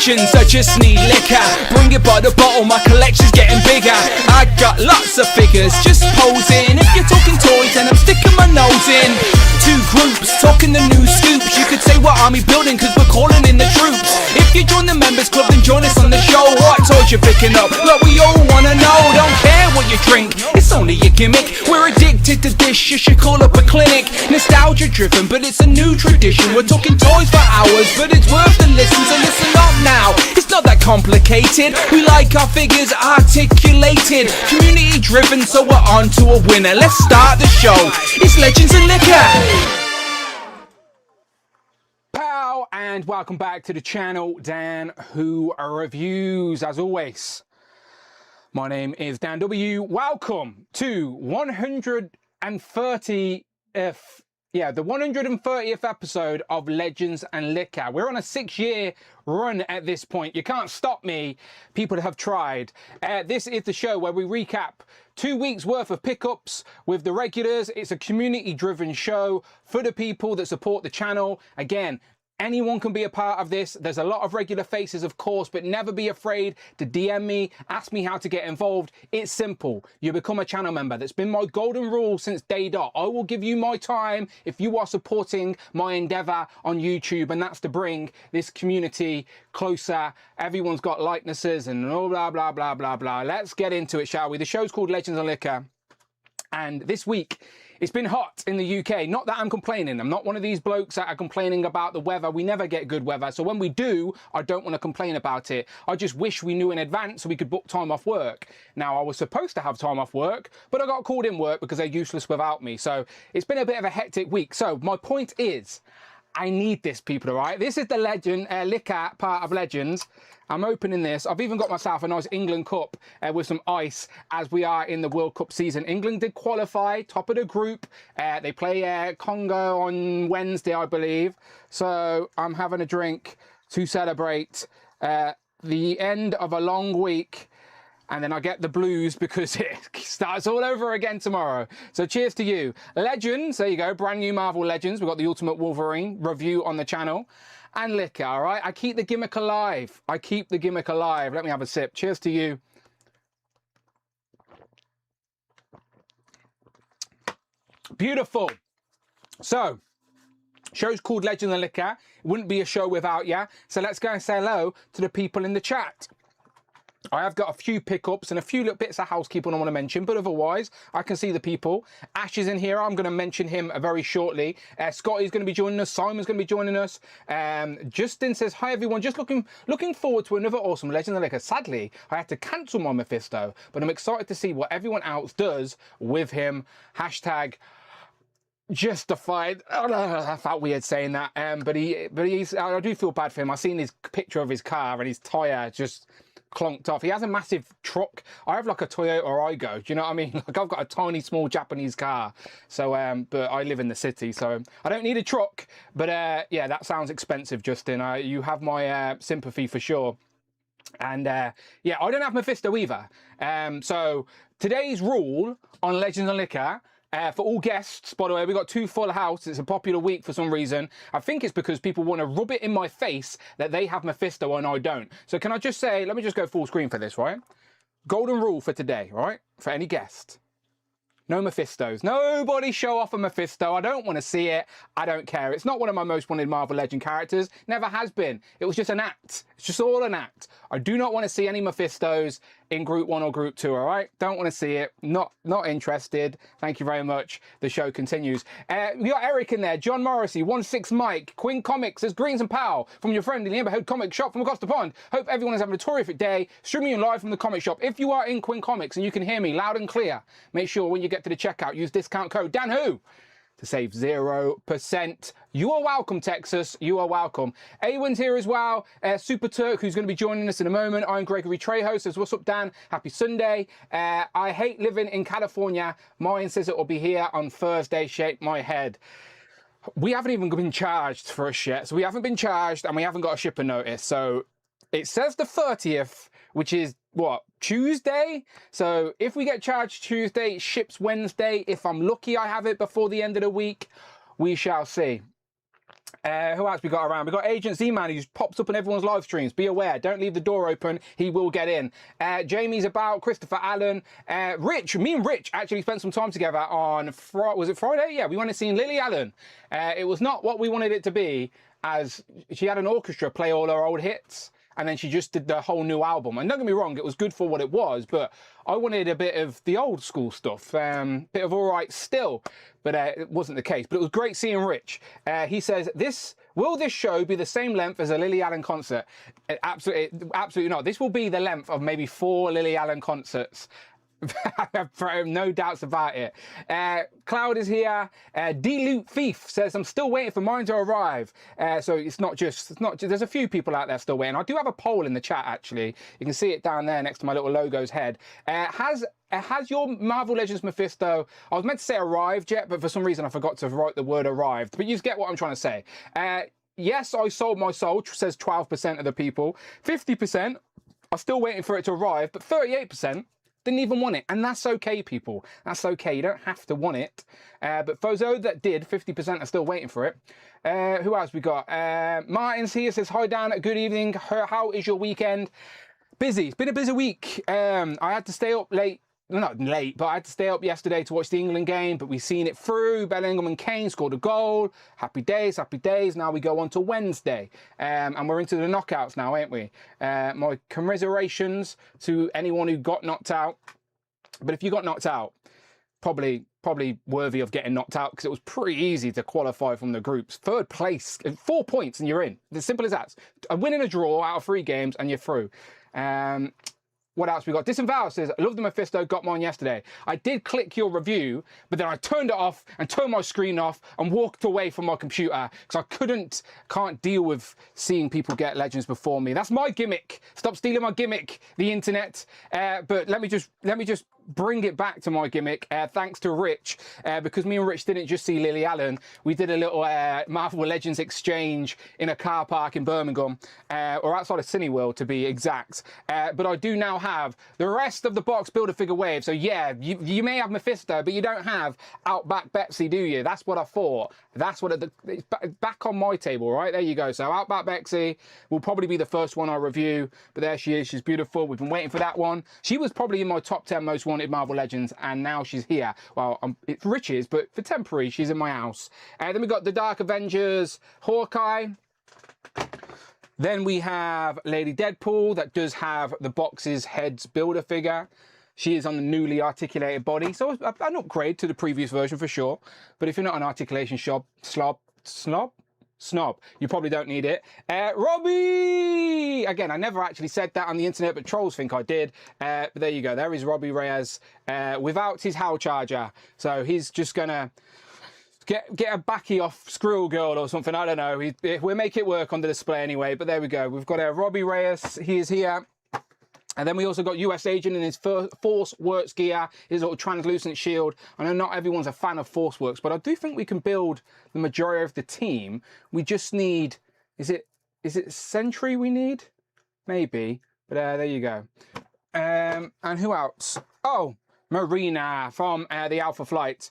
legends, I just need liquor. Bring it by the bottle, my collection's getting bigger. I got lots of figures, just posing. If you're talking toys, then I'm sticking my nose in. Two groups, talking the new scoops. You could say we're army building, cause we're calling in the troops. If you join the members club, then join us on the show. What toys you picking up? Look, we all wanna know. Don't care what you drink, it's only a gimmick. We're addicted to this, you should call up a clinic. Nostalgia driven, but it's a new tradition. We're talking toys for hours, but it's worth the listen. So listen up now, it's not that complicated. We like our figures articulated, community driven, so we're on to a winner. Let's start the show. It's Legends and Liquor. Pow, and welcome back to the channel, Dan Who Reviews. As always, my name is Dan W. Welcome to the 130th episode of Legends and Liquor. We're on a 6-year run at this point. You can't stop me. People have tried. This is the show where we recap 2 weeks worth of pickups with the regulars. It's a community-driven show for the people that support the channel. Again, anyone can be a part of this. There's a lot of regular faces, of course, but never be afraid to DM me, ask me how to get involved. It's simple. You become a channel member. That's been my golden rule since day dot. I will give you my time if you are supporting my endeavor on YouTube, and that's to bring this community closer. Everyone's got likenesses and blah, blah, blah, blah, blah. Let's get into it, shall we? The show's called Legends and Liquor, and this week, it's been hot in the UK. Not that I'm complaining. I'm not one of these blokes that are complaining about the weather. We never get good weather. So when we do, I don't want to complain about it. I just wish we knew in advance so we could book time off work. Now, I was supposed to have time off work, but I got called in work because they're useless without me. So it's been a bit of a hectic week. So my point is, I need this, people, all right? This is the liquor part of Legends. I'm opening this. I've even got myself a nice England cup with some ice as we are in the World Cup season. England did qualify, top of the group. They play Congo on Wednesday, I believe. So I'm having a drink to celebrate the end of a long week. And then I get the blues because it starts all over again tomorrow. So cheers to you. Legends, there you go, brand new Marvel Legends. We've got the Ultimate Wolverine review on the channel. And liquor, all right? I keep the gimmick alive. I keep the gimmick alive. Let me have a sip. Cheers to you. Beautiful. So, show's called Legends and Liquor. It wouldn't be a show without ya. So let's go and say hello to the people in the chat. I have got a few pickups and a few little bits of housekeeping I want to mention, but otherwise, I can see the people. Ash is in here. I'm going to mention him very shortly. Scotty's going to be joining us. Simon's going to be joining us. Justin says, hi, everyone. Just looking forward to another awesome Legend of Liquor. Sadly, I had to cancel my Mephisto, but I'm excited to see what everyone else does with him. Hashtag justified. Oh, I felt weird saying that. But he's. I do feel bad for him. I've seen his picture of his car and his tyre just clonked off. He has a massive truck. I have like a Toyota Aygo. Do you know what I mean? Like I've got a tiny small Japanese car. So but I live in the city, so I don't need a truck. But yeah, that sounds expensive, Justin. You have my sympathy for sure. And yeah, I don't have Mephisto either. So today's rule on Legends and Liquor, for all guests, by the way, we got 2 full house. It's a popular week for some reason. I think it's because people want to rub it in my face that they have Mephisto and I don't. So can I just say, let me just go full screen for this, right? Golden rule for today, right? For any guest. No Mephistos. Nobody show off a Mephisto. I don't want to see it. I don't care. It's not one of my most wanted Marvel Legend characters. Never has been. It was just an act. It's just all an act. I do not want to see any Mephistos in Group 1 or Group 2, all right? Don't want to see it. Not interested. Thank you very much. The show continues. We got Eric in there. John Morrissey, 16 Mike, Queen Comics, there's Greens and Powell from your friend in the neighborhood comic shop from across the pond. Hope everyone is having a terrific day. Streaming live from the comic shop. If you are in Queen Comics and you can hear me loud and clear, make sure when you get to the checkout, use discount code DANWHO to save 0%. You are welcome, Texas. You are welcome. Awen's here as well. Super Turk, who's going to be joining us in a moment. I'm Gregory Trejo, says, what's up, Dan? Happy Sunday. I hate living in California. Mine says it will be here on Thursday. Shake my head. We haven't even been charged for us yet. So we haven't been charged and we haven't got a shipper notice. So it says the 30th, which is what, Tuesday? So if we get charged Tuesday, it ships Wednesday. If I'm lucky, I have it before the end of the week. We shall see. Who else we got around? We got Agent Z-Man who just pops up on everyone's live streams. Be aware, don't leave the door open. He will get in. Jamie's about, Christopher Allen. Rich, me and Rich actually spent some time together on, was it Friday? Yeah, we went and seen Lily Allen. It was not what we wanted it to be, as she had an orchestra play all her old hits. And then she just did the whole new album. And don't get me wrong, it was good for what it was, but I wanted a bit of the old school stuff, bit of all right still, but it wasn't the case. But it was great seeing Rich. He says, will this show be the same length as a Lily Allen concert? Absolutely not. This will be the length of maybe 4 Lily Allen concerts. No doubts about it. Cloud is here. D-Loot Thief says, I'm still waiting for mine to arrive. So it's not just, there's a few people out there still waiting. I do have a poll in the chat, actually. You can see it down there next to my little logo's head. Has your Marvel Legends Mephisto, I was meant to say arrived yet, but for some reason I forgot to write the word arrived. But you get what I'm trying to say. Yes, I sold my soul, says 12% of the people. 50% are still waiting for it to arrive, but 38% didn't even want it. And that's okay, people. That's okay. You don't have to want it. But for those that did, 50% are still waiting for it. Who else we got? Martin's here, says, hi, Dan. Good evening. How is your weekend? Busy. It's been a busy week. I had to stay up late. Not late, but I had to stay up yesterday to watch the England game, but we've seen it through. Bellingham and Kane scored a goal. Happy days, happy days. Now we go on to Wednesday, and we're into the knockouts now, ain't we? My commiserations to anyone who got knocked out. But if you got knocked out, probably worthy of getting knocked out, because it was pretty easy to qualify from the groups. 3rd place, 4 points and you're in. As simple as that. A win and a draw out of 3 games and you're through. What else we got? Disavow says, I love the Mephisto, got mine yesterday. I did click your review, but then I turned it off and turned my screen off and walked away from my computer because I can't deal with seeing people get Legends before me. That's my gimmick. Stop stealing my gimmick, the internet. But let me just bring it back to my gimmick, thanks to Rich, because me and Rich didn't just see Lily Allen. We did a little Marvel Legends exchange in a car park in Birmingham, or outside of Cineworld to be exact. But I do now have the rest of the box Build-A-Figure wave. So yeah, you may have Mephisto, but you don't have Outback Betsy, do you? That's what I thought. That's what it's back on my table, right? There you go. So Outback Betsy will probably be the first one I review, but there she is. She's beautiful. We've been waiting for that one. She was probably in my top 10 most wanted Marvel Legends, and now she's here. Well, it's Rich's, but for temporary, she's in my house. Then we got the Dark Avengers Hawkeye. Then we have Lady Deadpool that does have the box's heads Build-A-Figure. She is on the newly articulated body, so an upgrade to the previous version for sure. But if you're not an articulation snob, you probably don't need it. Robbie! Again, I never actually said that on the internet, but trolls think I did. But there you go. There is Robbie Reyes without his Howl Charger. So he's just going to get a backy off Squirrel Girl or something. I don't know. We'll make it work on the display anyway. But there we go. We've got Robbie Reyes. He is here. And then we also got US Agent in his Force Works gear, his little translucent shield. I know not everyone's a fan of Force Works, but I do think we can build the majority of the team. We just need, is it Sentry we need? Maybe, but there you go. And who else? Oh, Marina from the Alpha Flight.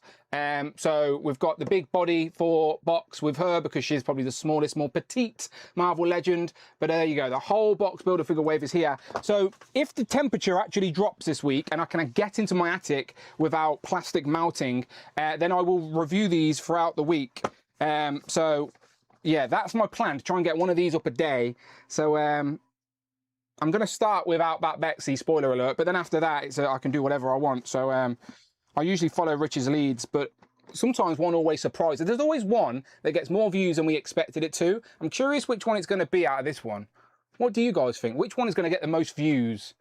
So we've got the big body for box with her because she's probably the smallest, more petite Marvel Legend. But there you go. The whole box Build-A-Figure wave is here. So if the temperature actually drops this week and I can get into my attic without plastic melting, then I will review these throughout the week. So yeah, that's my plan, to try and get one of these up a day. So I'm going to start with Outback Betsy, spoiler alert, but then after that, I can do whatever I want. So I usually follow Rich's leads, but sometimes one always surprises. There's always one that gets more views than we expected it to. I'm curious which one it's going to be out of this one. What do you guys think? Which one is going to get the most views?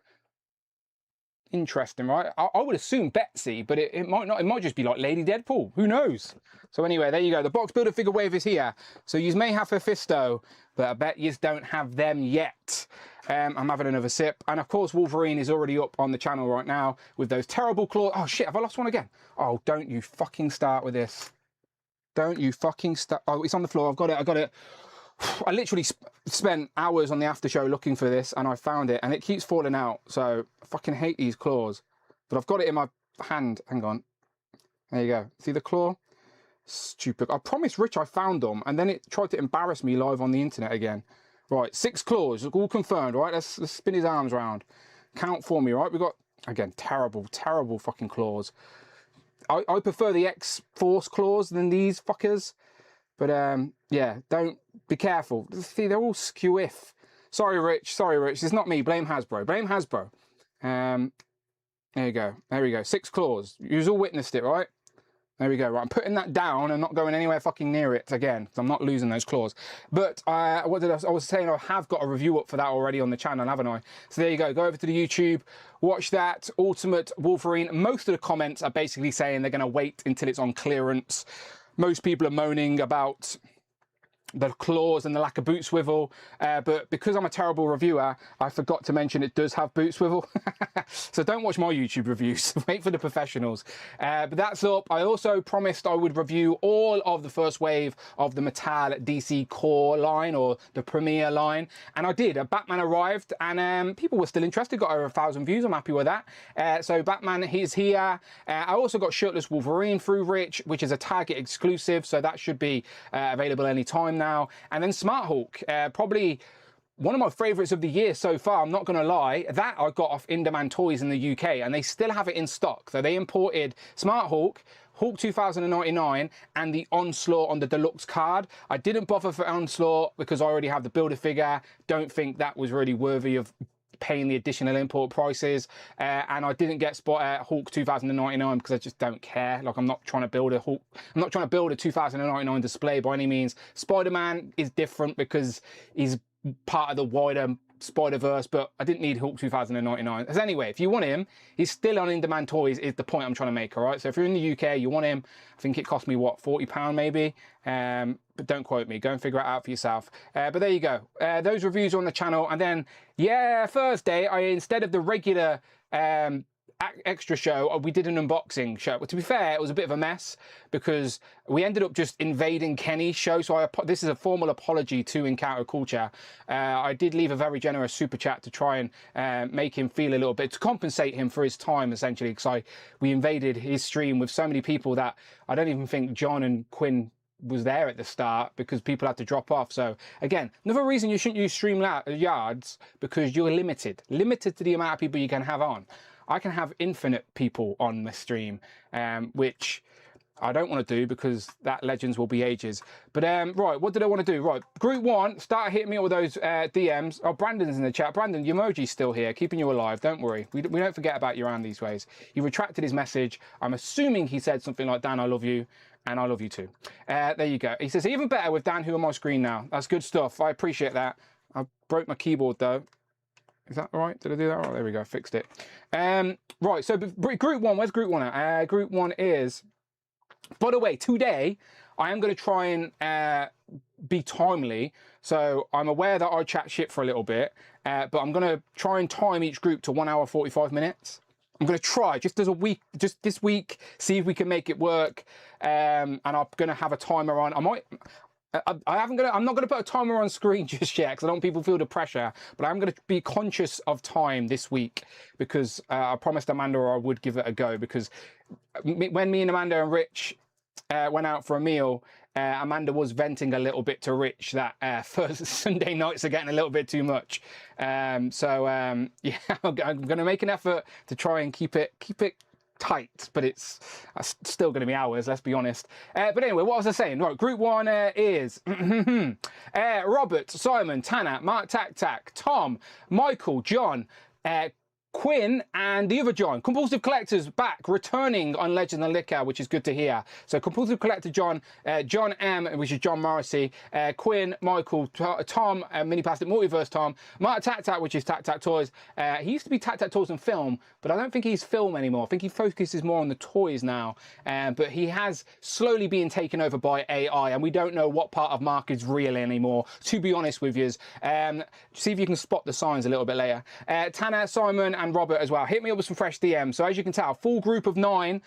Interesting, right? I would assume Betsy, but it might not. It might just be like Lady Deadpool. Who knows? So anyway, there you go. The box Build-A-Figure wave is here. So you may have Mephisto, but I bet you don't have them yet. I'm having another sip. And of course, Wolverine is already up on the channel right now with those terrible claws. Oh shit, have I lost one again? Oh, don't you fucking start with this. Don't you fucking start. Oh, it's on the floor. I've got it. I literally spent hours on the after show looking for this, and I found it, and it keeps falling out. So I fucking hate these claws. But I've got it in my hand. Hang on. There you go. See the claw? Stupid. I promised Rich I found them, and then it tried to embarrass me live on the internet again. Right, 6 claws, all confirmed, right? Let's spin his arms around. Count for me, right? We've got, again, terrible fucking claws. I prefer the X-Force claws than these fuckers. But, yeah, don't, be careful. See, they're all skew-if. Sorry, Rich, it's not me, blame Hasbro. There you go, there we go, 6 claws. You've all witnessed it, right? There we go. Right, I'm putting that down and not going anywhere fucking near it again, because I'm not losing those claws. But I was saying I have got a review up for that already on the channel, haven't I? So there you go. Go over to the YouTube, watch that. Ultimate Wolverine. Most of the comments are basically saying they're going to wait until it's on clearance. Most people are moaning about the claws and the lack of boot swivel, but because I'm a terrible reviewer, I forgot to mention it does have boot swivel. So don't watch my YouTube reviews, wait for the professionals. But that's up. I also promised I would review all of the first wave of the Mattel DC Core line, or the Premier line, and I did. Batman arrived, and people were still interested, got over 1,000 views. I'm happy with that. So Batman is here. I also got Shirtless Wolverine through Rich, which is a Target exclusive, so that should be available anytime now. And then Smart Hulk, probably one of my favourites of the year so far, I'm not going to lie. That I got off In-Demand Toys in the UK, and they still have it in stock. So they imported Smart Hulk, Hulk 2099, and the Onslaught on the deluxe card. I didn't bother for Onslaught because I already have the Build-A-Figure. Don't think that was really worthy of paying the additional import prices, and I didn't get Hulk 2099 because I just don't care. Like, I'm not trying to build a Hulk, I'm not trying to build a 2099 display by any means. Spider-Man is different because he's part of the wider Spider-Verse, but I didn't need Hulk 2099. As anyway, if you want him, he's still on In-Demand Toys, is the point I'm trying to make, all right? So if you're in the UK, you want him, I think it cost me, what, £40 maybe? But don't quote me, go and figure it out for yourself. But there you go. Those reviews are on the channel. And then, yeah, Thursday, instead of the regular extra show, we did an unboxing show. But to be fair, it was a bit of a mess because we ended up just invading Kenny's show. So this is a formal apology to Encounter Culture. I did leave a very generous super chat to try and make him feel a little bit, to compensate him for his time, essentially, because we invaded his stream with so many people that I don't even think John and Quinn was there at the start because people had to drop off. So again, another reason you shouldn't use StreamYards, because you're limited to the amount of people you can have on. I can have infinite people on the stream, which I don't want to do because that Legends will be ages. But right, what did I want to do? Right, Group 1, start hitting me up with those DMs. Oh, Brandon's in the chat. Brandon, your emoji's still here, keeping you alive. Don't worry. We don't forget about you around these ways. He retracted his message. I'm assuming he said something like, Dan, I love you. And I love you too. There you go. He says, even better with Dan, who on my screen now. That's good stuff. I appreciate that. I broke my keyboard though. Is that all right? Did I do that? All right, there we go. Fixed it. Right, so Group 1, where's Group 1 at? Group 1 is, by the way, today I am going to try and be timely. So I'm aware that I chat shit for a little bit, but I'm going to try and time each group to 1 hour 45 minutes. I'm going to try just this week, see if we can make it work. And I'm going to have a timer on. I'm not going to put a timer on screen just yet because I don't want people to feel the pressure, but I'm going to be conscious of time this week because I promised Amanda I would give it a go, because when me and Amanda and Rich went out for a meal, Amanda was venting a little bit to Rich that first Sunday nights are getting a little bit too much. Yeah, I'm going to make an effort to try and keep it tight, but it's still going to be hours, let's be honest. But anyway, what was I saying? Right, Group 1 is Robert, Simon, Tanner, Mark Tac, Tom, Michael, John, Quinn, and the other John. Compulsive Collector's back, returning on Legend and Liquor, which is good to hear. So Compulsive Collector John, John M, which is John Morrissey, Quinn, Michael, Tom, Mini Plastic Multiverse Tom, Mark Tac, which is Tac Toys. He used to be Tac Toys and film, but I don't think he's film anymore. I think he focuses more on the toys now. But he has slowly been taken over by AI, and we don't know what part of Mark is real anymore, to be honest with you. See if you can spot the signs a little bit later. Tanner, Simon, and Robert as well. Hit me up with some fresh DMs. So as you can tell, full group of 9.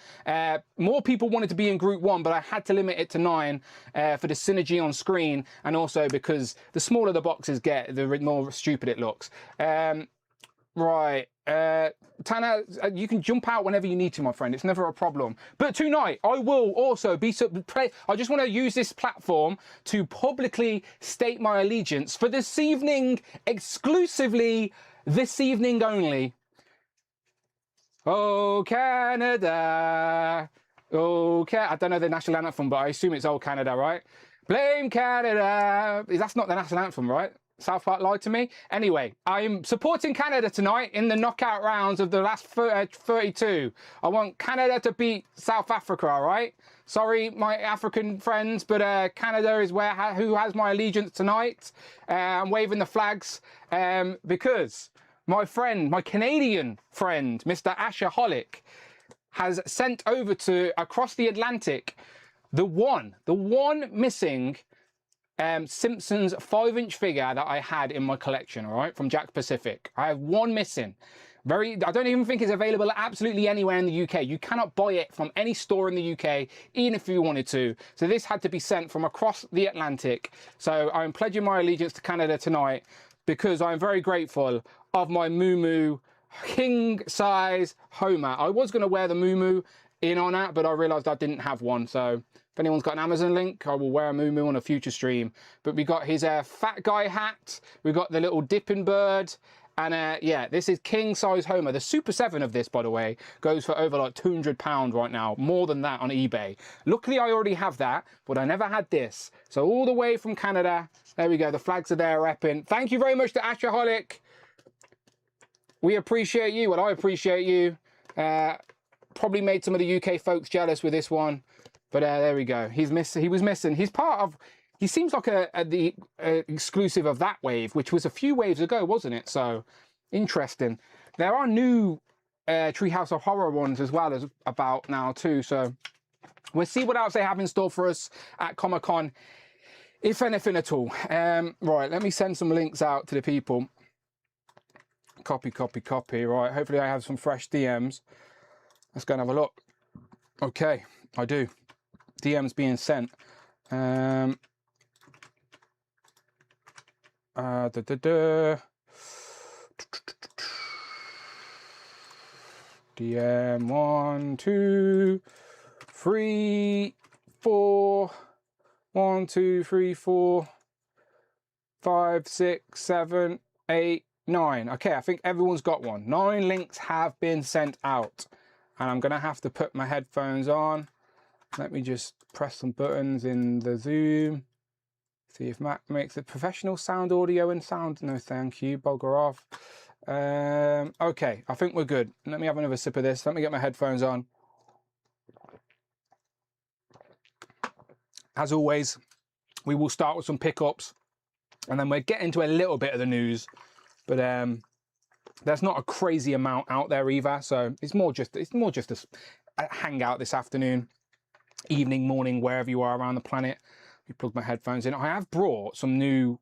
More people wanted to be in Group 1, but I had to limit it to 9 for the synergy on screen, and also because the smaller the boxes get, the more stupid it looks. Right. Tanner, you can jump out whenever you need to, my friend. It's never a problem. But tonight, I will also be I just want to use this platform to publicly state my allegiance for this evening, exclusively this evening only. Oh, Canada. Oh, I don't know the national anthem, but I assume it's Old Canada, right? Blame Canada. That's not the national anthem, right? South Park lied to me. Anyway, I'm supporting Canada tonight in the knockout rounds of the last 32. I want Canada to beat South Africa, all right? Sorry, my African friends, but Canada is who has my allegiance tonight. I'm waving the flags because my friend, my Canadian friend, Mr. Ashaholic, has sent over to across the Atlantic the one missing Simpsons 5-inch figure that I had in my collection, all right, from Jack Pacific. I have one missing. I don't even think it's available absolutely anywhere in the UK. You cannot buy it from any store in the UK, even if you wanted to. So this had to be sent from across the Atlantic. So I'm pledging my allegiance to Canada tonight because I'm very grateful of my Moo king size Homer. I was going to wear the Moo in on that, but I realized I didn't have one. So if anyone's got an Amazon link, I will wear a Moo on a future stream. But we got his fat guy hat. We got the little dipping bird. And yeah, this is king size Homer. The Super 7 of this, by the way, goes for over like £200 right now. More than that on eBay. Luckily, I already have that, but I never had this. So all the way from Canada. There we go. The flags are there repping. Thank you very much to Ashaholic. We appreciate you. Well, I appreciate you. Probably made some of the UK folks jealous with this one. But there we go. He was missing. He's part of... He seems like the exclusive of that wave, which was a few waves ago, wasn't it? So, interesting. There are new Treehouse of Horror ones as well as about now too. So, we'll see what else they have in store for us at Comic-Con, if anything at all. Right, let me send some links out to the people. Copy. Right, hopefully I have some fresh DMs. Let's go and have a look. Okay, I do. DMs being sent. DM 1, 2, 3, 4. 1, 2, 3, 4, 5, 6, 7, 8, 9. Okay, I think everyone's got one. 9 links have been sent out. And I'm going to have to put my headphones on. Let me just press some buttons in the Zoom. See if Mac makes it professional sound, audio and sound. No, thank you. Bugger off. Okay, I think we're good. Let me have another sip of this. Let me get my headphones on. As always, we will start with some pickups. And then we'll get into a little bit of the news. But there's not a crazy amount out there either. So it's more just a hangout this afternoon, evening, morning, wherever you are around the planet. You plug my headphones in. I have brought some new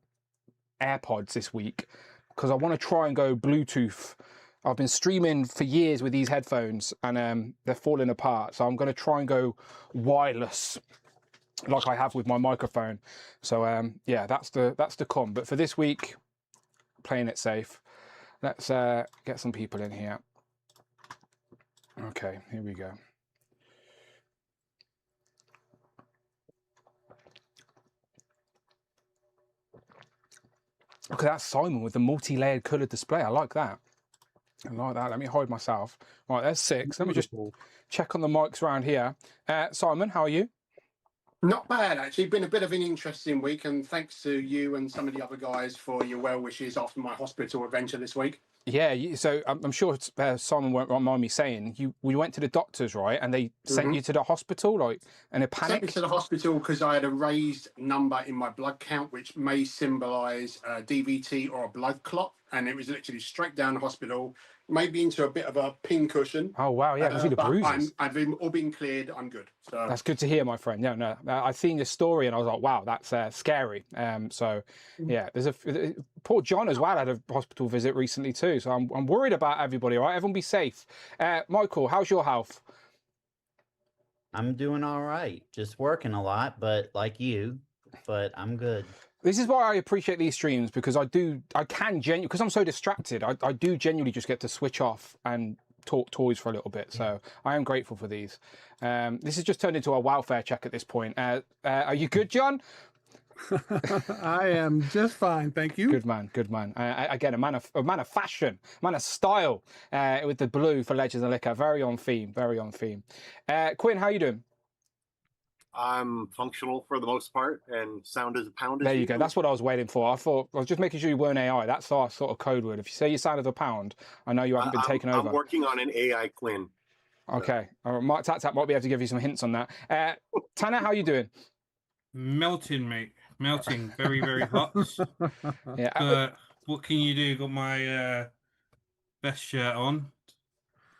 AirPods this week because I want to try and go Bluetooth. I've been streaming for years with these headphones and they're falling apart. So I'm going to try and go wireless like I have with my microphone. So yeah, that's the come. But for this week, playing it safe. Let's get some people in here. Okay, here we go. Look at that Simon with the multi-layered coloured display. I like that. I like that. Let me hide myself. Right, there's 6. Let me just check on the mics around here. Simon, how are you? Not bad, actually. Been a bit of an interesting week, and thanks to you and some of the other guys for your well wishes after my hospital adventure this week. Yeah, so I'm sure Simon won't mind me saying we went to the doctors, right? And they sent you to the hospital, like, in a panic. Sent me to the hospital because I had a raised number in my blood count, which may symbolise a DVT or a blood clot, and it was literally straight down the hospital, maybe into a bit of a pincushion. Oh wow, yeah, I can see the bruises. I've all been cleared. I'm good. So that's good to hear, my friend. No, I've seen this story and I was like, wow, that's scary. So yeah, there's poor John as well had a hospital visit recently too. So I'm worried about everybody. All right, everyone be safe. Michael, how's your health? I'm doing all right. Just working a lot, but like you, but I'm good. This is why I appreciate these streams, because I can genuinely, because I'm so distracted, I do genuinely just get to switch off and talk toys for a little bit. So I am grateful for these. This has just turned into a welfare check at this point. Are you good, John? I am just fine, thank you. Good man, good man. Again, a man of fashion, man of style, with the blue for Legends and Liquor. Very on theme, very on theme. Quinn, how you doing? I'm functional for the most part, and sound as a pound. There you go. That's what I was waiting for. I was just making sure you weren't AI. That's our sort of code word. If you say you sound as a pound, I know you haven't been taken over. I'm working on an AI Quinn. Okay. All right. Mark Tap might be able to give you some hints on that. Tanner, how you doing? Melting, mate. Melting. Very, very hot. Yeah. But what can you do? Got my best shirt on.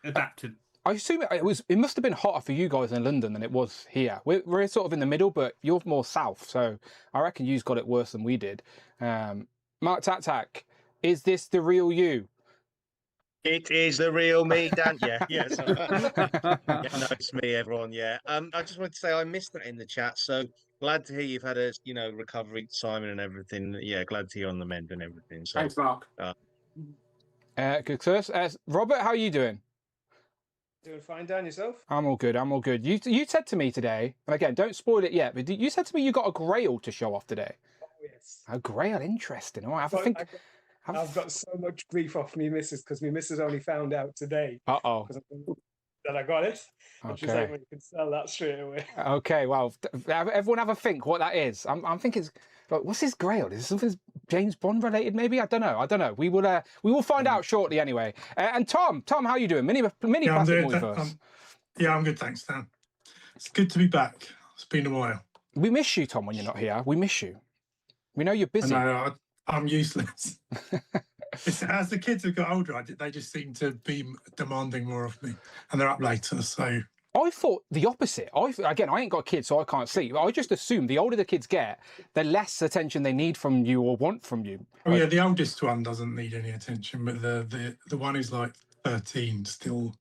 Adapted. I assume it must have been hotter for you guys in London than it was here. We're sort of in the middle, but you're more south, so I reckon you've got it worse than we did. Mark Tack, is this the real you? It is the real me, Dan. Yeah, yes. Yeah, no, it's me, everyone. Yeah. I just wanted to say I missed that in the chat. So glad to hear you've had a recovery, Simon, and everything. Yeah, glad to hear on the mend and everything. So Thanks, Mark. Good, sir. Robert, how are you doing? Doing fine, Dan, yourself? I'm all good. I'm all good. You said to me today, and again, don't spoil it yet, but you said to me you got a grail to show off today. Oh, yes. A grail, interesting. All right, I've got so much grief off me missus because my missus only found out today. Uh-oh. That I got it. And she's like, Okay. well, you can sell that straight away. Okay, well, everyone have a think what that is. I'm thinking, like, what's his grail? Is it something James Bond related? Maybe I don't know. We will find out shortly anyway. And Tom, how you doing? Mini Plastic Multiverse. Yeah, I'm good, thanks, Dan. It's good to be back. It's been a while. We miss you, Tom, when you're not here. We miss you. We know you're busy. No, I'm useless. As the kids have got older, they just seem to be demanding more of me, and they're up later. So I thought the opposite. I ain't got a kid, so I can't see. I just assume the older the kids get, the less attention they need from you or want from you. Oh yeah, the oldest one doesn't need any attention, but the one who's like 13 still,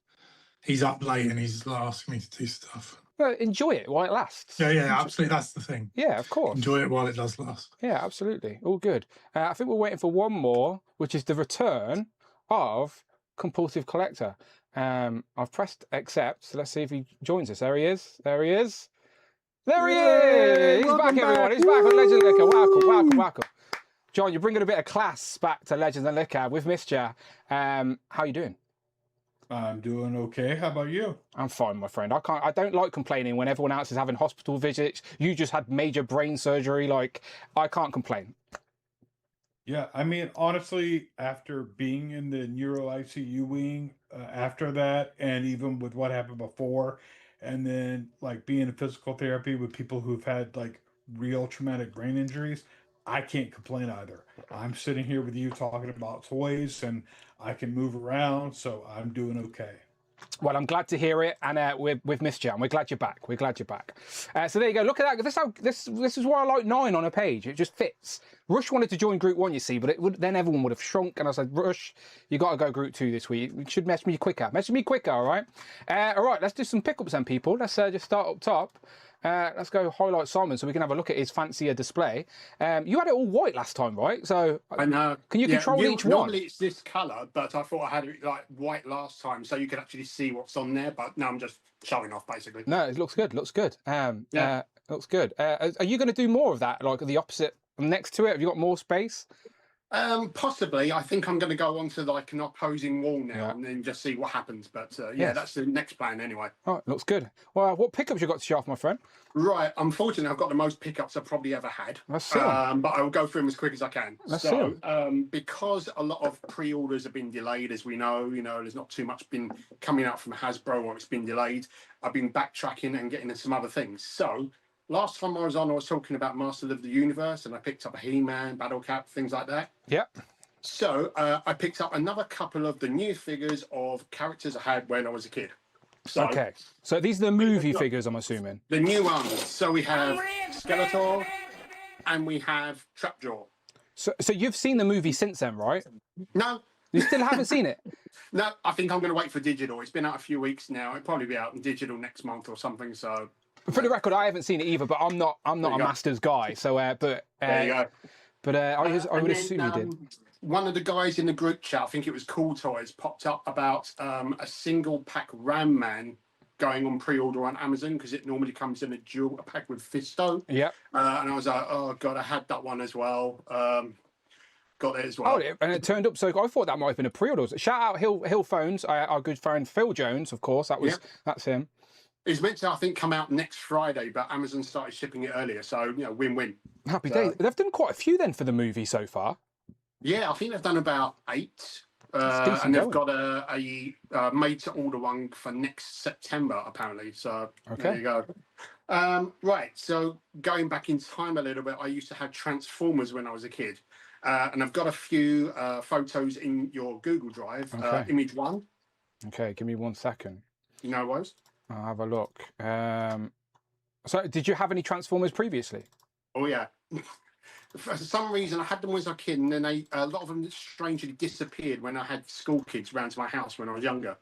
he's up late and he's asking me to do stuff. Well, enjoy it while it lasts. Yeah, absolutely. That's the thing. Yeah, of course. Enjoy it while it does last. Yeah, absolutely. All good. I think we're waiting for one more, which is the return of Compulsive Collector. I've pressed accept, so let's see if he joins us. There he is. There he is. There he is! He's back, everyone. He's back on Legends and Liquor. Welcome. John, you're bringing a bit of class back to Legends and Liquor. We've missed you. How you doing? I'm doing okay. How about you? I'm fine, my friend. I don't like complaining when everyone else is having hospital visits. You just had major brain surgery. Like, I can't complain. Yeah, I mean, honestly, after being in the neuro ICU wing after that, and even with what happened before, and then like being in physical therapy with people who've had like real traumatic brain injuries, I can't complain either. I'm sitting here with you talking about toys, and I can move around, so I'm doing okay. Well, I'm glad to hear it, and we've missed you, and we're glad you're back. So there you go. Look at that. This is why I like 9 on a page. It just fits. Rush wanted to join Group 1, you see, but then everyone would have shrunk, and I said, Rush, you got to go Group 2 this week. You should message me quicker. All right? All right, let's do some pickups then, people. Let's just start up top. Let's go highlight Simon so we can have a look at his fancier display. You had it all white last time, right? So I know. Can you control each one? Normally it's this colour, but I thought I had it like white last time, so you could actually see what's on there. But now I'm just showing off, basically. No, it looks good. Looks good. Looks good. Are you going to do more of that, like the opposite next to it? Have you got more space? Possibly. I think I'm going to go onto like an opposing wall now and then just see what happens. But Yes. That's the next plan anyway. All right, looks good. Well, what pickups you got to show off, my friend? Right. Unfortunately, I've got the most pickups I've probably ever had. Let's see 'em. But I will go through them as quick as I can. Let's see 'em. Because a lot of pre-orders have been delayed, as we know, there's not too much been coming out from Hasbro or it's been delayed. I've been backtracking and getting some other things. So last time I was on, I was talking about Masters of the Universe, and I picked up a He-Man, Battle Cap, things like that. Yep. So I picked up another couple of the new figures of characters I had when I was a kid. So Okay. So these are the movie figures, I'm assuming. the new ones. So we have Skeletor and we have Trapjaw. So you've seen the movie since then, right? No, You still haven't seen it? no, I think I'm going to wait for digital. It's been out a few weeks now. It'll probably be out in digital next month or something. So For the record, I haven't seen it either, but I'm not a go. Masters guy. So, There you go. I would And assume you did. One of the guys in the group chat, I think it was Cool Toys, popped up about a single pack Ram Man going on pre-order on Amazon because it normally comes in a pack with Fisto. Yep. And I was like, oh god, I had that one as well. Got it as well. Oh, and it turned up. So I thought that might have been a pre-order. Shout out Hill Phones, our good friend Phil Jones, of course. That's him. It's meant to, I think, come out next Friday, but Amazon started shipping it earlier, so win-win. Happy days. They've done quite a few then for the movie so far. Yeah, I think they've done about 8. It's and they've going. got a made-to-order one for next September, apparently. So there you go. Right, so going back in time a little bit, I used to have Transformers when I was a kid. And I've got a few photos in your Google Drive, image 1. Okay, give me 1 second. No worries. I'll have a look. So did you have any Transformers previously? Oh, yeah. For some reason, I had them when I was a kid, and then a lot of them strangely disappeared when I had school kids round to my house when I was younger.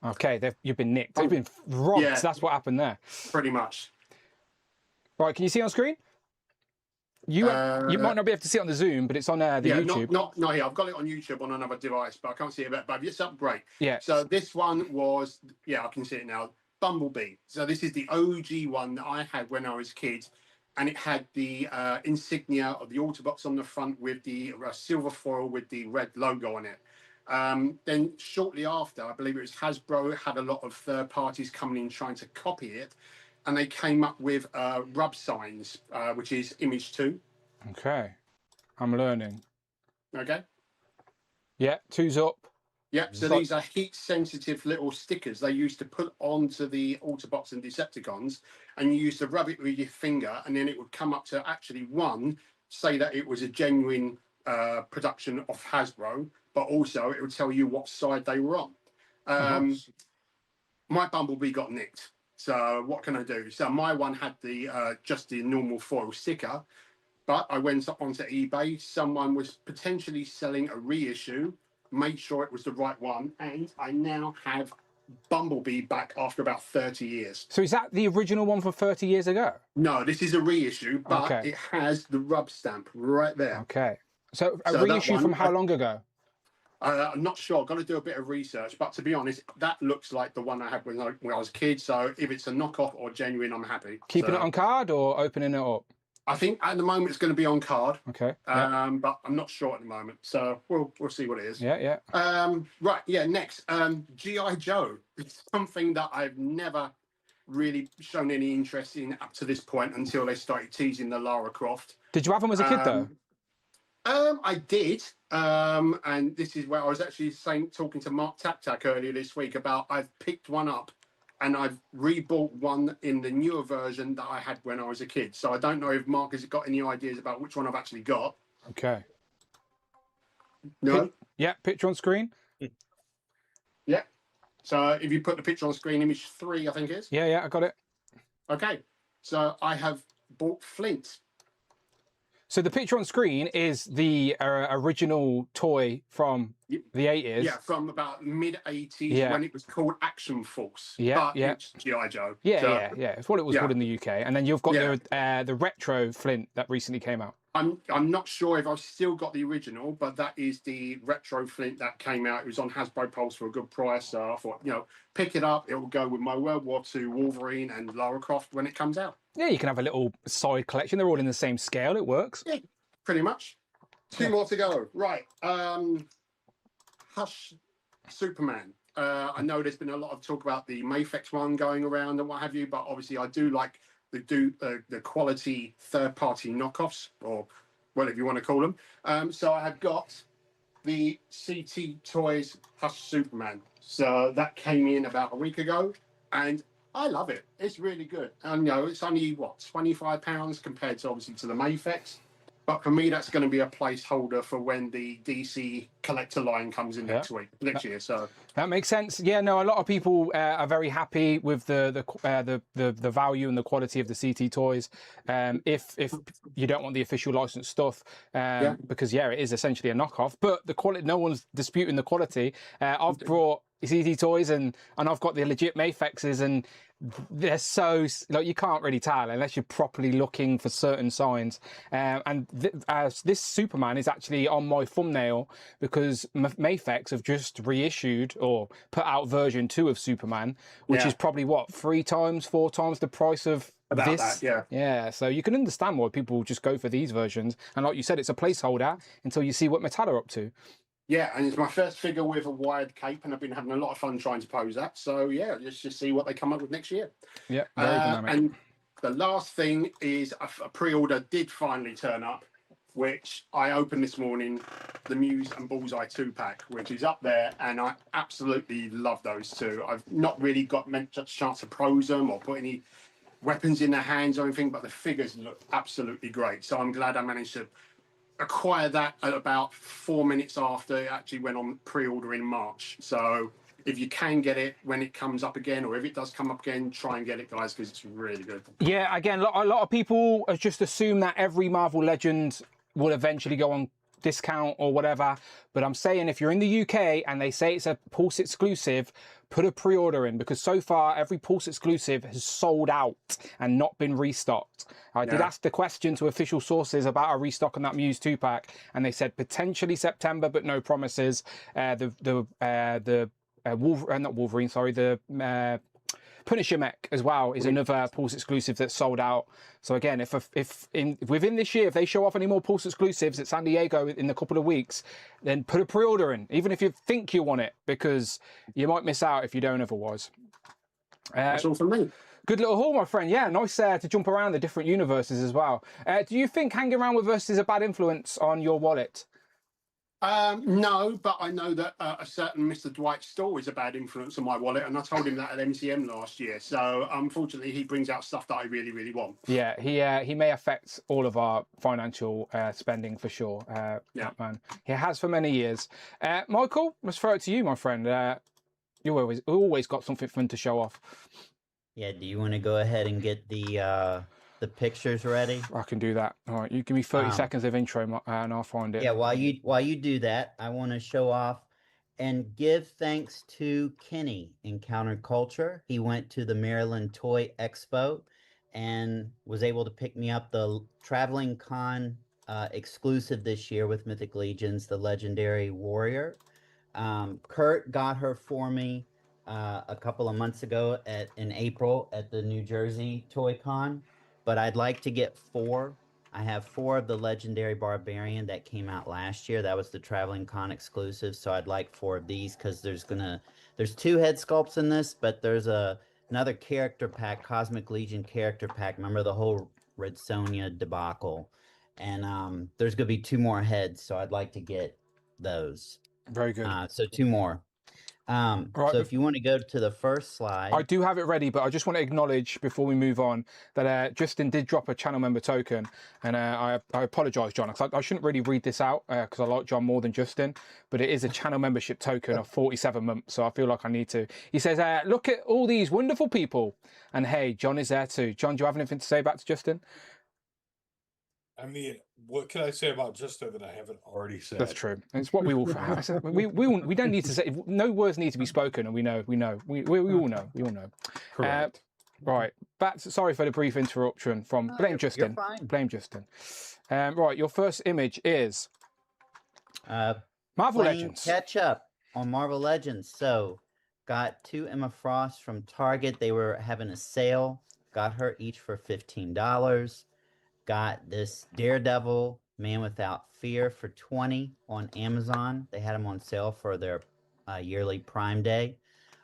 Okay, you've been nicked. They've been robbed. Yeah. That's what happened there. Pretty much. Right, can you see on screen? You might not be able to see it on the Zoom, but it's on the YouTube. Not here. I've got it on YouTube on another device, but I can't see it. But it's up great. Yeah. So this one was, I can see it now. Bumblebee. So this is the OG one that I had when I was a kid, and it had the insignia of the Autobots on the front with the silver foil with the red logo on it. Then shortly after, I believe it was Hasbro had a lot of third parties coming in trying to copy it, and they came up with rub signs, which is image 2. Okay, I'm learning. Okay. Yeah, 2's up. Yep, so these are heat-sensitive little stickers they used to put onto the Autobots and Decepticons, and you used to rub it with your finger, and then it would come up to actually, say that it was a genuine production of Hasbro, but also it would tell you what side they were on. My Bumblebee got nicked, so what can I do? So my one had the just the normal foil sticker, but I went onto eBay. Someone was potentially selling a reissue, made sure it was the right one, and I now have Bumblebee back after about 30 years. So is that the original one from 30 years ago? No, this is a reissue, but it has the rub stamp right there. Okay. So a reissue from how long ago? I'm not sure. I've got to do a bit of research, but to be honest, that looks like the one I had when I was a kid. So if it's a knockoff or genuine, I'm happy. Keeping it on card or opening it up? I think at the moment it's going to be on card. Okay. But I'm not sure at the moment. So we'll see what it is. Yeah. Right. Yeah. Next, G.I. Joe. It's something that I've never really shown any interest in up to this point until they started teasing the Lara Croft. Did you have them as a kid though? I did. And this is where I was actually talking to Mark Taptak earlier this week about I've picked one up and I've rebought one in the newer version that I had when I was a kid. So I don't know if Mark has got any ideas about which one I've actually got. Okay. No? Yeah, picture on screen. Yeah. So if you put the picture on screen, image 3, I think it is. Yeah, I got it. Okay. So I have bought Flint. So the picture on screen is the original toy from the 80s. Yeah, from about mid-80s when it was called Action Force. But it's G.I. Joe. Yeah. It's what it was called in the UK. And then you've got the retro Flint that recently came out. I'm not sure if I've still got the original, but that is the retro Flint that came out. It was on Hasbro Pulse for a good price. So I thought, pick it up. It will go with my World War II Wolverine and Lara Croft when it comes out. Yeah, you can have a little side collection. They're all in the same scale. It works. Yeah, pretty much. 2 more to go. Right. Hush Superman. I know there's been a lot of talk about the Mafex one going around and what have you, but obviously I do like the quality third-party knockoffs, or whatever you want to call them. So I have got the CT Toys Hush Superman. So that came in about a week ago, and I love it. It's really good. And it's only £25 compared to obviously to the Mafex. But for me, that's going to be a placeholder for when the DC collector line comes in next year. So that makes sense. Yeah, no, a lot of people are very happy with the value and the quality of the CT toys. If you don't want the official licensed stuff, because it is essentially a knockoff. But the quality, no one's disputing the quality. I've brought it's Easy Toys, and I've got the legit Mafexes, and they're so like you can't really tell unless you're properly looking for certain signs. This Superman is actually on my thumbnail because Mafex have just reissued or put out version 2 of Superman, which is probably what 3 times, 4 times the price of About this. that, Yeah. So you can understand why people just go for these versions, and like you said, it's a placeholder until you see what Mattel are up to. Yeah, and it's my first figure with a wired cape, and I've been having a lot of fun trying to pose that. So yeah, let's just see what they come up with next year. Yeah, very dynamic. And the last thing is a pre-order did finally turn up, which I opened this morning, the Muse and Bullseye 2-pack, which is up there, and I absolutely love those two. I've not really got much chance to pose them or put any weapons in their hands or anything, but the figures look absolutely great. So I'm glad I managed to acquire that at about 4 minutes after it actually went on pre-order in March. So if you can get it when it comes up again, or if it does come up again, try and get it, guys, because it's really good. Yeah, again, a lot of people just assume that every Marvel Legend will eventually go on discount or whatever, but I'm saying if you're in the UK and they say it's a Pulse exclusive, put a pre-order in, because so far every Pulse exclusive has sold out and not been restocked. I did ask the question to official sources about a restock on that Muse 2-pack, and they said potentially September, but no promises. The Punisher mech as well is another Pulse exclusive that's sold out. So again, if within this year, if they show off any more Pulse exclusives at San Diego in a couple of weeks, then put a pre-order in, even if you think you want it, because you might miss out if you don't otherwise. That's all from me. Good little haul, my friend. Yeah, nice to jump around the different universes as well. Do you think hanging around with us is a bad influence on your wallet? No, but I know that a certain Mr. Dwight Store is a bad influence on my wallet, and I told him that at MCM last year. So unfortunately, he brings out stuff that I really, really want. Yeah, he may affect all of our financial spending for sure. Man, he has for many years. Michael, let's throw it to you, my friend. You always got something fun to show off. Yeah, do you want to go ahead and get the pictures ready? I can do that. All right, you give me 30 seconds of intro, and I'll find it. Yeah, while you do that, I want to show off and give thanks to Kenny in Counterculture. He went to the Maryland Toy Expo and was able to pick me up the Traveling Con exclusive this year with Mythic Legions, the Legendary Warrior. Kurt got her for me a couple of months ago in April at the New Jersey Toy Con, but I'd like to get 4. I have 4 of the Legendary Barbarian that came out last year. That was the Traveling Con exclusive, so I'd like 4 of these because there's 2 head sculpts in this, but there's another character pack, Cosmic Legion character pack. Remember the whole Red Sonja debacle? And there's gonna be 2 more heads, so I'd like to get those. Very good. So 2 more. Right, so if you want to go to the first slide. I do have it ready, but I just want to acknowledge before we move on that Justin did drop a channel member token, and I apologise, John, because I shouldn't really read this out because I like John more than Justin, but it is a channel membership token of 47 months, so I feel like I need to. He says, look at all these wonderful people, and hey, John is there too. John, do you have anything to say back to Justin? I mean, what can I say about Justin that I haven't already said? That's true. It's what we all we don't need to say. No words need to be spoken, and we all know. We all know. Correct. Right. Sorry for the brief interruption from blame Justin. You're fine. Blame Justin. Right. Your first image is Marvel Legends. Catch up on Marvel Legends. So, got 2 Emma Frost from Target. They were having a sale. Got her each for $15. Got this Daredevil Man Without Fear for $20 on Amazon. They had them on sale for their yearly Prime Day.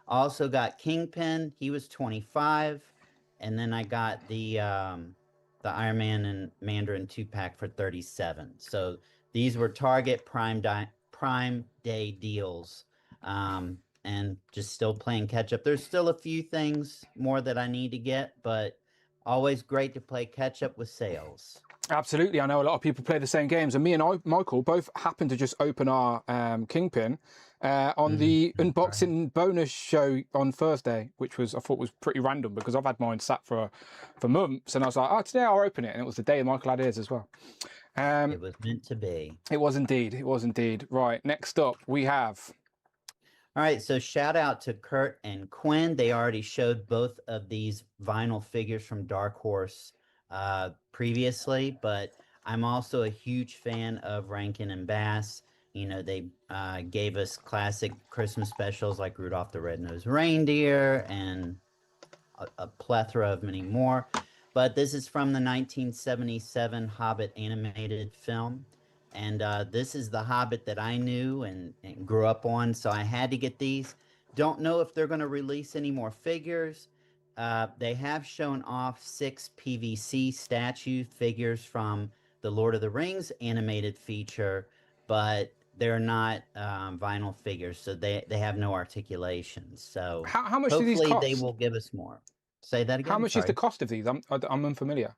Also got Kingpin. He was $25. And then I got the Iron Man and Mandarin 2-pack for $37. So these were Target Prime Day deals. And just still playing catch up. There's still a few things more that I need to get, but always great to play catch up with sales. Absolutely. I know a lot of people play the same games, and me and Michael both happened to just open our Kingpin on the unboxing bonus show on Thursday, which I thought was pretty random because I've had mine sat for months, and I was like, oh, today I'll open it, and it was the day Michael had his as well. It was meant to be. It was indeed. Right. Next up, we have All right, so shout out to Kurt and Quinn. They already showed both of these vinyl figures from Dark Horse previously, but I'm also a huge fan of Rankin and Bass. You know, they gave us classic Christmas specials like Rudolph the Red-Nosed Reindeer and a plethora of many more. But this is from the 1977 Hobbit animated film. And this is the Hobbit that I knew and grew up on, so I had to get these. Don't know if they're going to release any more figures. They have shown off 6 PVC statue figures from the Lord of the Rings animated feature, but they're not vinyl figures, so they have no articulations. So How much do these hopefully cost? they will give us more. Say that again. How much is the Sorry. cost of these? I'm unfamiliar.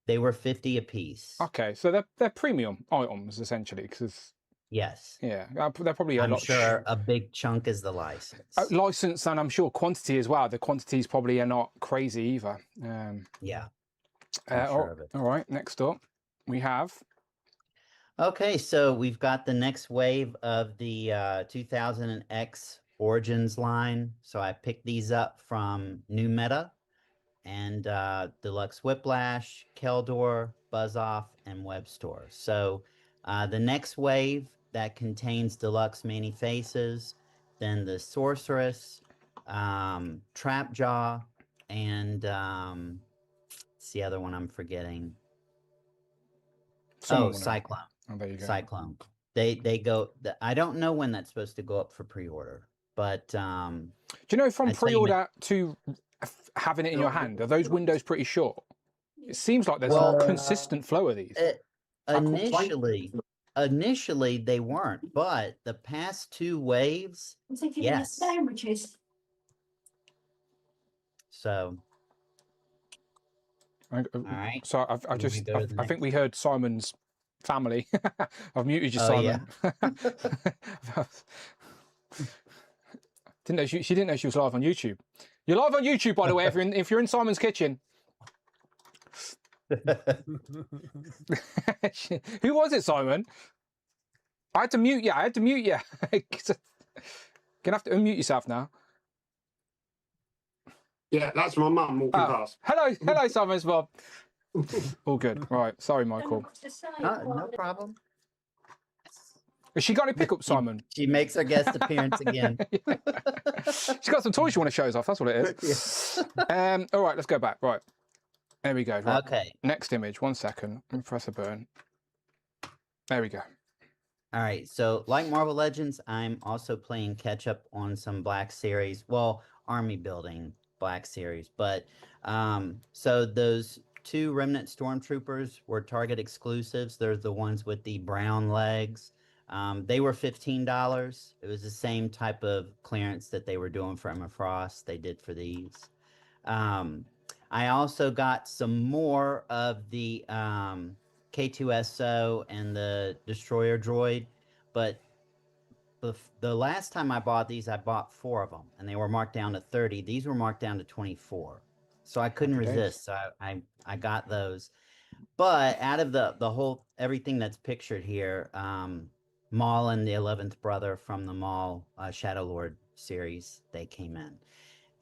They were 50 a piece. Okay, so they're premium items essentially, because Yes. yeah, they're probably a I'm lot. sure a big chunk is the license. License, and I'm sure quantity as well. The quantities probably are not crazy either. Yeah. All right, next up we have. Okay, so we've got the next wave of the 2000X Origins line. So I picked these up from New Meta and Deluxe Whiplash, Keldor, Buzz-Off, and Web Store. So the next wave that contains Deluxe Many Faces, then the Sorceress, Trapjaw, and what's the other one I'm forgetting? Cyclone. Oh, there you go. Cyclone. They go. I don't know when that's supposed to go up for pre-order, but do you know from I tell you, pre-order to having it in your hand, are those windows pretty short? It seems like there's Well, a consistent flow of these. Initially they weren't, but the past 2 waves, yes. Sandwiches. So, all right. So I think we heard Simon's family. I've muted you, Simon. Yeah. Didn't know she didn't know she was live on YouTube. You're live on YouTube, by the way. If you're in Simon's kitchen. Who was it, Simon? I had to mute you. Gonna have to unmute yourself now. Yeah, that's my mum walking past. Hello, Simon's Bob. All good. Right. Sorry, Michael. No problem. Has she got any pickup, Simon? She makes her guest appearance again. She's got some toys she want to show us off. That's what it is. All right, let's go back. Right. There we go. Right. Okay. Next image. 1 second. Let me press a button. There we go. All right. So, like Marvel Legends, I'm also playing catch up on some Black Series. Well, army building Black Series. But so those 2 Remnant Stormtroopers were Target exclusives. They're the ones with the brown legs. They were $15. It was the same type of clearance that they were doing for Emma Frost. They did for these. I also got some more of the K2SO and the Destroyer Droid, but the last time I bought these, I bought 4 of them, and they were marked down to 30. These were marked down to 24, so I couldn't resist. So I got those. But out of the whole everything that's pictured here, Maul and the 11th brother from the Maul Shadow Lord series, they came in.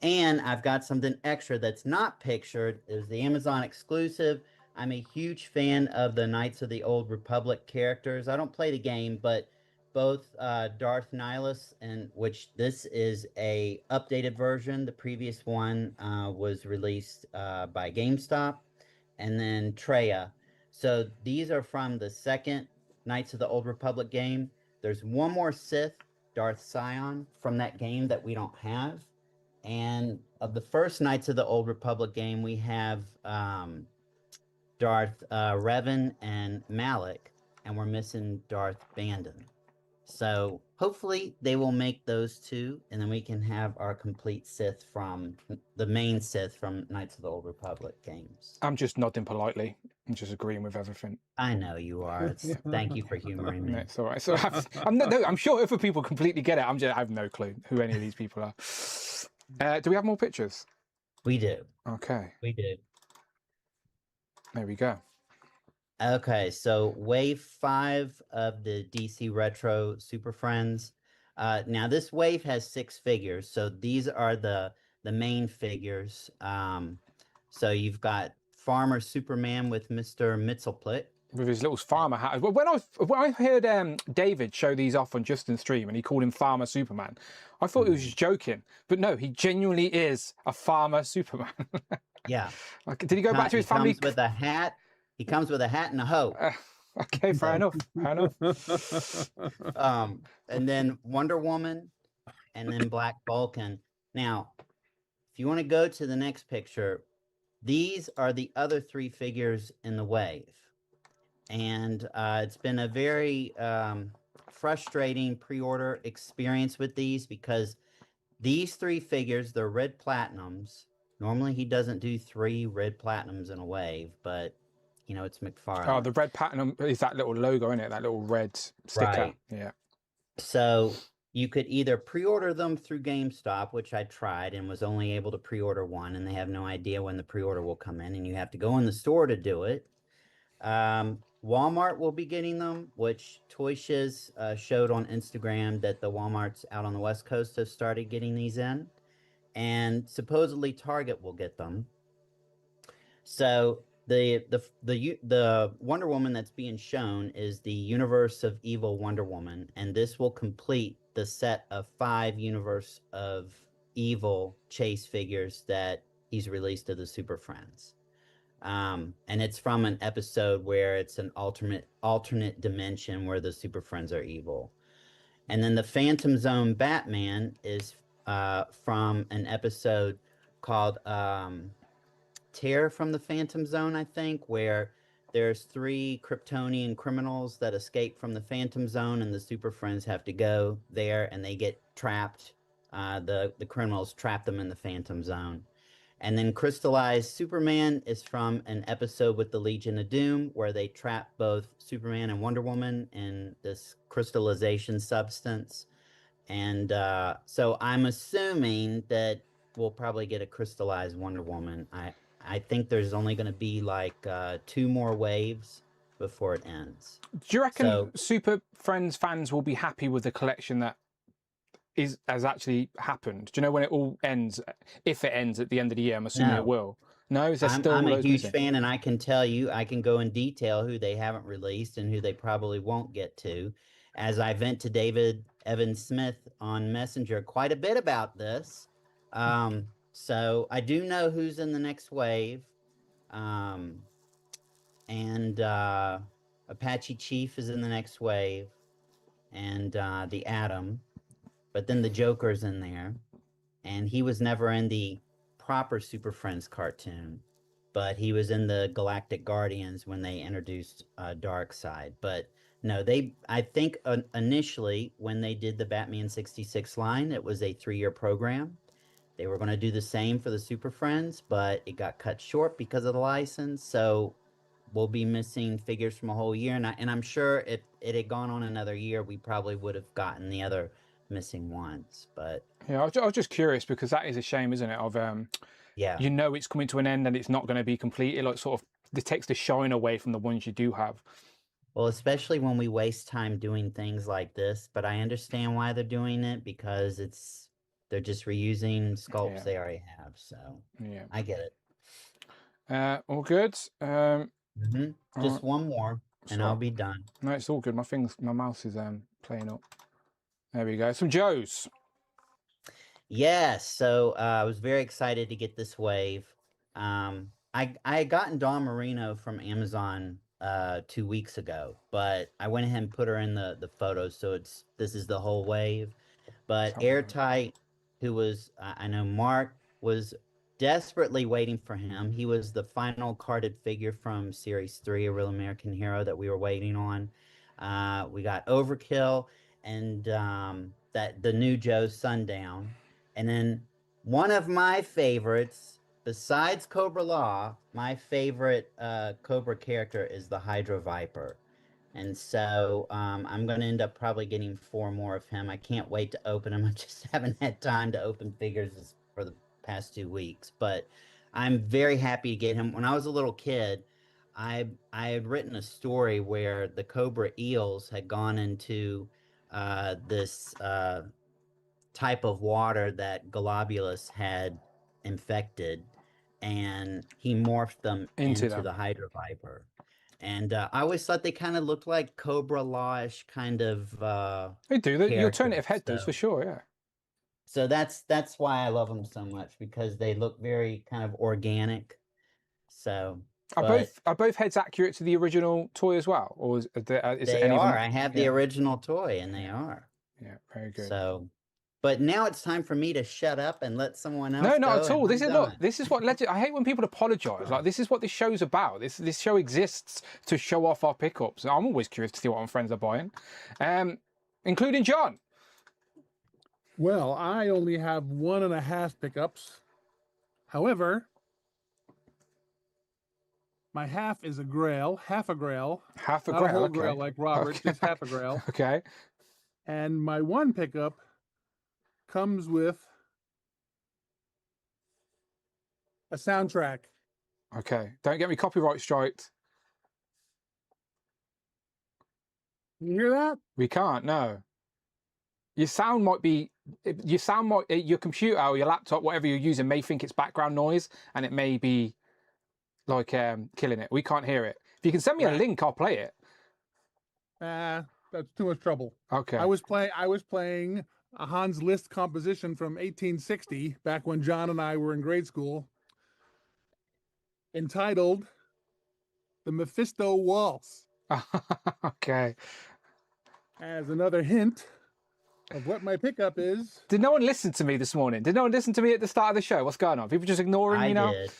And I've got something extra that's not pictured. It was the Amazon exclusive. I'm a huge fan of the Knights of the Old Republic characters. I don't play the game, but both Darth Nihilus, and which this is a updated version. The previous one was released by GameStop, and then Treya. So these are from the second Knights of the Old Republic game. There's one more Sith, Darth Sion, from that game that we don't have. And of the first Knights of the Old Republic game, we have Darth Revan and Malik, and we're missing Darth Bandon. So hopefully they will make those 2, and then we can have our complete Sith from the main Sith from Knights of the Old Republic games. I'm just nodding politely. I'm just agreeing with everything. I know you are. Thank you for humoring me. It's all right. So I'm sure other people completely get it. I have no clue who any of these people are. Do we have more pictures? We do. Okay. We do. There we go. Okay, so wave 5 of the DC Retro Super Friends. Now this wave has 6 figures, so these are the main figures. So you've got Farmer Superman with Mr. Mxyzptlk. with his little farmer hat. Well, when I heard David show these off on Justin's stream and he called him Farmer Superman, I thought he was just joking. But no, he genuinely is a Farmer Superman. Yeah. Like, did he go back to his family? He comes with a hat. He comes with a hat and a hoe. Okay, fair enough. Fair enough. And then Wonder Woman, and then Black Vulcan. Now, if you want to go to the next picture, these are the other 3 figures in the wave. And it's been a very frustrating pre-order experience with these, because these 3 figures, they're red platinums. Normally he doesn't do 3 red platinums in a wave, but you know, it's McFarlane. Oh, the red platinum is that little logo in it, that little red sticker. Right. Yeah. So you could either pre-order them through GameStop, which I tried and was only able to pre-order 1, and they have no idea when the pre-order will come in, and you have to go in the store to do it. Walmart will be getting them, which Toy Shiz showed on Instagram that the Walmarts out on the West Coast have started getting these in, and supposedly Target will get them. So the Wonder Woman that's being shown is the Universe of Evil Wonder Woman, and this will complete the set of 5 Universe of Evil chase figures that he's released to the Super Friends. And it's from an episode where it's an alternate dimension where the Super Friends are evil. And then the Phantom Zone Batman is from an episode called Terror from the Phantom Zone, I think, where there's 3 Kryptonian criminals that escape from the Phantom Zone, and the Super Friends have to go there, and they get trapped. The criminals trap them in the Phantom Zone. And then Crystallized Superman is from an episode with the Legion of Doom, where they trap both Superman and Wonder Woman in this crystallization substance. And so I'm assuming that we'll probably get a crystallized Wonder Woman. I think there's only going to be like 2 more waves before it ends. Do you reckon Super Friends fans will be happy with the collection that has actually happened? Do you know when it all ends? If it ends at the end of the year, I'm assuming it will. No, is there still? I'm a huge fan, and I can tell you, I can go in detail who they haven't released and who they probably won't get to, as I vent to David Evan Smith on Messenger quite a bit about this. So I do know who's in the next wave, and Apache Chief is in the next wave, and the Atom. But then the Joker's in there, and he was never in the proper Super Friends cartoon, but he was in the Galactic Guardians when they introduced Darkseid. But no, I think initially when they did the Batman 66 line, it was a 3-year program. They were going to do the same for the Super Friends, but it got cut short because of the license. So we'll be missing figures from a whole year, and I'm sure if it had gone on another year, we probably would have gotten the other missing ones. But yeah, I was just curious, because that is a shame, isn't it? Of yeah, you know, it's coming to an end and it's not going to be completed. Like, sort of, it takes the shine away from the ones you do have. Well, especially when we waste time doing things like this. But I understand why they're doing it, because they're just reusing sculpts they already have. So yeah, I get it. All good. Just one more, and I'll be done. No, it's all good. My mouse is playing up. There we go. Some Joes. Yes. So I was very excited to get this wave. I had gotten Dawn Marino from Amazon 2 weeks ago, but I went ahead and put her in the photos, so this is the whole wave. But Airtight, who was I know Mark was desperately waiting for him. He was the final carded figure from Series 3, A Real American Hero, that we were waiting on. We got Overkill, and that the new Joe Sundown. And then one of my favorites, besides Cobra Law, my favorite Cobra character is the Hydra Viper. And so I'm going to end up probably getting 4 more of him. I can't wait to open them. I just haven't had time to open figures for the past 2 weeks. But I'm very happy to get him. When I was a little kid, I had written a story where the Cobra Eels had gone into this type of water that Globulus had infected, and he morphed them into the Hydra Viper. And I always thought they kind of looked like Cobra Law-ish kind of They do. Your characters, alternative head does so- for sure. Yeah. So that's why I love them so much, because they look very kind of organic. So Are both heads accurate to the original toy as well, or is they any of are. them? I have the original toy, and they are. Yeah, very good. So, but now it's time for me to shut up and let someone else. No, not go, at all. and This I'm is look. done. This is what I hate when people apologise. Like, this is what this show's about. This show exists to show off our pickups. I'm always curious to see what my friends are buying, including John. Well, I only have 1.5 pickups. However, my half is a grail, half a grail. Half a Not grail. a whole Okay. grail like Robert, Okay. just half a grail. Okay. And my one pickup comes with a soundtrack. Okay. Don't get me copyright striked. You hear that? We can't. No. Your sound might be. Your computer or your laptop, whatever you're using, may think it's background noise, and it may be like killing it. We can't hear it. If you can send me a link, I'll play it. That's too much trouble. Okay. I was playing a Hans Liszt composition from 1860, back when John and I were in grade school, entitled "The Mephisto Waltz." Okay. As another hint of what my pickup is. Did no one listen to me this morning? Did no one listen to me at the start of the show? What's going on? People just ignoring me now? did.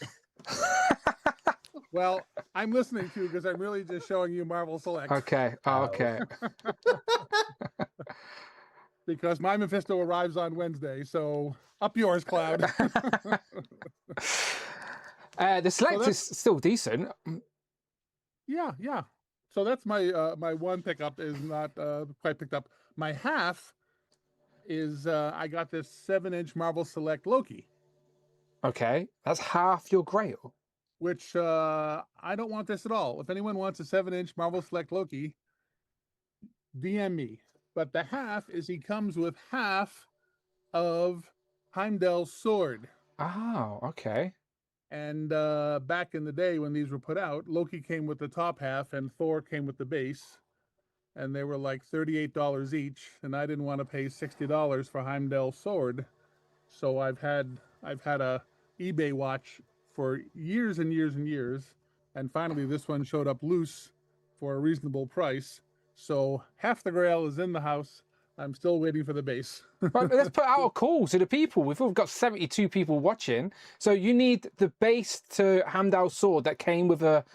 Well, I'm listening to you because I'm really just showing you Marvel Select. Okay. Oh, okay. Because my Mephisto arrives on Wednesday, so up yours, Cloud. The select is still decent. Yeah. So that's my my one pickup is not quite picked up. My half is I got this 7-inch Marvel Select Loki. Okay. That's half your grail. Which I don't want this at all. If anyone wants a 7-inch Marvel Select Loki, DM me. But the half is he comes with half of Heimdall's sword. Oh, okay. And back in the day when these were put out, Loki came with the top half and Thor came with the base. And they were like $38 each. And I didn't want to pay $60 for Heimdall's sword. So I've had a eBay watch for years and years and years. And finally this one showed up loose for a reasonable price. So half the grail is in the house. I'm still waiting for the base. Right, let's put out a call to the people. We've got 72 people watching. So you need the base to Heimdall's sword that came with a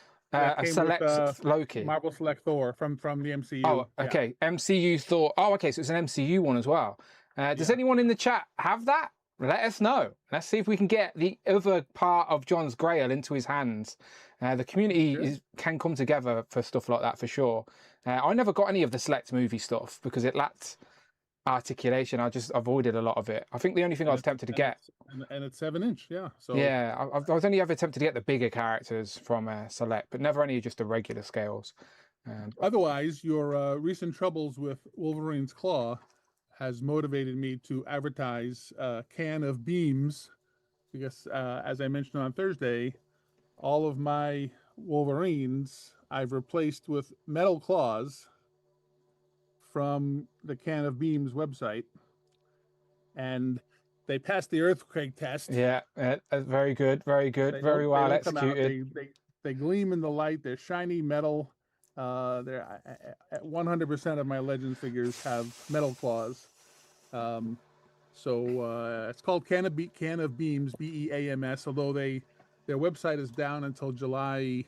select Loki. Marvel Select Thor from the MCU. Oh, okay. Yeah. MCU Thor. Oh, okay. So it's an MCU one as well. Does anyone in the chat have that? Let us know. Let's see if we can get the other part of John's Grail into his hands. The community can come together for stuff like that for sure. I never got any of the Select movie stuff because it lacked articulation. I just avoided a lot of it. I think the only thing I was tempted to get, and it's 7-inch, yeah. So yeah, I was only ever tempted to get the bigger characters from Select, but never any just the regular scales. Otherwise, your recent troubles with Wolverine's Claw has motivated me to advertise a can of beams because, as I mentioned on Thursday, all of my Wolverines I've replaced with metal claws from the Can of Beams website, and they passed the earthquake test. Yeah, very good, very good, very well executed. They gleam in the light. They're shiny metal. They're 100% of my Legends figures have metal claws. So it's called Can of Beams, BEAMS. Although their website is down until July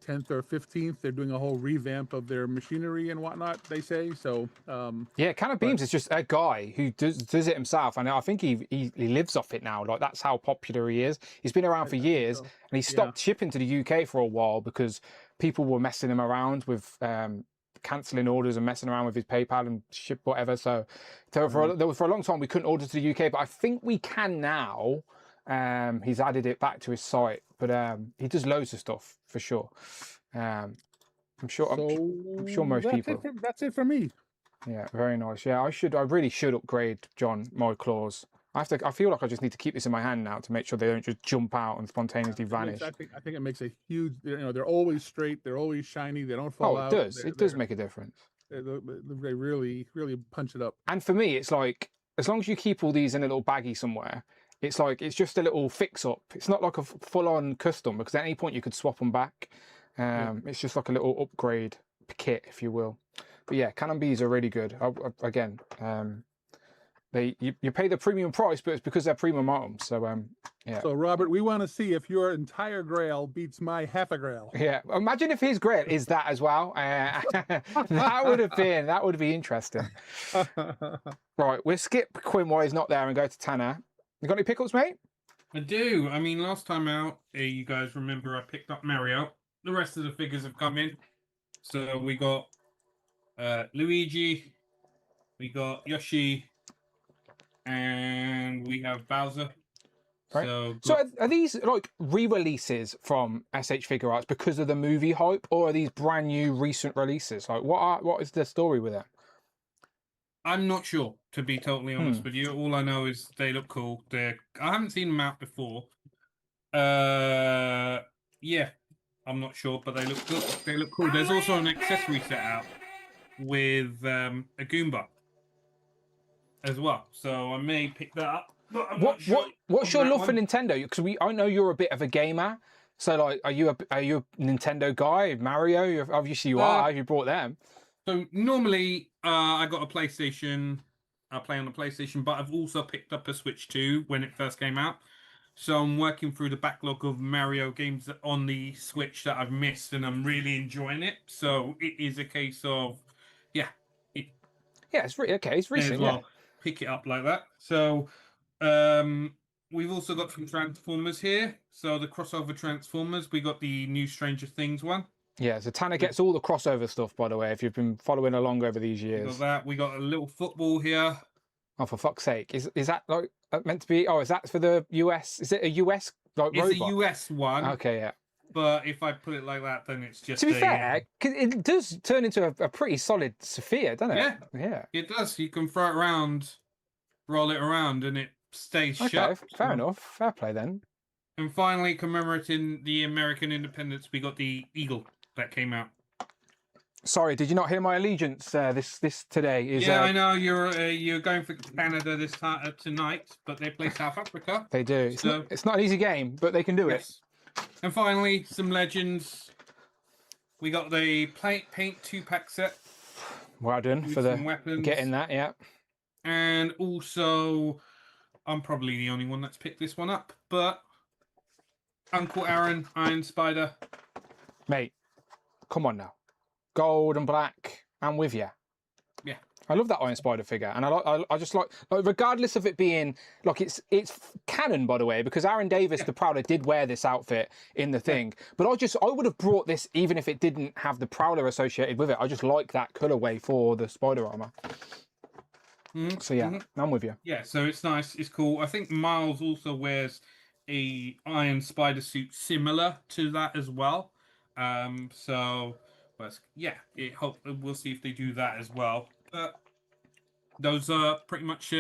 10th or 15th. They're doing a whole revamp of their machinery and whatnot, they say. So yeah, Can of Beams is just a guy who does it himself, and I think he lives off it now. Like, that's how popular he is. He's been around for years, and he stopped shipping to the UK for a while because people were messing him around with cancelling orders and messing around with his PayPal and ship whatever. So for a long time we couldn't order to the UK, but I think we can now. He's added it back to his site, but he does loads of stuff for sure. I'm sure most people. That's it for me. Yeah, very nice. Yeah, I really should upgrade, John, my claws. I feel like I just need to keep this in my hand now to make sure they don't just jump out and spontaneously vanish. I think it makes a huge. They're always straight. They're always shiny. They don't fall Oh, it out. does. It does make a difference. They really punch it up. And for me, it's like, as long as you keep all these in a little baggie somewhere, it's like, it's just a little fix up. It's not like a full on custom, because at any point you could swap them back. It's just like a little upgrade kit, if you will. But yeah, Canon Bs are really good. Again, you pay the premium price, but it's because they're premium items. So yeah. So Robert, we want to see if your entire grail beats my half a grail. Yeah, imagine if his grail is that as well. That would be interesting. Right, we'll skip Quinn while he's not there and go to Tanner. You got any pickups, mate? I do. I mean, last time out, you guys remember I picked up Mario. The rest of the figures have come in. So we got Luigi, we got Yoshi, and we have Bowser. Right. So are these like re-releases from SH Figure Arts because of the movie hype, or are these brand new recent releases? Like, what is the story with it? I'm not sure, to be totally honest with you. All I know is they look cool. I haven't seen them out before. Yeah, I'm not sure, but they look good. They look cool. There's also an accessory set out with a Goomba as well, so I may pick that up. But I'm not sure what's your love for Nintendo? Because I know you're a bit of a gamer. So like, are you a Nintendo guy? Mario? Obviously you are. You brought them. So normally I got a PlayStation. I play on the PlayStation, but I've also picked up a Switch 2 when it first came out. So I'm working through the backlog of Mario games on the Switch that I've missed, and I'm really enjoying it. So it is a case of, yeah. It's it's recent. Well, pick it up like that. So we've also got some Transformers here. So the crossover Transformers, we got the new Stranger Things one. Yeah, so Tanner gets all the crossover stuff, by the way, if you've been following along over these years. We got that. We got a little football here. Oh, for fuck's sake. Is that like meant to be... Oh, is that for the US? Is it a US like, it's robot? a US one. Okay, yeah. But if I put it like that, then it's just To be fair, it does turn into a pretty solid Sophia, doesn't it? Yeah. Yeah. It does. You can throw it around, roll it around, and it stays shut. Fair enough. Fair play then. And finally, commemorating the American independence, we got the Eagle that came out. Sorry, did you not hear my allegiance this today? I know you're going for Canada this tonight, but they play South Africa. They do. It's not an easy game, but they can do it. And finally, some legends. We got the paint 2-pack set. Well done for the weapons. Getting that, yeah. And also, I'm probably the only one that's picked this one up, but Uncle Aaron, Iron Spider. Mate, come on now. Gold and black, I'm with you. Yeah. I love that Iron Spider figure, and I just like regardless of it being like it's canon, by the way, because Aaron Davis, the Prowler, did wear this outfit in the thing. But I would have brought this even if it didn't have the Prowler associated with it. I just like that colorway for the Spider armor. So yeah, I'm with you. Yeah, so it's nice, it's cool. I think Miles also wears a Iron Spider suit similar to that as well. So yeah, we'll see if they do that as well. But those are pretty much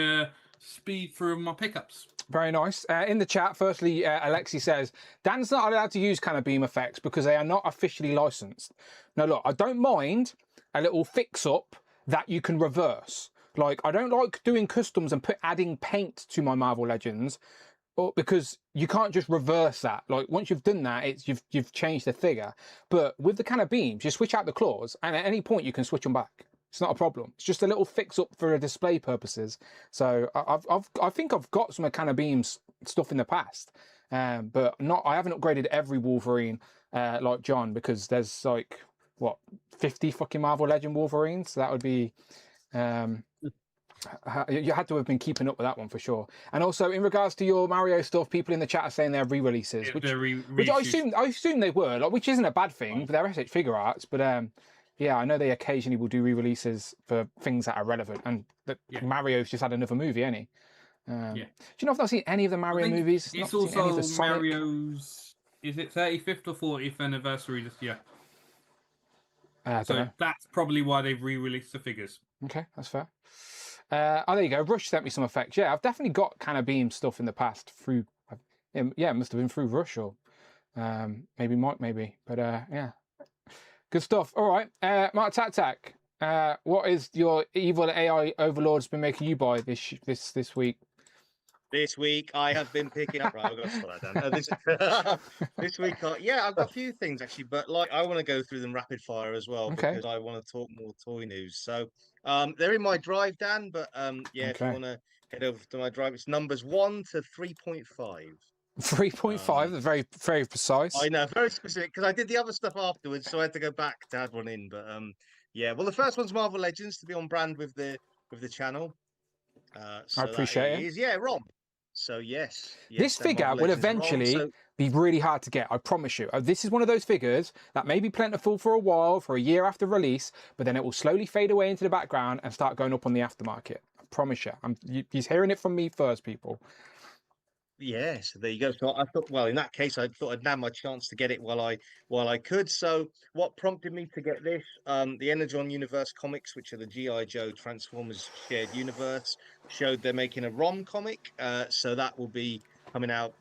speed through my pickups. Very nice. In the chat, firstly, Alexi says, Dan's not allowed to use Canon Beam effects because they are not officially licensed. Now, look, I don't mind a little fix-up that you can reverse. Like, I don't like doing customs and adding paint to my Marvel Legends, because you can't just reverse that. Like, once you've done that, you've changed the figure. But with the Canon Beams, you switch out the claws, and at any point you can switch them back. It's not a problem. It's just a little fix-up for display purposes. So I think I've got some Canon Beams stuff in the past, but I haven't upgraded every Wolverine like John, because there's like, what, 50 fucking Marvel Legend Wolverines? So that would be... you had to have been keeping up with that one for sure. And also, in regards to your Mario stuff, people in the chat are saying they're re-releases, which I assume they were, like, which isn't a bad thing. But they're SH Figure Arts, but yeah, I know they occasionally will do re-releases for things that are relevant. And Mario's just had another movie, ain't he? Do you know if I've seen any of the Mario movies? It's also Mario's. Is it 35th or 40th anniversary this year? I don't know. That's probably why they've re-released the figures. Okay, that's fair. Oh, there you go. Rush sent me some effects. Yeah, I've definitely got kind of beam stuff in the past through. Yeah, it must have been through Rush or maybe Mike, maybe. But yeah, good stuff. All right, Mark Tac Tac. What is your evil AI overlord's been making you buy this week? This week I have been picking up. Right, I've got to slow that down. This week, yeah, I've got a few things actually, but like I want to go through them rapid fire as well Okay. because I want to talk more toy news. So, they're in my drive, Dan. But yeah, if you Okay. want to head over to my drive, it's numbers 1 to 3.5. 3.5. Very very precise. I know, very specific because I did the other stuff afterwards, so I had to go back to add one in. But yeah, well, the first one's Marvel Legends to be on brand with the channel. So I appreciate that it. is, yeah, Rom. So yes, This that figure Marvel will Legends ROM. eventually So be really hard to get, I promise you. This is one of those figures that may be plentiful for a while, for a year after release, but then it will slowly fade away into the background and start going up on the aftermarket. I promise you. He's hearing it from me first, people. yeah, so there you go. So I thought, well, in that case, I thought I'd nab my chance to get it while I could. So what prompted me to get this? The Energon Universe comics, which are the G.I. Joe Transformers shared universe, showed they're making a ROM comic. So that will be coming out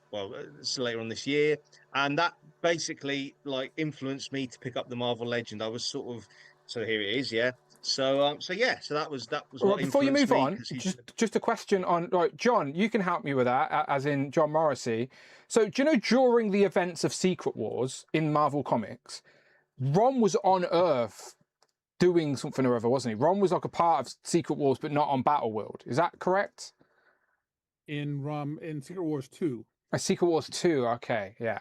so later on this year, and that basically like influenced me to pick up the Marvel Legend. I was sort of, so here it is, yeah. So yeah, so that was what Before you influenced move me, on, 'cause he's just a question on, like, John, you can help me with that, as in John Morrissey. So do you know during the events of Secret Wars in Marvel Comics, Ron was on Earth doing something or other, wasn't he? Ron was like a part of Secret Wars, but not on Battleworld. Is that correct? In Secret Wars 2. Secret Wars 2, okay, yeah.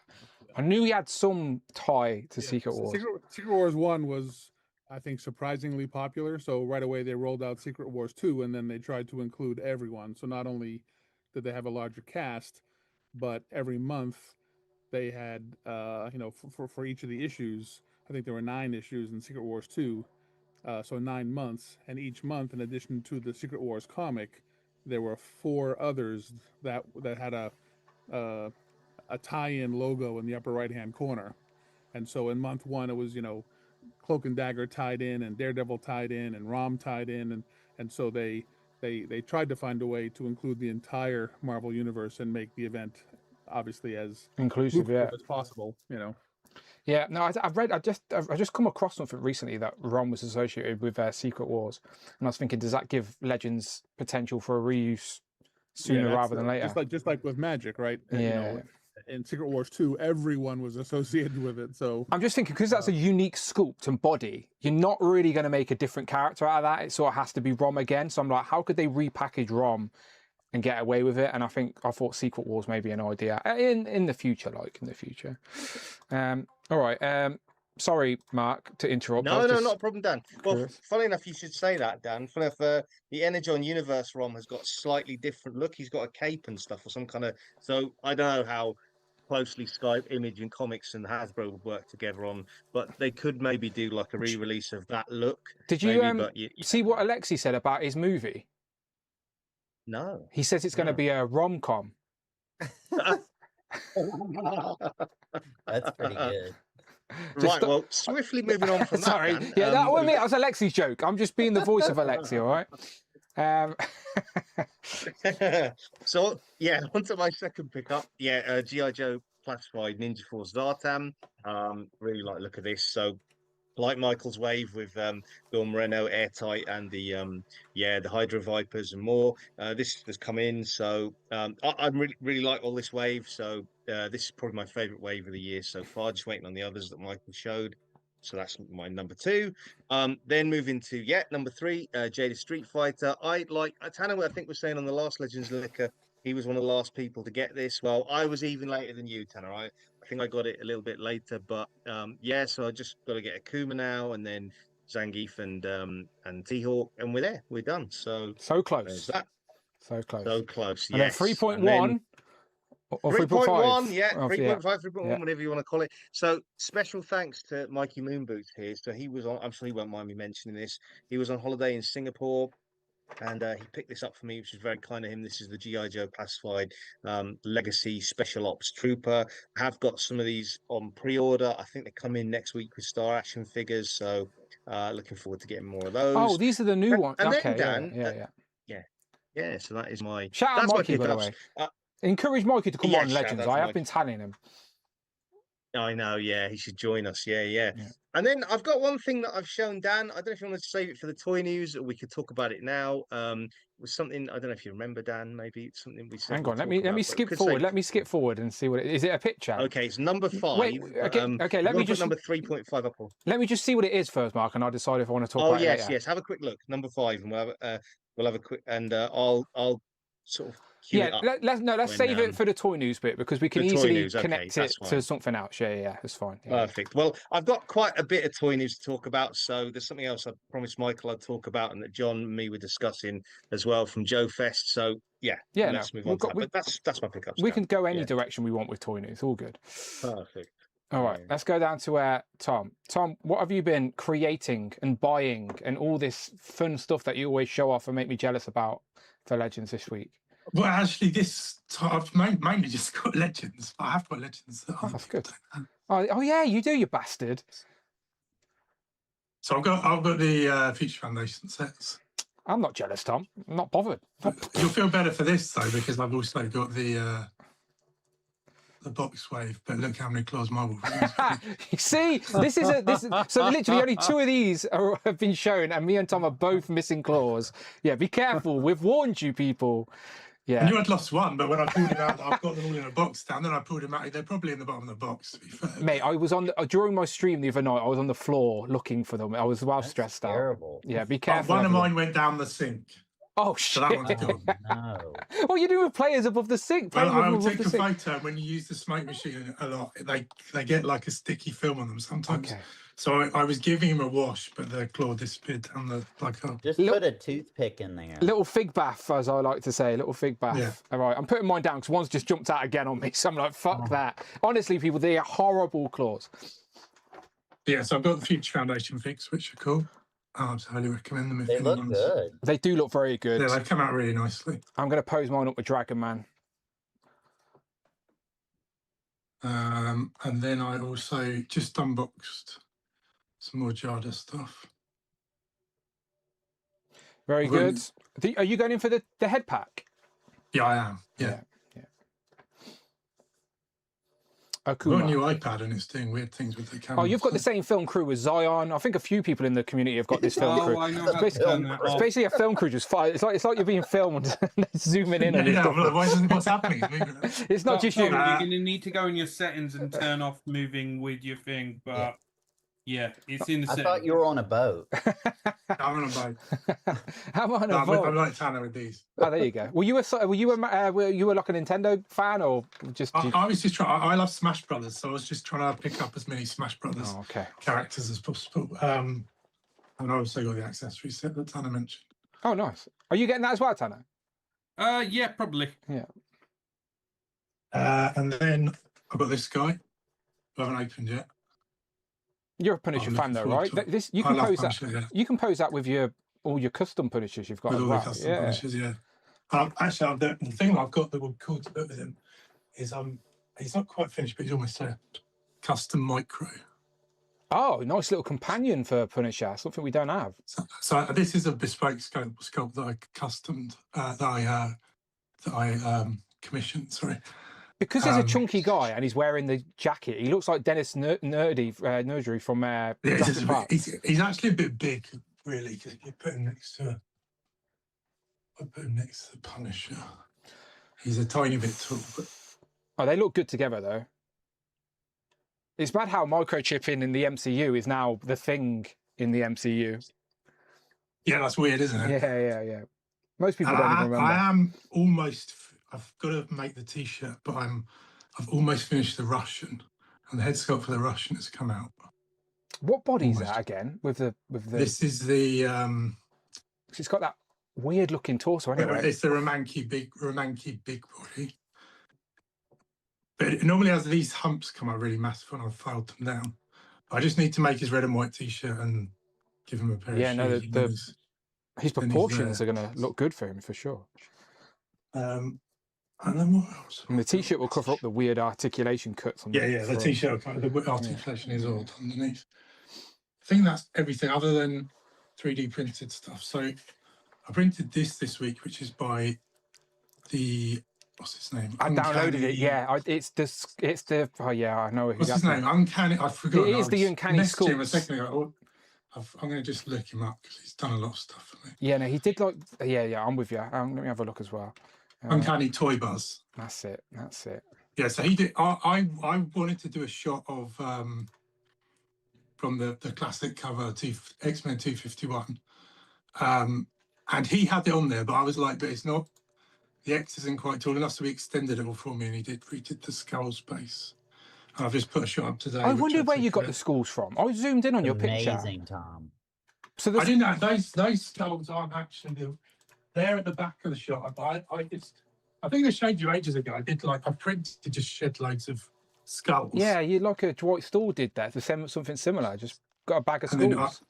I knew he had some tie to Secret Wars. Secret Wars 1 was, I think, surprisingly popular. So right away they rolled out Secret Wars 2, and then they tried to include everyone. So not only did they have a larger cast, but every month they had, for each of the issues, I think there were 9 issues in Secret Wars 2. So 9 months, and each month, in addition to the Secret Wars comic, there were 4 others that had a tie-in logo in the upper right-hand corner. And so in month 1, it was Cloak and Dagger tied in, and Daredevil tied in, and Rom tied in, and so they tried to find a way to include the entire Marvel universe and make the event obviously as inclusive, yeah, as possible. Yeah, no, I just come across something recently that Ron was associated with Secret Wars, and I was thinking, does that give Legends potential for a reuse sooner rather than later? Just like with Magic, right? Yeah. In Secret Wars 2, everyone was associated with it. So I'm just thinking, because that's a unique sculpt and body, you're not really going to make a different character out of that. It sort of has to be Rom again. So I'm like, how could they repackage Rom and get away with it? And I thought Secret Wars may be an idea in the future, all right. Sorry, Mark, to interrupt. No, not a problem, Dan. Well, funny enough, you should say that, Dan. Funny enough, the Energon Universe ROM has got a slightly different look. He's got a cape and stuff, or some kind of. So I don't know how closely Skype Image and Comics and Hasbro would work together on, but they could maybe do like a re-release of that look. Did you see what Alexi said about his movie? No. He says it's going to be a rom-com. That's pretty good. Right, well, swiftly moving on from that. Sorry, Dan, yeah, that was Alexi's joke. I'm just being the voice of Alexi, all right? So, yeah, onto my second pickup. Yeah, G.I. Joe Classified Ninja Force Zartan. Really like the look of this. So, like Michael's Wave with Bill Moreno, Airtight, and the Hydra Vipers and more. This has come in, so I really like all this wave. So this is probably my favorite wave of the year so far. Just waiting on the others that Michael showed. So that's my number 2. Then moving to number 3, Jada Street Fighter. Tanner, I think was saying on the last Legends Liquor, he was one of the last people to get this. Well, I was even later than you, Tanner. I think I got it a little bit later, but so I just got to get a Kuma now, and then Zangief and T-Hawk, and we're there. We're done. So close. That. So close. So close. And yes. Then 3.1. Or 3.1, yeah, 3.5, yeah. 3.1, whatever you want to call it. So special thanks to Mikey Moonboots here. So he was on, I'm sure he won't mind me mentioning this. He was on holiday in Singapore. and he picked this up for me, which is very kind of him. This is the GI Joe Classified Legacy Special Ops Trooper. I have got some of these on pre-order. I think they come in next week with Star Action figures, so looking forward to getting more of those. Oh, these are the new ones. And Okay, then, Dan, yeah. So that is my Shout out that's Mikey, my by the pickups. way. Encourage Mikey to come yeah, on shout Legends. out to I have Mikey. been telling him. I know, yeah, he should join us. Yeah. And then I've got one thing that I've shown Dan. I don't know if you want to save it for the toy news, or we could talk about it now. It was something, I don't know if you remember, Dan. Maybe it's something we said. Hang on, let me skip forward. Let me skip forward and see what it is. Is it a picture? Okay, it's number 5. Wait, okay. Let me just number 3.5 up. Let me just see what it is first, Mark, and I'll decide if I want to talk about it later. Yes. Have a quick look. Number 5, and we'll have a quick, and I'll sort of queue it up. Let's save it for the toy news bit, because we can easily connect it to something else. Yeah, that's fine. Yeah. Perfect. Well, I've got quite a bit of toy news to talk about, so there's something else I promised Michael I'd talk about, and that John and me were discussing as well from Joe Fest. So let's move on to that. But that's my pickups. We can go any direction we want with toy news. All good. Perfect. All right, let's go down to Tom. Tom, what have you been creating and buying and all this fun stuff that you always show off and make me jealous about for Legends this week? Well, actually, this I've mainly just got Legends. I have got Legends. That's good. Oh yeah, you do, you bastard. So I've got the Future Foundation sets. I'm not jealous, Tom. I'm not bothered. You'll feel better for this though, because I've also got the box wave. But look how many claws Marvel. See, this is so literally only 2 of these have been shown, and me and Tom are both missing claws. Yeah, be careful. We've warned you, people. Yeah. And you had lost one, but when I pulled him out, I've got them all in a box down. Then I pulled him out. They're probably in the bottom of the box, to be fair. Mate, I was on during my stream the other night. I was on the floor looking for them. I was well stressed terrible. out. Yeah, be careful. One of mine went down the sink. Oh shit! So that one's gone. No. What are you doing with players above the sink? Well, I would take a photo. When you use the smoke machine a lot, they get like a sticky film on them sometimes. Okay. So I was giving him a wash, but the claw disappeared down the Just put a toothpick in there. Little fig bath, as I like to say, little fig bath. Yeah. All right, I'm putting mine down because one's just jumped out again on me. So I'm like, fuck that. Honestly, people, they are horrible claws. Yeah, so I've got the Future Foundation figs, which are cool. I highly recommend them. If They look good. They do look very good. Yeah, they've come out really nicely. I'm going to pose mine up with Dragon Man. And then I also just unboxed some more Jada stuff. Very good. Are you going in for the head pack? Yeah, I am. Yeah. I've got a new iPad and it's doing weird things with the camera. Oh, you've got the same film crew as Zion. I think a few people in the community have got this film crew. I know it's basically a film crew just fire. It's like you're being filmed and zooming in on it. What's happening? It's not just you. You're going to need to go in your settings and turn off moving with your thing, but yeah, it's in the settings. I thought you were on a boat. I'm on a boat. I'm on a boat. I'm like Tanner with these. Oh, there you go. Were you like a Nintendo fan, or just? I was just trying. I love Smash Brothers, so I was just trying to pick up as many Smash Brothers characters as possible. And I also got the accessory set that Tanner mentioned. Oh, nice. Are you getting that as well, Tanner? Yeah, probably. Yeah. And then I've got this guy. I haven't opened yet. You're a Punisher fan, though, right? You can pose that. Punisher, yeah. You can pose that with all your custom Punishers you've got. With as all well. the custom Punishers, yeah. Actually, the thing I've got that would be cool to put with him is he's not quite finished, but he's almost a custom micro. Oh, nice little companion for Punisher. Something we don't have. So this is a bespoke sculpt that I customed. That I commissioned. Sorry. Because he's a chunky guy and he's wearing the jacket, he looks like Dennis Nerdry from Jurassic Park. He's actually a bit big, really, because if you put him next to the Punisher, he's a tiny bit tall. But... Oh, they look good together, though. It's mad how microchipping in the MCU is now the thing in the MCU. Yeah, that's weird, isn't it? Yeah. Most people don't even remember. I am almost... I've got to make the T-shirt, but I've almost finished the Russian, and the head sculpt for the Russian has come out. What body is that again? With the This is the. It's got that weird looking torso anyway. It's the Romanki big body, but it normally has these humps come out really massive when I've filed them down. I just need to make his red and white T-shirt and give him a pair of shoes. His then he's proportions there. are going to look good for him for sure. And then what else? And the t-shirt will cover up the weird articulation cuts on Yeah, the yeah. The front. t-shirt, the articulation is all underneath. I think that's everything other than 3D printed stuff. So I printed this week, which is by the what's his name? I downloaded it. Yeah, it's the. Oh yeah, I know. What's his name? Uncanny. I forgot. It is the Uncanny Messaged him a Sculpts. second ago. I'm going to just look him up because he's done a lot of stuff for me. Yeah, no, he did like. Yeah, I'm with you. Let me have a look as well. Uncanny Toy Buzz. That's it. That's it. Yeah, so he did. I wanted to do a shot of from the classic cover X-Men 251, and he had it on there, but I was like, but it's not. The X isn't quite tall enough, so he extended it all for me, and he did the skull space. And I've just put a shot up today. I wondered where you got the skulls from. I zoomed in on your picture. Amazing, Tom. So I didn't know those skulls aren't actually they're at the back of the shot. I think I showed you ages ago. I printed just shed loads of skulls. Yeah, you like a Dwight Stall did that. Something similar. Just got a bag of skulls.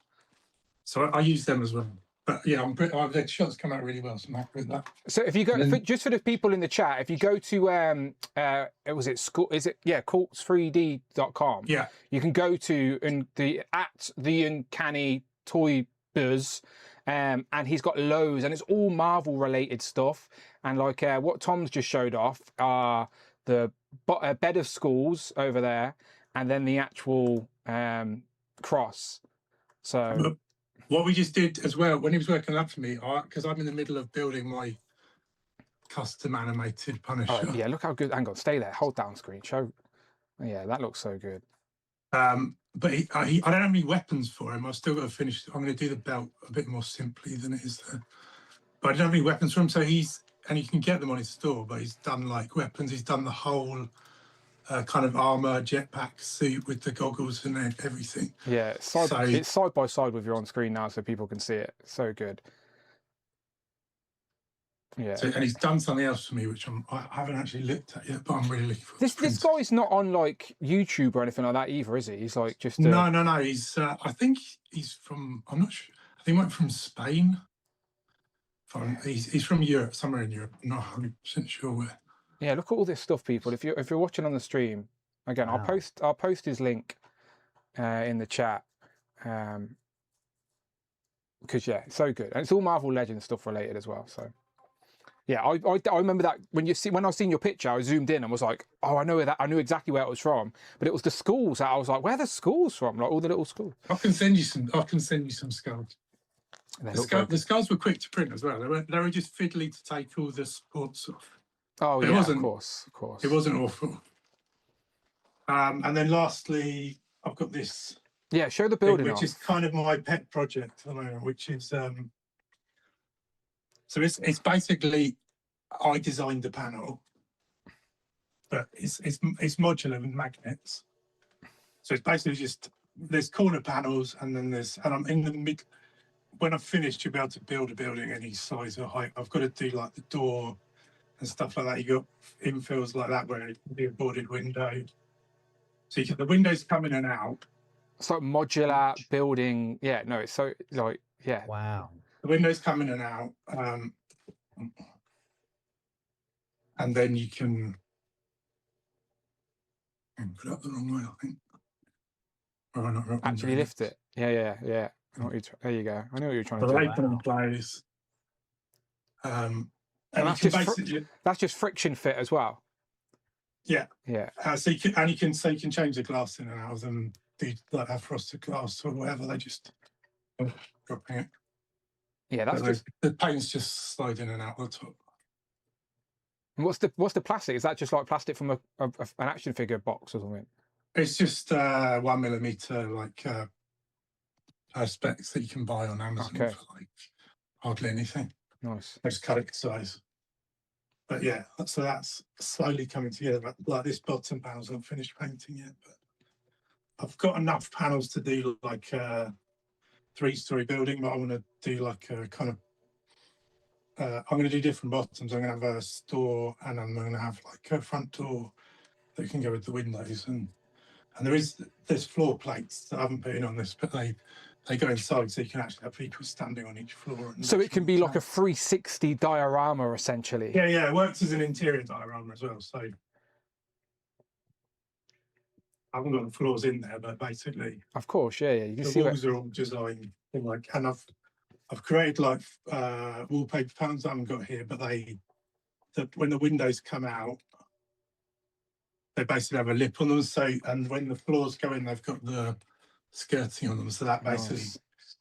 So I use them as well. But yeah, the shots come out really well, so I'm happy with that. So if you go, just for the people in the chat, if you go to cults3d.com, yeah, you can go to the Uncanny Toy Buzz, and he's got loads, and it's all Marvel related stuff. And like what Tom's just showed off are the bed of skulls over there, and then the actual cross. So. What we just did as well, when he was working that for me, because I'm in the middle of building my custom animated Punisher. Oh, yeah, look how good. Hang on, stay there. Hold down screen. Show. Yeah, that looks so good. But I don't have any weapons for him. I've still got to finish. I'm going to do the belt a bit more simply than it is there. But I don't have any weapons for him. So you can get them on his store, but he's done like weapons. He's done the whole kind of armor jetpack suit with the goggles and everything. Yeah, it's side by side with your on screen now, so people can see it. So good. Yeah, and he's done something else for me, which I haven't actually looked at yet, but I'm really looking for. This guy's not on like YouTube or anything like that either, is he? He's like just no. He's I think he's from. I'm not sure. I think he went from Spain. He's from Europe, somewhere in Europe. I'm not 100% sure where. Yeah, look at all this stuff, people. If you're watching on the stream, again, wow. I'll post his link in the chat, because yeah, so good, and it's all Marvel Legends stuff related as well. So yeah, I remember that when I seen your picture, I zoomed in and was like, oh, I knew exactly where it was from, but it was the schools that I was like, where are the schools from? Like all the little schools. I can send you some skulls. The skulls were quick to print as well. They were just fiddly to take all the supports off. Oh yeah, of course. It wasn't awful. And then lastly, I've got this. Yeah, show the building, which is kind of my pet project at the moment, which is so it's basically I designed the panel, but it's modular with magnets. So it's basically just there's corner panels, and then I'm in the mid. When I've finished, you'll be able to build a building any size or height. I've got to do like the door and stuff like that. You got infills like that where it can be a boarded window. So you get the windows come in and out. It's like modular building. Yeah, no, it's so like yeah. Wow. The windows come in and out, and then you can put it up the wrong way, I think. Actually lift it. Yeah. There you go. I know what you're trying to do. Open and close. And that's just friction fit as well. Yeah. So you can change the glass in and out of them. Do like have frosted glass or whatever. They just dropping it. Yeah, the paint's just slide in and out the top. And what's the plastic? Is that just like plastic from an action figure box or something? It's just 1mm like perspex that you can buy on Amazon for like hardly anything. Nice. Just cut it to size. But yeah, so that's slowly coming together. Like this bottom panel's not finished painting yet, but I've got enough panels to do like a 3-story building, but I want to do like a kind of I'm going to do different bottoms. I'm going to have a store, and I'm going to have like a front door that can go with the windows, and there's floor plates that I haven't put in on this, but they go inside, so you can actually have people standing on each floor. And So it can be like a out. 360 diorama, essentially. Yeah, it works as an interior diorama as well. So I haven't got the floors in there, but basically, Of course, yeah. You can the see walls are all designed in like, and I've created like wallpaper panels that I haven't got here, but when the windows come out, they basically have a lip on them. So, and when the floors go in, they've got the skirting on them. So that basically,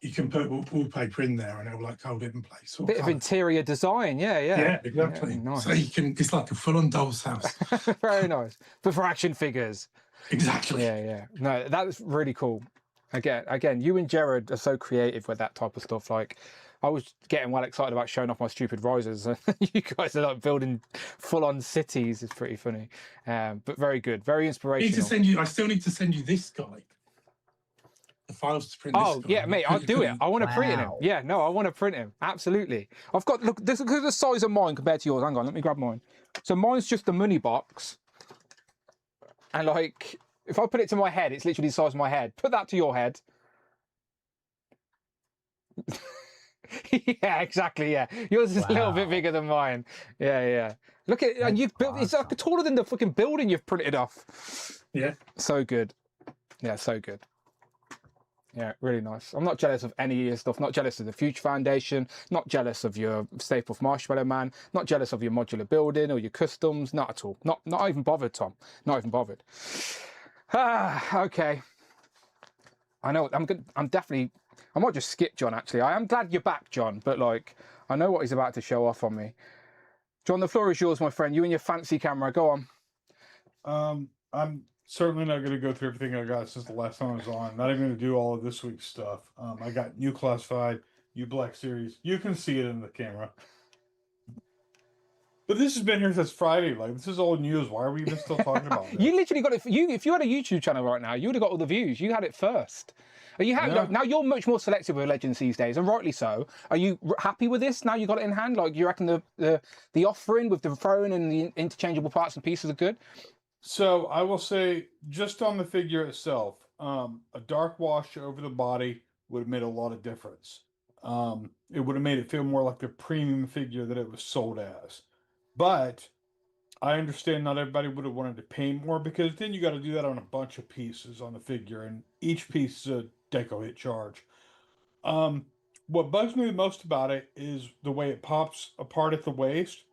you can put wallpaper in there and it'll like hold it in place. Bit of interior design, yeah. Yeah, exactly. Yeah, nice. So it's like a full-on doll's house. Very nice. But for action figures. Exactly. Yeah. No, that's really cool. Again, you and Jared are so creative with that type of stuff. Like, I was getting well excited about showing off my stupid risers. You guys are like building full-on cities. It's pretty funny, but very good, very inspirational. I still need to send you this guy. The files to print. Oh yeah, mate, I'll do it. I want to print him. Yeah, no, I want to print him. Absolutely. I've got look at the size of mine compared to yours. Hang on, let me grab mine. So mine's just the money box, and like if I put it to my head, it's literally the size of my head. Put that to your head. Yeah, exactly. Yeah, yours is a little bit bigger than mine. Yeah. Look at it, and you've built. It's like taller than the fucking building you've printed off. Yeah. So good. Yeah, so good. Yeah, really nice. I'm not jealous of any of your stuff. Not jealous of the Future Foundation. Not jealous of your Stay Puft Marshmallow Man. Not jealous of your modular building or your customs. Not at all. Not even bothered, Tom. Not even bothered. Okay. I know. I'm definitely. I might just skip John. Actually, I am glad you're back, John. But like, I know what he's about to show off on me. John, the floor is yours, my friend. You and your fancy camera. Go on. I'm certainly not going to go through everything I got since the last time I was on. Not even going to do all of this week's stuff. I got new classified, new Black Series. You can see it in the camera. But this has been here since Friday. Like, this is old news. Why are we even still talking about it? You literally got it. If you had a YouTube channel right now, you would have got all the views. You had it first. Now you're much more selective with Legends these days, and rightly so. Are you happy with this now you got it in hand? Like, you reckon the offering with the throne and the interchangeable parts and pieces are good? So I will say, just on the figure itself, a dark wash over the body would have made a lot of difference. It would have made it feel more like the premium figure that it was sold as. But I understand not everybody would have wanted to pay more, because then you got to do that on a bunch of pieces on the figure, and each piece is a deco hit charge. What bugs me the most about it is the way it pops apart at the waist.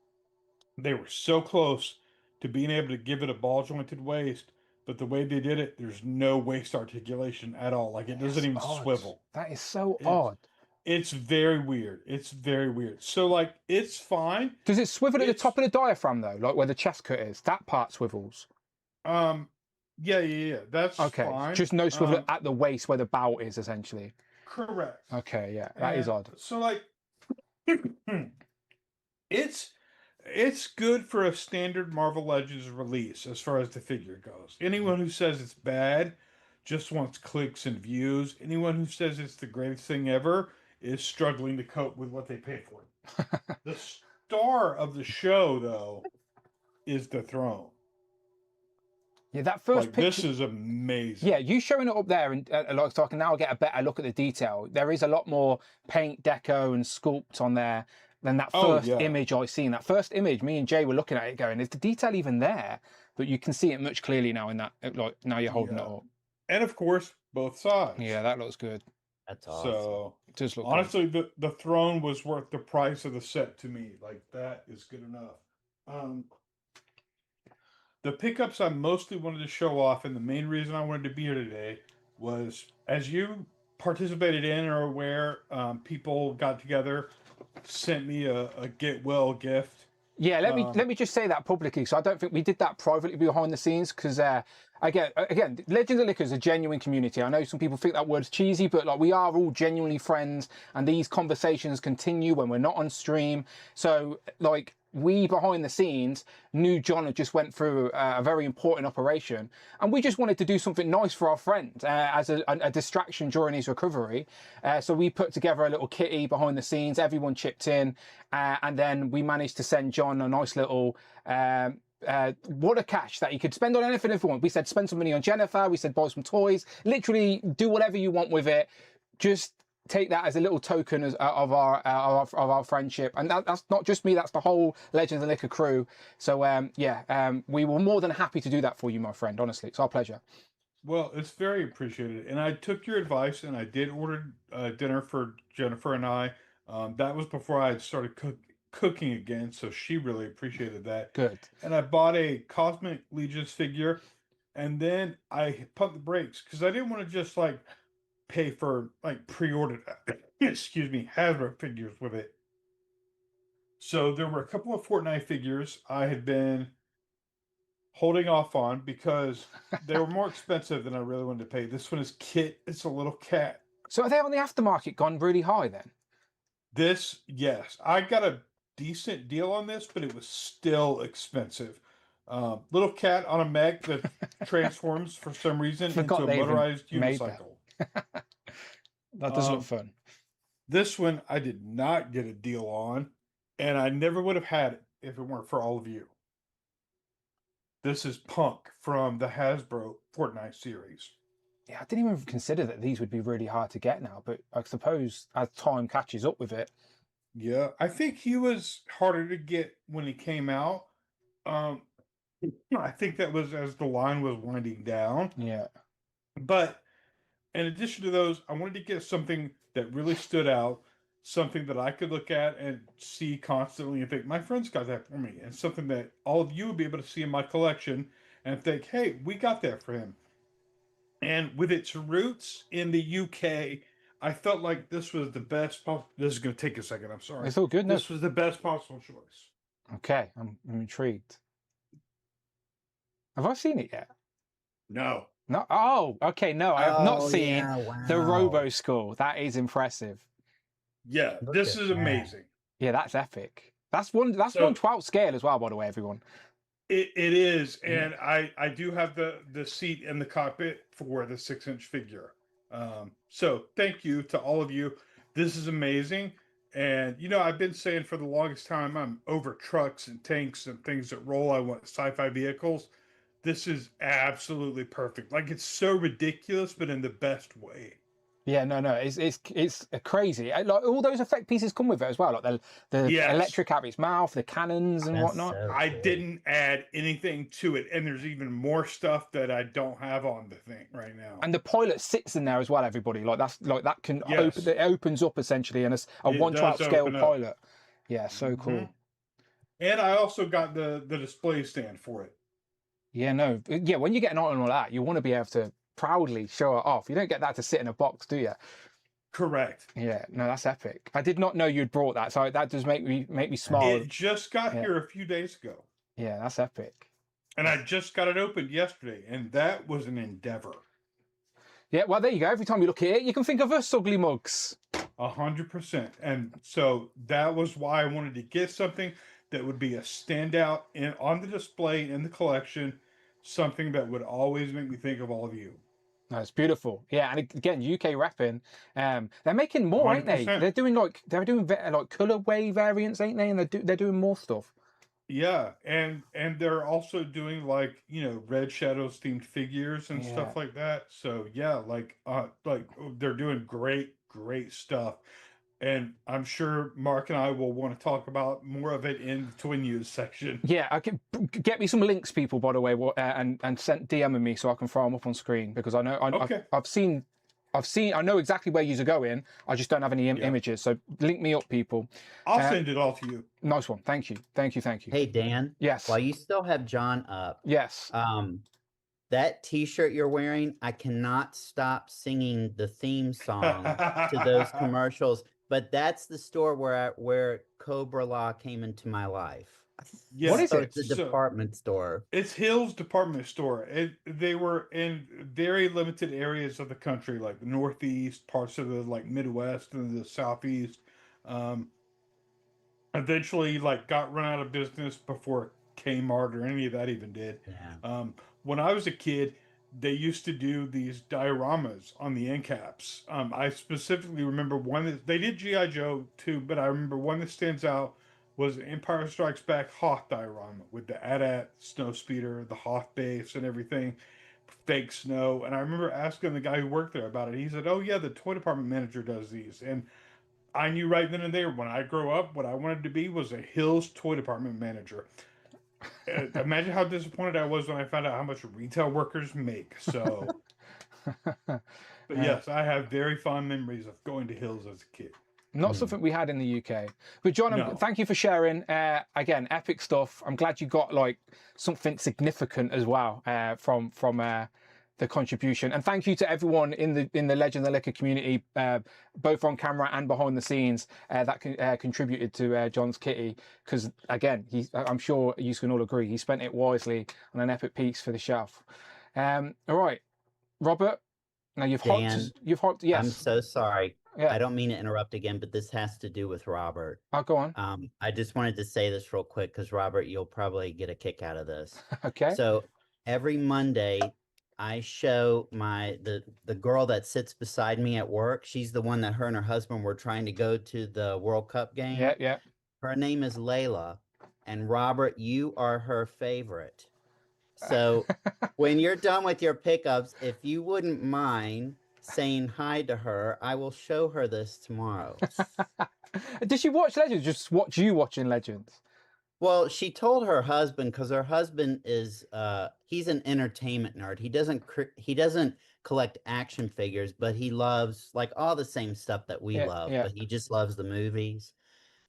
They were so close to being able to give it a ball jointed waist, but the way they did it, there's no waist articulation at all. Like, it doesn't even swivel. That is so odd. It's very weird. It's very weird. So, like, it's fine. Does it swivel at the top of the diaphragm though, like where the chest cut is? That part swivels. Yeah. That's okay. Fine. Just no swivel at the waist where the bow is, essentially. Correct. Okay, yeah, that is odd. So, like, it's good for a standard Marvel Legends release as far as the figure goes. Anyone who says it's bad just wants clicks and views. Anyone who says it's the greatest thing ever is struggling to cope with what they pay for it. The star of the show, though, is the throne. Yeah, that first picture. This is amazing. Yeah, you showing it up there, and like, so I can now get a better look at the detail. There is a lot more paint, deco, and sculpt on there than that first image I seen. That first image, me and Jay were looking at it, going, "Is the detail even there?" But you can see it much clearly now. In that, like, now you're holding it up. And of course, both sides. Yeah, that looks good. That's awesome. So, it does look honestly, the throne was worth the price of the set to me. Like, that is good enough. The pickups I mostly wanted to show off, and the main reason I wanted to be here today, was, as you participated in or aware, people got together, sent me a get well gift. Yeah, let me just say that publicly, so I don't think we did that privately behind the scenes, because again, Legends of Liquor is a genuine community. I know some people think that word's cheesy, but like, we are all genuinely friends, and these conversations continue when we're not on stream. So like, we behind the scenes knew John had just went through a very important operation, and we just wanted to do something nice for our friend as a distraction during his recovery. So we put together a little kitty behind the scenes. Everyone chipped in, and then we managed to send John a nice little wad of cash that he could spend on anything if he wanted. We said spend some money on Jennifer. We said buy some toys. Literally do whatever you want with it. just take that as a little token of our friendship, and that's not just me, that's the whole Legends and Liquor crew. So we were more than happy to do that for you, my friend. Honestly, it's our pleasure. Well, it's very appreciated, and I took your advice, and I did order dinner for Jennifer and I. That was before I had started cooking again, so she really appreciated that. Good. And I bought a Cosmic Legions figure, and then I pumped the brakes because I didn't want to just like pay for like pre-ordered, excuse me, Hasbro figures with it. So there were a couple of Fortnite figures I had been holding off on because they were more expensive than I really wanted to pay. This one is Kit. It's a little cat. So are they on the aftermarket gone really high then? This, yes, I got a decent deal on this, but it was still expensive. Little cat on a mech that transforms for some reason into a motorized unicycle. That does look fun. This one I did not get a deal on, and I never would have had it if it weren't for all of you. This is Punk from the Hasbro Fortnite series. Yeah, I didn't even consider that these would be really hard to get now, but I suppose as time catches up with it. Yeah, I think he was harder to get when he came out. I think that was as the line was winding down. Yeah. But in addition to those, I wanted to get something that really stood out, something that I could look at and see constantly and think, my friend's got that for me, and something that all of you would be able to see in my collection and think, hey, we got that for him. And with its roots in the UK, I felt like this was the best. This is going to take a second. I'm sorry. It's all good. No. This was the best possible choice. Okay, I'm intrigued. Have I seen it yet? No. No. Oh, okay. No, I have not seen the wow. Robo Skull. That is impressive. Yeah, Look this at is that. amazing. Yeah, that's epic. That's 1/12 scale as well, by the way, everyone. It is, and I do have the seat in the cockpit for the 6-inch figure. So thank you to all of you. This is amazing. And I've been saying for the longest time I'm over trucks and tanks and things that roll. I want sci-fi vehicles. This is absolutely perfect. Like, it's so ridiculous, but in the best way. Yeah, no, it's crazy. Like all those effect pieces come with it as well, like the Yes. electric out of its mouth, the cannons and That's whatnot. so I cool. didn't add anything to it, and there's even more stuff that I don't have on the thing right now. And the pilot sits in there as well, everybody. Like that can Yes. open. It opens up essentially, and it's a It 1/12 does scale open up. pilot. Yeah, so cool. Mhm. And I also got the display stand for it. Yeah, no, yeah. When you get an item like that, you want to be able to proudly show it off. You don't get that to sit in a box, do you? Correct. Yeah, no, that's epic. I did not know you'd brought that, so that does make me smile. It just got Yeah. here a few days ago, Yeah, that's epic. and I just got it opened yesterday, and that was an endeavor. Yeah, well, there you go. Every time you look at it, you can think of us ugly mugs. 100%. And so that was why I wanted to get something that would be a standout on the display in the collection, something that would always make me think of all of you. No, it's beautiful. Yeah, and again, UK repping. They're making more, ain't they? 100%. They're doing like colorway variants, ain't they? And they're doing more stuff. Yeah, and they're also doing like Red Shadows themed figures and Yeah. stuff like that. So yeah, like they're doing great stuff, and I'm sure Mark and I will want to talk about more of it in the Toy News section. Yeah, I can get me some links, people. By the way, and send DMing me so I can throw them up on screen because I know Okay. I've seen. I know exactly where you're going. I just don't have any images. So link me up, people. I'll send it all to you. Nice one. Thank you. Hey, Dan. Yes. While you still have John up, Yes. that T-shirt you're wearing, I cannot stop singing the theme song to those commercials. But that's the store where Cobra Law came into my life. Yeah. What is So it? it's a department store. It's Hill's department store. They were in very limited areas of the country, like the Northeast, parts of the Midwest and the Southeast. Eventually, got run out of business before Kmart or any of that even did. Yeah. When I was a kid, they used to do these dioramas on the end caps. I specifically remember one that they did G.I. Joe too, but I remember one that stands out was Empire Strikes Back Hoth diorama with the AT-AT, Snowspeeder, the Hoth base, and everything. fake snow. And I remember asking the guy who worked there about it. He said, "Oh yeah, the toy department manager does these." And I knew right then and there, when I grow up, what I wanted to be was a Hills toy department manager. Imagine how disappointed I was when I found out how much retail workers make. So, but yes, I have very fond memories of going to Hills as a kid. Not something we had in the UK. But John, No. thank you for sharing. Again, epic stuff. I'm glad you got like something significant as well from the contribution. And thank you to everyone in the Legend of the Liquor community, both on camera and behind the scenes, that contributed to John's kitty. Because again, I'm sure you can all agree, he spent it wisely on an epic piece for the shelf. All right, Robert. Now you've hyped. Yes. I'm so sorry. Yeah. I don't mean to interrupt again, but this has to do with Robert. Oh, go on. I just wanted to say this real quick because Robert, you'll probably get a kick out of this. Okay. So every Monday, I show the girl that sits beside me at work. She's the one that her and her husband were trying to go to the World Cup game. Yeah, yeah. Her name is Layla, and Robert, you are her favorite. So when you're done with your pickups, if you wouldn't mind saying hi to her, I will show her this tomorrow. Did she watch Legends? Just watch you watching Legends? Well, she told her husband, because her husband is he's an entertainment nerd. He doesn't collect action figures, but he loves like all the same stuff that we love. Yeah. But he just loves the movies.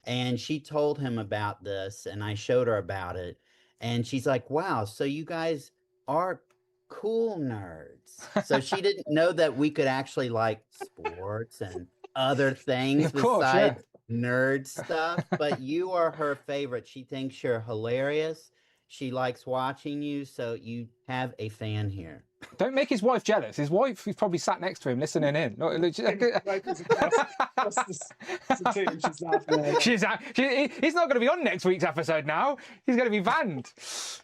And she told him about this, and I showed her about it. And she's like, "Wow, so you guys are cool nerds." So she didn't know that we could actually like sports and other things besides nerd stuff. But you are her favorite. She thinks you're hilarious. She likes watching you. So you have a fan here. Don't make his wife jealous. His wife is probably sat next to him listening in. He's not going to be on next week's episode now. He's going to be banned.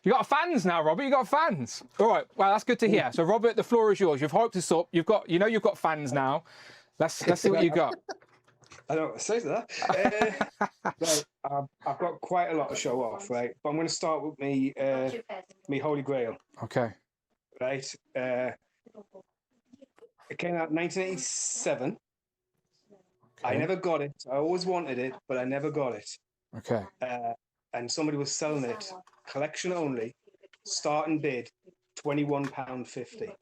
You got fans now, Robert. You got fans. All right. Well, that's good to hear. So, Robert, the floor is yours. You've hyped us up. You've got fans now. Let's see what you got. I don't want to say that. Well, I've got quite a lot to show off, right? But I'm going to start with me Holy Grail. Okay. Right. It came out in 1987. I never got it. I always wanted it, but I never got it. Okay. And somebody was selling it, collection only, starting bid, £21.50.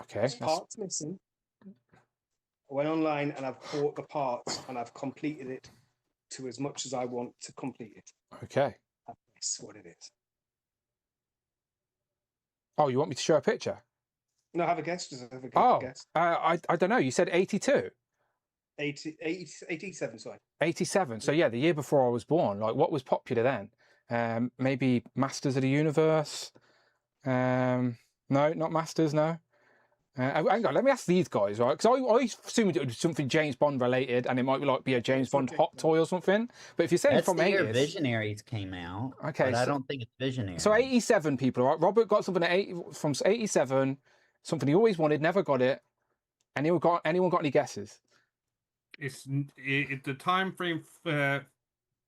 Okay. Parts missing. I went online and I've bought the parts and I've completed it to as much as I want to complete it. Okay. That's what it is. Oh, you want me to show a picture? No, have a guess. Just have a guess. I don't know. You said 82? 87, sorry. 87. So, yeah, the year before I was born. Like, what was popular then? Maybe Masters of the Universe? No, not Masters, no. Hang on, let me ask these guys, right? Because I assumed it was something James Bond related, and it might be a James Bond hot toy or something. But if you're saying That's from the year 80s, Visionaries came out. Okay, but I don't think it's Visionary. So 87 people, right? Robert got something from 87, something he always wanted, never got it. Anyone got any guesses? The time frame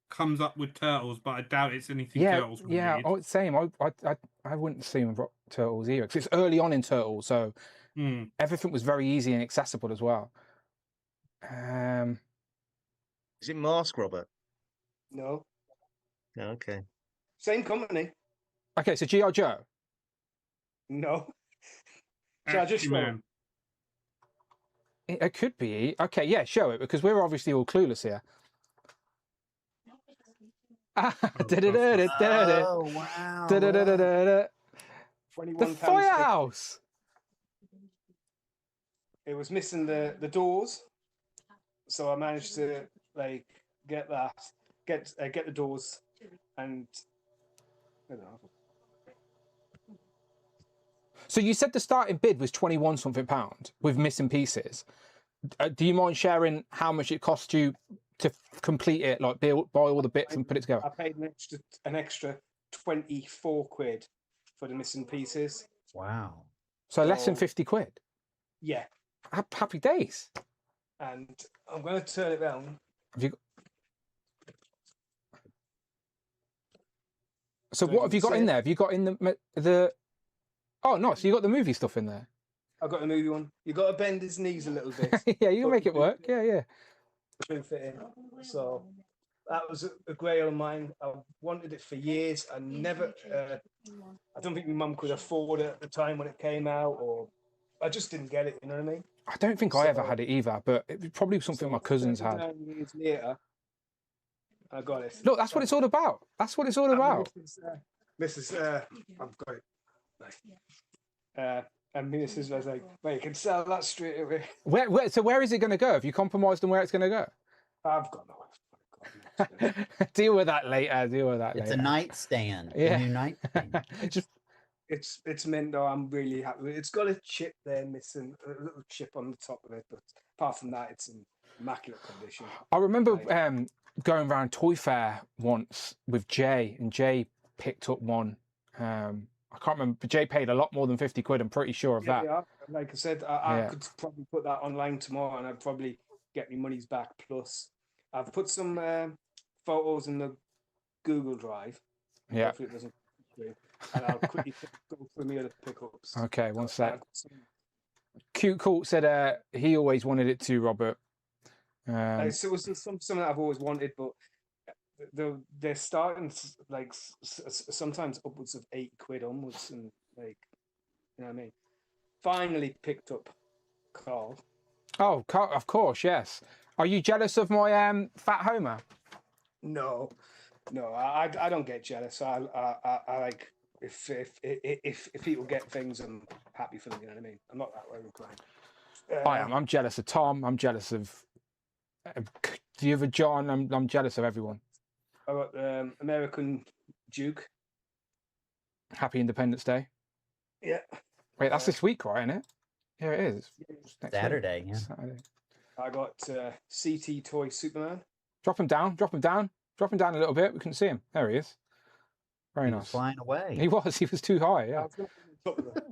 comes up with Turtles, but I doubt it's anything Turtles related. Yeah, same. I wouldn't assume Turtles either, because it's early on in Turtles, so everything was very easy and accessible as well. Is it Mask, Robert? No. No, okay. Same company. Okay, so G.I. Joe? No. Shall I just show? It could be. Okay, yeah, show it, because we're obviously all clueless here. Oh, wow. The £21. Firehouse. It was missing the doors, so I managed to get the doors, and I don't know. So you said the starting bid was 21 something pound with missing pieces. Do you mind sharing how much it cost you to complete it, like buy all the bits and put it together? I paid an extra 24 quid for the missing pieces. Wow. So less than 50 quid? Yeah. Happy days. And I'm going to turn it around. So what have you got in there? Have you got in the Oh, nice. You got the movie stuff in there. I got the movie one. You got to bend his knees a little bit. Yeah, you can but make it work. Yeah, yeah. it fit in. So that was a grail of mine. I wanted it for years. I never. I don't think my mum could afford it at the time when it came out, or I just didn't get it. You know what I mean? I don't think I ever had it either, but it was probably something my cousins had. 39 years later, I got it. Look, that's what it's all about. That's what it's all about. This is I've got it. And Mrs. was like, well, you can sell that straight away. So where is it going to go? Have you compromised on where it's going to go? I've got no. Deal with that later. Deal with that It's later. a nightstand. Yeah. A new nightstand. It's meant though. I'm really happy with it. It's got a chip there missing, a little chip on the top of it, but apart from that, it's in immaculate condition. I remember going around Toy Fair once with Jay, and Jay picked up one. I can't remember, but Jay paid a lot more than 50 quid. I'm pretty sure of that. Yeah, like I said, I could probably put that online tomorrow, and I'd probably get my money's back. Plus, I've put some photos in the Google Drive. Yeah. Hopefully it doesn't. And I'll quickly go through my other pickups. Okay, one sec. Cute Colt said he always wanted it too, Robert. So it was something that I've always wanted, but they're starting like sometimes upwards of 8 quid onwards, and like, you know what I mean. Finally picked up Carl. Oh, Carl, of course, yes. Are you jealous of my fat Homer? No, I don't get jealous. I like if people get things, I'm happy for them. You know what I mean. I'm not that way inclined. I am. I'm jealous of Tom. I'm jealous of the other John. I'm jealous of everyone. I got American Duke. Happy Independence Day. Yeah. Wait, that's this week, right? Isn't it? Yeah, it is. It's Saturday. Week. Yeah. Saturday. I got CT Toy Superman. Drop him down. Drop him down. Drop him down a little bit. We can see him. There he is. Very nice. Flying away. He was. He was too high. Yeah.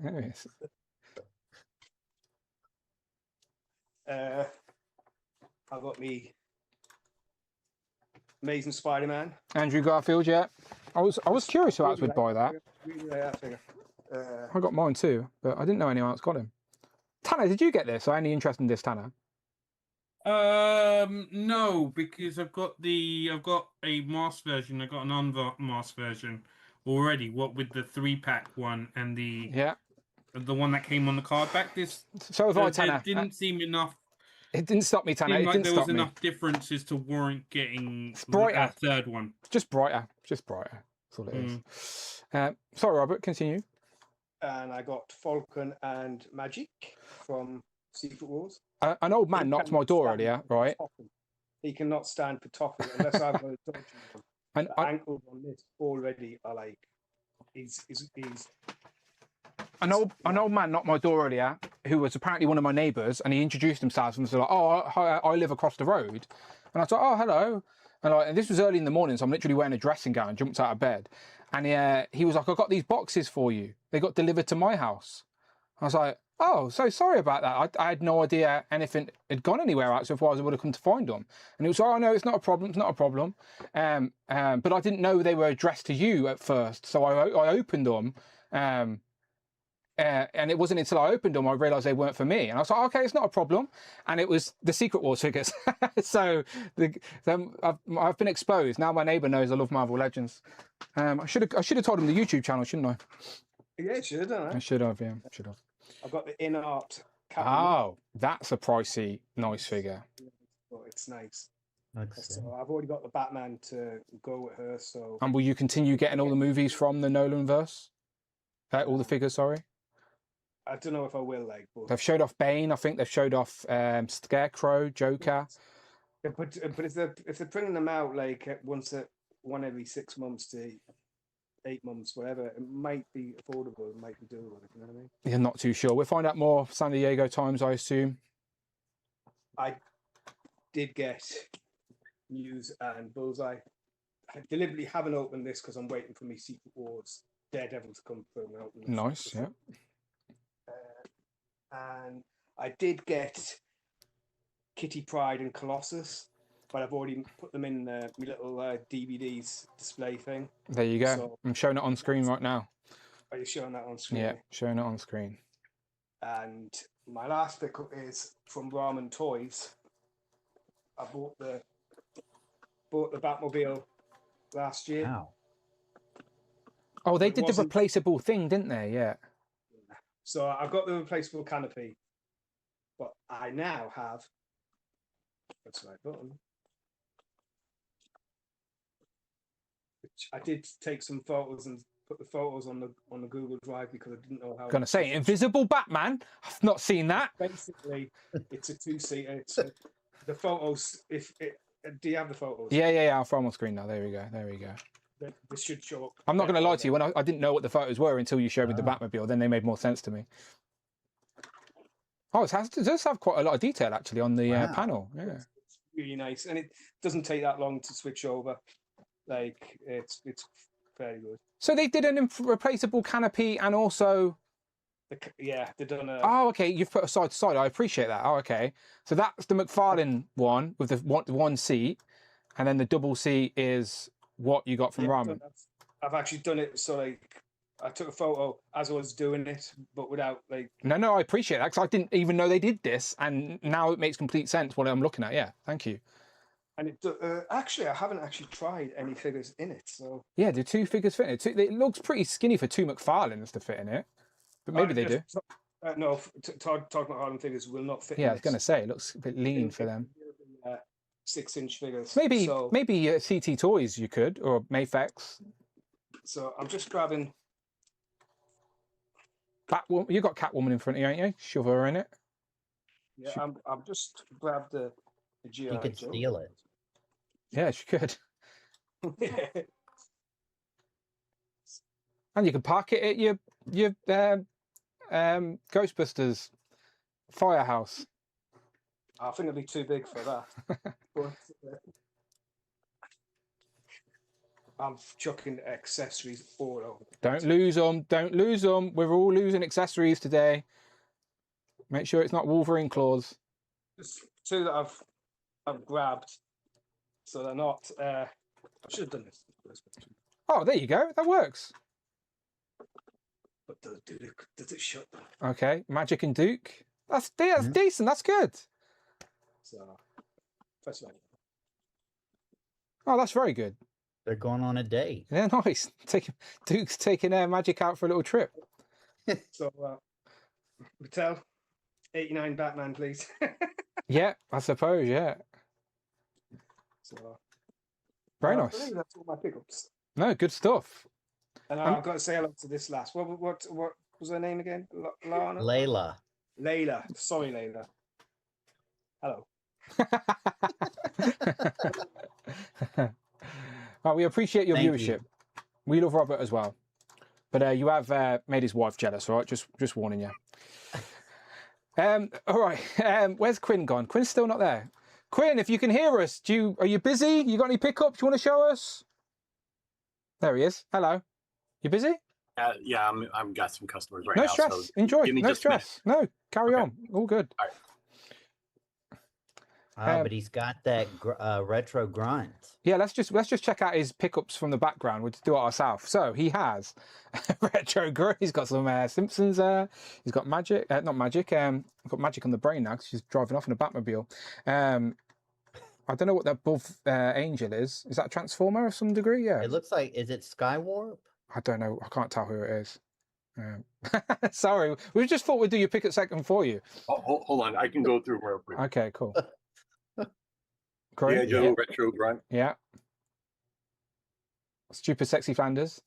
There he is. I got me Amazing Spider-Man. Andrew Garfield. Yeah. I was curious who else would buy that. Really like that figure. I got mine too, but I didn't know anyone else got him. Tanner, did you get this? Or any interest in this, Tanner? No, because I've got a mask version. I got an unmasked version already. What with the 3-pack one and the one that came on the card back. This so have I, Tanner. It didn't seem enough. It didn't stop me, Tanner. It like didn't there stop was me. enough differences to warrant getting brighter. a third one. Just brighter. Just brighter. That's all it is. Sorry, Robert. Continue. And I got Falcon and Magic from Secret Wars. An old man knocked my door earlier, right? He cannot stand for topping unless I've got a dodgy one. And the ankles on this already are like he's an old man knocked my door earlier, who was apparently one of my neighbours, and he introduced himself and was like, "Oh, I live across the road," and I thought, "Oh, hello," and this was early in the morning, so I'm literally wearing a dressing gown, jumped out of bed, and he was like, "I got these boxes for you. They got delivered to my house." I was like, "Oh, so sorry about that. I had no idea anything had gone anywhere else. Otherwise, I would have come to find them." And it was, "Oh no, it's not a problem. It's not a problem." But I didn't know they were addressed to you at first, so I opened them. And it wasn't until I opened them I realised they weren't for me, and I was like, "Okay, it's not a problem." And it was the Secret Wars figures. So I've been exposed. Now my neighbour knows I love Marvel Legends. I should have told him the YouTube channel, shouldn't I? Yeah, you should have done that. I should have. Yeah, should have. I've got the in art. Oh, that's a pricey, nice figure. But it's nice. Looks So I've already got the Batman to go with her. So And will you continue getting all the movies from the Nolan verse? All the figures, sorry. I don't know if I will, like, but They've showed off Bane. I think they've showed off Scarecrow, Joker. Yeah, but if they're bringing them out like one every 6 months to 8 months, whatever, it might be affordable. It might be doable. You know what I mean? You're not too sure. We'll find out more San Diego Times, I assume. I did get News and Bullseye. I deliberately haven't opened this because I'm waiting for me Secret Wars Daredevil to come through and open this. Nice, yeah. And I did get Kitty Pryde and Colossus, but I've already put them in my little DVDs display thing. There you go. So- I'm showing it on screen right now. Are you showing that on screen? Yeah, showing it on screen. And my last pickup is from Ramen Toys. I bought the Batmobile last year. Wow. Oh, they It did the wasn't- replaceable thing, didn't they? Yeah. So I've got the replaceable canopy, but I now have. That's the right button. Which I did take some photos and put the photos on the Google Drive because I didn't know how. Gonna say Invisible Batman. I've not seen that. Basically, it's a two-seater. The photos. Do you have the photos? Yeah. I'll throw on screen now. There we go. This should show up. I'm not going to lie to you. When I didn't know what the photos were until you showed me the Ah. Batmobile, then they made more sense to me. Oh, it does have quite a lot of detail actually on the Wow. panel. Yeah. It's really nice, and it doesn't take that long to switch over. Like it's very good. So they did an replaceable canopy and also. They've done a. Oh, okay. You've put a side to side. I appreciate that. Oh, okay. So that's the McFarlane one with the one seat, and then the double seat is what you got from Ramen. I've actually done it. So like, I took a photo as I was doing it, but without like. No, I appreciate that because I didn't even know they did this, and now it makes complete sense what I'm looking at. Yeah, thank you. And it actually, I haven't actually tried any figures in it. So yeah, the two figures fit in it. It looks pretty skinny for two McFarlanes to fit in it, but maybe they do. No, Todd McFarlane figures will not fit. Yeah, I was going to say it looks a bit lean for them. 6-inch figures. Maybe so, maybe CT Toys you could or Mayfex. So I'm just grabbing. Batwoman, you got Catwoman in front of you, ain't you? Shove her in it. Yeah, I'm just grabbed the GI. You could steal it. Yeah, she could. And you can park it at your Ghostbusters firehouse. I think it'll be too big for that. But I'm chucking accessories all over. Don't lose them. Don't lose them. We're all losing accessories today. Make sure it's not Wolverine claws. Just two that I've grabbed, so they're not. I should have done this. Oh, there you go. That works. But does it shut? Okay, Magic and Duke. That's decent. That's good. So, first one. Oh, that's very good. They're going on a date. Yeah, nice. Duke's taking Magic out for a little trip. So, Mattel, 89 Batman, please. Yeah, I suppose. Yeah. So, Very I nice. believe that's all my pickups. No, good stuff. And I've got to say hello to this last. What was her name again? Lana? Layla. Sorry, Layla. Hello. Well, we appreciate your Thank viewership. you. We love Robert as well. But you have made his wife jealous, all right? Just warning you. All right. Where's Quinn gone? Quinn's still not there. Quinn, if you can hear us, are you busy? You got any pickups you want to show us? There he is. Hello. You busy? Yeah, I'm got some customers right No now. stress. So Enjoy. give me No just a minute. stress. No, carry Okay. on. All good. All right. But he's got that retro grunt. Yeah, let's just check out his pickups from the background. We'll just do it ourselves. So he has retro grunt. He's got some Simpsons. He's got Magic. Not Magic. I've got Magic on the brain now because she's driving off in a Batmobile. I don't know what that above Angel is. Is that a Transformer of some degree? Yeah. It looks like, is it Skywarp? I don't know. I can't tell who it is. Sorry, we just thought we'd do your pick at second for you. Oh, hold on, I can go through real quick. Okay, cool. Yeah, Great. Joe, retro grunt. Yeah. Stupid Sexy Flanders.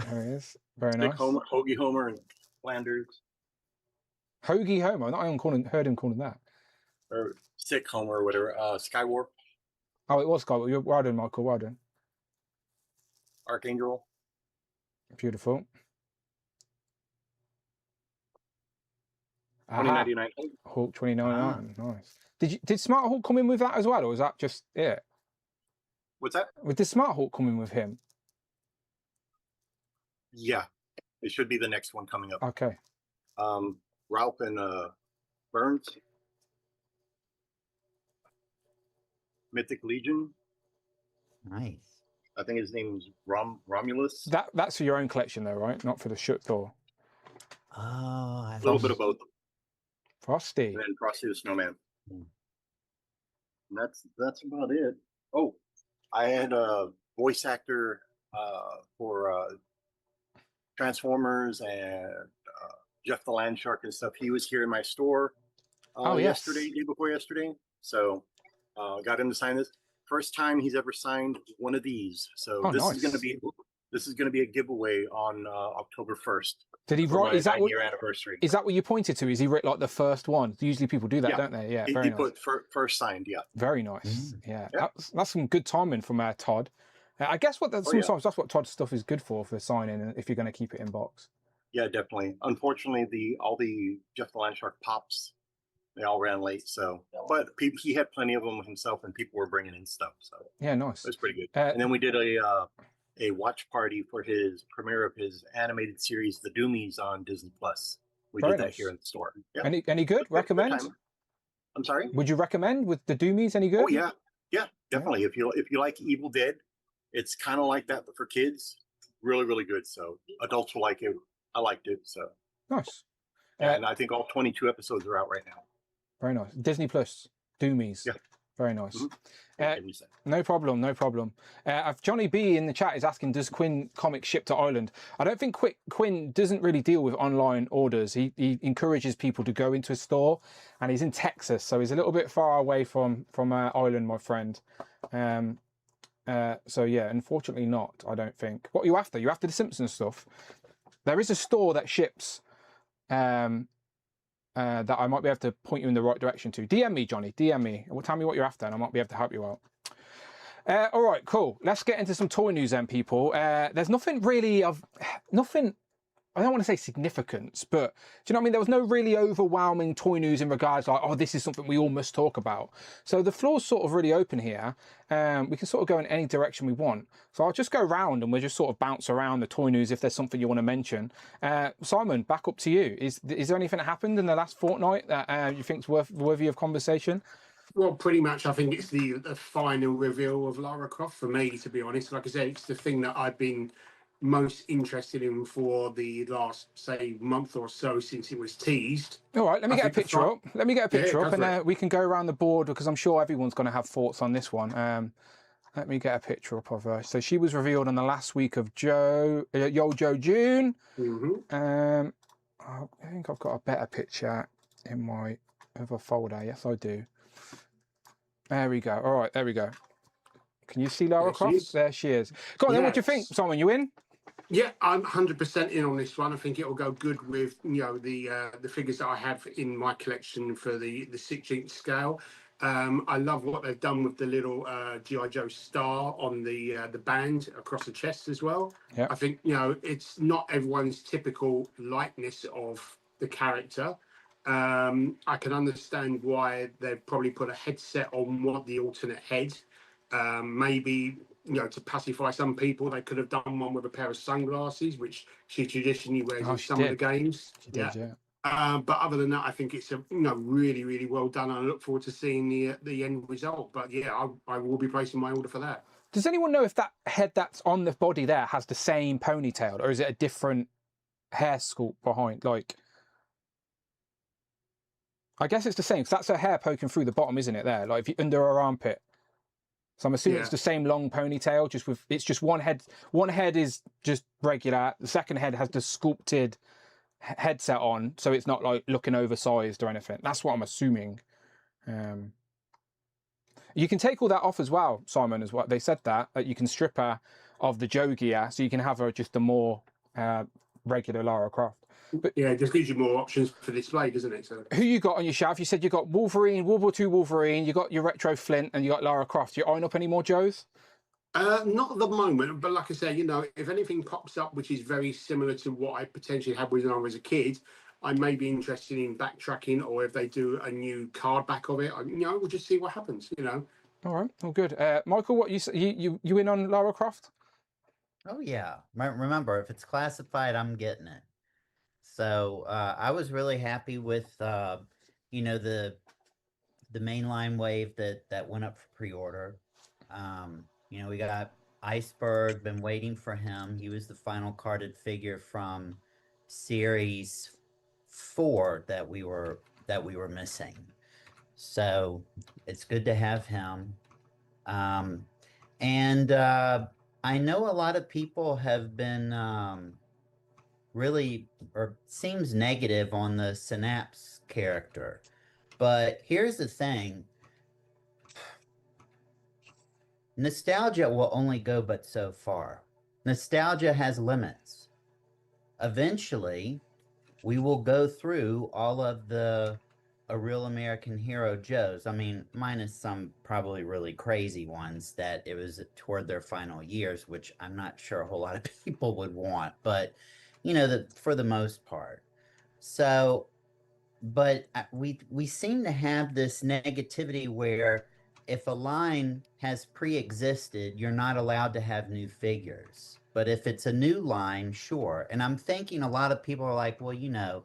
There he is. Very Nick nice. Homer, Hoagie Homer, and Flanders. Hoagie Homer. Not even heard him calling that. Or Sick Homer or whatever. Skywarp, Oh, it was Scott. Well done, Michael. Well done. Archangel. Beautiful. 2099. Hulk 2099. Nice. Did Smart Hulk come in with that as well, or was that just it? What's that? Did Smart Hulk come in with him? Yeah, it should be the next one coming up. Okay. Ralph and Burns. Mythic Legion. Nice. I think his name's Romulus. That's for your own collection though, right? Not for the shut door. Oh, A little bit of both. Frosty. And then Frosty the Snowman. And that's about it. Oh, I had a voice actor for Transformers and Jeff the Land Shark and stuff. He was here in my store yesterday, day before yesterday. So got him to sign this. First time he's ever signed one of these. So this is going to be a giveaway on October 1st. Did he write? Is that what? Year anniversary. Is that what you pointed to? Is he written like the first one? Usually people do that, don't they? Yeah, he very nice. Put first signed. Yeah, very nice. Yeah, that's some good timing from Todd. I guess sometimes that's what Todd's stuff is good for signing if you're going to keep it in box. Yeah, definitely. Unfortunately, all the Jeff the Land Shark pops, they all ran late. So, but he had plenty of them himself, and people were bringing in stuff. So yeah, nice. It was pretty good. And then we did a watch party for his premiere of his animated series, The Doomies, on Disney Plus. We did that here in the store. Yeah. Any good? Recommend? I'm sorry. Would you recommend with The Doomies? Any good? Oh yeah, definitely. Yeah. If you like Evil Dead, it's kind of like that, but for kids. Really, really good. So adults will like it. I liked it. So nice. And I think all 22 episodes are out right now. Very nice. Disney Plus, Doomies. Yeah. Very nice. No problem. Johnny B in the chat is asking, does Quinn Comics ship to Ireland? I don't think Quinn doesn't really deal with online orders. He encourages people to go into a store, and he's in Texas, so he's a little bit far away from Ireland, my friend. So yeah, unfortunately not, I don't think. What are you after? You after the Simpsons stuff? There is a store that ships that I might be able to point you in the right direction to. DM me, Johnny. DM me. Tell me what you're after, and I might be able to help you out. All right, cool. Let's get into some toy news then, people. There's nothing really I don't want to say significance, but do you know what I mean? There was no really overwhelming toy news in regards like, oh, this is something we all must talk about. So the floor's sort of really open here. We can sort of go in any direction we want. So I'll just go around and we'll just sort of bounce around the toy news if there's something you want to mention. Simon, back up to you. Is there anything that happened in the last fortnight that you think is worthy of conversation? Well, pretty much, I think it's the final reveal of Lara Croft for me, to be honest. Like I said, it's the thing that I've been most interested in for the last, say, month or so since it was teased. All right, let me get a picture up. Let me get a picture up, and we can go around the board because I'm sure everyone's going to have thoughts on this one. Let me get a picture up of her. So she was revealed on the last week of Joe June. I think I've got a better picture in my other folder. Yes, I do. There we go. All right, there we go. Can you see Lara Croft? There she is. Go on, then. What do you think, Simon? You in? Yeah, I'm 100% in on this one. I think it'll go good with the figures that I have in my collection for the 6-inch scale. I love what they've done with the little G.I. Joe star on the band across the chest as well. Yeah. I think it's not everyone's typical likeness of the character. I can understand why they've probably put a headset on the alternate head. Maybe to pacify some people, they could have done one with a pair of sunglasses, which she traditionally wears in some of the games. She did, yeah. But other than that, I think it's really, really well done. I look forward to seeing the end result. But yeah, I will be placing my order for that. Does anyone know if that head that's on the body there has the same ponytail, or is it a different hair sculpt behind? Like, I guess it's the same, because that's her hair poking through the bottom, isn't it? There, like if you under her armpit. So I'm assuming it's the same long ponytail, it's just one head. One head is just regular. The second head has the sculpted headset on, so it's not like looking oversized or anything. That's what I'm assuming. You can take all that off as well, Simon, as well. They said that you can strip her of the Joe gear, so you can have her just a more regular Lara Croft. But yeah, it just gives you more options for display, doesn't it? So who you got on your shelf? You said you got Wolverine, World War II Wolverine, you got your retro Flint, and you got Lara Croft. You eyeing up any more Joes? Not at the moment, but like I said, if anything pops up which is very similar to what I potentially had when I was a kid, I may be interested in backtracking, or if they do a new card back of it, we'll just see what happens. All right, all good. Michael, what you in on Lara Croft? Oh yeah, remember if it's classified, I'm getting it. So I was really happy with the mainline wave that went up for pre-order. We got Iceberg, been waiting for him. He was the final carded figure from series 4 that we were missing. So it's good to have him. And I know a lot of people have been really, or seems negative on the Synapse character. But here's the thing. Nostalgia will only go but so far. Nostalgia has limits. Eventually, we will go through all of the A Real American Hero Joes. I mean, minus some probably really crazy ones that it was toward their final years, which I'm not sure a whole lot of people would want, but you know, for the most part. So, but we seem to have this negativity where if a line has pre-existed, you're not allowed to have new figures. But if it's a new line, sure. And I'm thinking a lot of people are like, well, you know,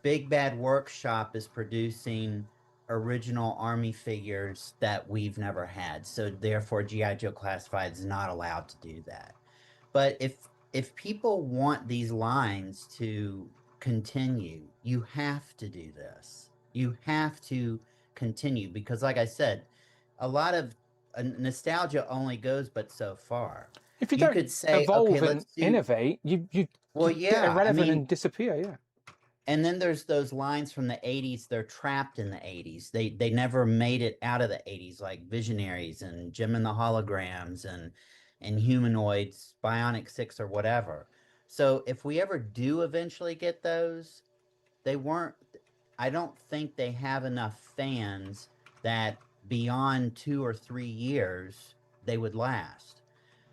Big Bad Workshop is producing original Army figures that we've never had. So therefore, G.I. Joe Classified is not allowed to do that. But if people want these lines to continue, you have to do this. You have to continue because, like I said, a lot of nostalgia only goes but so far. If you You don't could say, evolve okay, and let's do. innovate, you Well, get yeah, I irrelevant mean, and disappear. Yeah. and then there's those lines from the 80s, they're trapped in the 80s. They never made it out of the 80s, like Visionaries and Jim and the Holograms and Humanoids, Bionic 6 or whatever. So if we ever do eventually get those, they weren't, I don't think they have enough fans that beyond 2 or 3 years they would last.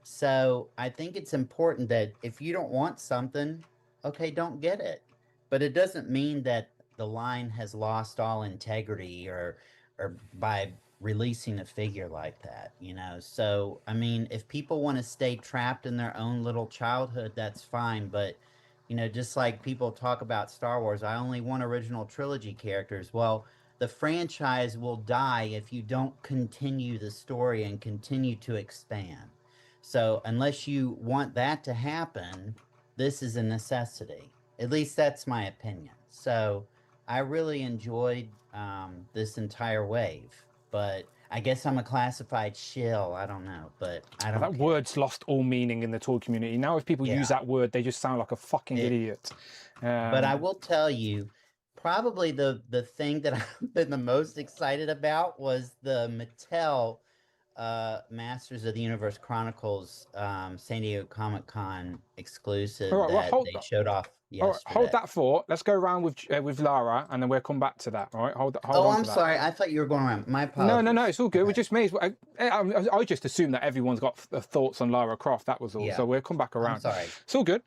So I think it's important that if you don't want something, okay, don't get it. But it doesn't mean that the line has lost all integrity or by releasing a figure like that, you know. So I mean, if people want to stay trapped in their own little childhood, that's fine. But you know, just like people talk about Star Wars, I only want original trilogy characters. Well, the franchise will die if you don't continue the story and continue to expand. So unless you want that to happen, this is a necessity. At least that's my opinion. So I really enjoyed this entire wave, but I guess I'm a classified shill. I don't know, but I don't That care. word's lost all meaning in the toy community. Now, if people use that word, they just sound like a fucking idiot. But I will tell you, probably the thing that I've been the most excited about was the Mattel Masters of the Universe Chronicles San Diego Comic-Con exclusive All right, well, that they showed off yesterday. All right, hold that thought. Let's go around with Lara, and then we'll come back to that. All right, hold oh, on I'm to that. sorry. I thought you were going around. My apologies. No, it's all good. Okay. We just may as well. I just assume that everyone's got thoughts on Lara Croft. That was all. Yeah. So we'll come back around. I'm sorry. It's all good.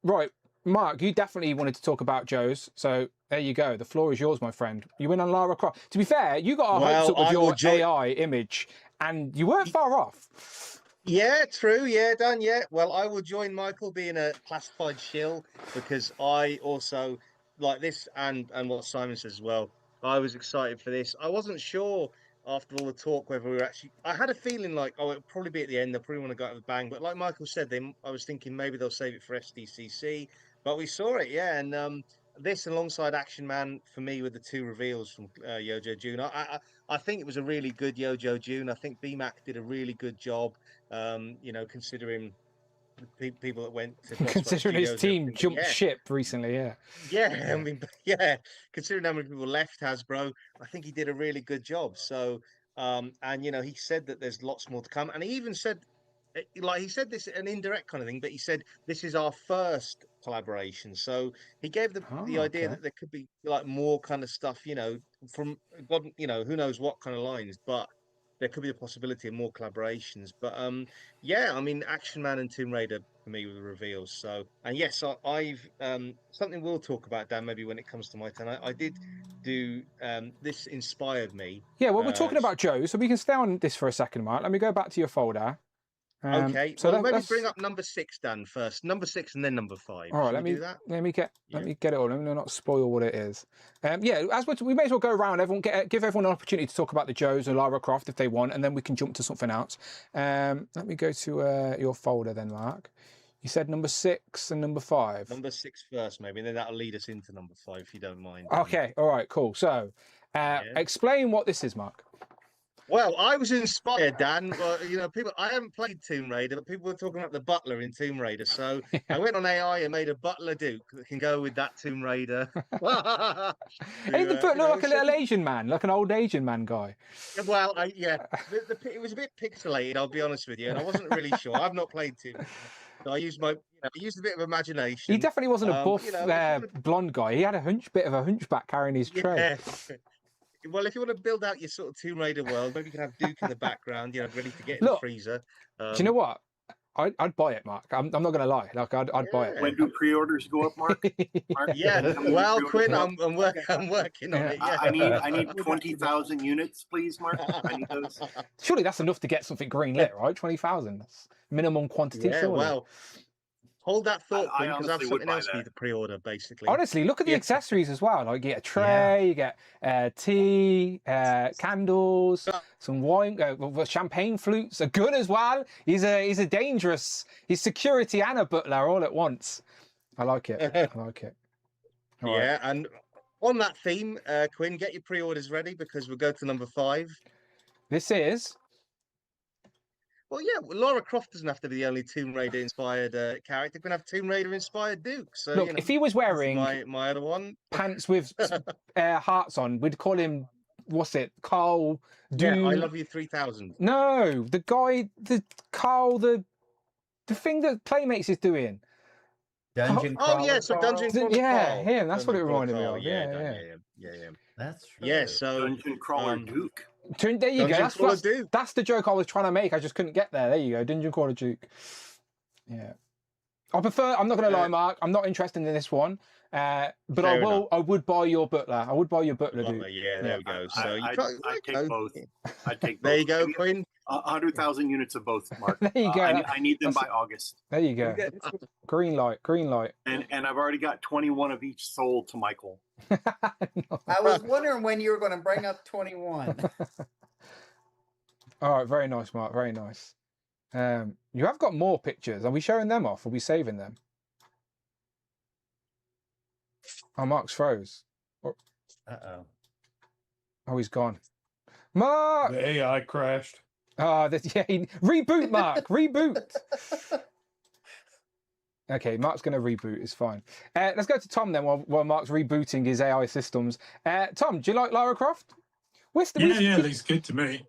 Right, Mark, you definitely wanted to talk about Joe's. So there you go. The floor is yours, my friend. You win on Lara Croft. To be fair, you got our hopes up with your AI image, and you weren't far off. Yeah, true. Yeah, Dan. Yeah. Well, I will join Michael being a classified shill because I also like this and what Simon says as well. I was excited for this. I wasn't sure after all the talk whether we were actually. I had a feeling like, oh, it'll probably be at the end. They'll probably want to go out with a bang. But like Michael said, I was thinking maybe they'll save it for SDCC. But we saw it, yeah. And this alongside Action Man for me with the 2 reveals from Yojo June. I think it was a really good Yojo June. I think BMAC did a really good job. You know, considering the people that went to considering his team jumped ship recently, yeah. I mean, yeah, considering how many people left Hasbro, I think he did a really good job. So, and you know, he said that there's lots more to come, and he even said, like he said this an indirect kind of thing, but he said this is our first collaboration. So he gave the idea that there could be like more kind of stuff, you know, from God, you know, who knows what kind of lines, but there could be a possibility of more collaborations. But yeah, I mean, Action Man and Tomb Raider for me were the reveals. So, and yes, I've something we'll talk about, Dan, maybe when it comes to my turn. I did do this inspired me. Yeah, well, we're talking about Joe, so we can stay on this for a second, Mark. Let me go back to your folder. Okay, So well, maybe let's bring up number 6, Dan, first. Number 6 and then number 5. All right, Should we do that? let me get it all. Let me not spoil what it is. Yeah, as we may as well go around. Everyone give everyone an opportunity to talk about the Joes or Lara Croft if they want, and then we can jump to something else. Let me go to your folder then, Mark. You said number 6 and number 5. Number 6 first, maybe, and then that'll lead us into number 5, if you don't mind. Okay, all right, cool. So, explain what this is, Mark. Well, I was inspired, Dan. Well, you know, I haven't played Tomb Raider, but people were talking about the butler in Tomb Raider. So I went on AI and made a butler Duke that can go with that Tomb Raider. Hey, the look like a little Asian man, like an old Asian man guy. Well, it was a bit pixelated, I'll be honest with you, and I wasn't really sure. I've not played Tomb Raider. So I used I used a bit of imagination. He definitely wasn't a buff, blonde guy. He had a bit of a hunchback carrying his tray. Well, if you want to build out your sort of Tomb Raider world, maybe you can have Duke in the background, ready to get in the freezer. Do you know what? I'd buy it, Mark. I'm not going to lie. Like I'd buy it. When do pre-orders go up, Mark? Yeah. Well, Quinn, I'm working on it. Yeah. I need 20,000 units, please, Mark. I need those. Surely that's enough to get something greenlit, right? 20,000. That's minimum quantity. Yeah. Surely. Well. Hold that thought, because I have something else for you to pre-order, basically. Honestly, look at the accessories as well. Like you get a tray, you get tea, candles, some wine, champagne flutes, a gun as well. He's a dangerous. He's security and a butler all at once. I like it. I like it. All right. And on that theme, Quinn, get your pre-orders ready because we'll go to number 5. This is. Well, yeah, Lara Croft doesn't have to be the only Tomb Raider inspired character. Can have Tomb Raider inspired Duke. So look, if he was wearing my other one pants with hearts on, we'd call him Carl? Yeah, I Love You 3000. No, the guy, Carl, the thing that Playmates is doing. Dungeon Crawler. Oh yeah, so Dungeon Crawler. Yeah, him. That's what it reminded me of. Yeah. That's true. Yeah, so Dungeon Crawler Duke. There you go. That's the joke I was trying to make. I just couldn't get there. There you go. Dungeon Crawler Duke. Yeah. I'm not going to lie, Mark. I'm not interested in this one. But fair enough. I would buy your butler. I would buy your butler, Duke. Yeah, there we go. So I take both. I take both. There you go, Quinn. 100,000 units of both, Mark. There you go. I need them by August. There you go. Green light. And I've already got 21 of each sold to Michael. I was wondering when you were going to bring up 21. All right, very nice, Mark. Very nice. You have got more pictures. Are we showing them off? Or are we saving them? Oh, Mark's froze. Uh-oh. Oh, he's gone. Mark! The AI crashed. Oh, reboot, Mark. Reboot. Okay, Mark's going to reboot. It's fine. Let's go to Tom then while Mark's rebooting his AI systems. Tom, do you like Lara Croft? Yeah, looks good to me.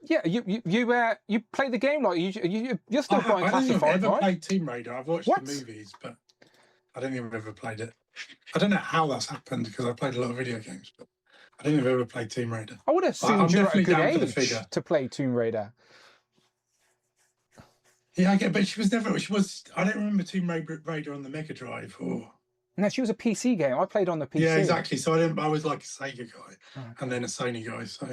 Yeah, you play the game like you're still playing Classified, I never right? played Tomb Raider. I've watched the movies, but I don't think I've ever played it. I don't know how that's happened because I played a lot of video games, but I don't think I've ever played Tomb Raider. I would assume you're at a good age to play Tomb Raider. Yeah, I get, but she was. I don't remember Tomb Raider on the Mega Drive or. No, she was a PC game. I played on the PC. Yeah, exactly. So I was like a Sega guy and then a Sony guy. So.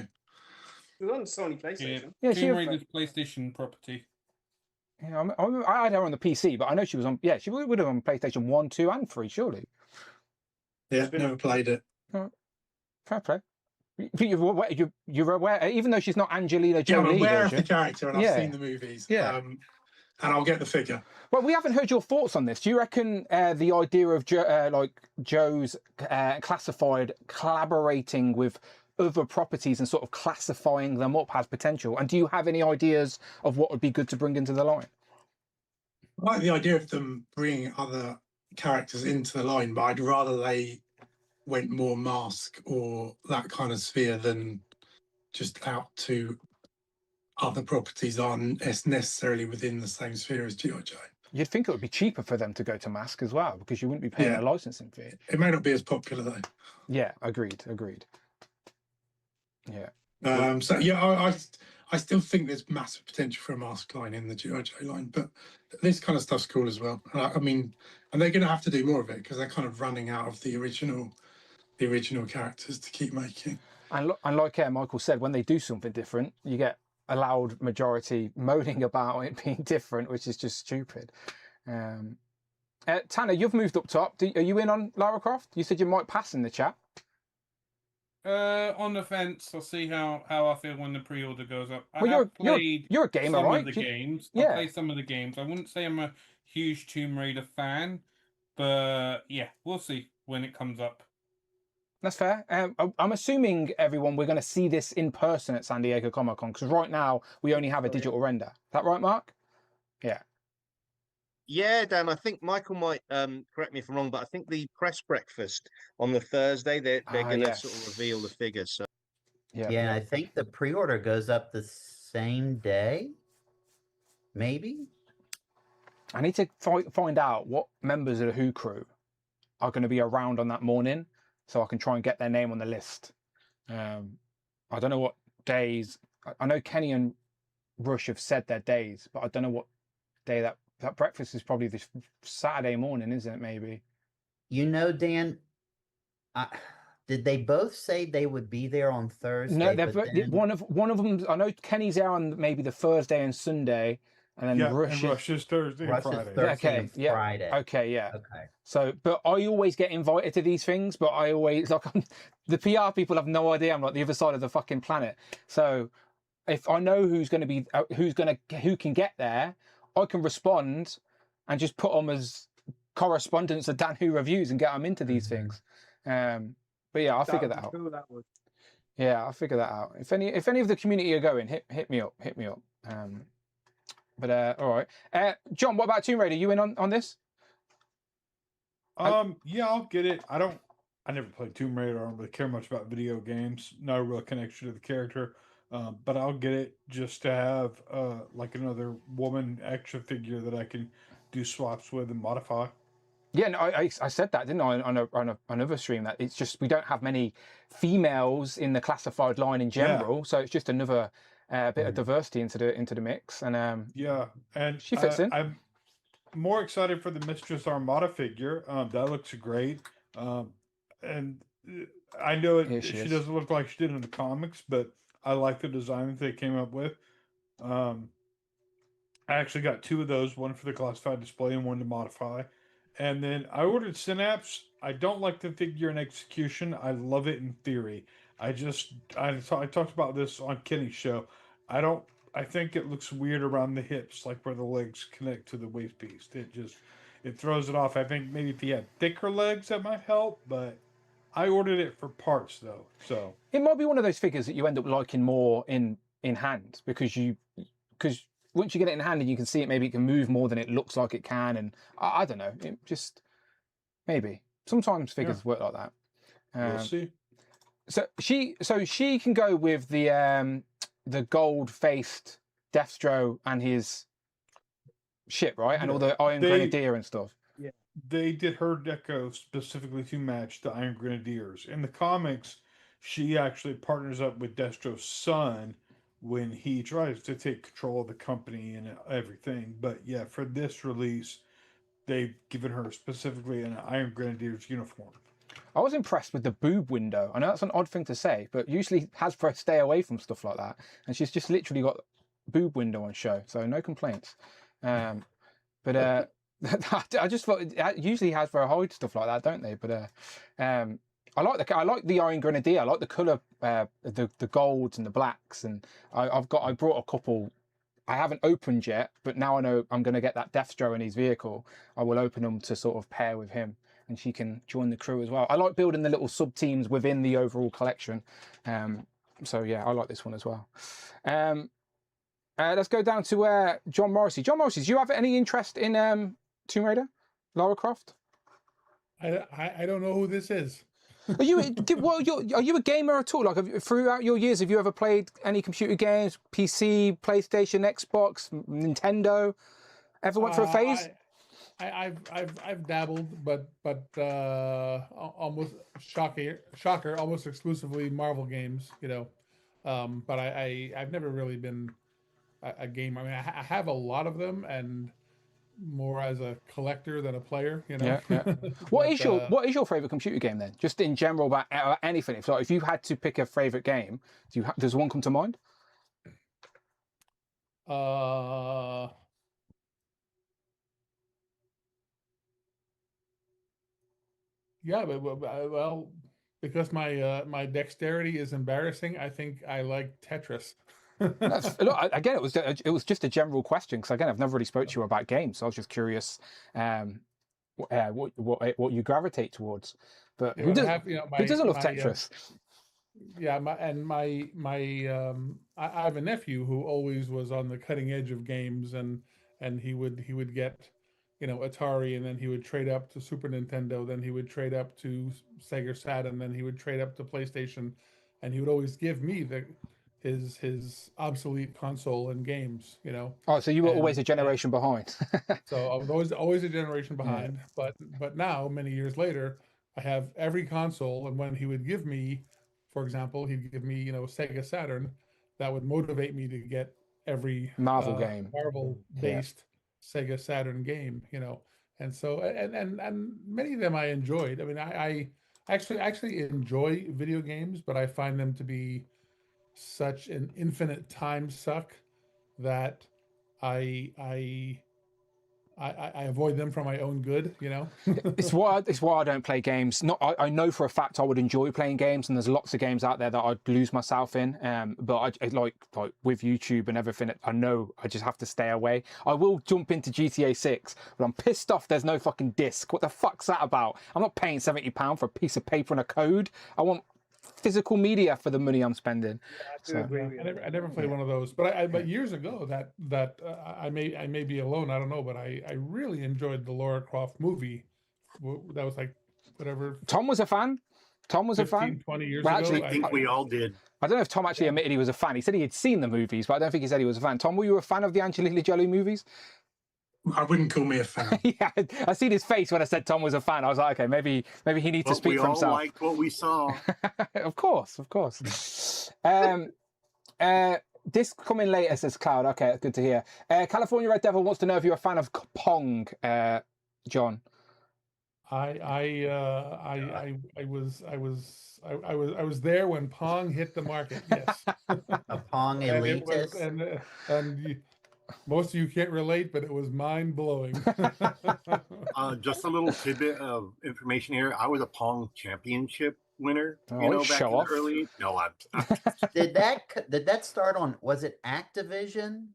It was on Sony PlayStation. Yeah, Tomb Raider's PlayStation property. Yeah, I had her on the PC, but I know she was on. Yeah, she would have on PlayStation 1, 2, and 3, surely. Yeah, never played it. Fair play. You're aware, even though she's not Angelina Jolie. Yeah, I'm aware of the character and I've seen the movies. Yeah. And I'll get the figure. Well, we haven't heard your thoughts on this. Do you reckon the idea of Joe's Classified collaborating with other properties and sort of classifying them up has potential? And do you have any ideas of what would be good to bring into the line? I like the idea of them bringing other characters into the line, but I'd rather they went more Mask or that kind of sphere than just out to other properties aren't necessarily within the same sphere as G.I. Jane. You'd think it would be cheaper for them to go to Mask as well, because you wouldn't be paying a licensing fee. It may not be as popular though. Yeah, agreed. Yeah. So yeah, I still think there's massive potential for a Mask line in the G.I. Jane line, but this kind of stuff's cool as well. I mean, and they're going to have to do more of it because they're kind of running out of the original characters to keep making. And like Michael said, when they do something different, you get a loud majority moaning about it being different, which is just stupid. Tanner, you've moved up top. Are you in on Lara Croft? You said you might pass in the chat. On the fence. I'll see how I feel when the pre-order goes up. Well, you're a gamer, some right? of the games. Yeah. I play some of the games. I wouldn't say I'm a huge Tomb Raider fan, but yeah, we'll see when it comes up. That's fair. I'm assuming, everyone, we're going to see this in person at San Diego Comic-Con, because right now we only have a digital render. Is that right, Mark? Yeah. Yeah, Dan, I think Michael might correct me if I'm wrong, but I think the press breakfast on the Thursday, they're going to sort of reveal the figures. So. Yeah, I think the pre-order goes up the same day, maybe. I need to find out what members of the Who crew are going to be around on that morning, so I can try and get their name on the list. I don't know what days. I know Kenny and Rush have said their days, but I don't know what day that breakfast is. Probably this Saturday morning, isn't it? Maybe. You know, Dan, did they both say they would be there on Thursday? No, one of them. I know Kenny's there on maybe the Thursday and Sunday, and then Rush is Thursday and Friday. Friday. Okay, yeah. Okay. So, but I always get invited to these things, but I always the PR people have no idea I'm like the other side of the fucking planet. So, if I know who can get there, I can respond and just put them as correspondents of Dan Who reviews and get them into these things. But yeah, I'll figure that out. Cool, that would. Yeah, I'll figure that out. If any of the community are going, hit me up. But all right, John, what about Tomb Raider? You in on this? Yeah, I'll get it. I never played Tomb Raider. I don't really care much about video games. No real connection to the character. But I'll get it just to have like another woman action figure that I can do swaps with and modify. Yeah, no, I said that, didn't I, on another stream, that it's just we don't have many females in the classified line in general, so it's just another bit of diversity into the mix, and yeah, and she fits in. I'm more excited for the Mistress Armada figure. That looks great, and I know she doesn't look like she did in the comics, but I like the design that they came up with. I actually got 2 of those, one for the classified display and one to modify. And then I ordered Synapse. I don't like the figure in execution. I love it in theory. I talked about this on Kenny's show. I think it looks weird around the hips, like where the legs connect to the waist piece. It throws it off. I think maybe if he had thicker legs, that might help, but I ordered it for parts though. So it might be one of those figures that you end up liking more in hand, because once you get it in hand and you can see it, maybe it can move more than it looks like it can, and I don't know. It just maybe sometimes figures work like that. We'll see. So she can go with the gold-faced Deathstroke and his ship, right? And all the Iron Grenadier and stuff. Yeah. They did her deco specifically to match the Iron Grenadiers. In the comics, she actually partners up with Deathstroke's son when he tries to take control of the company and everything. But yeah, for this release, they've given her specifically an Iron Grenadier's uniform. I was impressed with the boob window. I know that's an odd thing to say, but usually Hasbro stay away from stuff like that. And she's just literally got boob window on show, so no complaints. But I just thought usually Hasbro hide stuff like that, don't they? But I like the Iron Grenadier. I like the colour, the golds and the blacks, and I brought a couple. I haven't opened yet, but now I know I'm going to get that Deathstroke in his vehicle. I will open them to sort of pair with him, and she can join the crew as well. I like building the little sub teams within the overall collection. So yeah, I like this one as well. Let's go down to John Morrissey. John Morrissey, do you have any interest in Tomb Raider, Lara Croft? I don't know who this is. Are you a gamer at all? Like, throughout your years, have you ever played any computer games, PC, PlayStation, Xbox, Nintendo? Ever went through a phase? I've dabbled, but almost shocker, almost exclusively Marvel games, you know. But I've never really been a gamer. I mean, I have a lot of them, and more as a collector than a player, you know. Yeah. What is your favorite computer game then? Just in general about anything. If you had to pick a favorite game, does one come to mind? Uh, yeah, well, because my dexterity is embarrassing, I think I like Tetris. Look, again, it was just a general question because again, I've never really spoke to you about games, so I was just curious what you gravitate towards. But Yeah, who doesn't love Tetris? Yeah, I have a nephew who always was on the cutting edge of games, and he would get, Atari, and then he would trade up to Super Nintendo, then he would trade up to Sega Saturn, then he would trade up to PlayStation, and he would always give me his obsolete console and games, Oh, so you were always and a generation behind. so I was always a generation Yeah. behind. But now, many years later, I have every console, and when he would give me, for example, he'd give me, Sega Saturn, that would motivate me to get every Marvel game. Marvel-based Sega Saturn game, And so, and many of them I enjoyed. I mean, I actually enjoy video games, but I find them to be such an infinite time suck that I I I avoid them for my own good, It's why I don't play games. Not I know for a fact I would enjoy playing games, and there's lots of games out there that I'd lose myself in. But I like with YouTube and everything, I know I just have to stay away. I will jump into GTA 6, but I'm pissed off there's no fucking disc. What the fuck's that about? I'm not paying £70 for a piece of paper and a code. I want physical media for the money I'm spending. I agree with you. I never played one of those, but years ago that I may be alone, I don't know, but I really enjoyed the Lara Croft movie. That was like whatever. Tom was a fan. Tom was 15, a fan. 20 years Well, ago. actually, I think we all did. I don't know if Tom actually admitted he was a fan. He said he had seen the movies, but I don't think he said he was a fan. Tom, were you a fan of the Angelina Jolie movies? I wouldn't call me a fan. Yeah, I seen his face when I said Tom was a fan. I was like, okay, maybe he needs to speak for himself. We all liked what we saw. Of course. This coming later, says Cloud. Okay, good to hear. California Red Devil wants to know if you're a fan of Pong, John. I was there when Pong hit the market. Yes. A Pong elitist. And most of you can't relate, but it was mind blowing. Just a little tidbit of information here. I was a Pong championship winner. Oh, back in show the off. early. No, I Did that start on? Was it Activision?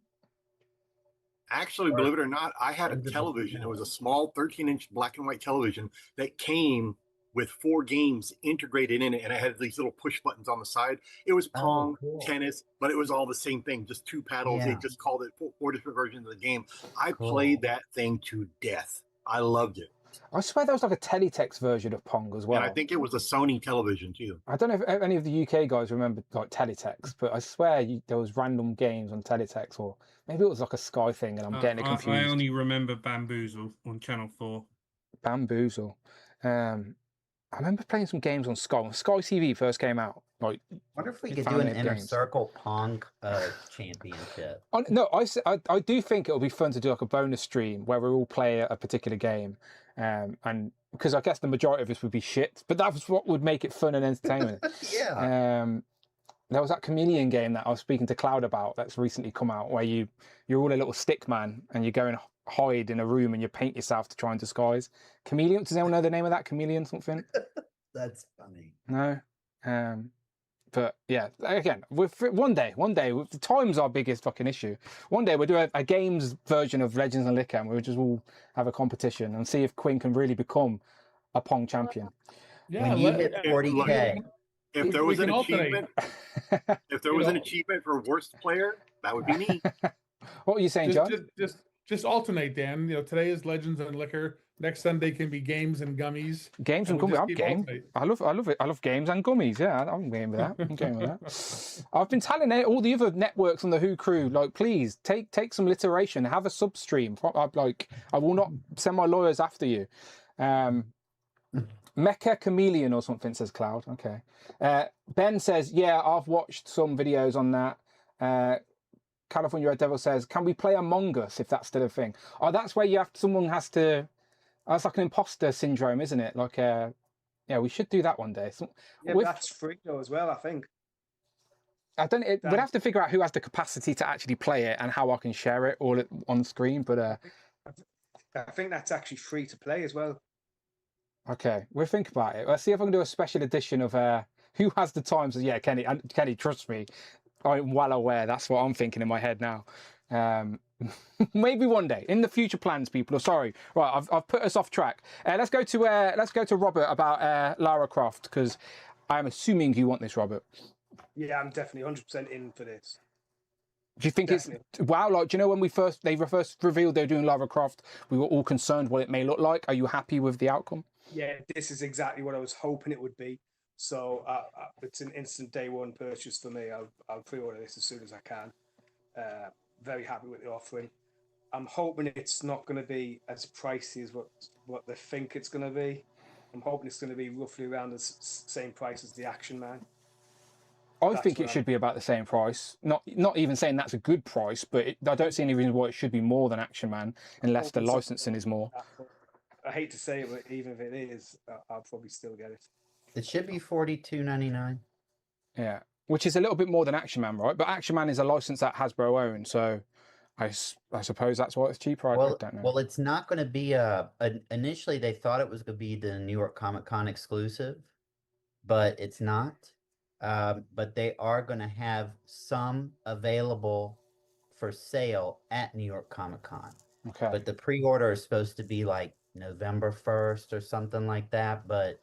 actually, believe it or not, I had a television. It was a small 13-inch black and white television that came with 4 games integrated in it, and it had these little push buttons on the side. It was Pong, tennis, but it was all the same thing, just 2 paddles. Yeah. They just called it 4 different versions of the game. I Cool. played that thing to death. I loved it. I swear there was like a teletext version of Pong as well. And I think it was a Sony television too. I don't know if any of the UK guys remember like teletext, but I swear there was random games on teletext, or maybe it was like a Sky thing, and I'm getting it confused. I only remember Bamboozle on Channel 4. Bamboozle. I remember playing some games on Sky. When Sky TV first came out. Like, Wonder if we big could fan do an of inner games. circle Pong championship. No, I do think it'll be fun to do like a bonus stream where we all play a particular game, and because I guess the majority of us would be shit, but that was what would make it fun and entertainment. Yeah. There was that Chameleon game that I was speaking to Cloud about that's recently come out, where you're all a little stick man and you go and hide in a room and you paint yourself to try and disguise. Chameleon. Does anyone know the name of that? Chameleon something? That's funny. No. But yeah, again, one day, the time's our biggest fucking issue. One day we'll do a games version of Legends and Liquor, and we'll just all have a competition and see if Quinn can really become a Pong champion. Yeah, When you hit 40K. If there we was an can alternate. achievement, if there was an achievement for worst player, that would be me. What were you saying, John? Just alternate, Dan. Today is Legends and Liquor. Next Sunday can be games and gummies. Games and we'll gummies. just I'm keep game. alternate. I love it. I love games and gummies. Yeah, I'm game with that. I'm game with that. I've been telling all the other networks on the Who crew, like, please take some literation. Have a sub stream. Like, I will not send my lawyers after you. Mecha Chameleon or something, says Cloud. Okay. Ben says, yeah, I've watched some videos on that. California Red Devil says, can we play Among Us if that's still a thing? Oh, that's where someone has to. That's like an imposter syndrome, isn't it? Like, yeah, we should do that one day. Yeah, that's free though as well, I think. I don't. We'd have to figure out who has the capacity to actually play it and how I can share it all on screen. But I think that's actually free to play as well. okay, we'll think about it. Let's see if I can do a special edition of who has the time. So yeah, Kenny, trust me, I'm well aware. That's what I'm thinking in my head now. Maybe one day in the future plans, people. Sorry, right? I've put us off track. Let's go to Robert about Lara Croft, because I'm assuming you want this, Robert. Yeah, I'm definitely 100% in for this. Do you think definitely. It's wow? Like, do you know when they first revealed they were doing Lara Croft, we were all concerned what it may look like. Are you happy with the outcome? Yeah, this is exactly what I was hoping it would be. So it's an instant day one purchase for me. I'll pre-order this as soon as I can. Very happy with the offering. I'm hoping it's not going to be as pricey as what they think it's going to be. I'm hoping it's going to be roughly around the same price as the Action Man. I think it should be about the same price. Not even saying that's a good price, but I don't see any reason why it should be more than Action Man unless the licensing is more. I hate to say it, but even if it is, I'll probably still get it. It should be $42.99. Yeah, which is a little bit more than Action Man, right? But Action Man is a license that Hasbro owns, so I suppose that's why it's cheaper. I don't know. Well, it's not going to be initially they thought it was going to be the New York Comic Con exclusive, but it's not. But they are going to have some available for sale at New York Comic Con. Okay. But the pre-order is supposed to be like November 1st or something like that. But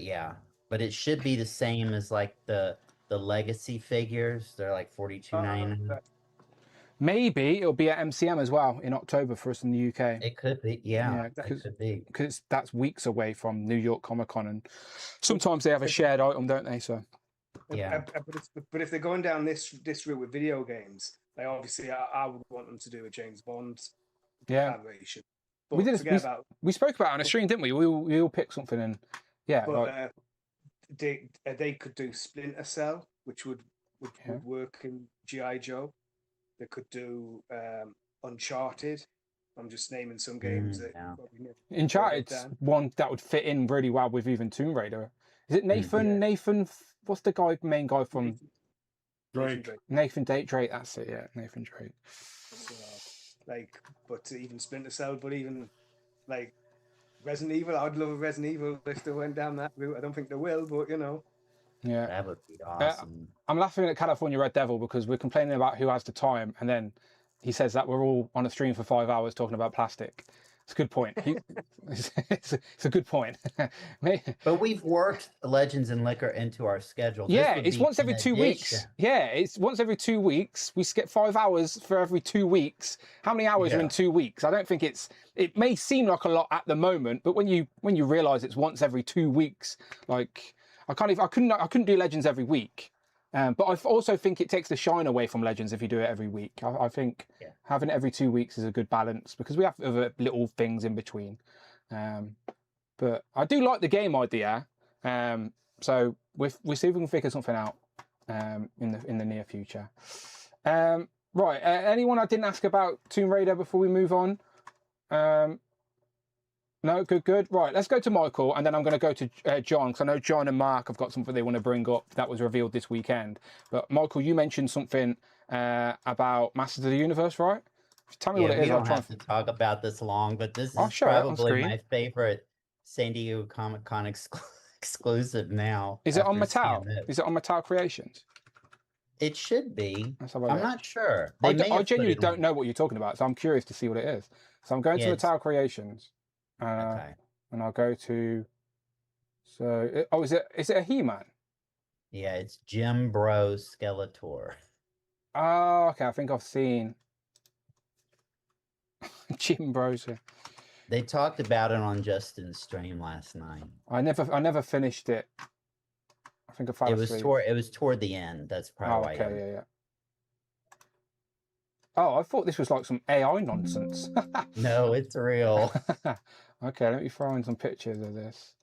yeah, but it should be the same as like the legacy figures. They're like $42.99. Maybe it'll be at MCM as well in October for us in the UK. It could be, yeah, it could be, because that's weeks away from New York Comic Con, and sometimes they have a shared item, don't they? So yeah. But if they're going down this route with video games, like obviously I would want them to do a James Bond collaboration. But we spoke about it on a stream, didn't we? We all picked something, and yeah. But they could do Splinter Cell, which would work in G.I. Joe. They could do Uncharted. I'm just naming some games that Uncharted's one that would fit in really well with even Tomb Raider. Is it Nathan? Nathan, what's the main guy from Drake? Nathan Drake. That's it. Yeah, Nathan Drake. But even Splinter Cell, but even like Resident Evil, I'd love a Resident Evil if they went down that route. I don't think they will, but you know. Yeah, that would be awesome. I'm laughing at California Red Devil because we're complaining about who has the time, and then he says that we're all on a stream for 5 hours talking about plastic. It's a good point. It's a good point. But we've worked Legends and Liquor into our schedule. Yeah, it's once every 2 weeks. Yeah, it's once every 2 weeks. We skip 5 hours for every 2 weeks. How many hours are in 2 weeks? I don't think it may seem like a lot at the moment, but when you realise it's once every 2 weeks, like I couldn't do Legends every week. But I also think it takes the shine away from Legends if you do it every week. I think having it every 2 weeks is a good balance because we have other little things in between. But I do like the game idea. So we'll see if we can figure something out in the near future. Right. Anyone I didn't ask about Tomb Raider before we move on? No, good. Right, let's go to Michael, and then I'm going to go to John, because I know John and Mark have got something they want to bring up that was revealed this weekend. But Michael, you mentioned something about Masters of the Universe, right? Tell me what it is. We don't have to talk about this long, but this is probably my favorite San Diego Comic Con exclusive now. Is it on Mattel? Is it on Mattel Creations? It should be. I'm not sure. I genuinely don't know what you're talking about, so I'm curious to see what it is. So I'm going to Mattel Creations. And I'll go to. So, is it a He-Man? Yeah, it's Jim Bro Skeletor. Oh, okay. I think I've seen Jim Bros. They talked about it on Justin's stream last night. I never finished it. I think I fell asleep. It was toward the end. That's probably why. Okay, yeah. Oh, I thought this was like some AI nonsense. No, it's real. Okay, let me throw in some pictures of this.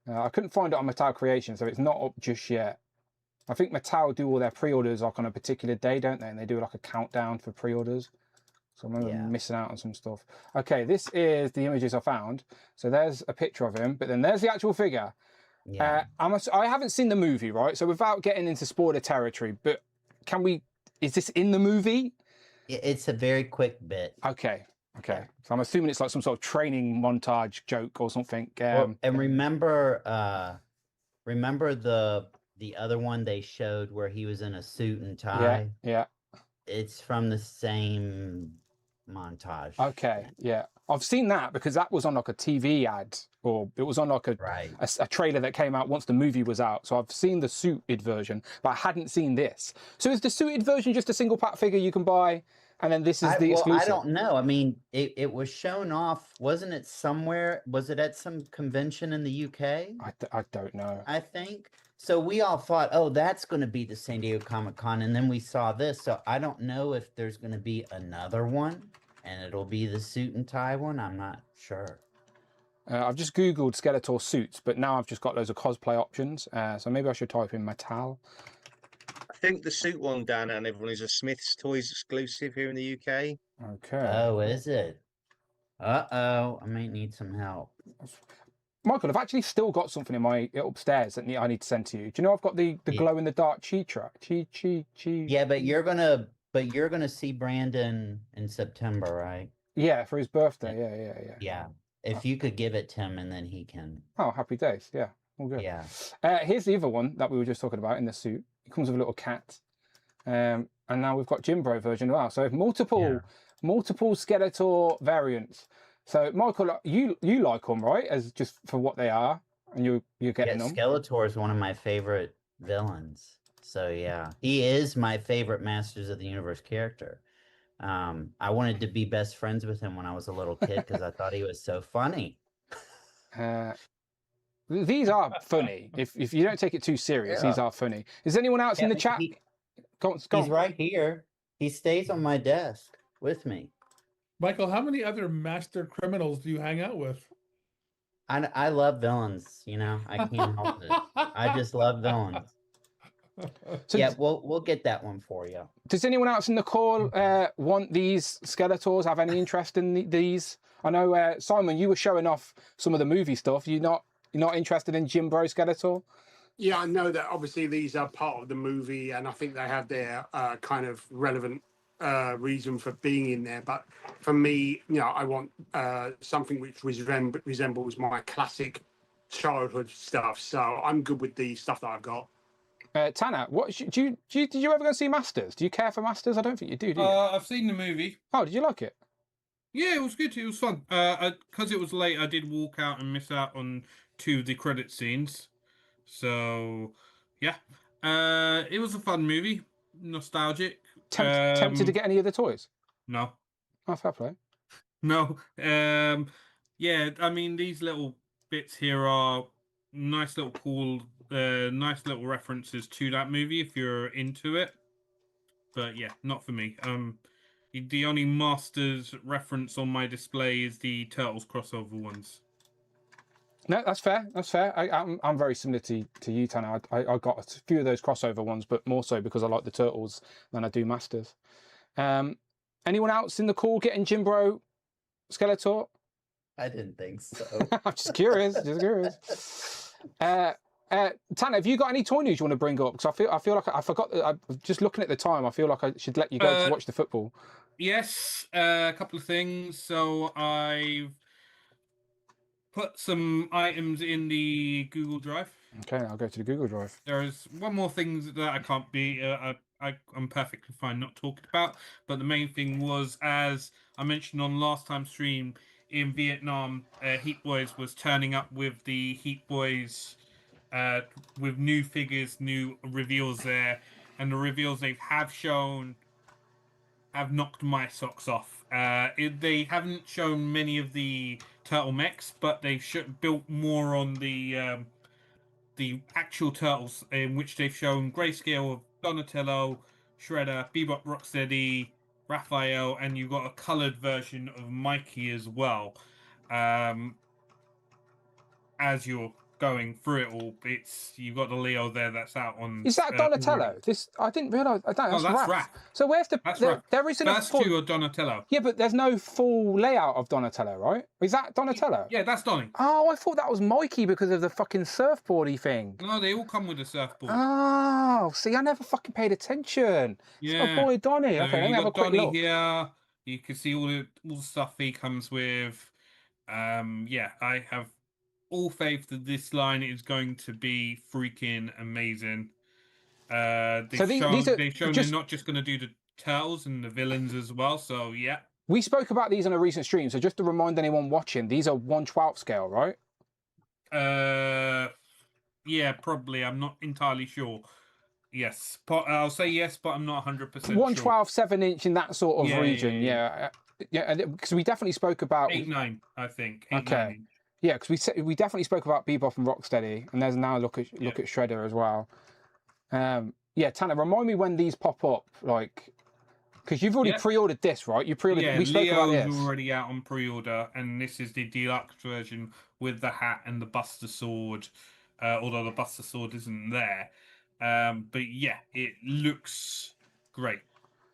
I couldn't find it on Mattel Creations, so it's not up just yet. I think Mattel do all their pre-orders like on a particular day, don't they? And they do like a countdown for pre-orders. So I remember missing out on some stuff. Okay, this is the images I found. So there's a picture of him, but then there's the actual figure. Yeah. I haven't seen the movie, right? So without getting into spoiler territory, but is this in the movie? It's a very quick bit. Okay. So I'm assuming it's like some sort of training montage joke or something. Well, and remember the other one they showed where he was in a suit and tie? Yeah. It's from the same montage. Okay, yeah. I've seen that because that was on like a TV ad, or it was on like a trailer that came out once the movie was out. So I've seen the suited version, but I hadn't seen this. So is the suited version just a single pack figure you can buy, and then this is the exclusive? I don't know. I mean, it was shown off, wasn't it somewhere? Was it at some convention in the UK? I don't know. I think. So we all thought, oh, that's going to be the San Diego Comic-Con, and then we saw this. So I don't know if there's going to be another one, and it'll be the suit and tie one. I'm not sure. I've just Googled Skeletor suits, but now I've just got loads of cosplay options. So maybe I should type in Mattel. I think the suit one, Dan, and everyone is a Smith's Toys exclusive here in the UK. Okay. Oh, is it? Uh-oh, I might need some help. Michael, I've actually still got something in my upstairs that I need to send to you. Do you know I've got the glow in the dark chi track? Chi. Yeah, but you're gonna see Brandon in September, right? Yeah, for his birthday. Yeah. If you could give it to him and then he can. Oh, happy days. Yeah, all good. Yeah. Here's the other one that we were just talking about in the suit. It comes with a little cat. And now we've got Jimbro version as well. So multiple Skeletor variants. So Michael, you like them, right? As just for what they are, and you're getting them. Skeletor is one of my favorite villains. So yeah, he is my favorite Masters of the Universe character. I wanted to be best friends with him when I was a little kid because I thought he was so funny. These are funny. If you don't take it too serious, these are funny. Is anyone else in the chat? He's right here. He stays on my desk with me. Michael, how many other master criminals do you hang out with? I love villains, you know. I can't help it. I just love villains. So yeah, we'll get that one for you. Does anyone else in the call want these Skeletors? Have any interest in these? I know Simon, you were showing off some of the movie stuff. You're not interested in Jimbro Skeletor? Yeah, I know that obviously these are part of the movie, and I think they have their kind of relevant reason for being in there. But for me, I want something which resembles my classic childhood stuff. So I'm good with the stuff that I've got. Tanner, did you ever go see Masters? Do you care for Masters? I don't think you do you? I've seen the movie. Oh, did you like it? Yeah, it was good. It was fun. Because it was late, I did walk out and miss out on 2 of the credit scenes. So, yeah. It was a fun movie. Nostalgic. Tempted to get any of the toys? No. Oh, fair play. No. Yeah, I mean, these little bits here are nice little references to that movie if you're into it. But yeah, not for me. The only Masters reference on my display is the Turtles crossover ones. No, that's fair. That's fair. I'm very similar to you, Tanner. I got a few of those crossover ones, but more so because I like the Turtles than I do Masters. Anyone else in the call getting Jimbro Skeletor? I didn't think so. I'm just curious. Tanner, have you got any toy news you want to bring up? Because I feel like I forgot. I'm just looking at the time. I feel like I should let you go to watch the football. Yes, a couple of things. So I've put some items in the Google Drive. Okay, I'll go to the Google Drive. There is one more thing that I can't be. I'm perfectly fine not talking about. But the main thing was, as I mentioned on last time's stream, in Vietnam, Heat Boys was turning up with the Heat Boys. With new figures, new reveals there, and the reveals they have shown have knocked my socks off. They haven't shown many of the turtle mechs, but they've built more on the actual turtles, in which they've shown grayscale of Donatello, Shredder, Bebop, Rocksteady, Raphael, and you've got a coloured version of Mikey as well, as your going through it all, you've got the Leo there that's out on. Is that Donatello? This I didn't realise. That's that's Raph. So where's the? There isn't that's a full. to Donatello. Yeah, but there's no full layout of Donatello, right? Is that Donatello? Yeah, that's Donny. Oh, I thought that was Mikey because of the fucking surfboardy thing. No, they all come with a surfboard. Oh, see, I never fucking paid attention. Yeah, it's my boy Donny. Okay, let me have a quick Donny look. Here. You can see all the stuff he comes with. Yeah, I have all faith that this line is going to be freaking amazing. They've shown they're not just going to do the turtles and the villains as well. So yeah, we spoke about these on a recent stream. So just to remind anyone watching, these are 1/12 scale, right? Yeah, probably. I'm not entirely sure. Yes, I'll say yes, but I'm not 100% sure. 1/12, 7-inch in that sort of region. Yeah, because we definitely spoke about 8/9, I think. 8/9 okay. inch. Yeah, because we definitely spoke about Bebop and Rocksteady, and there's now look at Shredder as well. Yeah, Tanner, remind me when these pop up, like, because you've already pre-ordered this, right? You pre-ordered. Yeah, we spoke about this. already out on pre-order, and this is the deluxe version with the hat and the Buster Sword. Although the Buster Sword isn't there, but yeah, it looks great.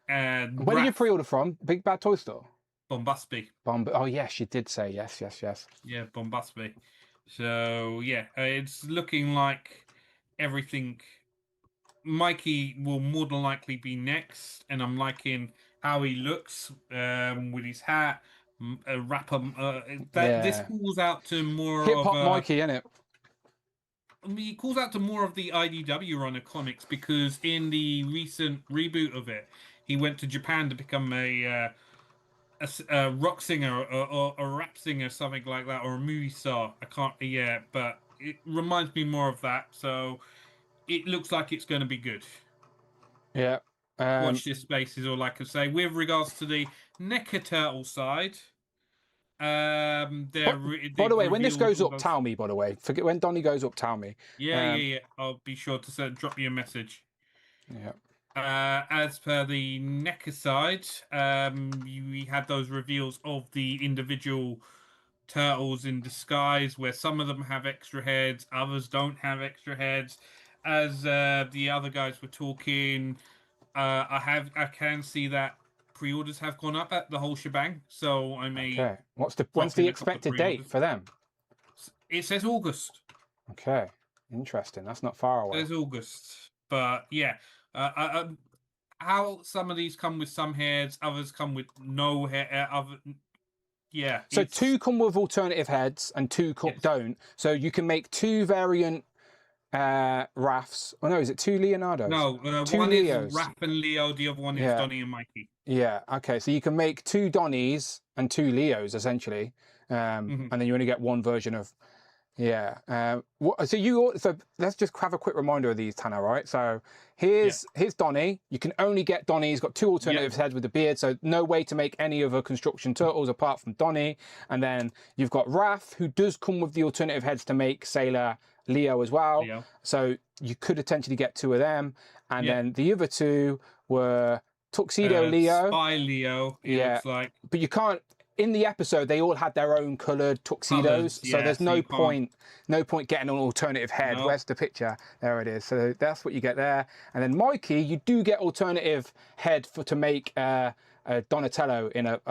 And where did you pre-order from? Big Bad Toy Store. Bombasby. Oh yes, you did say yes. Yeah, Bombasby. So yeah, it's looking like everything. Mikey will more than likely be next, and I'm liking how he looks with his hat, rapper. This calls out to more hip hop of Mikey, innit? I mean, it calls out to more of the IDW run of comics because in the recent reboot of it, he went to Japan to become a rock singer or a rap singer, something like that, or a movie star. I can't. Yeah, but it reminds me more of that. So it looks like it's going to be good. Yeah. Watch this space is all I can say. With regards to the NECA Turtle side, by the way, when this goes up, tell me. By the way, forget when Donny goes up, tell me. Yeah. I'll be sure to drop you a message. Yeah. As per the NECA side, we had those reveals of the individual turtles in disguise, where some of them have extra heads, others don't have extra heads. As the other guys were talking, I can see that pre-orders have gone up at the whole shebang. So I may. Okay. When's the expected date for them? It says August. Okay. Interesting. That's not far away. It says August, but yeah. How some of these come with some heads, others come with no hair. Yeah. So 2 come with alternative heads and 2 don't. So you can make 2 variant Raphs. Oh no, is it 2 Leonardos? No, 2 one Leos. is Raph and Leo. The other one is Donny and Mikey. Yeah. Okay. So you can make 2 Donnies and 2 Leos essentially, and then you only get 1 version of. Yeah. So let's just have a quick reminder of these, Tanner. Right. So here's Donny. You can only get Donny. He's got 2 alternative heads with the beard. So no way to make any other construction turtles apart from Donny. And then you've got Raph, who does come with the alternative heads to make Sailor Leo as well. So you could potentially get 2 of them. And then the other 2 were Tuxedo Leo. Spy Leo. Looks like. But you can't. In the episode, they all had their own coloured tuxedos, so there's no point getting an alternative head. Where's the picture? There it is. So that's what you get there. And then Mikey, you do get alternative head to make a Donatello in a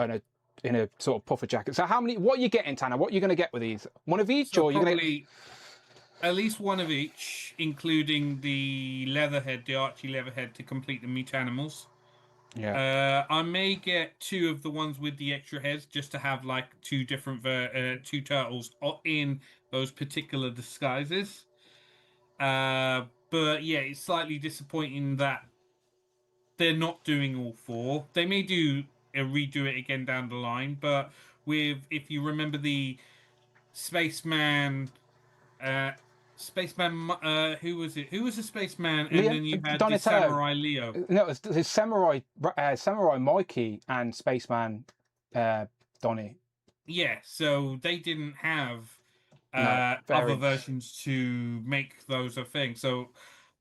sort of puffer jacket. So what are you getting, Tanner? What are you going to get with these? One of each, or are you going to? At least 1 of each, including the Leatherhead, the Archie Leatherhead, to complete the meat animals. Yeah. I may get 2 of the ones with the extra heads just to have like 2 different 2 turtles in those particular disguises. But yeah, it's slightly disappointing that they're not doing all 4. They may redo it again down the line, but if you remember the Spaceman. Who was it? Who was the spaceman? And then you had the Samurai Leo. No, it was the Samurai Mikey and Spaceman Donny. Yeah, so they didn't have other versions to make those a thing. So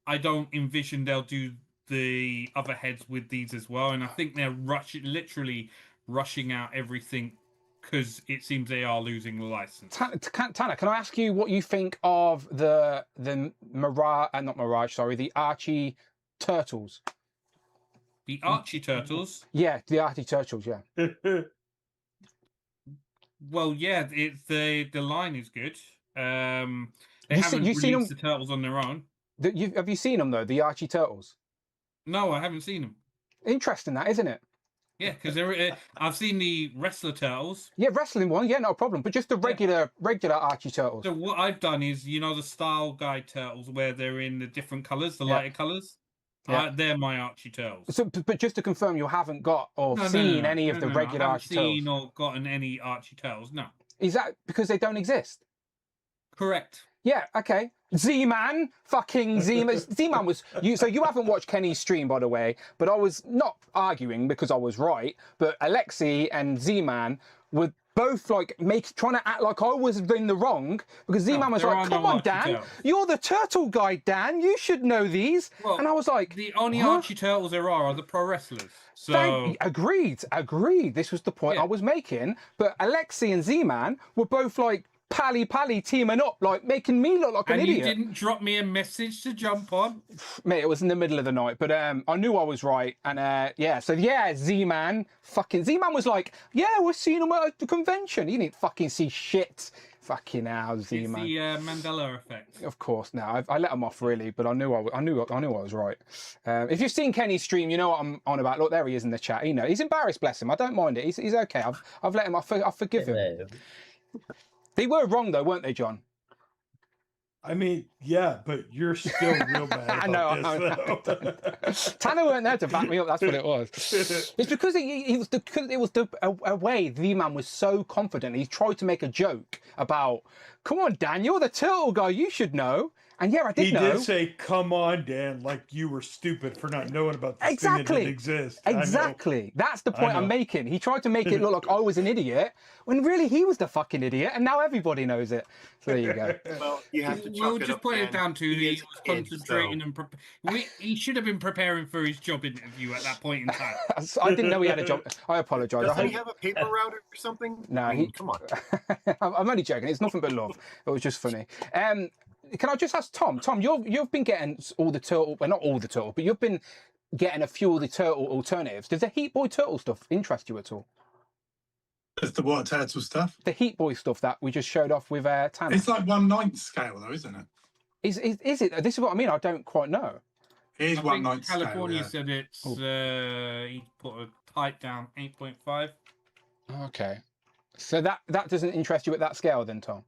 I don't envision they'll do the other heads with these as well. And I think they're literally rushing out everything because it seems they are losing the license. Tanner, can I ask you what you think of the Mirage, not Mirage, sorry, the Archie Turtles? The Archie Turtles? Yeah, the Archie Turtles, yeah. Well, yeah, the line is good. They haven't released the Turtles on their own. Have you seen them, though, the Archie Turtles? No, I haven't seen them. Interesting, that, isn't it? Yeah, because I've seen the wrestler turtles. Yeah, wrestling one, yeah, not a problem. But just the regular Archie Turtles. So what I've done is, you know, the style guide turtles where they're in the different colours, the lighter colours. Yeah, they're my Archie turtles. So, but just to confirm, you haven't got or seen any of the regular Archie turtles. Seen or gotten any Archie turtles? No. Is that because they don't exist? Correct. Yeah. Okay. Z-Man, fucking Z-Man. Z-Man was you. So you haven't watched Kenny's stream, by the way. But I was not arguing because I was right. But Alexi and Z-Man were both like trying to act like I was in the wrong because Z-Man was like, "Come on, Dan, you're the turtle guy, Dan. You should know these." Well, and I was like, "The only Archie turtles there are the pro wrestlers." So agreed. This was the point I was making. But Alexi and Z-Man were both like pally teaming up, like making me look like an idiot. And you didn't drop me a message to jump on? Mate, it was in the middle of the night, but I knew I was right. And Z-Man, fucking Z-Man was like, yeah, we're seeing him at the convention. He didn't fucking see shit. Fucking hell, Z-Man. It's the Mandela effect. Of course, now I let him off really, but I knew I was right. If you've seen Kenny's stream, you know what I'm on about. Look, there he is in the chat. You know, he's embarrassed, bless him. I don't mind it. He's okay. I've let him. I forgive him. They were wrong though, weren't they, John? I mean, yeah, but you're still real bad. I know. Tanner weren't there to back me up. That's what it was. It's because it was a way the man was so confident. He tried to make a joke about, "Come on, Dan, you're the turtle guy. You should know." And yeah, I did know. He did say, "Come on, Dan," like you were stupid for not knowing about this thing that didn't exist. Exactly. That's the point I'm making. He tried to make it look like I was an idiot, when really he was the fucking idiot, and now everybody knows it. So there you go. Well, you have to We'll just put it down to he was concentrating and he should have been preparing for his job interview at that point in time. I didn't know he had a job. I apologise. Doesn't he have a paper route or something? No, come on. I'm only joking. It's nothing but love. It was just funny. Can I just ask Tom? Tom, you've been getting all the turtle, well, not all the turtle, but you've been getting a few of the turtle alternatives. Does the Heat Boy turtle stuff interest you at all? Does the what turtle stuff? The Heat Boy stuff that we just showed off with Tanner. It's like 1/9 scale, though, isn't it? Is it? This is what I mean. I don't quite know. It is 1/9 scale. California said it's. He put a type down 8.5. Okay, so that doesn't interest you at that scale, then, Tom?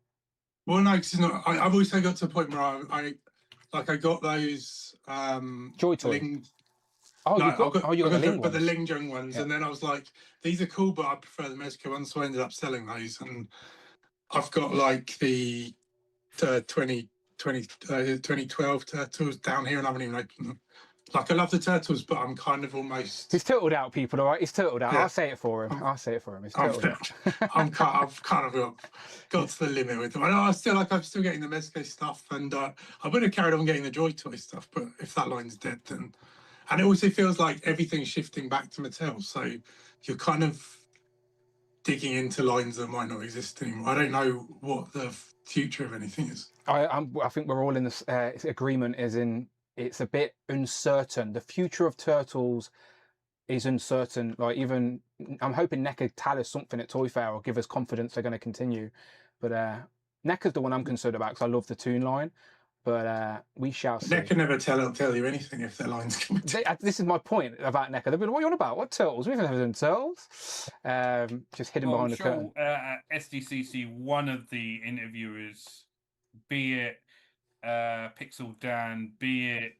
Well, no, because I've also got to a point where I got those Joy Toy. Ling, you got the Ling Jung ones, and then I was like, these are cool, but I prefer the Mezco ones, so I ended up selling those, and I've got like the 2012 turtles down here, and I haven't even opened them. Like, I love the turtles, but I'm kind of almost... He's turtled out, people, all right? He's turtled out. Yeah. I'll say it for him. He's turtled out. I've kind of got to the limit with them. I'm still getting the Mezco stuff, and I would have carried on getting the Joy Toy stuff, but if that line's dead, then... And it also feels like everything's shifting back to Mattel, so you're kind of digging into lines that might not exist anymore. I don't know what the future of anything is. I think we're all in this agreement, is in... It's a bit uncertain. The future of turtles is uncertain. Like, even I'm hoping NECA tell us something at Toy Fair or give us confidence they're going to continue. But NECA's the one I'm concerned about because I love the Toon line. But we shall see. NECA never tell you anything if their line's coming. This is my point about NECA. They've been, what are you on about? What turtles? We've never done turtles. Just hidden behind the curtain. At SDCC, one of the interviewers, be it Pixel Dan, be it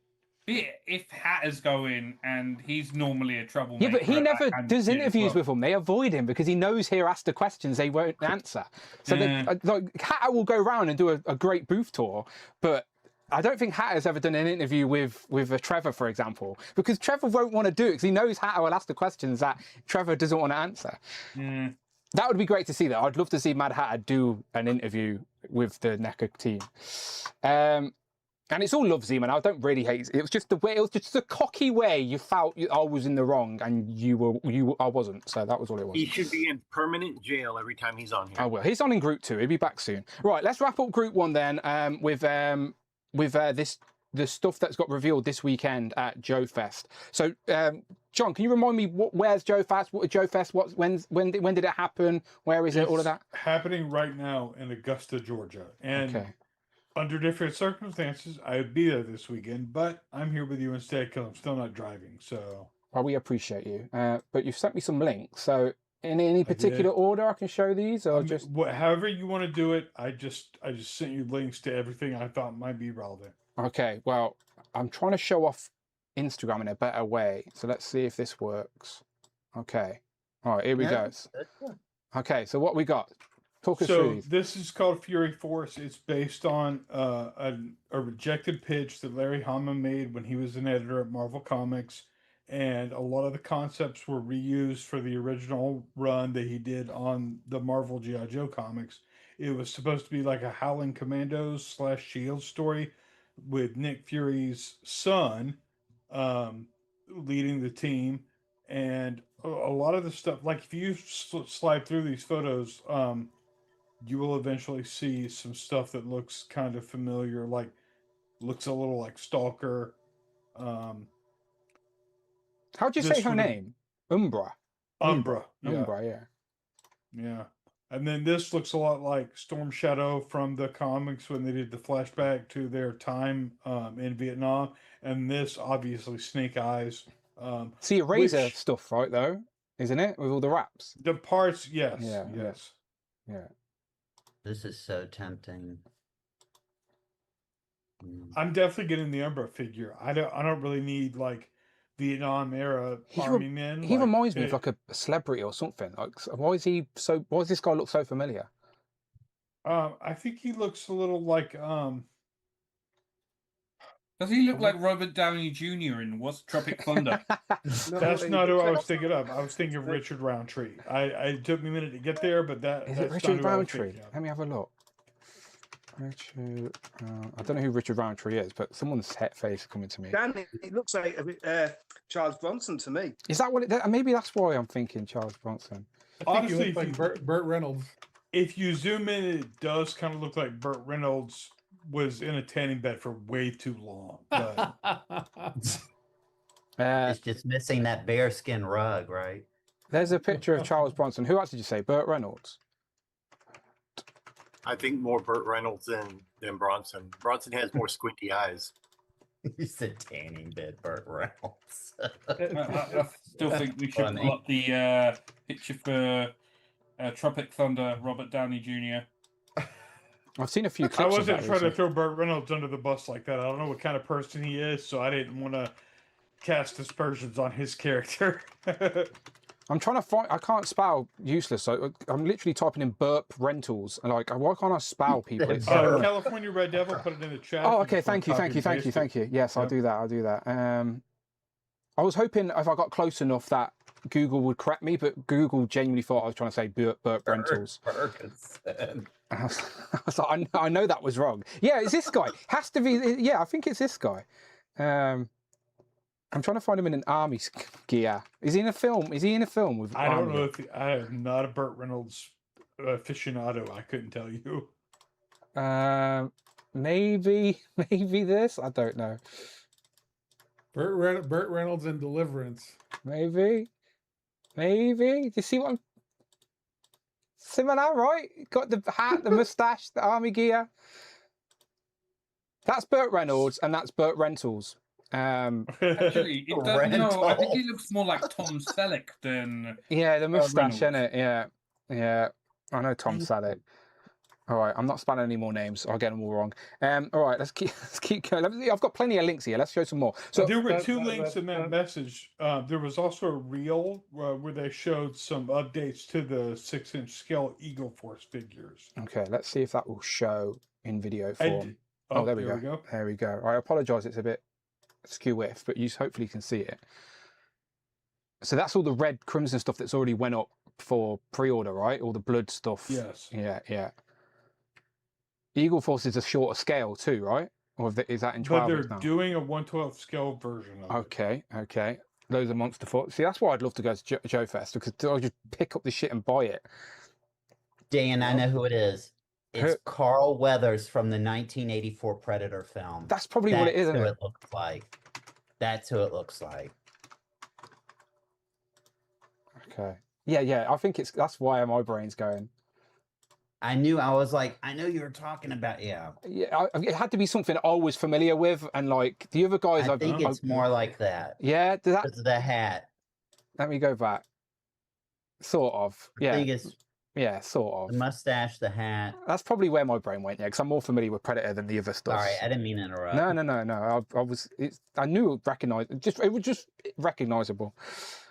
if Hatter's going, and he's normally a troublemaker. Yeah, but he never does interviews with them. They avoid him because he knows he'll ask the questions they won't answer. So like, Hatter will go around and do a great booth tour, but I don't think Hatter's ever done an interview with Trevor, for example, because Trevor won't want to do it because he knows Hatter will ask the questions that Trevor doesn't want to answer. That would be great to see, though. I'd love to see Mad Hatter do an interview with the NECA team. And it's all lovesy, man. I don't really hate it. It was just the way, it was just the cocky way you felt I was in the wrong and I wasn't. So that was all it was. He should be in permanent jail every time he's on here. I will. He's on in Group 2. He'll be back soon. Right, let's wrap up Group 1 then with the stuff that's got revealed this weekend at Joe Fest. So, John, can you remind me where's Joe Fest? When did it happen? Where is it? All of that happening right now in Augusta, Georgia, and. Okay. Under different circumstances, I would be there this weekend, but I'm here with you instead because I'm still not driving. So, well, we appreciate you. But you've sent me some links. So, in any particular order, I can show these, or just however you want to do it. I just sent you links to everything I thought might be relevant. Okay. Well, I'm trying to show off Instagram in a better way. So let's see if this works. Okay. All right. Here we go. Okay. So what we got? Talk us through these. This is called Fury Force. It's based on a rejected pitch that Larry Hama made when he was an editor at Marvel Comics, and a lot of the concepts were reused for the original run that he did on the Marvel G.I. Joe comics. It was supposed to be like a Howling Commandos / Shield story with Nick Fury's son leading the team, and a lot of the stuff, like if you slide through these photos, you will eventually see some stuff that looks kind of familiar, like looks a little like Stalker. How'd you say her name? Umbra. Umbra, yeah. And then this looks a lot like Storm Shadow from the comics when they did the flashback to their time in Vietnam. And this, obviously, Snake Eyes. See, Razor stuff, right, though? Isn't it? With all the wraps? The parts, yes. Yeah. This is so tempting. I'm definitely getting the Umbra figure. I don't really need like Vietnam era army men. He reminds me of like a celebrity or something. Like, why does this guy look so familiar? I think he looks a little like Does he look like Robert Downey Jr. in What's Tropic Thunder? That's not who I was thinking of. I was thinking of Richard Roundtree. It took me a minute to get there, but Is it Richard Roundtree? Let me have a look. Richard, I don't know who Richard Roundtree is, but someone's face is coming to me. Dan, it looks like a bit Charles Bronson to me. Is that what it? Maybe that's why I'm thinking Charles Bronson. Honestly, like Burt Reynolds. If you zoom in, it does kind of look like Burt Reynolds was in a tanning bed for way too long. But it's just missing that bearskin rug, right? There's a picture of Charles Bronson. Who else did you say? Burt Reynolds. I think more Burt Reynolds than Bronson. Bronson has more squinty eyes. He's a tanning bed, Burt Reynolds. I still think we should pull up the picture for Tropic Thunder, Robert Downey Jr. I've seen a few clips. I wasn't trying to throw Burt Reynolds under the bus like that. I don't know what kind of person he is, so I didn't want to cast aspersions on his character. I'm trying to find. I can't spell useless. So I'm literally typing in burp rentals, and like, why can't I spell people? It's California Red Devil put it in the chat. Oh, okay. Thank you. Yes, I'll do that. I was hoping if I got close enough that Google would correct me, but Google genuinely thought I was trying to say burp rentals. I was like, I know that was wrong. Yeah, it's this guy. Has to be. Yeah, I think it's this guy. I'm trying to find him in an army gear. Is he in a film? Is he in a film with? I don't know if I am not a Burt Reynolds aficionado. I couldn't tell you. Maybe this. I don't know. Burt Reynolds in Deliverance. Maybe. Do you see what I'm? Similar, right? Got the hat, the mustache, the army gear. That's Burt Reynolds, and that's Burt Rentals. Actually, it doesn't. No, I think he looks more like Tom Selleck than. Yeah, the mustache, innit? Yeah. I know Tom Selleck. All right, I'm not spelling any more names. I'll get them all wrong. All right, let's keep going. I've got plenty of links here. Let's show some more. So there were two links in that message. There was also a reel where they showed some updates to the 6-inch scale Eagle Force figures. Okay, let's see if that will show in video form. There we go. There we go. I apologise, it's a bit skew if, but you hopefully can see it. So that's all the red crimson stuff that's already went up for pre-order, right? All the blood stuff. Yes. Yeah. Eagle Force is a shorter scale too, right? Or is that in But 12 they're inch now? doing a 1/12 scale version of it. Okay. Loads of monster foot. See, that's why I'd love to go to Joe Fest, because I'll just pick up the shit and buy it. Dan, I know who it is. It's Who? Carl Weathers from the 1984 Predator film. That's probably what it is, isn't That's who it? it looks like. That's who it looks like. Okay. Yeah. I think that's why my brain's going. I was like, I know you were talking about, yeah. Yeah, it had to be something I was familiar with, and like the other guys, I think it's more like that. Yeah, does that? Because of the hat. Let me go back. Sort of. I think it's sort of. the mustache, the hat. That's probably where my brain went. Yeah, because I'm more familiar with Predator than the other stuff. Sorry, I didn't mean to interrupt. No. I was. I knew it recognized. It was just recognizable.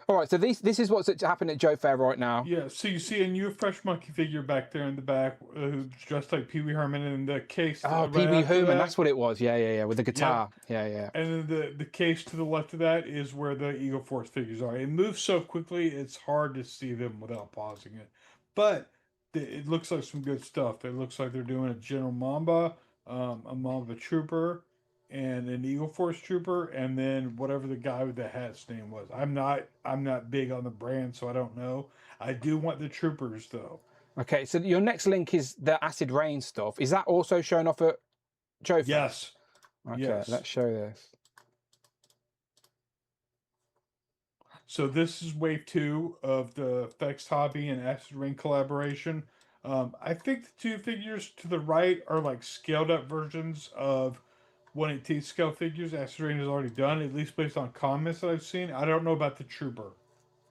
All right, so this is what's happening at Joe Fair right now. Yeah, so you see a new Fresh Monkey figure back there in the back, who's dressed like Pee Wee Herman, in the case. Oh, Pee Wee Herman, that's what it was. Yeah, with the guitar. Yeah. And then the case to the left of that is where the Eagle Force figures are. It moves so quickly, it's hard to see them without pausing it. But it looks like some good stuff. It looks like they're doing a General Mamba, a Mamba Trooper, and an Eagle Force Trooper, and then whatever the guy with the hat's name was. I'm not big on the brand, so I don't know. I do want the troopers though. Okay, so your next link is the Acid Rain stuff. Is that also shown off at Joe Fest? Yes. Okay, yes. Let's show this. So this is wave 2 of the Fex Hobby and Acid Rain collaboration. I think the two figures to the right are like scaled up versions of 1/18 scale figures Acid Rain has already done, at least based on comments that I've seen. I don't know about the Trooper.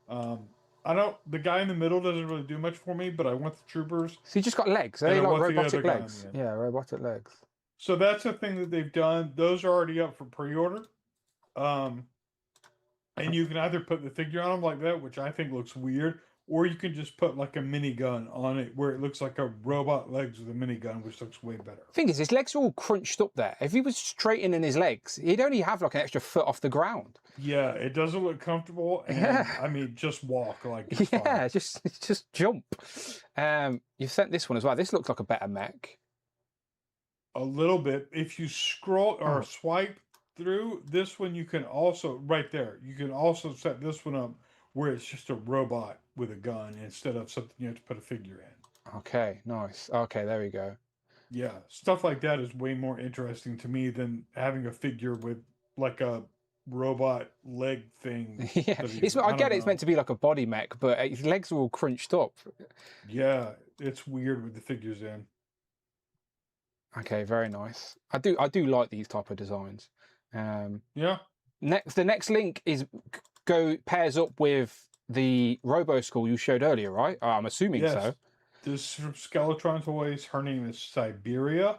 The guy in the middle doesn't really do much for me, but I want the Troopers. So you just got legs. Are they like robotic legs? Yeah, robotic legs. So that's a thing that they've done. Those are already up for pre-order. And you can either put the figure on them like that, which I think looks weird, or you can just put like a minigun on it where it looks like a robot legs with a minigun, which looks way better. Thing is, his legs are all crunched up there. If he was straightening his legs, he'd only have like an extra foot off the ground. Yeah, it doesn't look comfortable. And I mean, just walk like it's fine. just jump. You've sent this one as well. This looks like a better mech. A little bit. If you scroll or swipe through this one, you can also right there. You can also set this one up where it's just a robot with a gun instead of something you have to put a figure in. Okay, nice. Okay, there we go. Yeah, stuff like that is way more interesting to me than having a figure with like a robot leg thing. Yeah, I get it. It's meant to be like a body mech, but his legs are all crunched up. Yeah, it's weird with the figures in. Okay, very nice. I do like these type of designs. Yeah. The next link is pairs up with the Robo School you showed earlier, right? I'm assuming so. This is from Skeletron Toys. Her name is Siberia.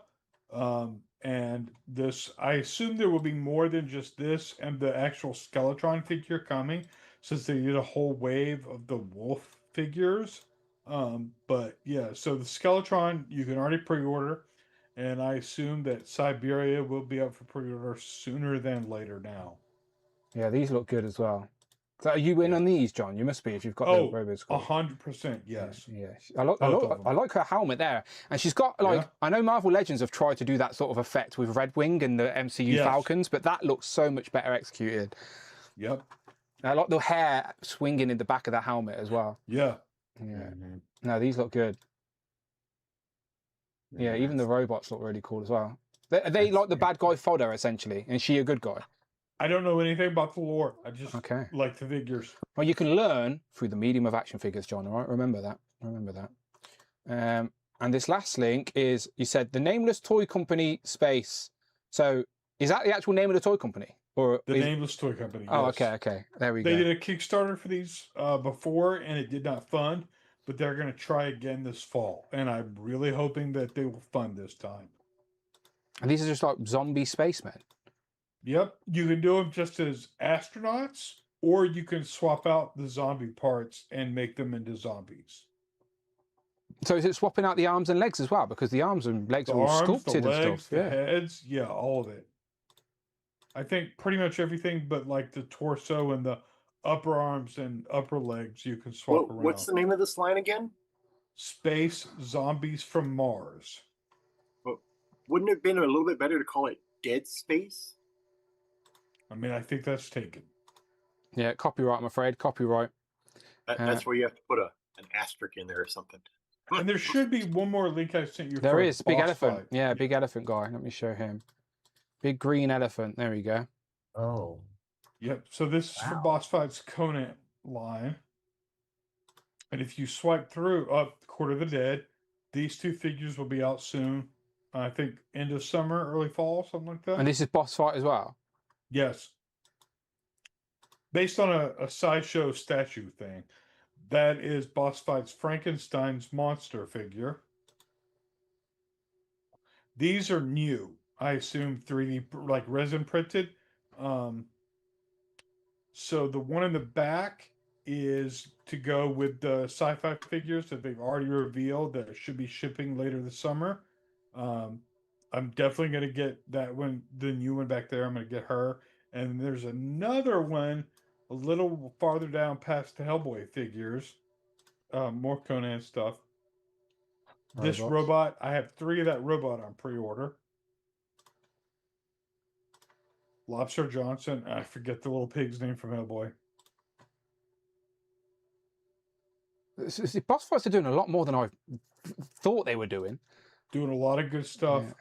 And this, I assume there will be more than just this and the actual Skeletron figure coming, since they did a whole wave of the wolf figures. But yeah, so the Skeletron you can already pre-order, and I assume that Siberia will be up for pre-order sooner than later now. Yeah, these look good as well. So are you in on these, John? You must be if you've got the Robo School. 100%, yes. Yeah. I like her helmet there, and she's got like I know Marvel Legends have tried to do that sort of effect with Red Wing and the MCU Falcons, but that looks so much better executed. Yep. I like the hair swinging in the back of the helmet as well. Yeah. Mm-hmm. No, these look good. Yeah, even the robots look really cool as well. Are they like the bad guy fodder essentially? And she a good guy? I don't know anything about the lore. I just like the figures. Well, you can learn through the medium of action figures, John. All right, remember that. And this last link is, you said the Nameless Toy Company space. So is that the actual name of the toy company? Or the Nameless Toy Company. Oh, yes. okay. There we go. They did a Kickstarter for these before, and it did not fund, but they're going to try again this fall. And I'm really hoping that they will fund this time. And these are just like zombie spacemen. Yep. You can do them just as astronauts, or you can swap out the zombie parts and make them into zombies. So is it swapping out the arms and legs as well? Because the arms and legs are all sculpted the legs, and stuff. The heads, all of it. I think pretty much everything but like the torso and the upper arms and upper legs you can swap around. What's the name of this line again? Space Zombies from Mars. But wouldn't it have been a little bit better to call it dead space. I mean, I think that's taken. Yeah, copyright. I'm afraid copyright. That's where you have to put an asterisk in there or something. And there should be one more link I sent you. There for is big boss elephant. fight. Yeah, big elephant guy. Let me show him. Big green elephant. There we go. Oh. Yep. So this is for boss fights Conan line. And if you swipe through Court of the Dead, these two figures will be out soon. I think end of summer, early fall, something like that. And this is boss fight as well. Yes. Based on a sideshow statue thing. That is boss fights Frankenstein's monster figure. These are new. I assume 3D, like resin printed. So the one in the back is to go with the sci-fi figures that they've already revealed that should be shipping later this summer. I'm definitely going to get that one, the new one back there. I'm going to get her. And there's another one a little farther down past the Hellboy figures. More Conan stuff. This robot, I have 3 of that robot on pre-order. Lobster Johnson. I forget the little pig's name from Hellboy. Boss fights are doing a lot more than I thought they were doing. Doing a lot of good stuff. Yeah.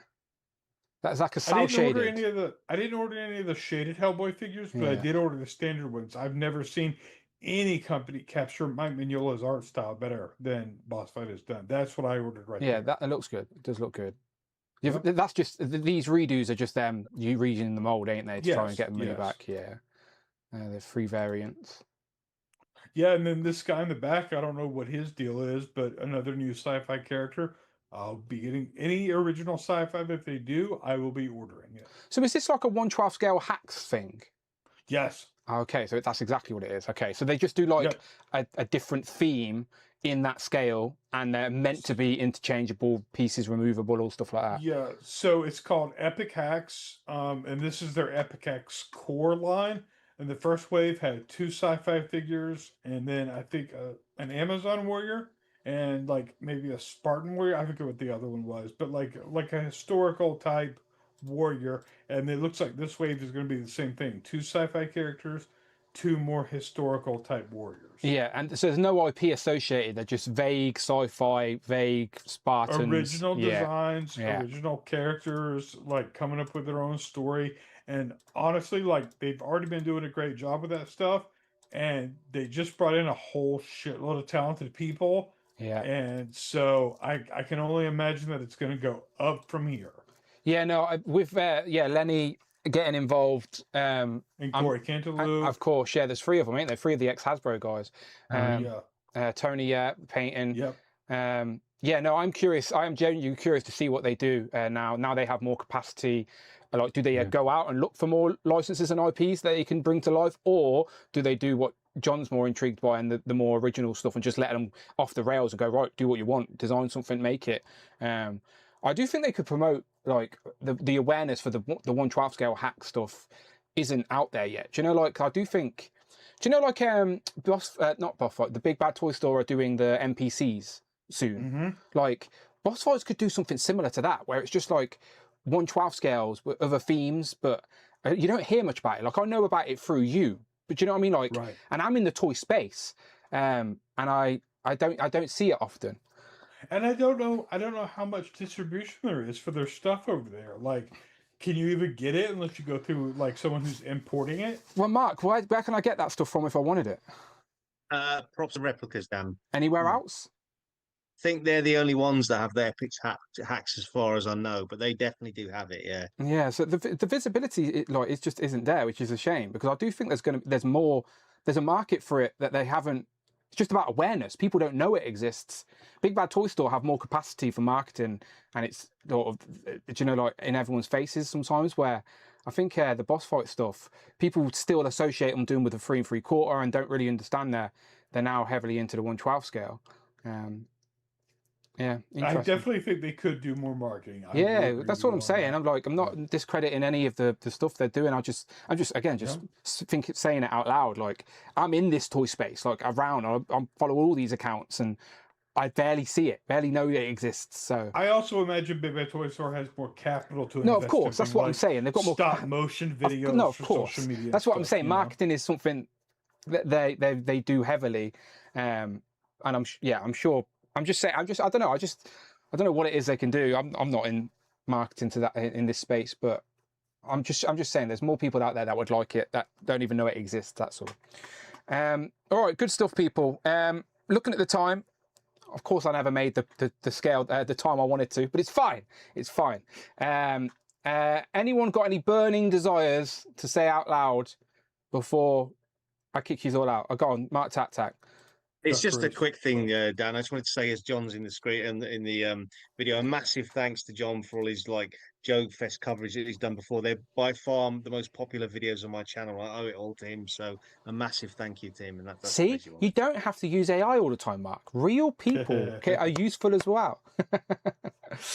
That's like a cel shaded. I didn't order any of the shaded Hellboy figures, but I did order the standard ones. I've never seen any company capture Mike Mignola's art style better than Boss Fight has done. That's what I ordered right there. Yeah, that looks good. It does look good. Yep. That's just these redos are just them you reading the mold, ain't they? To try and get the money back. Yeah, they're free variants. Yeah, and then this guy in the back, I don't know what his deal is, but another new sci-fi character. I'll be getting any original sci-fi that they do. I will be ordering it. So is this like a 1/12 scale hacks thing? Yes. Okay, so that's exactly what it is. Okay, so they just do like a different theme in that scale, and they're meant to be interchangeable pieces, removable, all stuff like that. Yeah, so it's called Epic Hacks, and this is their Epic Hacks core line. And the first wave had 2 sci-fi figures, and then I think an Amazon warrior, and like maybe a Spartan warrior. I forget what the other one was, but like a historical type warrior. And it looks like this wave is going to be the same thing: 2 sci-fi characters, 2 more historical type warriors. Yeah, and so there's no IP associated. They're just vague sci-fi, vague Spartans. Original designs, original characters, like coming up with their own story. And honestly, like they've already been doing a great job with that stuff. And they just brought in a whole shitload of talented people. Yeah. And so I can only imagine that it's going to go up from here. Yeah, no, with Lenny getting involved. And Corey Cantaloupe. Of course, yeah, there's 3 of them, ain't there? 3 of the ex-Hasbro guys. Tony painting. Yep. Yeah, no, I'm curious. I am genuinely curious to see what they do now. Now they have more capacity. Like, do they go out and look for more licenses and IPs that they can bring to life, or do they do what John's more intrigued by and the more original stuff and just let them off the rails and go, right, do what you want, design something, make it. I do think they could promote like the awareness for the 1/12 scale hack stuff isn't out there yet. Do you know, like I do think, do you know, like not Boss Fight, the Big Bad Toy Store are doing the NPCs soon. Mm-hmm. Like Boss Fights could do something similar to that, where it's just like 1/12 scales with other themes, but you don't hear much about it. Like I know about it through you, but you know what I mean? Like, and I'm in the toy space, and I don't see it often. And I don't know how much distribution there is for their stuff over there. Like, can you even get it unless you go through like someone who's importing it? Well, Mark, where can I get that stuff from if I wanted it? Props and replicas, Dan. Anywhere else? I think they're the only ones that have their Epic hacks, as far as I know, but they definitely do have it. Yeah. Yeah. So the visibility, it just isn't there, which is a shame, because I do think there's a market for it that they haven't. It's just about awareness. People don't know it exists. Big Bad Toy Store have more capacity for marketing, and it's sort of, you know, like in everyone's faces sometimes. Where I think the Boss Fight stuff, people still associate them doing with a 3 3/4 and don't really understand they're now heavily into the 1/12 scale. Yeah, I definitely think they could do more marketing. Yeah, that's what I'm saying. I'm not discrediting any of the stuff they're doing. I'm just saying it out loud. Like, I'm in this toy space, like around. I follow all these accounts, and I barely see it, barely know it exists. So I also imagine Big Bad Toy Store has more capital to invest. no, of course, in that's what I'm like saying. They've got more stop motion videos no, of for course. social media. That's what I'm stuff, saying. you know? Marketing is something that they do heavily, and I'm sure. I'm just saying. I don't know. I don't know what it is they can do. I'm not in marketing to that in this space, but I'm just saying there's more people out there that would like it that don't even know it exists. That's all. All right, good stuff, people. Looking at the time, of course, I never made the scale the time I wanted to, but it's fine. It's fine. Anyone got any burning desires to say out loud before I kick you all out? Go on, Mark Tack. It's just a quick thing, Dan. I just wanted to say, as John's in the screen in the video, a massive thanks to John for all his like Joke Fest coverage that he's done before. They're by far the most popular videos on my channel. I owe it all to him. So a massive thank you to him. And that's See, you don't have to use AI all the time, Mark. Real people are useful as well.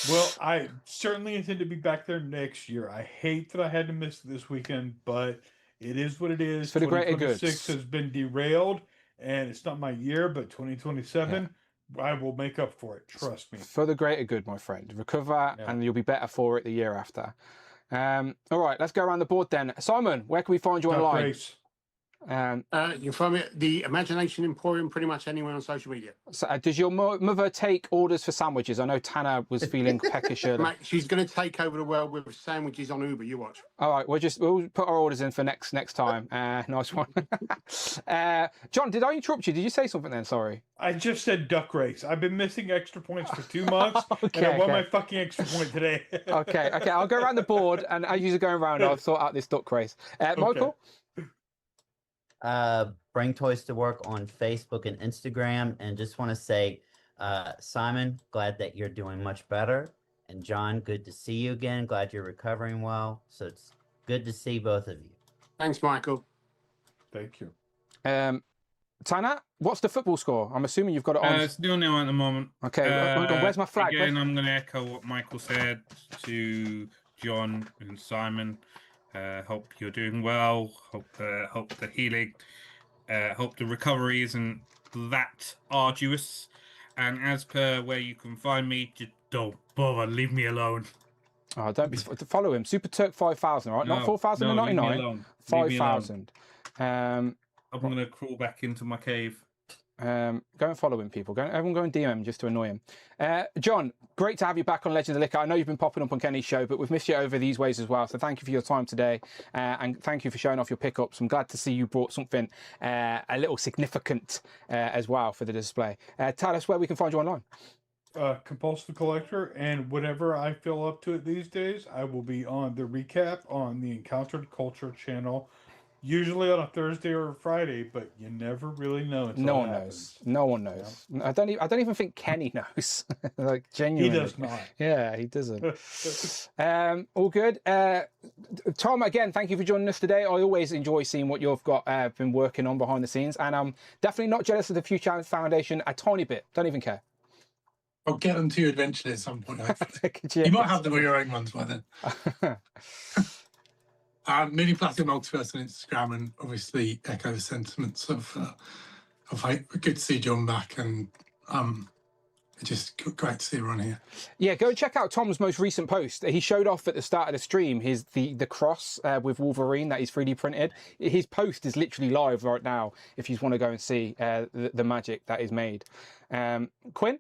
Well, I certainly intend to be back there next year. I hate that I had to miss this weekend, but it is what it is. It's for the greater good. 2026 has been derailed. And it's not my year, but 2027, I will make up for it. Trust me. For the greater good, my friend. Recover, and you'll be better for it the year after. All right, let's go around the board then. Simon, where can we find you online? Grace. You can find me at the Imagination Emporium pretty much anywhere on social media. So, does your mother take orders for sandwiches? I know Tanner was feeling peckish earlier. Mate, she's going to take over the world with sandwiches on Uber. You watch. All right, we'll put our orders in for next time. Nice one. John, did I interrupt you? Did you say something then? Sorry. I just said duck race. I've been missing extra points for 2 months, and I won my fucking extra point today. okay. I'll go around the board, and as you're going around, I'll sort out this duck race. Michael? Bring Toys to Work on Facebook and Instagram. And just want to say, Simon, glad that you're doing much better. And John, good to see you again. Glad you're recovering well. So it's good to see both of you. Thanks, Michael. Thank you. Tanner, what's the football score? I'm assuming you've got it on. It's 0-0 at the moment. Okay, where's my flag? Again, I'm going to echo what Michael said to John and Simon. Hope you're doing well. Hope the healing, hope the recovery isn't that arduous. And as per where you can find me, just don't bother. Leave me alone. Oh, don't be follow him. Super Turk 5,000, right? Not 4,099. 5,000. I'm going to crawl back into my cave. Go and follow him, people. Everyone go and DM him just to annoy him. John, great to have you back on Legends of Liquor. I know you've been popping up on Kenny's show, but we've missed you over these ways as well. So thank you for your time today, and thank you for showing off your pickups. I'm glad to see you brought something a little significant as well for the display. Tell us where we can find you online. Compulsive Collector, and whenever I feel up to it these days, I will be on the recap on the Encountered Culture channel. Usually on a Thursday or a Friday, but you never really know. No one knows. No one knows. Yeah. I don't even think Kenny knows. Like genuinely, he does not. Yeah, he doesn't. All good. Tom, again, thank you for joining us today. I always enjoy seeing what you've got been working on behind the scenes, and I'm definitely not jealous of the Future Foundation a tiny bit. Don't even care. I'll get them to you eventually at some point. You might have them with your own ones by then. Mini Plastic Multiverse on Instagram, and obviously echo the sentiments of good to see John back, and just great to see everyone here. Yeah, go check out Tom's most recent post. He showed off at the start of the stream the cross with Wolverine that he's 3D printed. His post is literally live right now if you want to go and see the magic that is made. Quinn?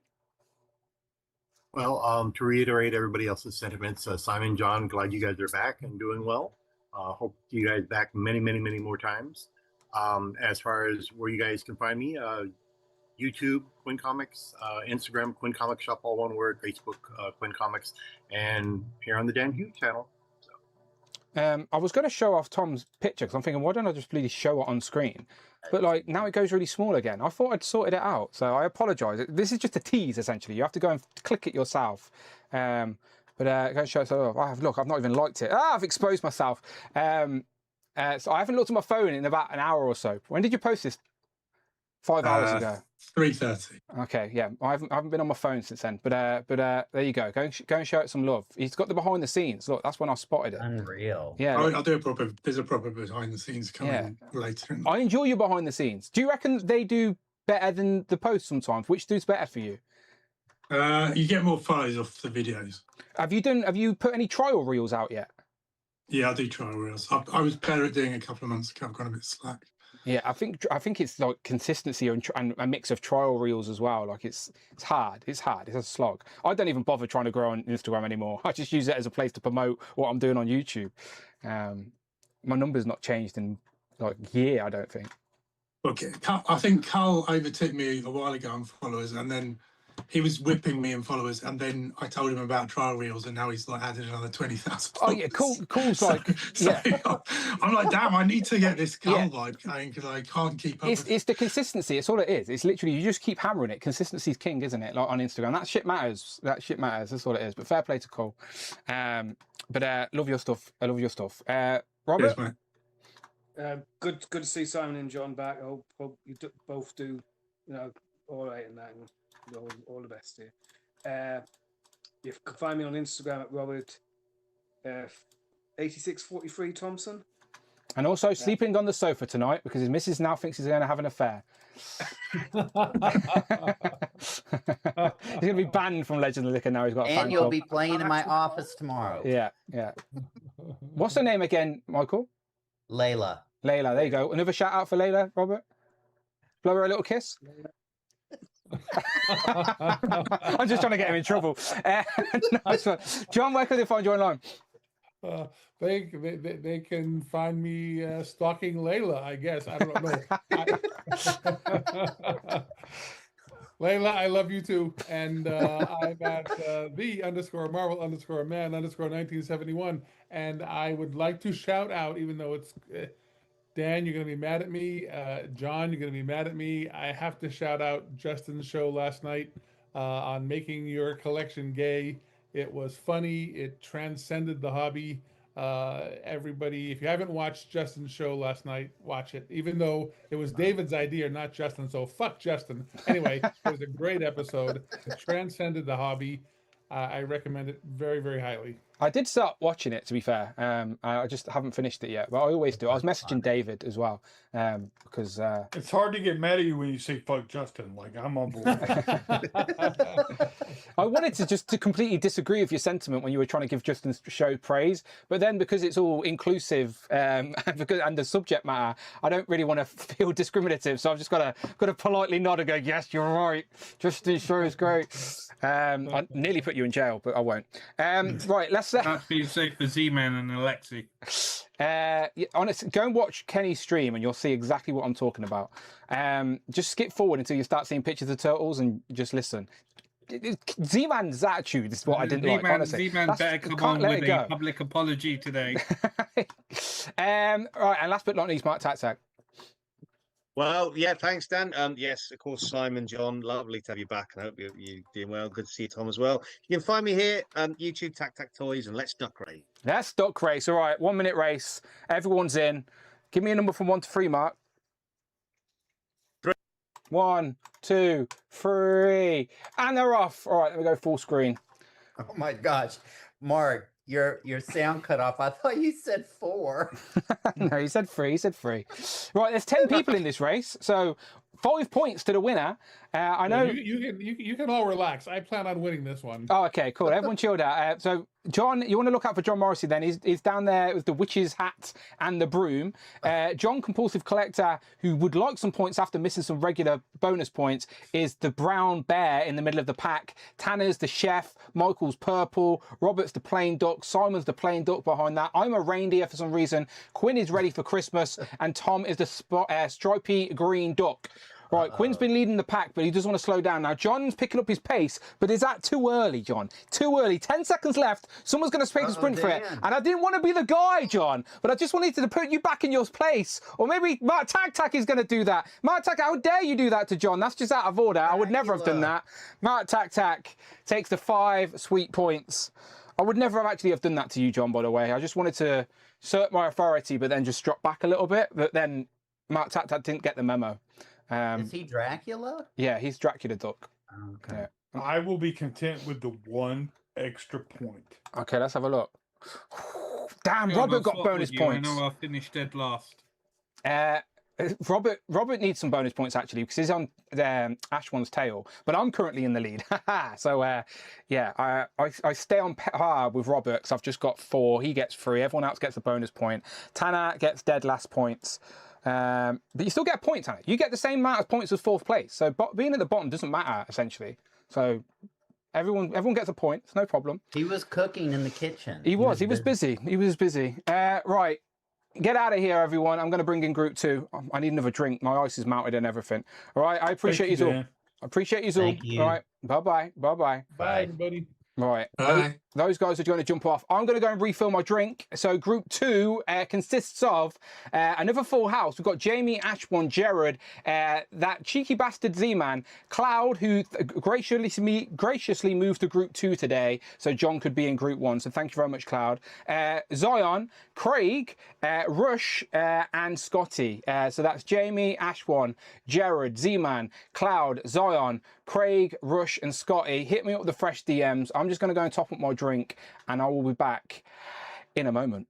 Well, to reiterate everybody else's sentiments, Simon, John, glad you guys are back and doing well. Hope you guys back many more times. As far as where you guys can find me, YouTube, Quinn Comics, Instagram, Quinn Comics Shop, all one word, Facebook, Quinn Comics, and here on the Dan Hughes channel. So. I was going to show off Tom's picture because I'm thinking, why don't I just really show it on screen? But like now it goes really small again. I thought I'd sorted it out, so I apologise. This is just a tease, essentially. You have to go and click it yourself. But go and show us. Oh, look, I've not even liked it. I've exposed myself. So I haven't looked at my phone in about an hour or so. When did you post this? 5 hours ago. 3:30. Okay, yeah, I haven't been on my phone since then. But there you go. Go and show it some love. He's got the behind the scenes. Look, that's when I spotted it. Unreal. Yeah, I'll do a proper. There's a proper behind the scenes coming later. I enjoy your behind the scenes. Do you reckon they do better than the post sometimes? Which does better for you? You get more follows off the videos. Have you put any trial reels out yet? Yeah, I do trial reels. I was better at doing a couple of months ago. I've gone a bit slack. Yeah, I think it's like consistency and a mix of trial reels as well. Like it's hard. It's hard. It's a slog. I don't even bother trying to grow on Instagram anymore. I just use it as a place to promote what I'm doing on YouTube. My number's not changed in like a year, I don't think. Okay, I think Carl overtook me a while ago on followers, and then he was whipping me in followers, and then I told him about trial reels, and now he's like added another 20,000. Oh yeah, cool's like so yeah. I'm like, damn, I need to get this Carl vibe going because I can't keep up. It's the consistency. It's all it is. It's literally you just keep hammering it. Consistency's king, isn't it? Like on Instagram, that shit matters. That's all it is. But fair play to Cole. But love your stuff. I love your stuff. Robert. Yes, mate. Good to see Simon and John back. I hope you both do, all right in that. And all the best to you. You can find me on Instagram at Robert 8643 Thompson. And also sleeping on the sofa tonight because his missus now thinks he's going to have an affair. He's going to be banned from Legend of Liquor now. He's got a fan And you'll club. be playing in my office tomorrow. Yeah. What's her name again, Michael? Layla. Layla, there you go. Another shout out for Layla, Robert. Blow her a little kiss. I'm just trying to get him in trouble. Nice one. John, where can they find you online? They can find me stalking Layla, I guess. I don't know. Layla, I love you too. And I'm at the_Marvel_man_1971. And I would like to shout out, even though it's Dan, you're going to be mad at me. John, you're going to be mad at me. I have to shout out Justin's show last night on making your collection gay. It was funny. It transcended the hobby. Everybody, if you haven't watched Justin's show last night, watch it. Even though it was David's idea, not Justin. So fuck Justin. Anyway, it was a great episode. It transcended the hobby. I recommend it very, very highly. I did start watching it, to be fair. I just haven't finished it yet, but I always do. I was messaging David as well because it's hard to get mad at you when you say "fuck Justin." Like I'm on board. I wanted to completely disagree with your sentiment when you were trying to give Justin's show praise, but then because it's all inclusive and the subject matter, I don't really want to feel discriminative. So I've just got to politely nod and go, "Yes, you're right. Justin's show is great." I nearly put you in jail, but I won't. Right, let's. That's being safe for Z-Man and Alexi. Honestly, go and watch Kenny's stream and you'll see exactly what I'm talking about. Just skip forward until you start seeing pictures of turtles and just listen. Z-Man's attitude is what I didn't like, honestly. Z-Man better come on with a public apology today. Right, and last but not least, Mark Tack. Well, yeah, thanks, Dan. Yes, of course, Simon, John, lovely to have you back. I hope you're doing well. Good to see you, Tom, as well. You can find me here, YouTube, Tac Toys, and Let's Duck Race. Let's Duck Race. All right, 1 minute race. Everyone's in. Give me a number from 1 to 3, Mark. 3. 1, 2, 3. And they're off. All right, let me go full screen. Oh my gosh, Mark. Your sound cut off. I thought you said 4. No, you said 3. You said 3. Right, there's 10 people in this race, so 5 points to the winner. I know you can all relax. I plan on winning this one. Oh, okay, cool. Everyone chilled out. So, John, you want to look out for John Morrissey then. He's down there with the witch's hat and the broom. John, compulsive collector, who would like some points after missing some regular bonus points, is the brown bear in the middle of the pack. Tanner's the chef. Michael's purple. Robert's the plain duck. Simon's the plain duck behind that. I'm a reindeer for some reason. Quinn is ready for Christmas. And Tom is the stripy green duck. Right, Quinn's been leading the pack, but he does want to slow down. Now, John's picking up his pace, but is that too early, John? Too early. 10 seconds left. Someone's going to take a sprint for it. And I didn't want to be the guy, John, but I just wanted to put you back in your place. Or maybe Mark Tack is going to do that. Mark Tack, how dare you do that to John? That's just out of order. I would never have done that. Mark Tack takes the 5 sweet points. I would never have actually have done that to you, John, by the way. I just wanted to assert my authority, but then just drop back a little bit. But then Mark Tack didn't get the memo. Is he Dracula? Yeah, he's Dracula Duck. Okay. Yeah. I will be content with the 1 extra point. Okay, let's have a look. Damn, Robert got bonus points. I know I'll finish dead last. Robert needs some bonus points actually because he's on Ash One's tail, but I'm currently in the lead. So yeah, I stay on par with Robert because I've just got 4. He gets 3. Everyone else gets a bonus point. Tana gets dead last points. But you still get a point, Tana. You get the same amount of points as 4th place. So being at the bottom doesn't matter essentially. So everyone gets a point. It's no problem. He was cooking in the kitchen. He was busy. He was busy. Right. Get out of here, everyone. I'm going to bring in group 2. I need another drink. My ice is melted and everything. All right. I appreciate you all. I appreciate you all. Thank you. All right. Bye-bye. Bye-bye. Bye, everybody. Right. Bye. Those guys are going to jump off. I'm going to go and refill my drink. So group 2 consists of another full house. We've got Jamie, Ashwan, Jared, that cheeky bastard Z-Man, Cloud, who graciously moved to group 2 today, so John could be in group 1. So thank you very much, Cloud. Zion, Craig, Rush, and Scotty. So that's Jamie, Ashwan, Jared, Z-Man, Cloud, Zion, Craig, Rush, and Scotty. Hit me up with the fresh DMs. I'm just going to go and top up my drink, and I will be back in a moment.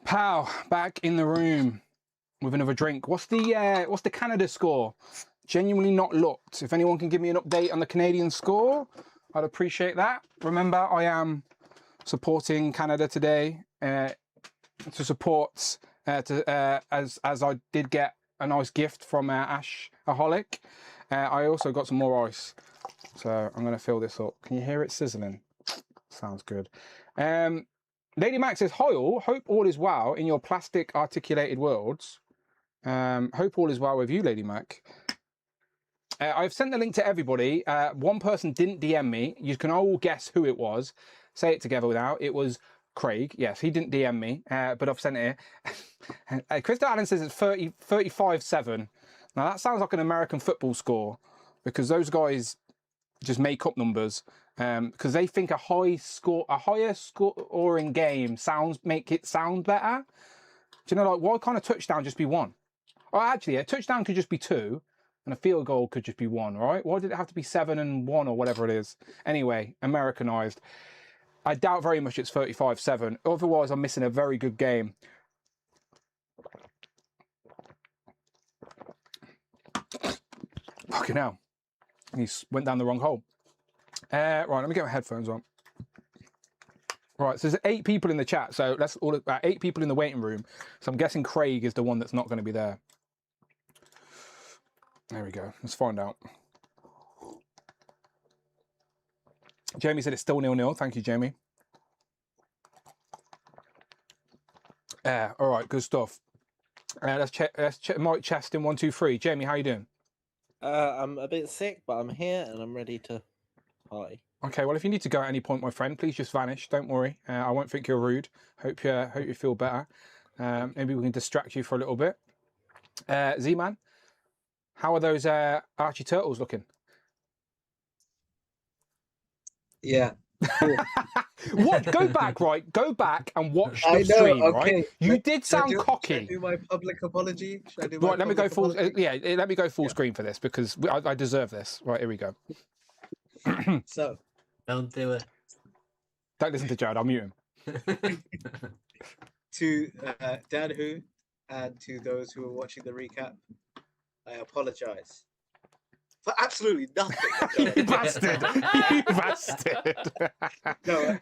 Pow, back in the room with another drink. What's the Canada score? Genuinely not looked. If anyone can give me an update on the Canadian score, I'd appreciate that. Remember, I am supporting Canada today to support as I did get a nice gift from Ashaholic. I also got some more ice, so I'm going to fill this up. Can you hear it sizzling? Sounds good. Lady Mac says, "Hi all, hope all is well in your plastic articulated worlds." Hope all is well with you, Lady Mac. I've sent the link to everybody. One person didn't DM me. You can all guess who it was. Say it together without. It was Craig. Yes, he didn't DM me, but I've sent it here. Crystal Allen says it's 35-7. Now that sounds like an American football score because those guys just make up numbers because they think a higher scoring game make it sound better. Do you know, like, why can't a touchdown just be 1? Or actually, a touchdown could just be 2, and a field goal could just be 1, right? Why did it have to be 7 and 1 or whatever it is? Anyway, Americanized. I doubt very much it's 35-7. Otherwise, I'm missing a very good game. Fucking hell. He went down the wrong hole. Right, let me get my headphones on. Right, so there's 8 people in the chat, so that's all 8 people in the waiting room. So I'm guessing Craig is the one that's not going to be there. There we go. Let's find out. Jamie said it's still 0-0. Thank you, Jamie. All right, good stuff. Let's check Mike Chest in 1, 2, 3. Jamie, how you doing? I'm a bit sick, but I'm here and I'm ready to party. Okay, well, if you need to go at any point, my friend, please just vanish. Don't worry. I won't think you're rude. Hope you feel better. Maybe we can distract you for a little bit. Z-Man, how are those Archie turtles looking? Yeah. Cool. What? Go back, right? Go back and watch the stream, okay. right? You did sound cocky. Should I do my public apology? Right, let me go full. Let me go full screen for this because I deserve this. Right, here we go. So, don't do it. Don't listen to Jared. I'll mute him. To Dan Who and to those who are watching the recap, I apologize for absolutely nothing. You bastard! You bastard! No,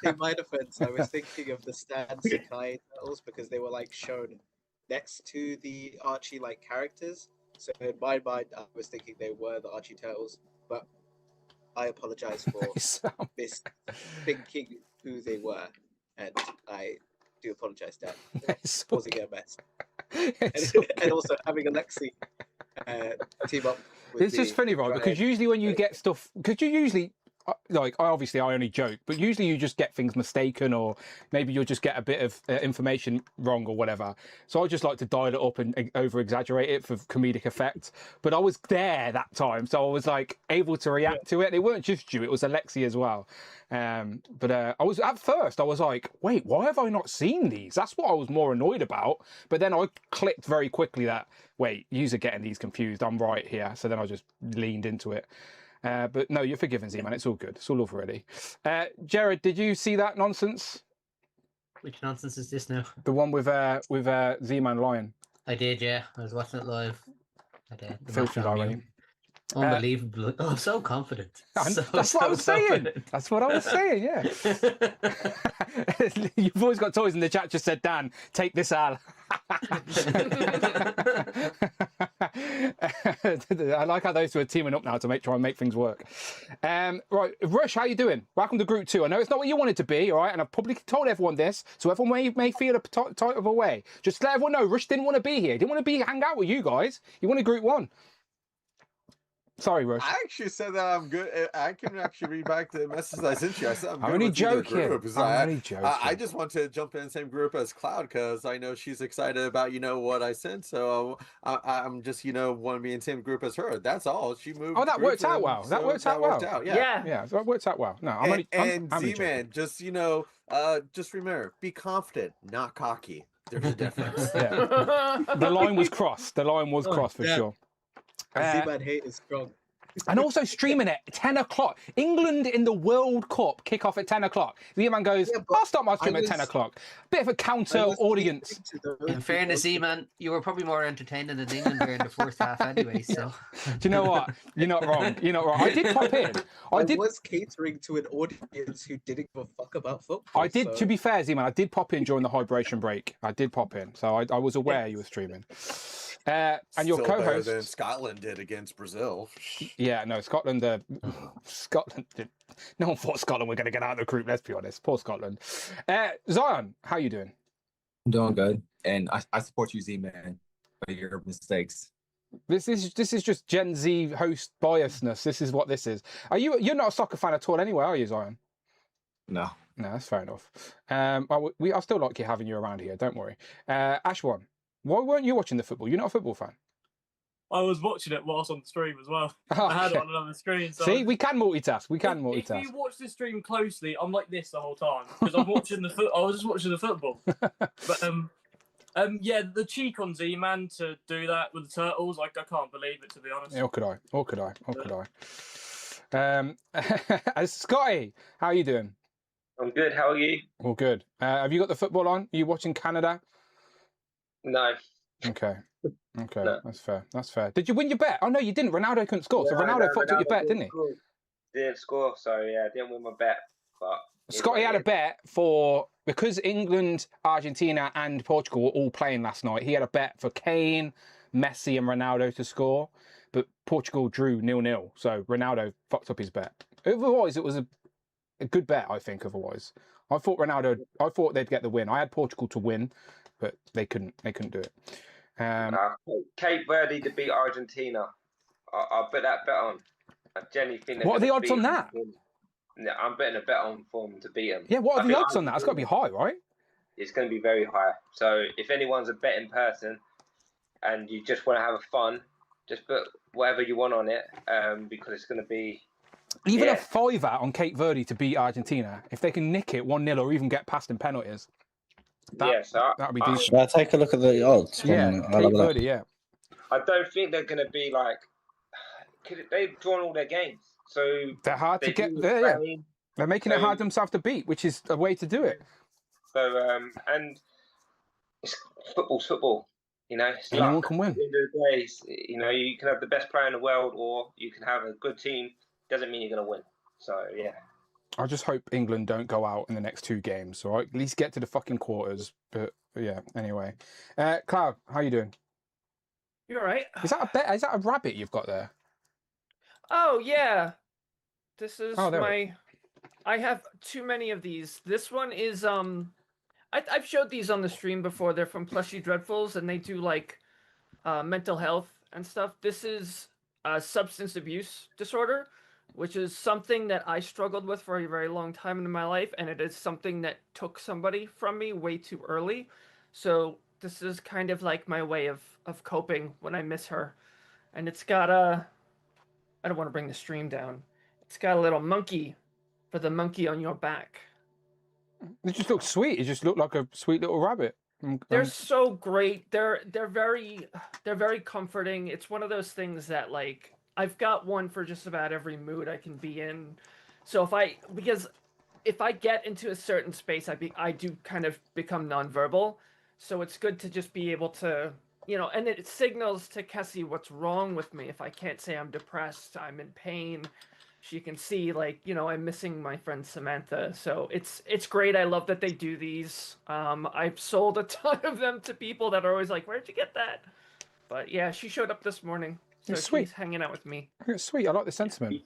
in my defense, I was thinking of the Stan Sakai turtles because they were like shown next to the Archie like characters. So in my mind, I was thinking they were the Archie turtles, but I apologize for thinking who they were, and I do apologize, Dan, for causing a mess. And also having Alexi team up with It's just funny, right? Because usually when you get stuff, because you usually, like, I only joke, but usually you just get things mistaken, or maybe you'll just get a bit of information wrong or whatever. So I just like to dial it up and over exaggerate it for comedic effect. But I was there that time, so I was like able to react to it. And it weren't just you; it was Alexi as well. But I was at first, I was like, wait, why have I not seen these? That's what I was more annoyed about. But then I clicked very quickly that, wait, yous are getting these confused. I'm right here. So then I just leaned into it. But no, you're forgiven, Z-Man. It's all good. It's all over already. Jared, did you see that nonsense? Which nonsense is this now? The one with Z-Man lying. I did, yeah. I was watching it live. I did. Filtered irony. Unbelievable. Oh, so confident. That's what I was saying. That's what I was saying, yeah. You've always got toys in the chat just said, Dan, take this, Al. I like how those two are teaming up now to try and make things work. Right, Rush, how you doing? Welcome to Group 2. I know it's not what you want it to be, all right? And I've publicly told everyone this, so everyone may feel a type of a way. Just let everyone know, Rush didn't want to be here. He didn't want to hang out with you guys. He wanted Group 1. Sorry, Rush. I actually said that I'm good. I can actually read back the message I sent you. I said I'm only joking. I'm only joking. I just want to jump in the same group as Cloud because I know she's excited about what I sent. So I'm just want to be in the same group as her. That's all. She moved. Oh, that worked out well. That worked out well. Yeah. That worked out well. No, I'm Z-Man, just just remember, be confident, not cocky. There's a difference. The line was crossed. The line was crossed for sure. Z-Man hate is strong. And also streaming it 10 o'clock. England in the World Cup kick off at 10 o'clock. The man goes, I'll start my stream at 10 o'clock. Bit of a counter audience. In fairness, E-Man, you were probably more entertaining than England during the first half anyway. So, do you know what? You're not wrong. You're not wrong. I did pop in. I was catering to an audience who didn't give a fuck about football. I did, to be fair, Z-Man, I did pop in during the hydration break. I did pop in. So I was aware you were streaming. And your Still co-host better than Scotland did against Brazil. Yeah, no, Scotland. Scotland. No one thought Scotland were going to get out of the group. Let's be honest. Poor Scotland. Zion, how you doing? I'm doing good, and I support you, Z-Man, for your mistakes. This is just Gen Z host biasness. This is what this is. You're not a soccer fan at all, anyway, are you, Zion? No. No, that's fair enough. I still like you having you around here. Don't worry. Ashwan, why weren't you watching the football? You're not a football fan. I was watching it whilst on the stream as well. I had it on another screen. So See, we can multitask. We can if multitask. you watch the stream closely, I'm like this the whole time because I'm watching I was just watching the football. But yeah, the cheek on Z-Man to do that with the turtles, like I can't believe it, to be honest. Yeah, or could I? Scotty, how are you doing? I'm good. How are you? All good. Have you got the football on? Are you watching Canada? No. Okay. Okay, No. that's fair. That's fair. Did you win your bet? Oh no, you didn't. Ronaldo couldn't score, so Ronaldo fucked up your bet, didn't he? Didn't score, so yeah, didn't win my bet. But Scotty had a bet because England, Argentina, and Portugal were all playing last night. He had a bet for Kane, Messi, and Ronaldo to score, but Portugal drew 0-0, so Ronaldo fucked up his bet. Otherwise, it was a good bet, I think. Otherwise, I thought they'd get the win. I had Portugal to win, but they couldn't do it. Cape Verde to beat Argentina. I'll put that bet on. I genuinely think. What are the odds on that? Yeah, I'm betting a bet on for them to beat them. Yeah, what are the odds on that? It's got to be high, right? It's going to be very high. So if anyone's a betting person and you just want to have a fun, just put whatever you want on it, because it's going to be. Even a fiver on Cape Verde to beat Argentina, if they can nick it 1-0 or even get past in penalties. That'd be decent. Should I take a look at the odds? Yeah, Cape Verde, yeah. I don't think they're going to be like. They've drawn all their games, so they're hard to get there. Yeah. They're making it hard themselves to beat, which is a way to do it. So and it's football's football. You know, it's anyone luck. can win. At the end of the day, you know, you can have the best player in the world, or you can have a good team. Doesn't mean you're going to win. So yeah. I just hope England don't go out in the next 2 games, all right? At least get to the fucking quarters. But yeah, anyway. Cloud, how you doing? You all right? Is that a rabbit you've got there? Oh yeah. This is my. I have too many of these. This one is I've showed these on the stream before. They're from Plushy Dreadfuls, and they do like mental health and stuff. This is substance abuse disorder, which is something that I struggled with for a very long time in my life, and it is something that took somebody from me way too early. So this is kind of like my way of coping when I miss her. And it's got I don't want to bring the stream down. It's got a little monkey for the monkey on your back. It just looks sweet. It just looked like a sweet little rabbit. They're so great. They're very comforting. It's one of those things that like I've got one for just about every mood I can be in. So if I get into a certain space, I do kind of become nonverbal. So it's good to just be able to, you know, and it signals to Kessie what's wrong with me. If I can't say I'm depressed, I'm in pain, she can see like, you know, I'm missing my friend Samantha. So it's great. I love that they do these. I've sold a ton of them to people that are always like, where'd you get that? But yeah, she showed up this morning. So sweet. She's hanging out with me. It's sweet. I like the sentiment.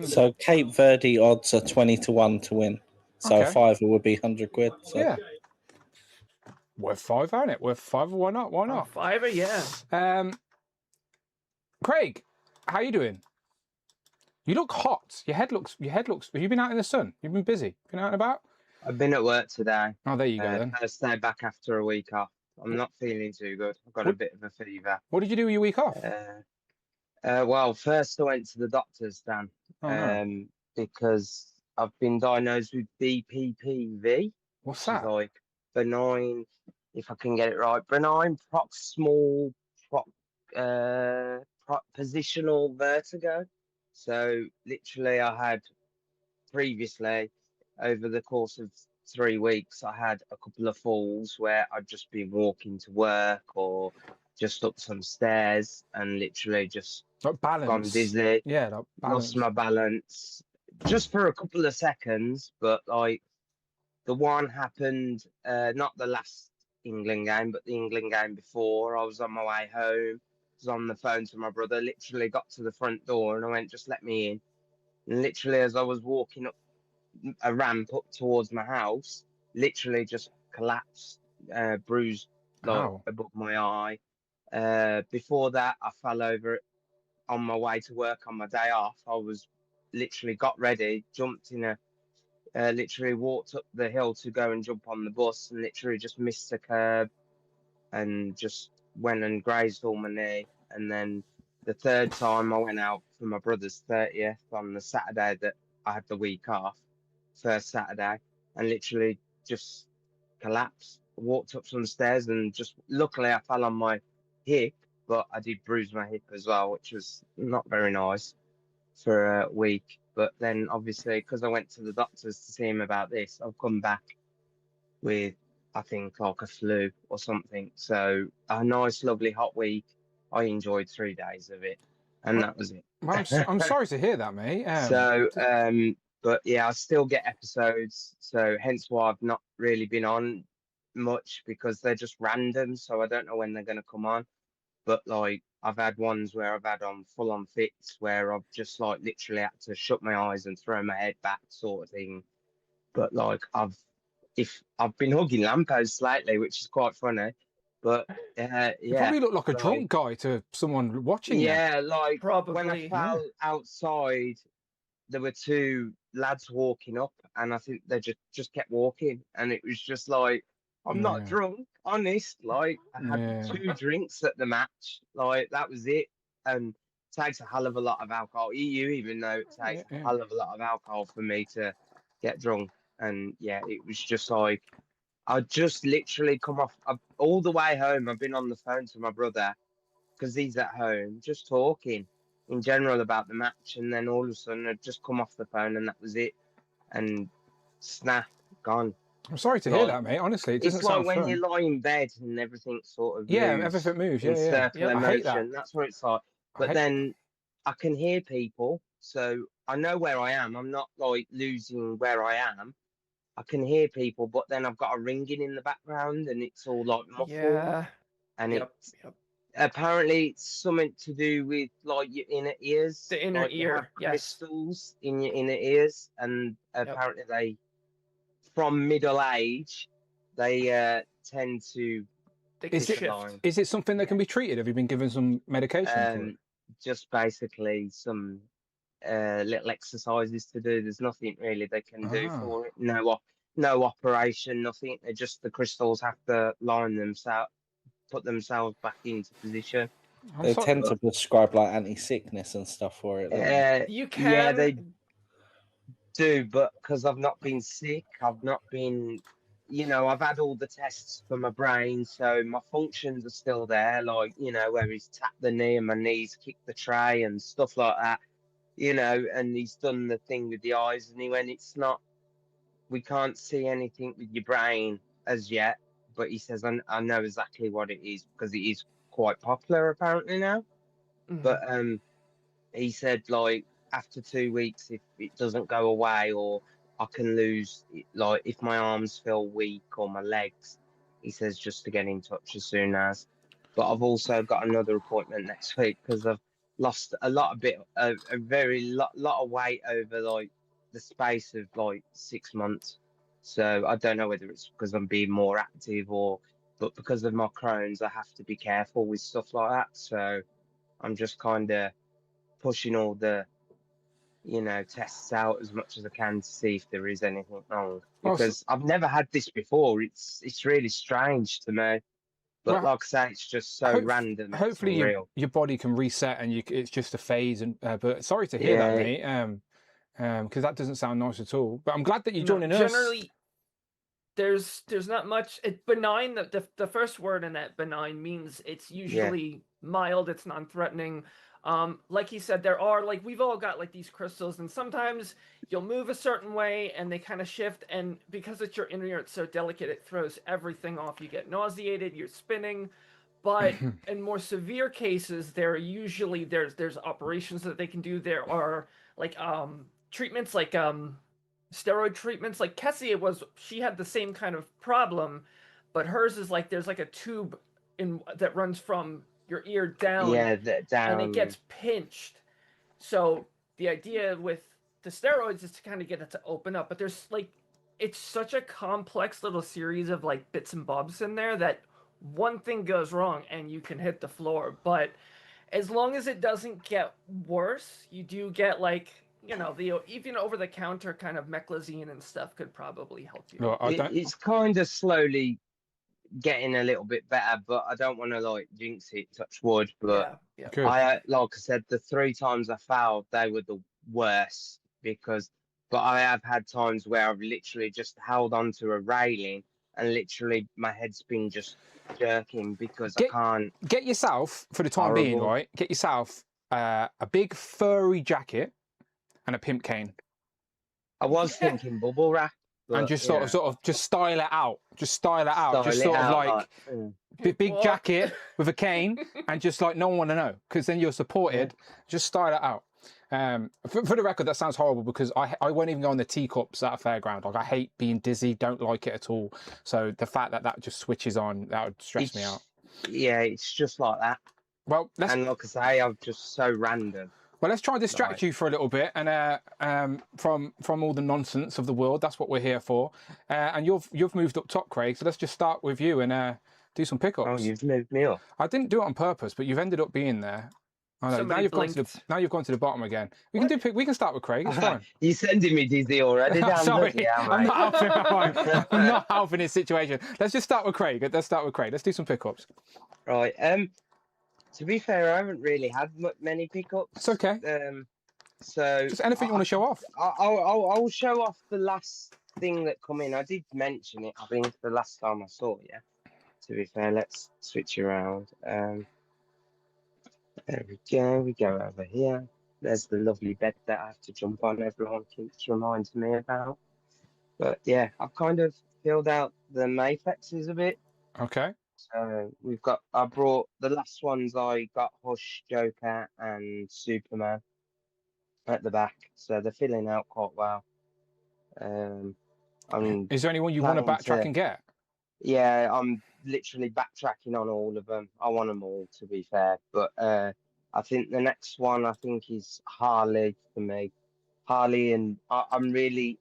So Cape Verde odds are 20-1 to win. So Okay. a fiver would be 100 quid. So. Yeah. Worth $5, ain't it? Worth $5. Why not? Why not? $5, yeah. Craig, how you doing? You look hot. Your head looks. Have you been out in the sun? You've been busy. Been out and about? I've been at work today. Oh, there you go then. First day back after a week off. I'm not feeling too good. I've got a bit of a fever. What did you do with your week off? Well, first I went to the doctors, Dan, because I've been diagnosed with BPPV. What's that? Is like benign, if I can get it right, benign proximal positional vertigo. So literally, I had previously, over the course of 3 weeks, I had a couple of falls where I'd just been walking to work or just up some stairs and literally just gone dizzy. Yeah, lost my balance just for a couple of seconds. But like the one happened, not the last England game, but the England game before. I was on my way home. Was on the phone to my brother, literally got to the front door and I went, just let me in. And literally as I was walking up a ramp up towards my house, literally just collapsed, bruised above my eye. Before that, I fell over on my way to work on my day off. I was literally got ready, jumped in literally walked up the hill to go and jump on the bus, and literally just missed the curb and just went and grazed all my knee. And then the third time I went out for my brother's 30th on the Saturday that I had the week off, first Saturday, and literally just collapsed. Walked up some stairs and just luckily I fell on my hip, but I did bruise my hip as well, which was not very nice for a week. But then obviously, because I went to the doctors to see him about this, I've come back with, I think, like a flu or something. So a nice, lovely hot week. I enjoyed 3 days of it, and that was it. Well, I'm sorry to hear that, mate. But yeah, I still get episodes, so hence why I've not really been on much, because they're just random, so I don't know when they're going to come on. But like, I've had ones where I've had on full on fits where I've just like literally had to shut my eyes and throw my head back, sort of thing. But like, I've been hugging lampposts lately, which is quite funny. But yeah, You probably look like a drunk guy to someone watching you. yeah, like Probably. when I fell outside, there were two lads walking up, and I think they just kept walking, and it was just like, I'm not drunk, honest. Like, I had 2 drinks at the match, like that was it. And it takes a hell of a lot of alcohol. You even know it takes a hell of a lot of alcohol for me to get drunk. And yeah, it was just like, I just literally come off all the way home. I've been on the phone to my brother because he's at home, just talking in general about the match, and then all of a sudden I'd just come off the phone and that was it, and snap, gone. I'm sorry to hear that, mate. Honestly, it doesn't it's like sound when fun. you lie in bed and everything sort of everything moves. in circular I hate that. motion. That's what it's like. But then I can hear people, so I know where I am. I'm not like losing where I am. I can hear people, but then I've got a ringing in the background, and it's all like muffled. Yeah. And it's apparently it's something to do with like your inner ears. The inner like you have ear, yes. crystals in your inner ears, and apparently they, from middle age, they tend to. Is it something that can be treated? Have you been given some medication for it? Just basically some little exercises to do. There's nothing really they can do for it. No operation, nothing. The crystals have to line themselves, put themselves back into position. They tend to prescribe like anti-sickness and stuff for it. You can. Yeah, they do, but because I've not been sick, I've not been, I've had all the tests for my brain, so my functions are still there, like, where he's tapped the knee and my knees kicked the tray and stuff like that, and he's done the thing with the eyes, and he went, we can't see anything with your brain as yet, but he says, I know exactly what it is, because it is quite popular apparently now. But he said, like, after 2 weeks, if it doesn't go away, or I can lose, like, if my arms feel weak or my legs, he says just to get in touch as soon as. But I've also got another appointment next week because I've lost a very lot of weight over like the space of like 6 months. So I don't know whether it's because I'm being more active but because of my Crohn's, I have to be careful with stuff like that. So I'm just kind of pushing all the, tests out as much as I can to see if there is anything wrong. Because I've never had this before. It's really strange to me. But like I say, it's just so random. Hopefully your body can reset and it's just a phase. But sorry to hear that, mate. Because that doesn't sound nice at all. But I'm glad that you're joining us. Generally, there's not much. Benign. The first word in that benign means it's usually mild. It's non-threatening. Like he said, there are, like, we've all got like these crystals, and sometimes you'll move a certain way and they kind of shift, and because it's your inner ear, it's so delicate, it throws everything off. You get nauseated, you're spinning. But in more severe cases, there are usually there's operations that they can do. There are like treatments, like steroid treatments. Like Kessie she had the same kind of problem, but hers is like there's like a tube that runs from your ear down, down, and it gets pinched. So the idea with the steroids is to kind of get it to open up, but there's like, it's such a complex little series of like bits and bobs in there that one thing goes wrong and you can hit the floor. But as long as it doesn't get worse, you do get like, you know, the even over the counter kind of mechlazine and stuff could probably help you. Look, It's kind of slowly getting a little bit better, but I don't want to like jinx it, touch wood. But yeah. I, like I said, the 3 times I failed, they were the worst but I have had times where I've literally just held onto a railing and literally my head's been just jerking because I can't. Get yourself, for the time being, right? Get yourself a big furry jacket and a pimp cane. I was thinking bubble wrap. And just sort of just style it out. Just style it out. Just sort of like big jacket with a cane and just like no one want to know because then you're supported. Just style it out. For the record, that sounds horrible because I won't even go on the teacups at a fairground. Like I hate being dizzy, don't like it at all. So the fact that just switches on, that would stress me out. Yeah, it's just like that. Well, and like I say, I'm just so random. Well, let's try and distract you for a little bit, and from all the nonsense of the world. That's what we're here for. And you've moved up top, Craig. So let's just start with you and do some pickups. Oh, you've moved me up. I didn't do it on purpose, but you've ended up being there. I know. Now you've gone to the bottom again. We can start with Craig. It's fine. You're sending me dizzy already. Sorry, I'm not helping his situation. Let's just start with Craig. Let's do some pickups. Right. To be fair, I haven't really had many pickups. It's okay. So just anything you want to show off. I'll show off the last thing that come in. I did mention it, I think, the last time I saw you. To be fair, let's switch around. There we go. We go over here. There's the lovely bed that I have to jump on. Everyone keeps reminding me about. But yeah, I've kind of filled out the Mayfexes a bit. Okay. So I brought the last ones. I got Hush, Joker, and Superman at the back. So they're filling out quite well. Is there anyone you want to backtrack and get? Yeah, I'm literally backtracking on all of them. I want them all, to be fair. But I think the next one is Harley for me. Harley, and I'm really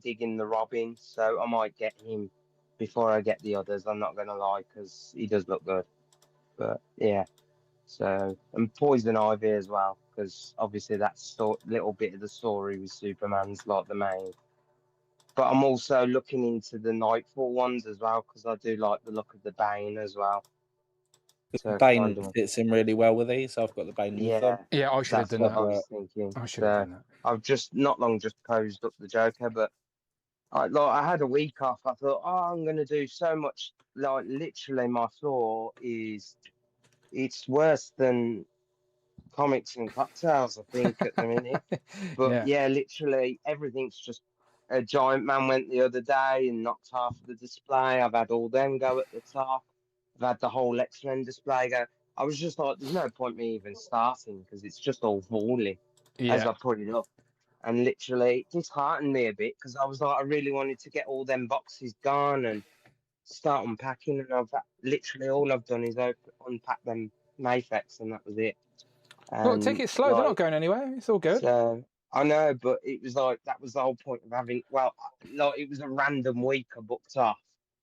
digging the Robin, so I might get him before I get the others. I'm not gonna lie, because he does look good. But yeah, so and Poison Ivy as well, because obviously that's little bit of the story with Superman's like the main. But I'm also looking into the Nightfall ones as well, because I do like the look of the Bane as well. So Bane fits in really well with these. I've got the Bane with them. Yeah, I should have done that. I was thinking. I should have done that. I've just not long just posed up the Joker, but I had a week off. I thought, I'm gonna do so much. Like literally, my floor it's worse than comics and cocktails. I think at the minute, but yeah, literally everything's just. A Giant Man went the other day and knocked half of the display. I've had all them go at the top. I've had the whole X-Men display go. I was just like, there's no point me even starting because it's just all falling as I put it up. And literally, it disheartened me a bit because I was like, I really wanted to get all them boxes gone and start unpacking. And I've literally all I've done is unpack them Mayfex, and that was it. Well, take it slow. They're not going anywhere. It's all good. So, I know, but it was like that was the whole point of having. Well, like it was a random week I booked off.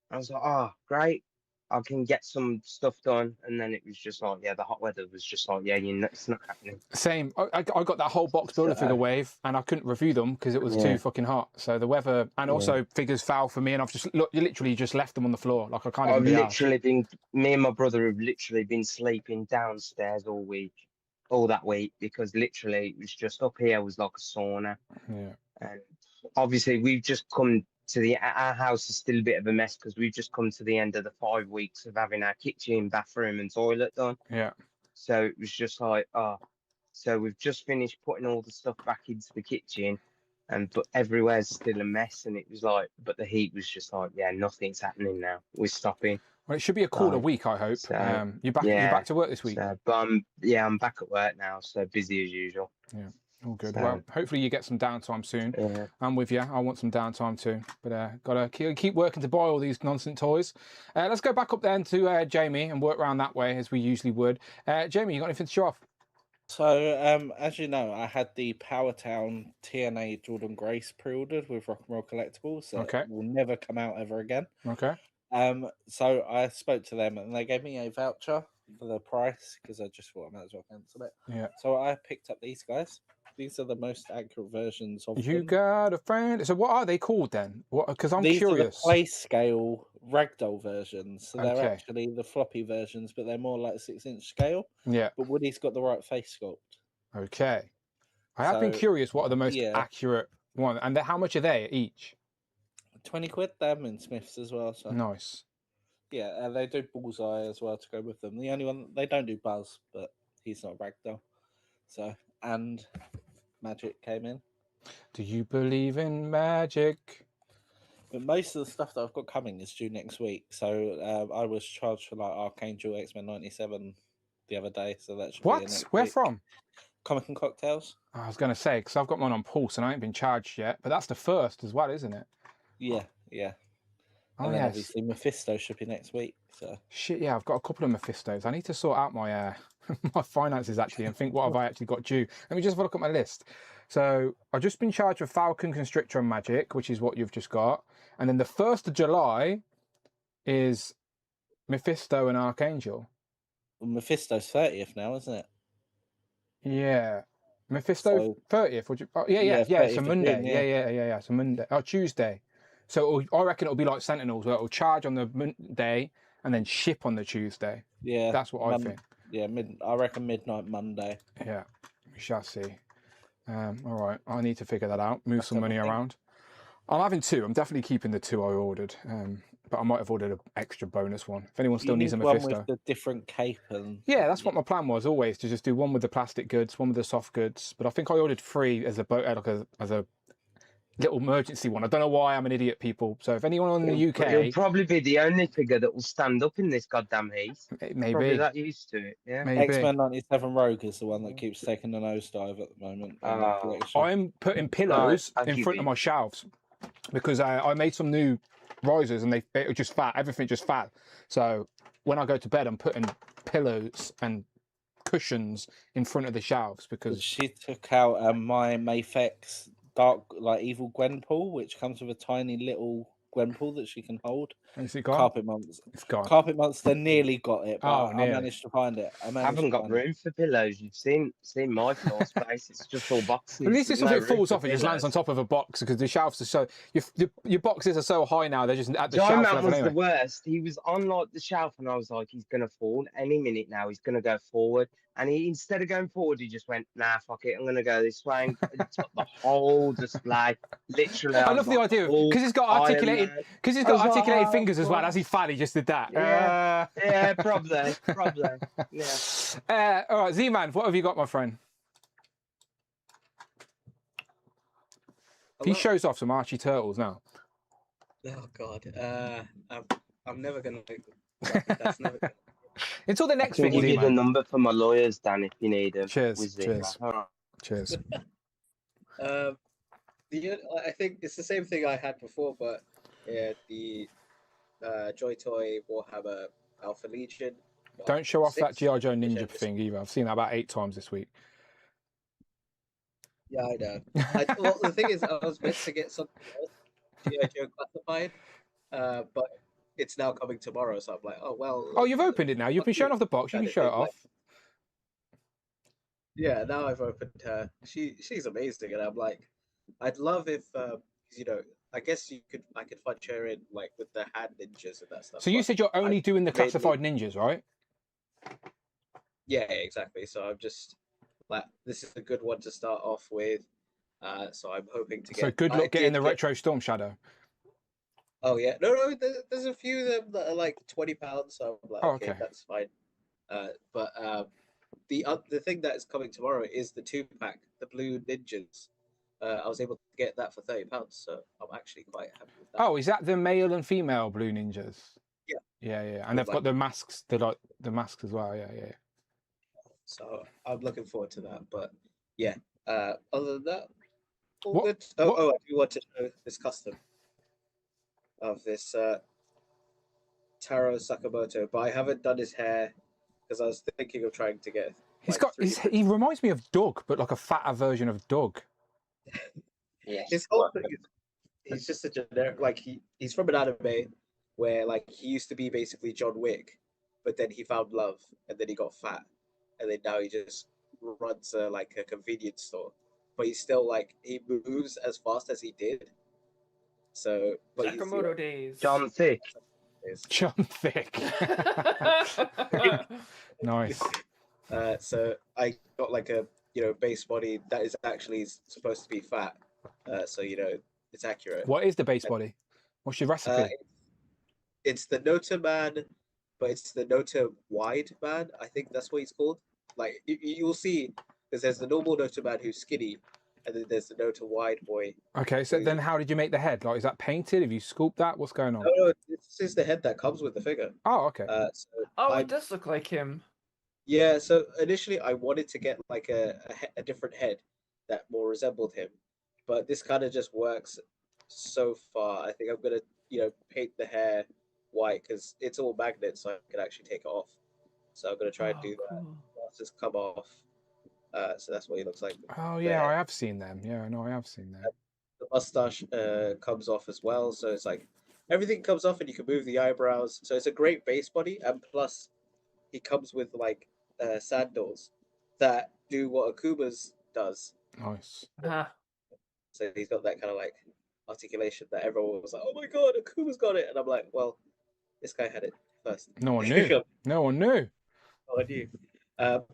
I was like, oh, great, I can get some stuff done. And then it was just like, yeah, the hot weather was just like, yeah, it's not happening. Same. I got that whole box builder figure wave, and I couldn't review them because it was too fucking hot. So the weather, and also figures foul for me, and I've just literally just left them on the floor. Like I can't. I've literally been. Me and my brother have literally been sleeping downstairs all that week because literally it was just up here was like a sauna. Yeah. And obviously we've just come to our house is still a bit of a mess because we've just come to the end of the 5 weeks of having our kitchen, bathroom and toilet done. Yeah. So it was just like, so we've just finished putting all the stuff back into the kitchen but everywhere's still a mess, and it was like, but the heat was just like, yeah, nothing's happening now. We're stopping. Well, it should be a cooler week, I hope. So, you're back to work this week. So, but I'm back at work now, so busy as usual. Yeah, all good. Well, hopefully you get some downtime soon. Yeah. I'm with you. I want some downtime too, but gotta keep working to buy all these nonsense toys. Let's go back up then to Jamie and work around that way as we usually would. Jamie, you got anything to show off? So, as you know, I had the Powertown TNA Jordan Grace pre-ordered with Rock and Roll Collectables. So Okay. It will never come out ever again. Okay. So I spoke to them and they gave me a voucher for the price because I just thought I might as well cancel it. Yeah. So I picked up these guys. These are the most accurate versions of You them. got a friend. So what are they called then? What? Because I'm These curious. are the play scale ragdoll versions. So they're Okay. actually the floppy versions, but they're more like 6-inch scale. Yeah. But Woody's got the right face sculpt. Okay. I have been So, curious. What are the most yeah. accurate one? And how much are they each? 20 quid. They're in Smiths as well. So Nice. yeah, they do Bullseye as well to go with them. The only one they don't do Buzz, but he's not a ragdoll. So and Magic came in. Do you believe in magic? But most of the stuff that I've got coming is due next week. So I was charged for like Archangel X-Men 97 the other day, so that should be in What? next Where week. from? Comic and Cocktails. I was going to say, because I've got mine on Pulse and I ain't been charged yet, but that's the first as well, isn't it? Yeah, yeah. Oh, And then yes. obviously Mephisto should be next week. So Shit, yeah, I've got a couple of Mephistos. I need to sort out my my finances actually and think what have I actually got due. Let me just have a look at my list. So I've just been charged with Falcon, Constrictor, and Magic, which is what you've just got. And then the 1st of July is Mephisto and Archangel. well, Mephisto's 30th now, isn't it? Yeah. Mephisto So- 30th. Would you? Oh, yeah. Yeah, It's 30th a of Monday. June, yeah. yeah. It's a Monday. Oh, Tuesday. So I reckon it'll be like Sentinels, where it'll charge on the Monday and then ship on the Tuesday. Yeah, That's what I think. Yeah, I reckon midnight Monday. Yeah, we shall see. All right, I need to figure that out. Move some money around. I'm having 2. I'm definitely keeping the 2 I ordered, but I might have ordered an extra bonus one. If anyone still You needs a need one Mephisto. with the different cape and Yeah, that's what my plan was always, to just do one with the plastic goods, one with the soft goods. But I think I ordered 3 as as a little emergency one. I don't know why I'm an idiot, people. So if anyone in the UK, It'll probably be the only figure that will stand up in this goddamn heat. Maybe. Probably that used to it. Yeah. X-Men 97 Rogue is the one that keeps taking the nosedive at the moment. in the collection. I'm putting pillows in front of my shelves because I made some new risers and they were just fat. Everything just fat. So when I go to bed, I'm putting pillows and cushions in front of the shelves because she took out my Mafex Dark like Evil Gwenpool, which comes with a tiny little Gwenpool that she can hold. Is it gone? Carpet Monster. It's gone. Carpet Monster nearly got it, but I nearly. managed to find it. I haven't got room for pillows. You've seen my floor space. It's just all boxes. At least There's if no it room falls for off, it just lands on pillows. top of a box because the shelves are so your boxes are so high now. They're just at the Giant shelf Man level was anyway. the worst. He was on like the shelf, and I was like, he's gonna fall any minute now. He's gonna go forward, and he instead of going forward, he just went, nah, fuck it, I'm gonna go this way. And he took the whole display, literally. I love the idea because he's got articulated fingers as well. As he fell, he just did that. Yeah, probably. Yeah. All right, Z-Man, what have you got, my friend? He shows off some Archie Turtles now. Oh God, I'm never gonna. That's never. Gonna... Until the next I'll thing, give you the Z-Man. number for my lawyers, Dan, if you need them. Cheers. All right. Cheers. I think it's the same thing I had before, but yeah, the Joy Toy Warhammer Alpha Legion. Don't show off that 6, G.I. Joe Ninja thing either. I've seen that about 8 times this week. Yeah, I know. Well, the thing is, I was meant to get something else, G.I. Joe Classified, but it's now coming tomorrow, so I'm like, oh well. Oh, you've opened it now. You've been showing off the box. You can show it off. Yeah, now I've opened her. She's amazing, and I'm like, I'd love if I guess I could fudge her in like with the hand ninjas and that stuff. So you said you're only doing the classified ninjas, right? Yeah, exactly. So I'm just like, this is a good one to start off with. So I'm hoping to get. So good luck getting the retro Storm Shadow. Oh yeah, no. There's a few of them that are like £20. So I'm like, okay, that's fine. But the thing that is coming tomorrow is the 2-pack, the Blue Ninjas. I was able to get that for £30, so I'm actually quite happy with that. Oh, is that the male and female Blue Ninjas? Yeah. Yeah. And they've got the masks. They like the masks as well. Yeah. So I'm looking forward to that. But yeah, other than that, all good. I do want to show this custom of this Taro Sakamoto, but I haven't done his hair because I was thinking of trying to get. He reminds me of Doug, but like a fatter version of Doug. Yeah, his whole thing is he's just a generic. Like he's from an anime where like he used to be basically John Wick, but then he found love and then he got fat, and then now he just runs a convenience store. but he's still like he moves as fast as he did. So, but he's, Sakamoto days. John Thick. John Thick. Nice. So I got like a base body that is actually supposed to be fat. So it's accurate. What is the base body? What's your recipe? It's the Nota man, but it's the Nota wide man. I think that's what he's called. Like you'll see, because there's the normal Nota man who's skinny, and then there's the Nota wide boy. Okay, so then how did you make the head? Like, is that painted? Have you sculpted that? What's going on? No, this is the head that comes with the figure. Oh, okay. It does look like him. Yeah, so initially I wanted to get like a different head that more resembled him, but this kind of just works so far. I think I'm gonna paint the hair white because it's all magnets, so I can actually take it off. So I'm gonna try and do that. Just come off. So that's what he looks like. Oh yeah, I have seen them. Yeah, no, I have seen them. The mustache comes off as well, so it's like everything comes off, and you can move the eyebrows. So it's a great base body, and plus he comes with like sandals that do what Akuma's does. Nice. So he's got that kind of like articulation that everyone was like, "Oh my god, Akuma's got it," and I'm like, "Well, this guy had it first." No one knew. No one knew. No one knew.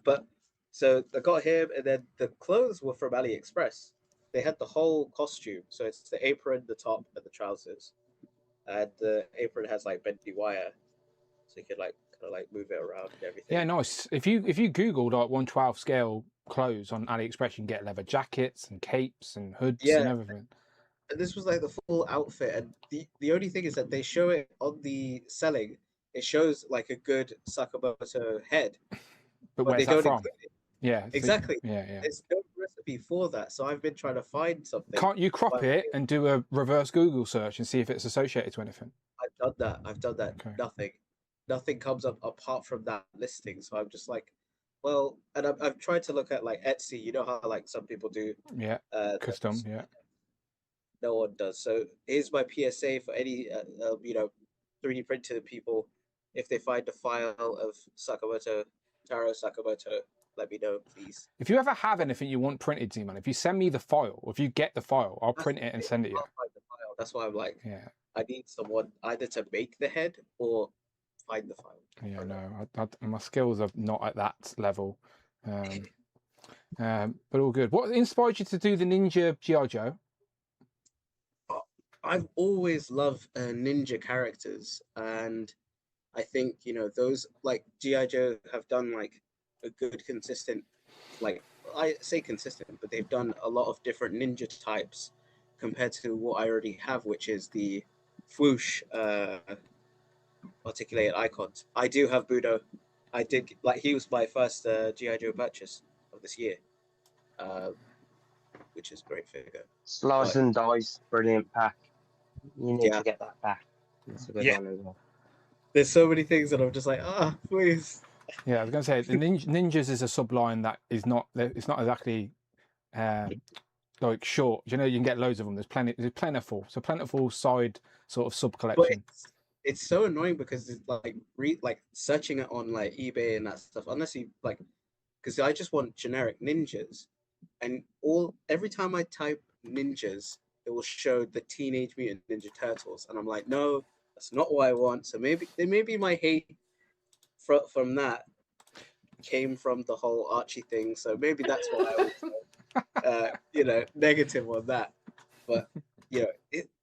But so I got him, and then the clothes were from AliExpress. They had the whole costume, so it's the apron, the top, and the trousers. And the apron has like bendy wire, so you can like kind of like move it around and everything. Yeah, nice. If you Googled like 1/12 scale clothes on AliExpress, you can get leather jackets and capes and hoods and everything. And this was like the full outfit, and the only thing is that they show it on the selling. It shows like a good Sakamoto head, But they where's that don't from? include it. Yeah. Exactly. Yeah. There's no recipe for that, so I've been trying to find something. Can't you crop it and do a reverse Google search and see if it's associated to anything? I've done that. Okay. Nothing comes up apart from that listing. So I'm just like, well, and I've tried to look at like Etsy. You know how like some people do. Yeah. Custom. Yeah. No one does. So here's my PSA for any 3D printed people. If they find a file of Taro Sakamoto, let me know, please. If you ever have anything you want printed, Z-Man, if you send me the file, or if you get the file, I'll print it and send it to you. Find the file. That's why I'm like, yeah. I need someone either to make the head or find the file. Yeah, no, my skills are not at that level. But all good. What inspired you to do the Ninja G.I. Joe? I've always loved ninja characters, and I think those like G.I. Joe have done like a good consistent, like I say consistent, but they've done a lot of different ninja types compared to what I already have, which is the swoosh articulated icons. I do have Budo. I did like he was my first G.I. Joe purchase of this year, which is a great figure. Slice and Dice, brilliant pack. You need to get that back. It's a good one as well. There's so many things that I'm just like, please. Yeah, I was going to say the ninjas is a subline that is not. It's not exactly like short. You can get loads of them. There's plentiful. So plentiful side sort of sub collection. It's so annoying because it's like searching it on like eBay and that stuff. Unless you like, because I just want generic ninjas, and every time I type ninjas, it will show the Teenage Mutant Ninja Turtles, and I'm like, no, that's not what I want. So maybe my hate from that came from the whole Archie thing. So maybe that's why I was, negative on that. But yeah,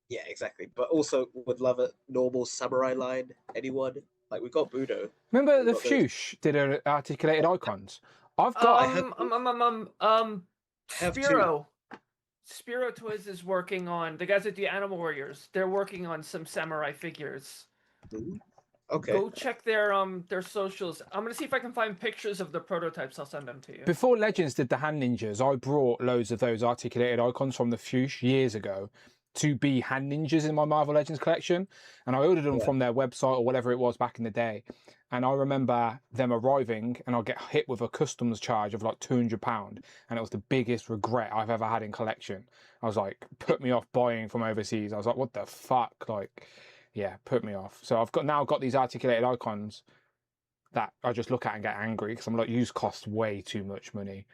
exactly. But also would love a normal samurai line. Anyone like we got Budo. Remember the Fuchs did articulated icons. I've got. Spiro. Spiro Toys is working on the guys at the Animal Warriors. They're working on some samurai figures. Okay. Go check their socials. I'm gonna see if I can find pictures of the prototypes. I'll send them to you. Before Legends did the hand ninjas, I brought loads of those articulated icons from the Fuchs years ago to be hand ninjas in my Marvel Legends collection, and I ordered them from their website or whatever it was back in the day. And I remember them arriving, and I get hit with a customs charge of like £200, and it was the biggest regret I've ever had in collection. I was like, put me off buying from overseas. I was like, what the fuck? Like, yeah, put me off. So I've got these articulated icons that I just look at and get angry because I'm like, use cost way too much money.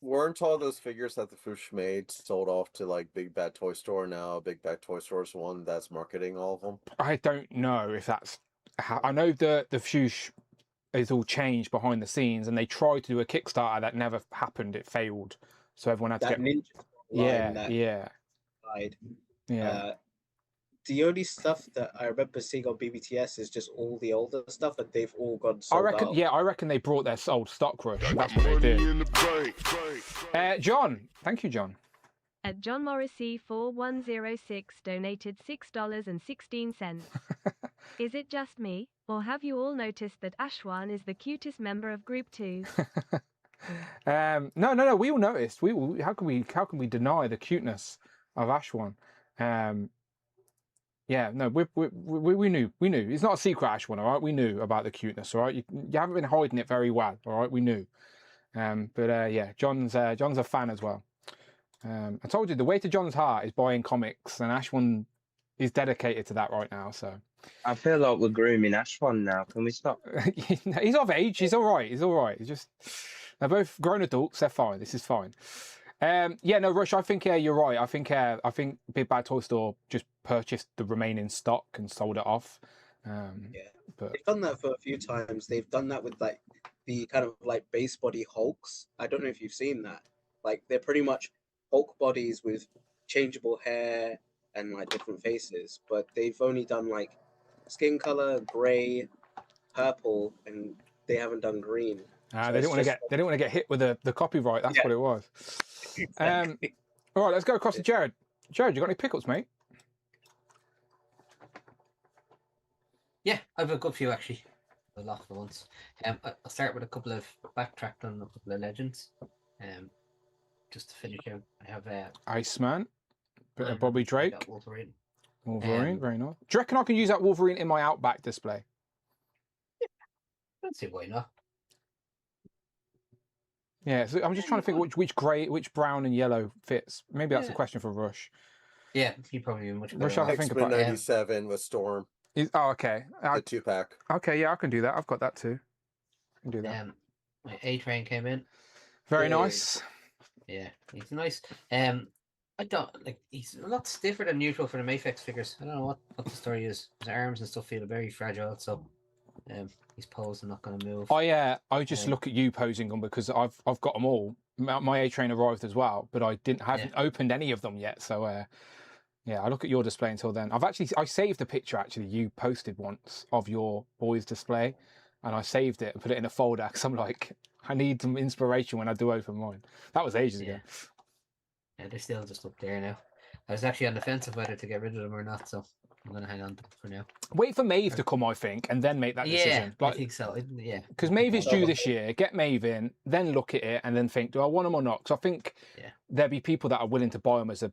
Weren't all those figures that the Foosh made sold off to like Big Bad Toy Store now? Big Bad Toy Store is the one that's marketing all of them. I don't know if that's how. I know the Fuchs is all changed behind the scenes, and they tried to do a Kickstarter that never happened. It failed, so everyone had to That get. ninja Yeah, line that yeah, died. yeah. The only stuff that I remember seeing on BBTS is just all the older stuff, and they've all gone I sold reckon. out. Yeah, I reckon they brought their old stock rush. That's what they did. John, thank you, John. At John Morrissey 4106 donated $6.16. Is it just me, or have you all noticed that Ashwan is the cutest member of Group 2? No. We all noticed. How can we deny the cuteness of Ashwan? Yeah, no, we knew. It's not a secret, Ashwan. All right, we knew about the cuteness. All right, you haven't been hiding it very well. All right, we knew. Yeah, John's a fan as well. I told you the way to John's heart is buying comics, and Ashwan is dedicated to that right now. So I feel like we're grooming Ashwan now. Can we stop? he's of age. He's all right. He's just they're both grown adults. They're fine. This is fine. Yeah, no, Rush. I think you're right. I think Big Bad Toy Store just purchased the remaining stock and sold it off. But They've done that for a few times. They've done that with like the kind of like base body Hulks. I don't know if you've seen that. Like they're pretty much Hulk bodies with changeable hair and like different faces, but they've only done like skin color, gray, purple, and they haven't done green. they didn't want to get hit with the copyright. That's what it was. Exactly. All right, let's go across to Jared. Jared, you got any pickles, mate? Yeah, I've a good few actually. A lot of ones. I'll start with a couple of backtracked on a couple of legends. Just to finish out, I have Iceman, bit of Bobby Drake, Wolverine. Very nice. Do you reckon I can use that Wolverine in my Outback display? I don't see why not. Yeah, so I'm just trying to think which brown and yellow fits. Maybe that's a question for Rush. Yeah, he probably much better. Rush, I think about 97 with Storm. Okay. The 2-pack. Okay, yeah, I can do that. I've got that too. I can do that. My A-Train came in. Very nice. Yeah, he's nice. I don't like. He's a lot stiffer than usual for the Mayfix figures. I don't know what the story is. His arms and stuff feel very fragile. So, he's posed and not going to move. I just look at you posing them because I've got them all. My A-Train arrived as well, but I haven't opened any of them yet. So yeah, I look at your display until then. I saved a picture actually you posted once of your boys display, and I saved it and put it in a folder because I'm like, I need some inspiration when I do open mine. That was ages ago. Yeah, they're still just up there now. I was actually on the fence of whether to get rid of them or not, so I'm going to hang on to them for now. Wait for Maeve to come, I think, and then make that decision. I think so. Yeah, because Maeve is due this year. Get Maeve in, then look at it, and then think, do I want them or not? Because I think there'll be people that are willing to buy them as a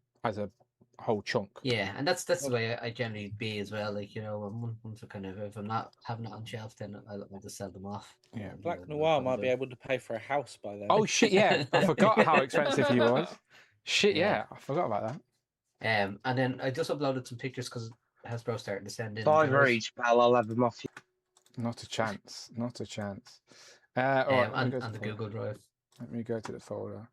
whole chunk. Yeah, and that's the way I generally be as well. Like, you know, once I kind of, if I'm not having it on shelf, then I'll just sell them off. Yeah, Black Noir might be able to pay for a house by then. Oh shit! Yeah, I forgot how expensive he was. Shit, yeah, I forgot about that. And then I just uploaded some pictures because Hasbro started to send in. $5 each, pal. I'll have them off you. Not a chance. Not a chance. On the Google Drive. Let me go to the folder.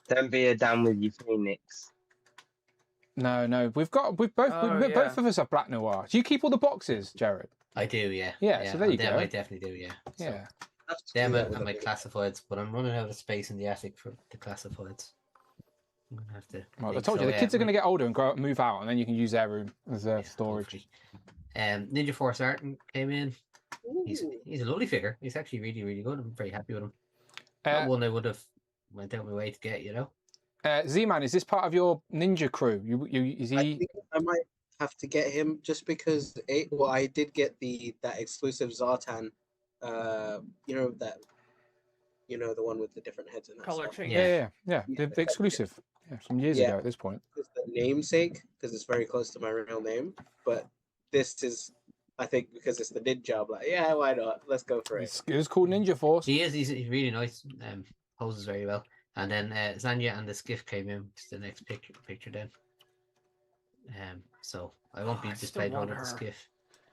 Don't be a damn with your Phoenix. No, both of us are Black Noir. Do you keep all the boxes, Jared? I do, yeah. Yeah, so there you go. I definitely do, yeah. Yeah. Them and my classifieds, but I'm running out of space in the attic for the classifieds. I'm gonna have to. Well, I told you the kids are going to get older and move out, and then you can use their room as storage. Ninja Force Arton came in. He's a lovely figure. He's actually really, really good. I'm very happy with him. Not one I would have went out my way to get, you know. Z-Man, is this part of your ninja crew? Is he? I think I might have to get him just because I did get that exclusive Zartan. The one with the different heads and that color stuff. change. Yeah. The exclusive. Yeah, some years ago at this point. It's the namesake because it's very close to my real name, but this is, I think, because it's the ninja. I'm like, yeah, why not? Let's go for it. It's called Ninja Force. He is. He's really nice. Poses very well. And then Zanya and the Skiff came in. Just the next picture then. So I won't be displaying all of the Skiff.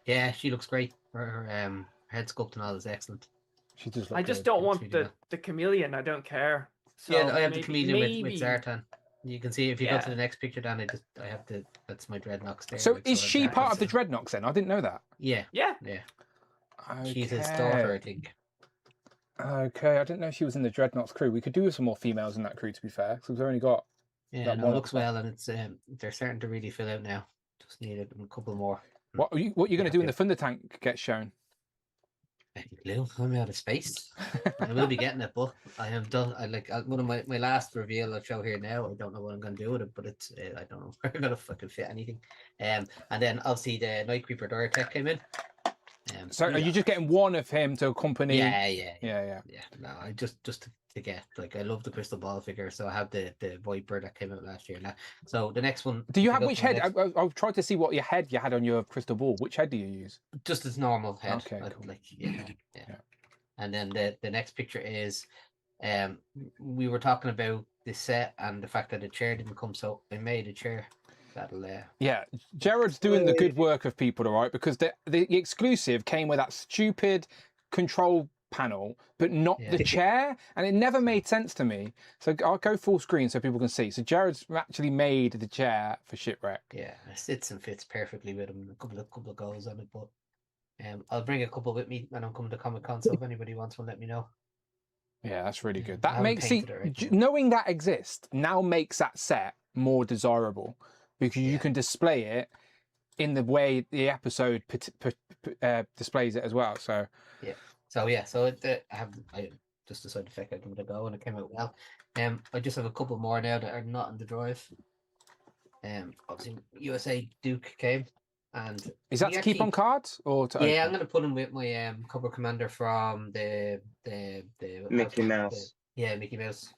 Yeah, she looks great. Her head sculpt and all is excellent. She does. I just don't want the chameleon. I don't care. So yeah, I have the maybe, chameleon with Zartan. You can see if you go to Yeah. the next picture, Dan. I have to. That's my Dreadnoks there. So like, is so she Zartan's part of the in- Dreadnoks then? I didn't know that. Yeah. Yeah. She's his daughter, I Okay. think. Okay, I didn't know she was in the Dreadnoks crew. We could do with some more females in that crew, to be fair, because we've only got. Yeah, that no, one it looks up there. well, and it's they're starting to really fill out now. Just need a couple more. What are you going to do when the Thunder Tank gets shown? Glue. I'm out of space. I will be getting it, but I am done. One of my last reveal I'll show here now. I don't know what I'm going to do with it, but it's I don't know if I'm going to fucking fit anything. And then obviously the Night Creeper Dire Tech came in. So are you just getting one of him to accompany? Yeah. No, I just to get like I love the crystal ball figure, so I have the Viper that came out last year now. So the next one. Do you if I have go which to the head? next- I've tried to see what your head you had on your crystal ball. Which head do you use? Just as normal head. Okay, cool. Yeah. And then the next picture is, we were talking about this set and the fact that the chair didn't come, so I made a chair that'll. Yeah, Jared's doing the good work of people, all right, because the exclusive came with that stupid control panel, but not the chair, and it never made sense to me. So I'll go full screen so people can see. So Jared's actually made the chair for Shipwreck. Yeah, it sits and fits perfectly with him. A couple of goals on it, but I'll bring a couple with me when I'm coming to Comic Con. So if anybody wants one, let me know. Yeah, that's really good. I That haven't makes painted it or anything. knowing that exists now makes that set more desirable because you can display it in the way the episode displays it as well. So I just decided to give it a go, and it came out well. I just have a couple more now that are not in the drive. Obviously USA Duke came, and is that he to keep on cards or to Yeah, I'm open? gonna put him with my Cobra Commander from the Mickey Mouse. Mickey Mouse.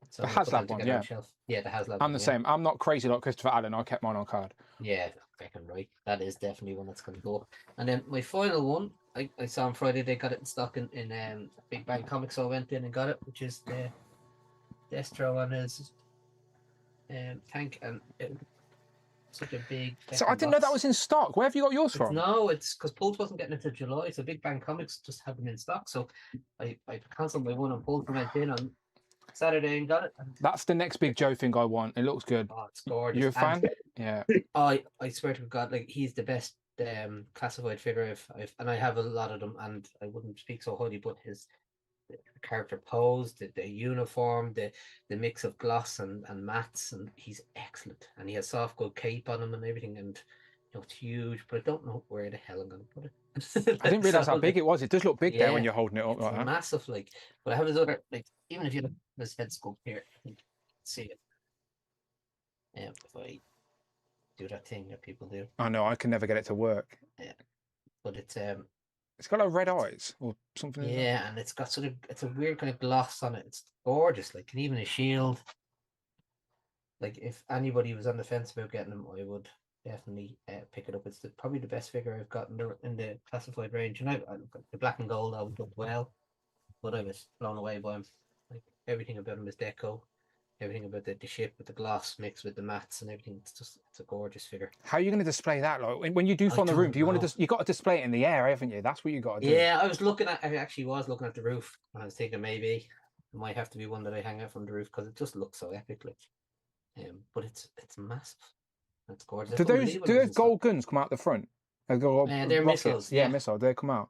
So The I'm gonna put them HasLab one, together on yeah. the shelf. Yeah, the HasLab. I'm one, the yeah. same. I'm not crazy like Christopher Allen. I kept mine on card. Yeah, I reckon right. That is definitely one that's going to go. And then my final one, I saw on Friday they got it in stock in Big Bang Comics, so I went in and got it, which is the Destro on his tank, and such a big. So I didn't know that was in stock. Where have you got yours from? No, it's because Pulse wasn't getting it till July, so Big Bang Comics just had them in stock. So I cancelled my one on Pulse and went in on Saturday and got it. And That's the next big Joe thing I want. It looks good. it's gorgeous. You a fan? And Yeah. I swear to God, like he's the best classified figure and I have a lot of them, and I wouldn't speak so highly, but his character pose, the uniform, the mix of gloss and mattes, and he's excellent. And he has soft gold cape on him and everything, and it's huge, but I don't know where the hell I'm going to put it. I didn't realise how big it was. It does look big there when you're holding it up It's like that. massive, like. But I have his other, like, even if you look at this head sculpt here, you can see it. If I do that thing that people do. I know. I can never get it to work. Yeah, but it's It's got like red eyes or something. like that. yeah, and it's got it's a weird kind of gloss on it. It's gorgeous, like, and even a shield. Like, if anybody was on the fence about getting them, I would definitely pick it up. It's probably the best figure I've got in the classified range. And the black and gold I would look well, but I was blown away by him. Like, everything about him is deco. Everything about the ship with the gloss mixed with the mats and everything. It's a gorgeous figure. How are you going to display that? Like when you do find the room, do you want to you got to display it in the air, haven't you? That's what you got to do. Yeah, I actually was looking at the roof. And I was thinking maybe it might have to be one that I hang out from the roof because it just looks so epic. Like, but it's massive. It's gorgeous. Do those gold guns come out the front? They're they're missiles, yeah. missile. They come out.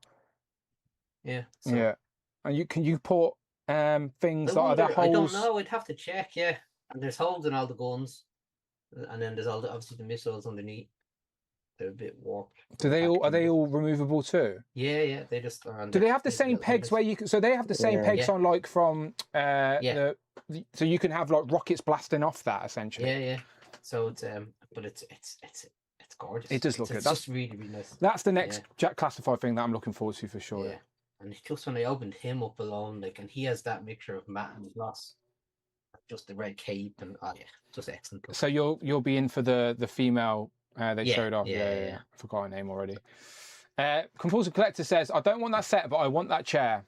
Yeah. Yeah, and can you put things I that are there wonder- I don't holes? know. I'd have to check. Yeah, and there's holes in all the guns, and then there's obviously the missiles underneath. They're a bit warped. Are they all removable too? Yeah. They just are. On Do they have the same pegs where you can? So they have the same pegs on, like from so you can have like rockets blasting off that essentially. Yeah. So it's but it's gorgeous. It does look It's good. just really nice. That's the next Jack Classified thing that I'm looking forward to for sure. Yeah. And it's just when I opened him up alone, like, and he has that mixture of matte and gloss, just the red cape, and just excellent. So you'll be in for the female they Yeah, showed off. yeah. I forgot her name already. Compulsive Collector says, I don't want that set, but I want that chair.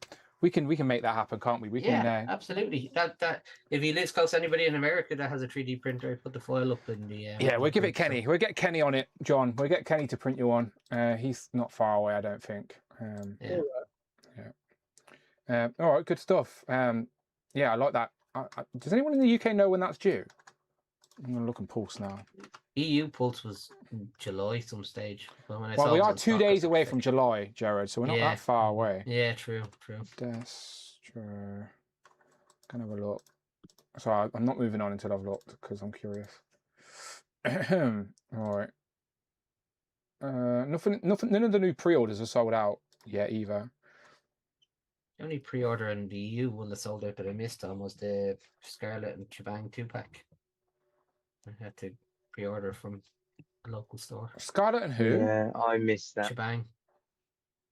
We can make that happen, can't we? We Yeah, can. absolutely. That if he lives close to anybody in America that has a 3D printer, put the foil up in the. Yeah, we'll give it Kenny. We'll get Kenny on it, John. We'll get Kenny to print you one. He's not far away, I don't think. Yeah. All right, good stuff. Yeah, I like that. Does anyone in the UK know when that's due? I'm gonna look and pulse now. EU Pulse was in July some stage. Well, we are 2 days away from July, Jared, so we're not that far away. Yeah, true. Destro. Can have a look. So I'm not moving on until I've looked because I'm curious. All right. Nothing. None of the new pre-orders are sold out yet either. The only pre-order in the EU one that sold out that I missed on was the Scarlet and Shebang 2-pack. I had to pre-order from a local store. Scarlet and who? Yeah, I missed that. Shebang.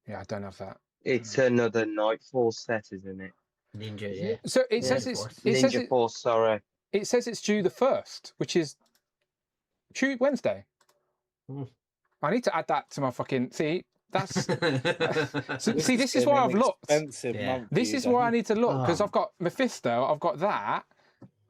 Yeah, I don't have that. It's another Nightfall set, isn't it? Ninja, yeah. So it says it's Ninja Force. Sorry. It says it's due the 1st, which is Wednesday. I need to add that to my fucking That's see. This is why I've looked. This is why I need to look because I've got Mephisto. I've got that.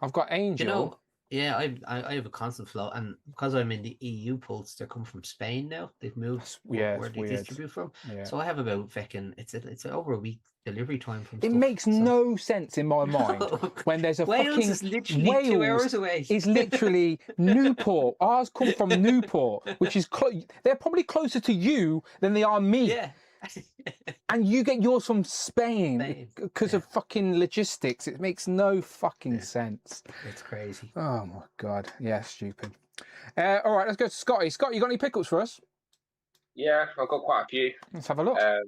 I've got Angel. You know, yeah, I have a constant flow, and because I'm in the EU Pulse, they're coming from Spain now. They've moved where they distribute from. Yeah. So I have about fucking it's over a week delivery time from. It makes no sense in my mind when there's a Wales fucking is literally Wales 2 hours away. is literally Newport. Ours come from Newport, which is they're probably closer to you than they are me. Yeah. And you get yours from Spain because of fucking logistics. It makes no fucking sense. It's crazy. Oh my god. Yeah, stupid. All right, let's go to Scotty. Scott, you got any pickups for us? Yeah, I've got quite a few. Let's have a look. So,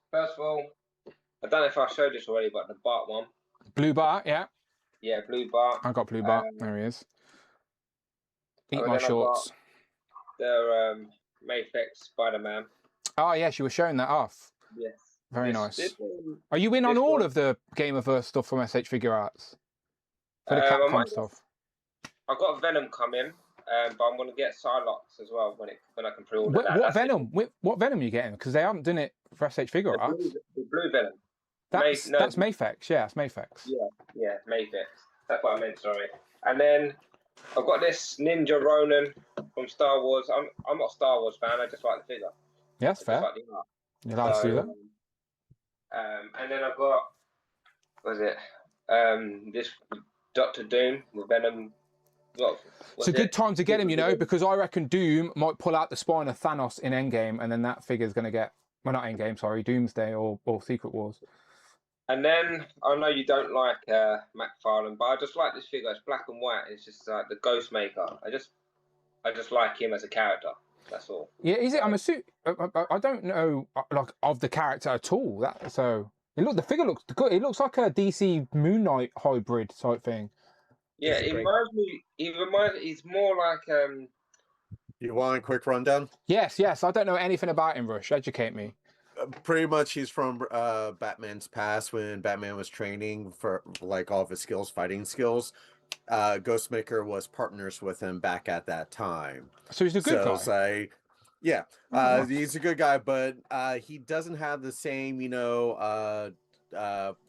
first of all, I don't know if I showed this already, but the Bart one. Blue Bart, yeah. Yeah, Blue Bart. I got Blue Bart. There he is. Eat my shorts. They're Mayfix Spider-Man. Oh yes, you were showing that off. Yes. Very nice. Are you in on all of the Gamerverse stuff from SH Figure Arts? For the Capcom stuff. I've got Venom coming, but I'm going to get Psylocke as well when I can pre-order that. What Venom? What Venom are you getting? Because they haven't done it for SH Figure Arts. The blue Venom. That's Mayfix. Yeah, it's Mayfix. Yeah, Mayfix. That's what I meant. Sorry. And then I've got this Ninja Ronin from Star Wars. I'm not a Star Wars fan. I just like the figure. Yeah, that's fair. Like the art. You're allowed to do that. And then I've got this Doctor Doom with Venom. It's a good time to get him, you know, because I reckon Doom might pull out the spine of Thanos in Endgame, and then that figure's going to get, well, not Endgame, sorry, Doomsday or Secret Wars. And then I know you don't like McFarlane, but I just like this figure. It's black and white. It's just like the Ghost Maker. I just like him as a character. That's all. Yeah, is it? I'm assuming. I don't know, like, of the character at all. The figure looks good. It looks like a DC Moon Knight hybrid type thing. Yeah, it reminds me. He's more like. You want a quick rundown? Yes. I don't know anything about him, Rush. Educate me. Pretty much, he's from Batman's past when Batman was training for like all of his skills, fighting skills. Ghostmaker was partners with him back at that time. So he's a good guy. It's like, yeah, he's a good guy, but he doesn't have the same,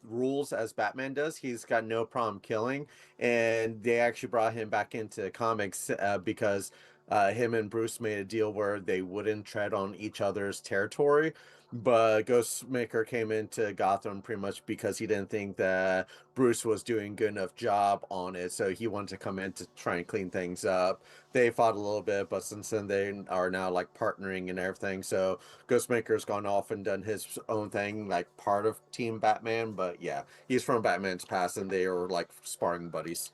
rules as Batman does. He's got no problem killing, and they actually brought him back into comics because him and Bruce made a deal where they wouldn't tread on each other's territory. But Ghostmaker came into Gotham pretty much because he didn't think that Bruce was doing a good enough job on it, so he wanted to come in to try and clean things up. They fought a little bit, but since then they are now like partnering and everything. So Ghostmaker's gone off and done his own thing, like part of Team Batman. But yeah, he's from Batman's past, and they are like sparring buddies.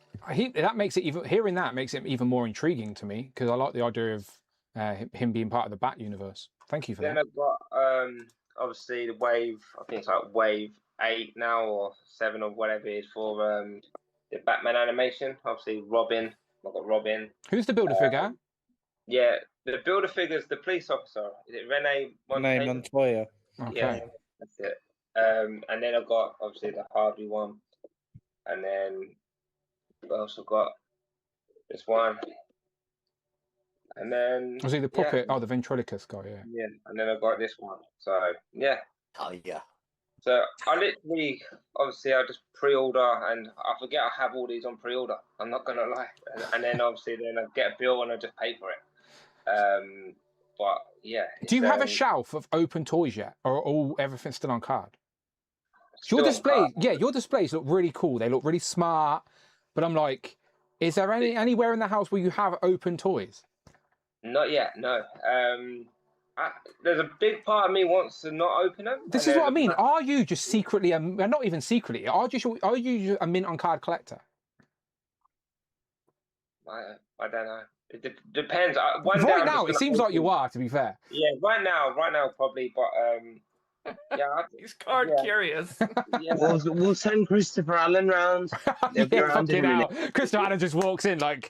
That makes it hearing that makes it even more intriguing to me because I like the idea of him being part of the Bat universe. Thank you for that. Then I've got obviously the Wave. I think it's like Wave 8 now or 7 or whatever it is for the Batman animation. Obviously Robin. I've got Robin. Who's the Build-A-Figure? Yeah, the Build-A-Figure's the police officer. Is it Renee Montoya? Okay. Yeah, that's it. And then I've got obviously the Harvey one, and then I've also got this one. And then Was he the puppet? Oh, the ventriloquist guy, yeah. Yeah, and then I've got this one. So yeah. Oh yeah. So I literally, obviously, I just pre-order, and I forget I have all these on pre-order. I'm not gonna lie, and then obviously then I get a bill and I just pay for it. But yeah. Do you have a shelf of open toys yet, or all everything's still on card? Your still on displays, card? yeah, your displays look really cool. They look really smart. But I'm like, is there anywhere in the house where you have open toys? Not yet, no. There's a big part of me wants to not open them. This is what I mean. Are you just secretly, not even secretly, are you a mint on card collector? I don't know. It depends. Right now, it seems like you are, to be fair. Yeah, right now probably, but yeah. He's card curious. Yeah. We'll send Christopher Allen round. They'll be around in a minute. Christopher Allen just walks in like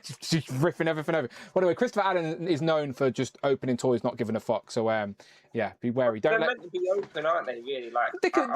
just riffing everything over. By the way, Christopher Allen is known for just opening toys, not giving a fuck. So yeah, be wary. They're meant to be open, aren't they? Really, like.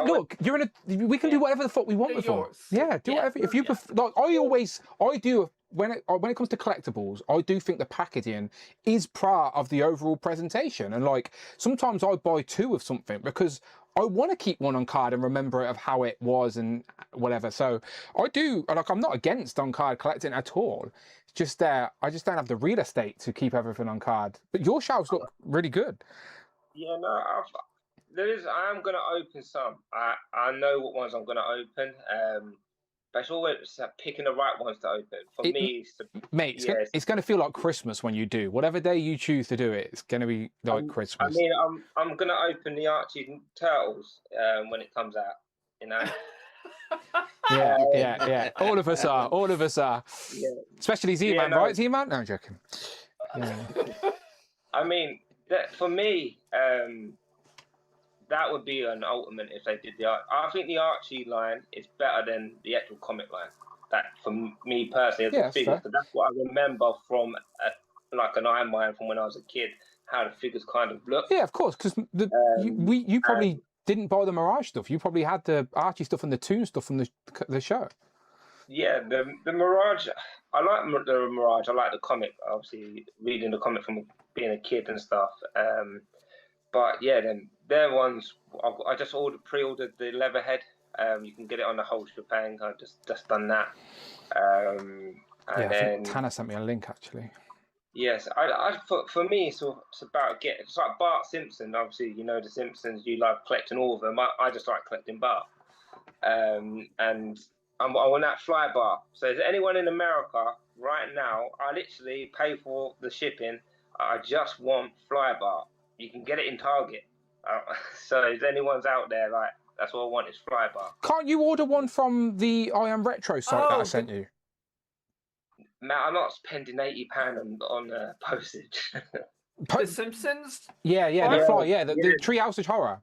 Look, you're in a. We can do whatever the fuck we want with them. Yeah, do whatever. If you prefer, like, I do. When it comes to collectibles, I do think the packaging is part of the overall presentation. And like sometimes I buy two of something because I want to keep one on card and remember it of how it was and whatever. So I do. Like, I'm not against on card collecting at all. It's just I just don't have the real estate to keep everything on card. But your shelves look really good. Yeah, no, I am gonna open some. I know what ones I'm gonna open. But it's always picking the right ones to open. For me, it's going to feel like Christmas when you do. Whatever day you choose to do it, it's going to be like Christmas. I mean, I'm going to open the Archie Turtles when it comes out, you know? Yeah. All of us are. Yeah. Especially Z-Man, right? Z-Man? No, I'm joking. Yeah. I mean, for me, that would be an ultimate if they did the art. I think the Archie line is better than the actual comic line. That, for me personally, as a figure, because that's what I remember from like an Iron Man from when I was a kid, how the figures kind of look. Yeah, of course, because you probably didn't buy the Mirage stuff. You probably had the Archie stuff and the Toon stuff from the show. Yeah, the Mirage. I like the Mirage. I like the comic. Obviously, reading the comic from being a kid and stuff. But yeah, then their ones. I just pre-ordered the Leatherhead. You can get it on the whole shebang. I just done that. And I then think Tanner sent me a link actually. Yes, for me, it's about it's like Bart Simpson. Obviously, you know the Simpsons. You like collecting all of them. I just like collecting Bart. And I want that fly Bart. So, is there anyone in America right now? I literally pay for the shipping. I just want fly Bart. You can get it in Target. So, if anyone's out there, like, that's all I want is fly Bart. Can't you order one from the I Am Retro site that I sent you? Matt, I'm not spending £80 on postage. The Simpsons? Yeah, the fly, the Treehouse of Horror.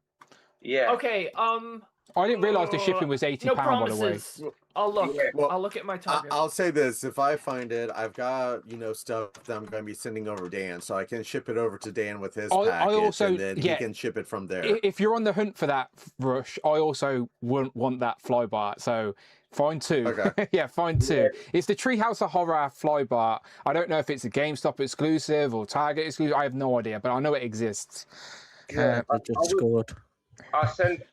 Yeah. Okay, I didn't realise the shipping was £80, no by the way. promises. I'll look. Well, I'll look at my Target. I'll say this: if I find it, I've got stuff that I'm going to be sending over Dan, so I can ship it over to Dan with his package, and then he can ship it from there. If you're on the hunt for that, Rush, I also want that fly Bart. So find two. Okay. Yeah, find two. Yeah. It's the Treehouse of Horror fly Bart. I don't know if it's a GameStop exclusive or Target exclusive. I have no idea, but I know it exists. I just scored.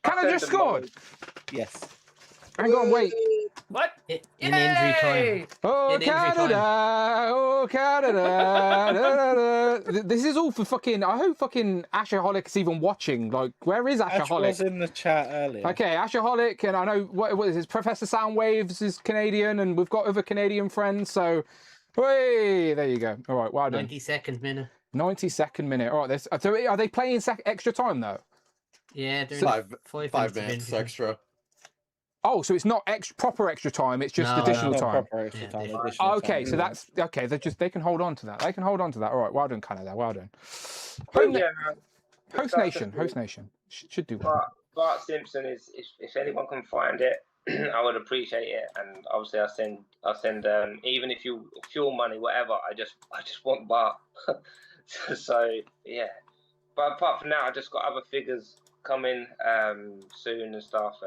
Canada just scored. Yes. Hang on, wait. What? In injury time. Oh, in Canada! Oh, Canada! This is all for fucking. I hope fucking Ashaholic is even watching. Like, where is Ashaholic? Ash was in the chat earlier. Okay, Ashaholic, and I know what is this? Professor Soundwaves is Canadian, and we've got other Canadian friends. So, hey, there you go. All right, well done. 92nd minute. 92nd minute. All right, so are they playing extra time though? Yeah, there's 5 minutes extra. Oh, so it's not proper extra time; it's just additional time. Proper extra time. Okay, so that's okay. They can hold on to that. They can hold on to that. All right, well done, Canada. Well done. Host Nation should do well. Bart Simpson is. If anyone can find it, I would appreciate it. And obviously, I'll send. Even if you fuel money, whatever. I just want Bart. So yeah. But apart from that, I just got other figures coming soon and stuff.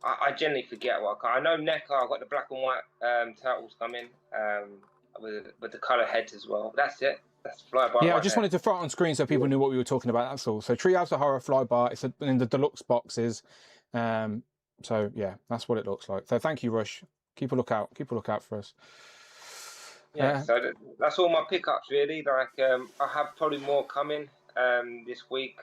I generally forget what I know. NECA, I've got the black and white turtles coming with the colour heads as well. That's it. That's Flyby. Yeah, I right just there. wanted to throw it on screen so people knew what we were talking about. That's all. So Treehouse of Horror Flyby. It's in the deluxe boxes. So yeah, that's what it looks like. So thank you, Rush. Keep a lookout. Keep a lookout for us. Yeah, so that's all my pickups really. Like I have probably more coming this week.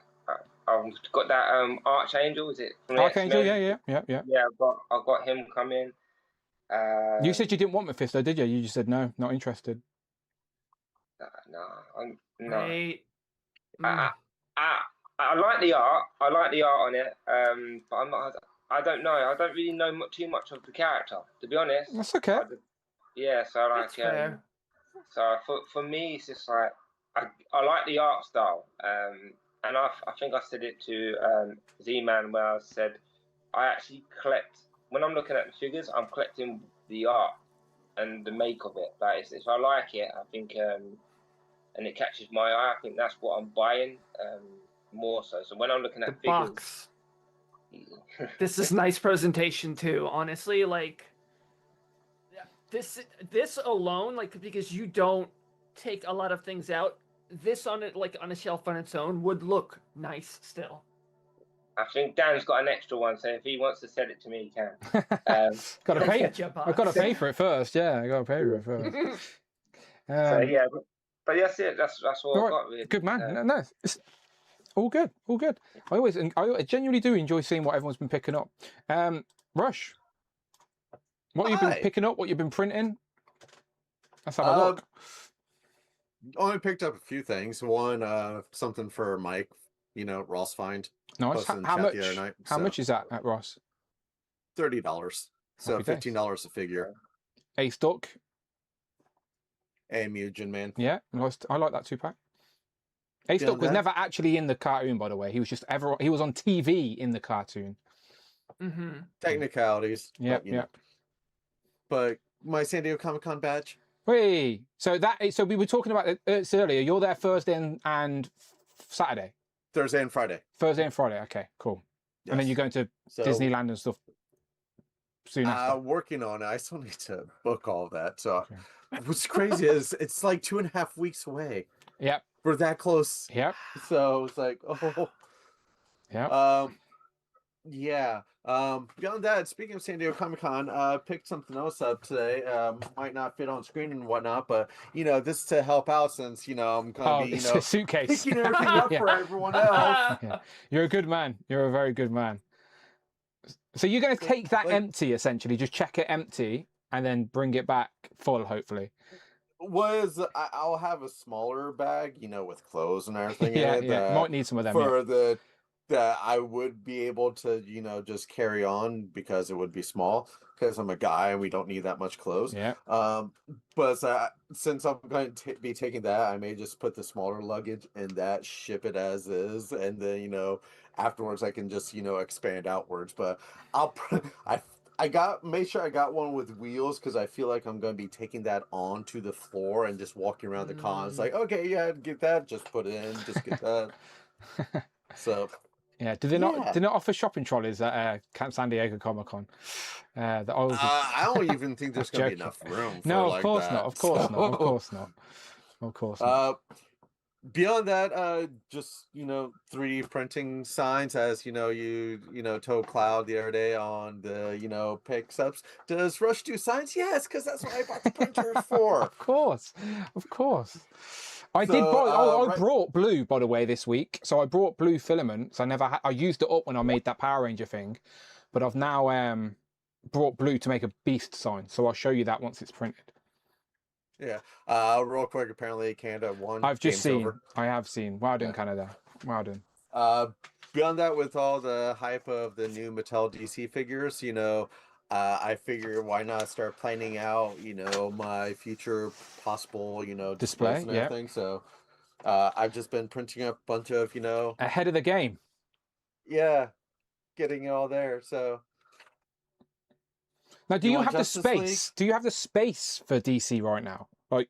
I've got that Archangel. Is it from the Archangel? X-Men? Yeah. Yeah, I've got him coming. You said you didn't want Mephisto, did you? You just said no, not interested. No. Right. I like the art. I like the art on it. But I'm not. I don't know. I don't really know too much of the character, to be honest. That's okay. Yeah. So like, That's fair. so for me, it's just like I like the art style. And I think I said it to Z-Man where I said I actually collect when I'm looking at the figures. I'm collecting the art and the make of it. Like if I like it, I think. And it catches my eye. I think that's what I'm buying more so. So when I'm looking at The figures, box. This is nice presentation too. Honestly, like this alone, like because you don't take a lot of things out, this on it like on a shelf on its own would look nice still. I think Dan's got an extra one, so if he wants to sell it to me, he can. Got to pay. I've got to pay for it first. Yeah, I got to pay for it first. So yeah. But that's it. That's all I've got. Really. Good man. No, it's all good. All good. I genuinely do enjoy seeing what everyone's been picking up. Rush, what you've been picking up? What you've been printing? Let's have a look. Only picked up a few things. One, something for Mike. You know, Ross find. Nice. How much? How much is that at Ross? $30. So $15 a figure. A stock. A Mugen Man. Yeah, nice. I like that 2-pack. A-Stock was never actually in the cartoon, by the way. He was just he was on TV in the cartoon. Technicalities. Yeah, yeah. But my San Diego Comic-Con badge. Hey, so we were talking about it earlier. You're there Thursday and Saturday. Thursday and Friday. Thursday and Friday. Okay, cool. Yes. And then you're going to Disneyland and stuff soon after. Working on it. I still need to book all of that. So what's crazy is it's like 2.5 weeks away. Yep. We're that close. Yep. So it's like, oh. Yeah. Yeah. Beyond that, speaking of San Diego Comic-Con, picked something else up today. Might not fit on screen and whatnot, but this is to help out since I'm gonna be a suitcase picking everything up for everyone else. Yeah. You're a good man. You're a very good man. So you're going to take that empty, essentially, just check it empty, and then bring it back full, hopefully. I'll have a smaller bag, with clothes and everything. Yeah, in it, yeah. Might need some of them for that I would be able to, just carry on because it would be small because I'm a guy and we don't need that much clothes. Yeah. But since I'm going to be taking that, I may just put the smaller luggage in that, ship it as is, and then afterwards I can just expand outwards. But make sure I got one with wheels because I feel like I'm going to be taking that onto the floor and just walking around the con. It's like, okay, yeah, get that, just put it in, just get that. So. Yeah, did they not offer shopping trolleys at San Diego Comic-Con? I don't even think there's going to be enough room for no, of course not. Of course not. Of course not. Of course not. Beyond that, just 3D printing signs, as you told Cloud the other day on the picks ups. Does Rush do signs? Yes, because that's what I bought the printer for. Of course. I brought blue, by the way, this week. So I brought blue filaments. I used it up when I made that Power Ranger thing, but I've now brought blue to make a beast sign. So I'll show you that once it's printed. Yeah. Real quick, apparently Canada won. I've just seen. Over. I have seen. Well done, Canada. Well done. Beyond that, with all the hype of the new Mattel DC figures, I figure why not start planning out, my future possible, display and everything. So I've just been printing up a bunch of, ahead of the game. Yeah, getting it all there. So now, do you have the space? League? Do you have the space for DC right now? Like,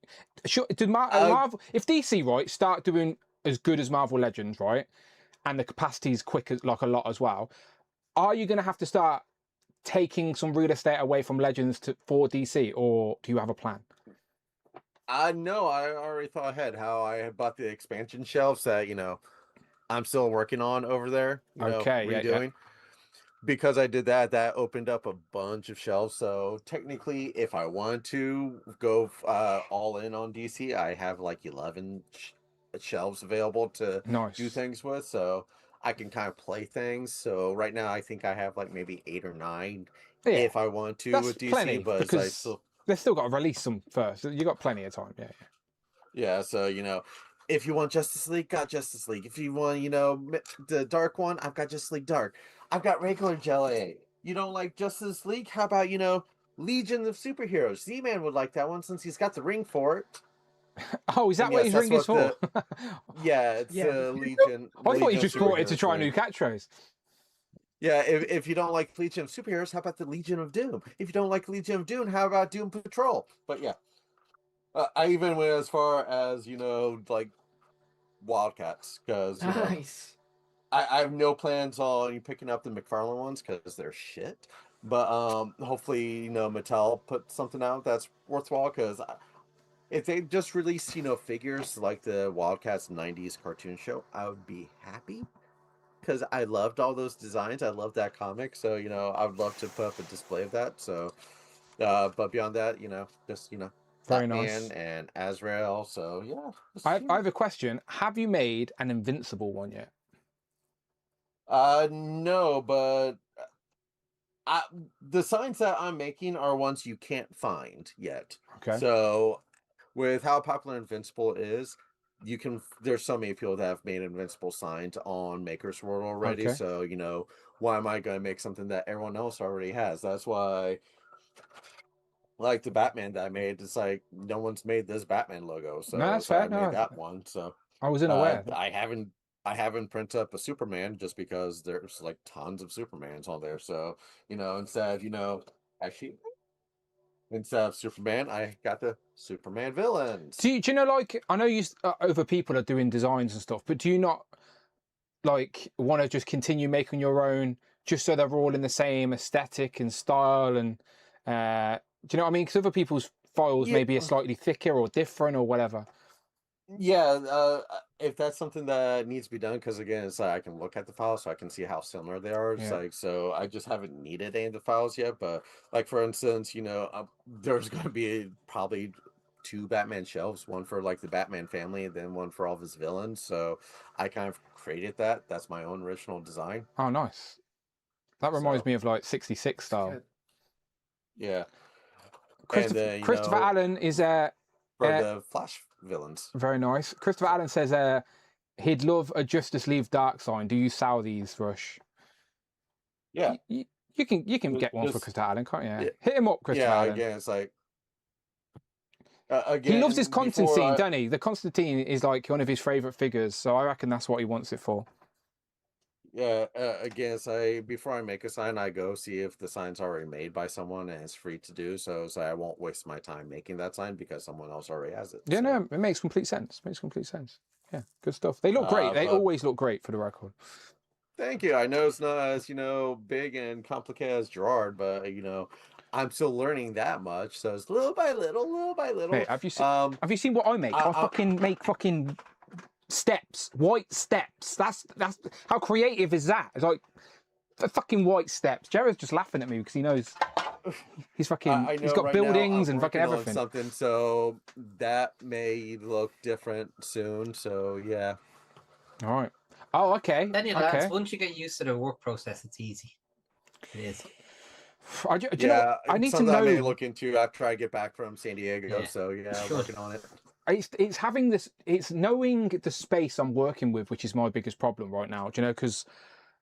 Marvel, if DC start doing as good as Marvel Legends, right, and the capacity is quick as like a lot as well, are you going to have to start taking some real estate away from Legends for DC, or do you have a plan? No, I already thought ahead how I had bought the expansion shelves that, I'm still working on over there, Okay, yeah, yeah. redoing. Because I did that, that opened up a bunch of shelves. So technically, if I wanted to go all in on DC, I have like 11 shelves available to do Nice. things with. So I can kind of play things. So right now, I think I have like maybe 8 or 9 Yeah, if I want to that's with DC. plenty But I because still, they've still got to release some first. You got plenty of time. Yeah. yeah. So if you want Justice League, got Justice League. If you want, the dark one, I've got Justice League Dark. I've got regular JLA. You don't like Justice League? How about, Legion of Superheroes? Z-Man would like that one since he's got the ring for it. Oh, is that what his ring is for? Yeah, it's Legion. I thought you Legion just of bought it to Superheroes try a ring. new catchphrase. Yeah, if you don't like Legion of Superheroes, how about the Legion of Doom? If you don't like Legion of Doom, how about Doom Patrol? But yeah, I even went as far as, like Wildcats, because, Nice. I have no plans on picking up the McFarlane ones because they're shit. But hopefully, Mattel put something out that's worthwhile, because if they just release, figures like the Wildcats 90s cartoon show, I would be happy. Because I loved all those designs. I loved that comic. So, I would love to put up a display of that. So, but beyond that, just, Very Batman nice. and Azrael. So, yeah. I have a question. Have you made an Invincible one yet? No, but the signs that I'm making are ones you can't find yet. Okay. So, with how popular Invincible is, there's so many people that have made Invincible signs on Maker's World already. Okay. So, why am I going to make something that everyone else already has? That's why, like the Batman that I made, it's like no one's made this Batman logo. So, No, that's fair. I made No, that one. So, I was unaware. I haven't printed up a Superman just because there's like tons of Supermans on there. So, actually, instead of Superman, I got the Superman villains. Do you know, like, I know other people are doing designs and stuff, but do you not like want to just continue making your own, just so they're all in the same aesthetic and style? And do you know what I mean? Because other people's files maybe are slightly thicker or different or whatever. Yeah, if that's something that needs to be done, because again, it's like I can look at the files so I can see how similar they are. It's Yeah. like, so I just haven't needed any of the files yet. But like for instance, there's going to be probably 2 Batman shelves, one for like the Batman family, and then one for all of his villains. So I kind of created that. That's my own original design. Oh, nice. That reminds me of like 66 style. Yeah. Christopher Allen is for the Flash villains. Very nice. Christopher Allen says he'd love a Justice League Dark sign. Do you sell these, Rush? Yeah. You can get one for Christopher Allen, can't you? Yeah. Hit him up, Christopher Yeah, Allen. again, it's like again, he loves his Constantine, doesn't he? The Constantine is like one of his favourite figures, so I reckon that's what he wants it for. Yeah, again, before I make a sign, I go see if the sign's already made by someone and it's free to do. So I won't waste my time making that sign because someone else already has it. Yeah, no, it makes complete sense. Yeah, good stuff. They look great. They always look great, for the record. Thank you. I know it's not as big and complicated as Gerard, but I'm still learning that much. So it's little by little. Hey, have you seen what I make? I fucking make fucking steps, white steps. That's how creative is that? It's like the fucking white steps. Jared's just laughing at me because he knows he's fucking. He's got buildings and fucking everything. Something, so that may look different soon. So yeah. All right. Oh, okay. Then lads, once you get used to the work process, it's easy. It is. I need to know. I may look into after I get back from San Diego. Yeah. So yeah, I'm working on it. It's having this. It's knowing the space I'm working with, which is my biggest problem right now. Do you know? Because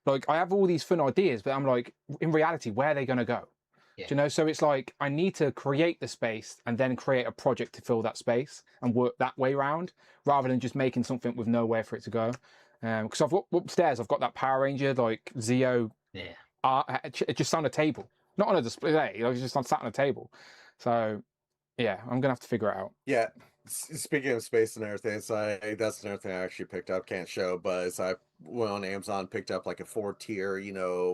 like I have all these fun ideas, but I'm like, in reality, where are they going to go? Yeah. Do you know? So it's like I need to create the space and then create a project to fill that space and work that way around, rather than just making something with nowhere for it to go. Because I've upstairs, I've got that Power Ranger like Zeo. Yeah. It just on a table, not on a display. It's just sat on a table. So yeah, I'm gonna have to figure it out. Yeah. Speaking of space and everything, it's like that's another thing I actually picked up. Can't show, but it's like went on Amazon, picked up like a 4-tier,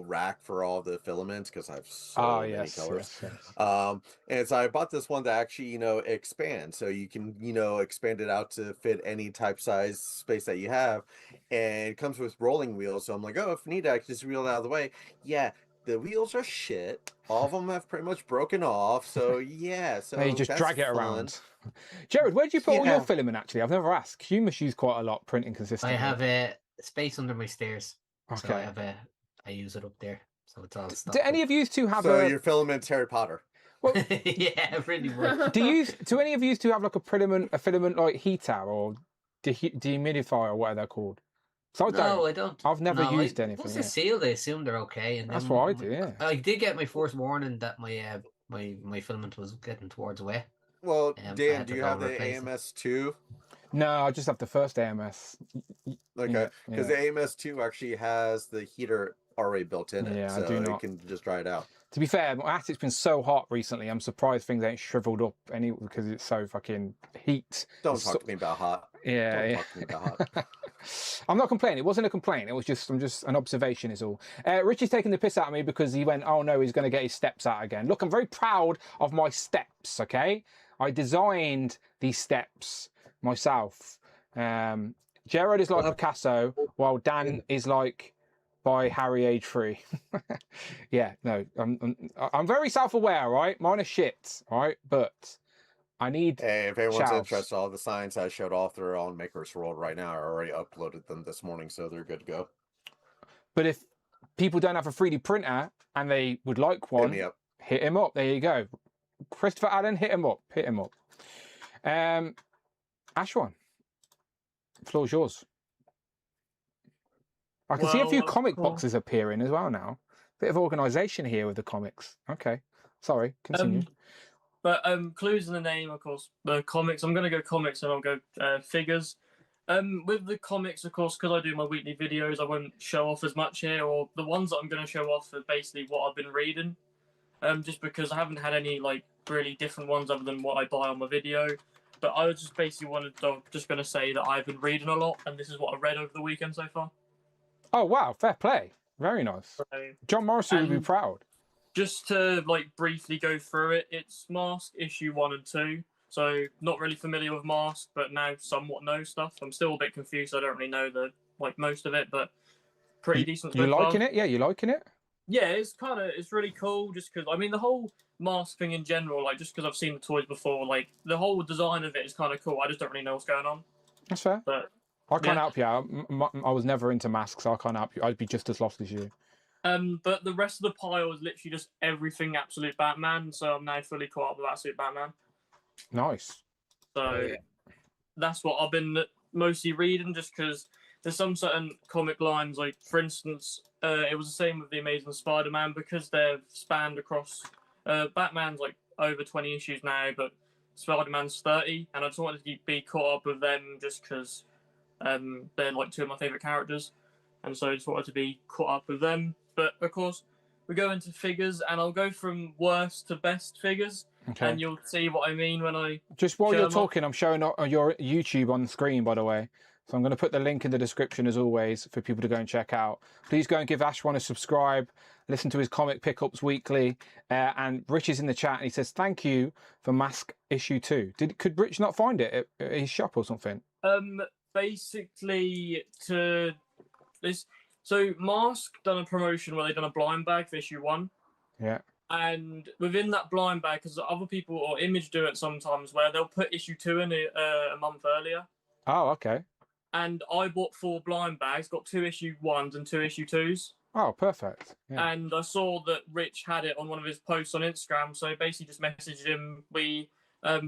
rack for all the filaments because I have so Oh, many yes, colors. yes, yes. And so I bought this one that actually, expands. So you can, expand it out to fit any type size space that you have. And it comes with rolling wheels. So I'm like, oh, if need, I can just reel it out of the way. Yeah, the wheels are shit. All of them have pretty much broken off. So yeah, so Now you just that's drag it fun. around. Jared, where do you put all your Yeah. filament, actually? I've never asked. You must use quite a lot printing consistently. I have a space under my stairs. So Okay. I use it up there. So it's all stuff. Do any of you two have So a... your filament's Harry Potter. Yeah, pretty much. Do any of you two have like a filament like heater or dehumidifier or whatever they're called? So I don't. I've never No, used anything. Once Yeah. they're sealed, I assume they're okay. And That's then what I do. Yeah. I did get my first warning that my filament was getting towards away. Well, I Dan, had do to you go have the replace it. AMS2? No, I just have the first AMS. Okay, because Yeah. the AMS2 actually has the heater already built in it, Yeah, I so do you not. can just dry it out. To be fair, my attic's been so hot recently. I'm surprised things ain't shriveled up any because it's so fucking heat. Don't talk to me about hot. Yeah, Don't yeah. talk to me about hot. I'm not complaining. It wasn't a complaint. It was just an observation is all. Richie's taking the piss out of me because he went, oh no, he's going to get his steps out again. Look, I'm very proud of my steps, okay? I designed these steps myself. Gerard is like Picasso, while Dan is like by Harry age 3. Yeah, no, I'm very self-aware, right? Mine are shit, right? But I need. Hey, if anyone's shelves. interested, all the signs I showed off, they're on Maker's World right now. I already uploaded them this morning, so they're good to go. But if people don't have a 3D printer and they would like one, me up. Hit him up. There you go. Christopher Allen, hit him up. Hit him up. Ashwan, floor's yours. I can see a few comic boxes appearing as well now. Bit of organisation here with the comics. Okay, sorry, continue. But clues in the name, of course. The comics. I'm gonna go comics, and I'll go figures. With the comics, of course, because I do my weekly videos, I won't show off as much here. Or the ones that I'm gonna show off are basically what I've been reading. Just because I haven't had any like really different ones other than what I buy on my video. But I just basically just gonna say that I've been reading a lot, and this is what I read over the weekend so far. Oh wow, fair play. Very nice. John Morrissey would be proud. Just to like briefly go through it, it's Mask issue 1 and 2. So not really familiar with Mask, but now somewhat know stuff. I'm still a bit confused. I don't really know most of it, but pretty decent. You so far. liking it? Yeah, you liking it? Yeah, it's really cool. Just because I mean the whole Mask thing in general, like just because I've seen the toys before, like the whole design of it is kind of cool. I just don't really know what's going on. That's fair. But I can't help you out. I was never into masks, so I can't help you. I'd be just as lost as you. But the rest of the pile is literally just everything Absolute Batman, so I'm now fully caught up with Absolute Batman. Nice. So that's what I've been mostly reading, just because there's some certain comic lines, like for instance, it was the same with the Amazing Spider-Man, because they've spanned across. Batman's like over 20 issues now, but Spider-Man's 30, and I just wanted to be caught up with them just because they're like two of my favorite characters, and so I just wanted to be caught up with them. But of course, we go into figures, and I'll go from worst to best figures, Okay. and you'll see what I mean when I. Just while show you're them off. talking, I'm showing your YouTube on the screen, by the way. So I'm going to put the link in the description as always for people to go and check out. Please go and give Ashwan a subscribe. Listen to his comic pickups weekly. And Rich is in the chat and he says, thank you for Mask issue 2. Could Rich not find it at his shop or something? Basically to this. So Mask done a promotion where they done a blind bag for issue 1. Yeah. And within that blind bag, because other people or Image do it sometimes, where they'll put issue 2 in a month earlier. Oh, okay. And I bought 4 blind bags, got 2 issue 1s and 2 issue 2s. Oh, perfect. Yeah. And I saw that Rich had it on one of his posts on Instagram, so I basically just messaged him. We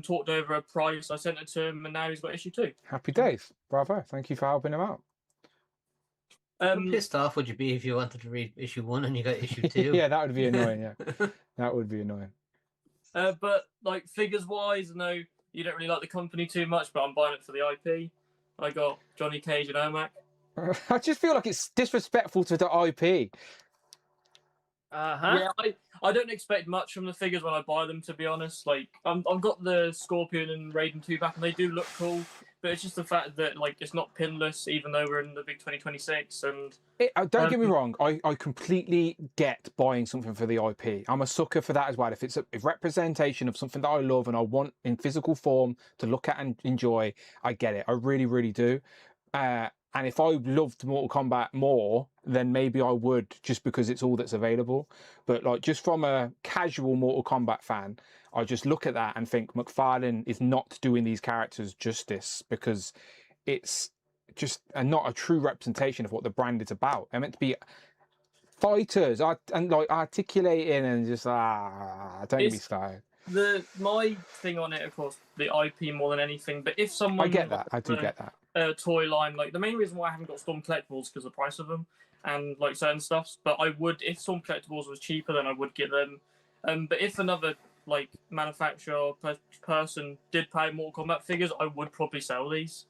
talked over a price. I sent it to him, and now he's got issue 2. Happy days. Bravo. Thank you for helping him out. How pissed off would you be if you wanted to read issue 1 and you got issue 2? Yeah, that would be annoying. Yeah, that would be annoying. But like figures wise, I know you don't really like the company too much, but I'm buying it for the IP. I got Johnny Cage and Ermac. I just feel like it's disrespectful to the IP. Yeah, I don't expect much from the figures when I buy them, to be honest. Like I've got the Scorpion and Raiden 2 back, and they do look cool. but it's just the fact that like it's not pinless, even though we're in the big 2026. And Don't get me wrong, I completely get buying something for the IP. I'm a sucker for that as well. If it's a representation of something that I love and I want in physical form to look at and enjoy, I get it. I really, really do. And if I loved Mortal Kombat more, then maybe I would, just because it's all that's available. But like, just from a casual Mortal Kombat fan, I just look at that and think McFarlane is not doing these characters justice, because it's just not a true representation of what the brand is about. They're meant to be fighters and like articulating and just don't get me started. My thing on it, of course, the IP more than anything. But if someone, I get that, I do get that. Toy line, like the main reason why I haven't got Storm collectibles because of the price of them and like certain stuffs. But I would, if Storm collectibles was cheaper, then I would get them. But if another like manufacturer or person did pay Mortal Kombat figures, I would probably sell these.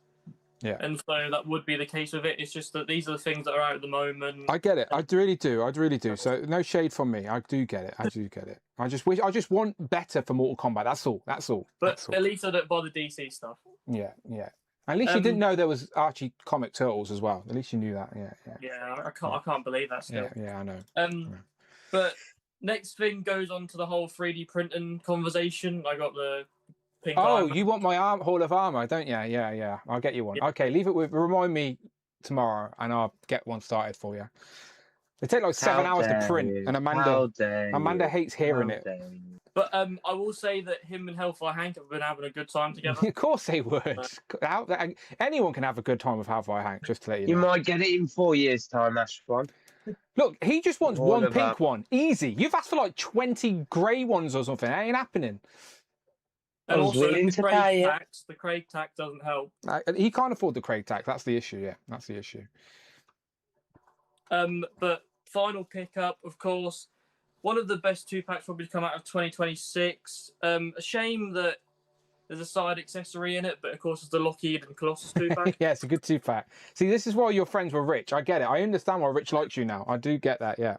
Yeah. And so that would be the case with it. It's just that these are the things that are out at the moment. I get it. I really do. I really do. So no shade from me. I do get it. I do get it. I just want better for Mortal Kombat. That's all. That's all. But That's all. at least I don't buy the DC stuff. Yeah, yeah. At least you didn't know there was Archie comic turtles as well. At least you knew that. Yeah, yeah. Yeah, I can't believe that still. Yeah, I know. But next thing goes on to the whole 3D printing conversation. I got the pink. Oh, you want my Hall of Armor, don't you? Yeah, yeah. I'll get you one. Yeah. Okay, leave it with. Remind me tomorrow, and I'll get one started for you. They take like 7 hours to print, and Amanda hates hearing it. But I will say that him and Hellfire Hank have been having a good time together. Of course they would. Anyone can have a good time with Hellfire Hank, just to let you know. You might get it in 4 years' time, Ashwan. Look, he just wants All one of pink that. one. Easy. You've asked for like 20 grey ones or something. That ain't happening. And I was also willing the to Craig pay it. tax. The Craig tax doesn't help. He can't afford the Craig tax. That's the issue, yeah. That's the issue. But final pickup, of course, one of the best 2-packs probably to come out of 2026. A shame that there's a side accessory in it, but of course it's the Lockheed and Colossus 2-pack. Yeah, it's a good 2-pack. See, this is why your friends were Rich. I get it. I understand why Rich likes you now. I do get that, yeah.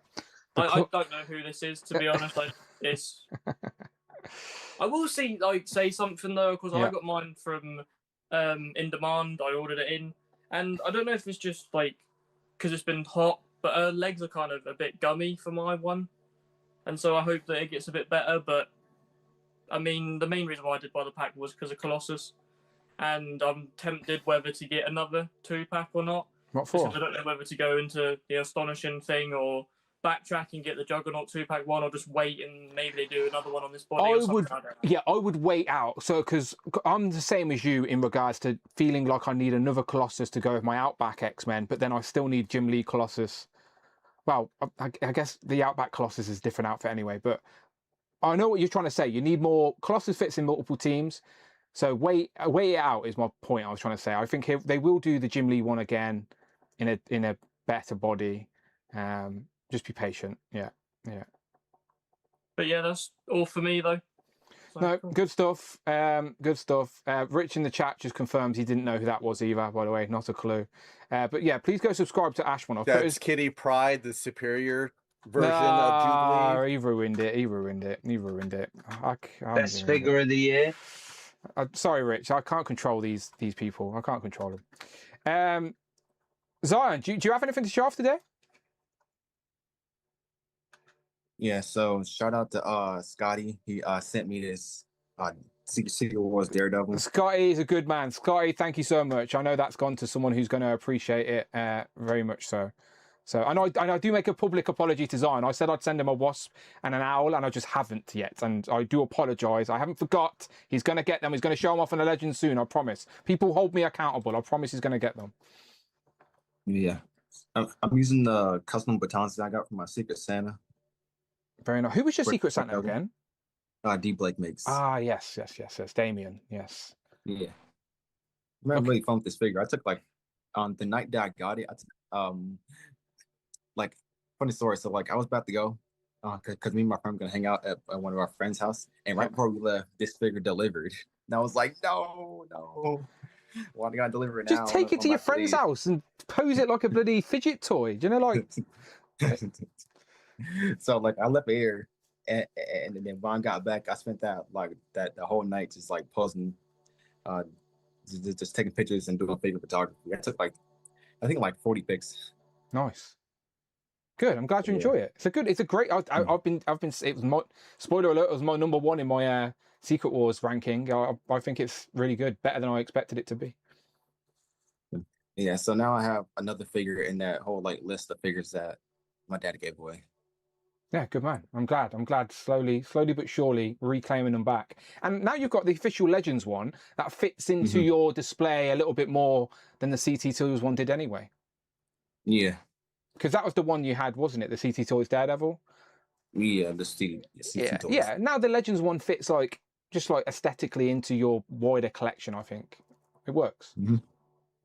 I don't know who this is, to be honest. I will say something though, because Yeah. I got mine from In Demand. I ordered it in, and I don't know if it's just like because it's been hot, but her legs are kind of a bit gummy for my one, and so I hope that it gets a bit better. But I mean, the main reason why I did buy the pack was because of Colossus, and I'm tempted whether to get another 2-pack or not. What Just for? 'cause I don't know whether to go into the Astonishing thing or backtrack and get the Juggernaut 2-pack one, or just wait and maybe they do another one on this body. Or something. I would wait out. So, because I'm the same as you in regards to feeling like I need another Colossus to go with my Outback X-Men, but then I still need Jim Lee Colossus. Well, I guess the Outback Colossus is a different outfit anyway, but I know what you're trying to say. You need more. Colossus fits in multiple teams. So wait it out is my point I was trying to say. I think they will do the Jim Lee one again in a better body. Just be patient. Yeah, yeah. But yeah, that's all for me though. No, good stuff. Good stuff. Rich in the chat just confirms he didn't know who that was either, by the way, not a clue. But yeah, please go subscribe to Ashwan. That's Kitty Pryde, the superior version of Jubilee. He ruined it. He ruined it. He ruined it. I'm Best ruined figure it. of the year. Sorry, Rich. I can't control these people. I can't control them. Zion, do you have anything to show off today? Yeah, so shout out to Scotty. He sent me this Secret Wars Daredevil. Scotty is a good man. Scotty, thank you so much. I know that's gone to someone who's going to appreciate it very much so. So, and I do make a public apology to Zion. I said I'd send him a wasp and an owl, and I just haven't yet. And I do apologise. I haven't forgot. He's going to get them. He's going to show them off in a Legend soon, I promise. People hold me accountable. I promise he's going to get them. Yeah. I'm using the custom batons that I got from my Secret Santa. Very nice. Who was your Secret Santa again? D Blake makes. Yes. Damien, yes. Yeah. I really funked this figure. I took like on the night that I got it, I took like funny story. So like I was about to go because me and my friend were gonna hang out at one of our friends' house, and right before we left, this figure delivered. And I was like, no. Why do I gotta deliver it now? Just take it to your friend's house and pose it like a bloody fidget toy. Do you know, like? So like I left here, and then when I got back, I spent that the whole night just like puzzling just taking pictures and doing favorite photography. I took like, I think like 40 pics. Nice. Good. I'm glad you enjoy it. It's a great. I've been. It was my spoiler alert. It was my number one in my Secret Wars ranking. I think it's really good. Better than I expected it to be. Yeah. So now I have another figure in that whole like list of figures that my dad gave away. Yeah, good man. I'm glad. Slowly but surely reclaiming them back. And now you've got the official Legends one that fits into your display a little bit more than the CT Tools one did anyway. Yeah. Because that was the one you had, wasn't it? The CT Toys Daredevil. Yeah, the CT Toys. Yeah. Now the Legends one fits just aesthetically into your wider collection. I think it works.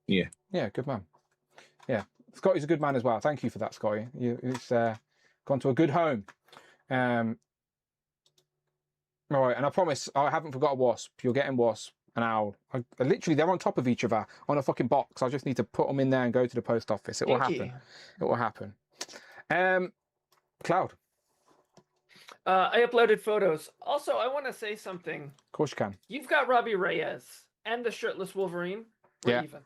Yeah. Yeah, good man. Yeah, Scotty's a good man as well. Thank you for that, Scotty. It's gone to a good home. All right, and I promise I haven't forgot a Wasp. You're getting Wasp and Owl. I literally, they're on top of each other on a fucking box. I just need to put them in there and go to the post office. It will happen. It will happen. Cloud. I uploaded photos. Also, I want to say something. Of course you can. You've got Robbie Reyes and the shirtless Wolverine. We're even.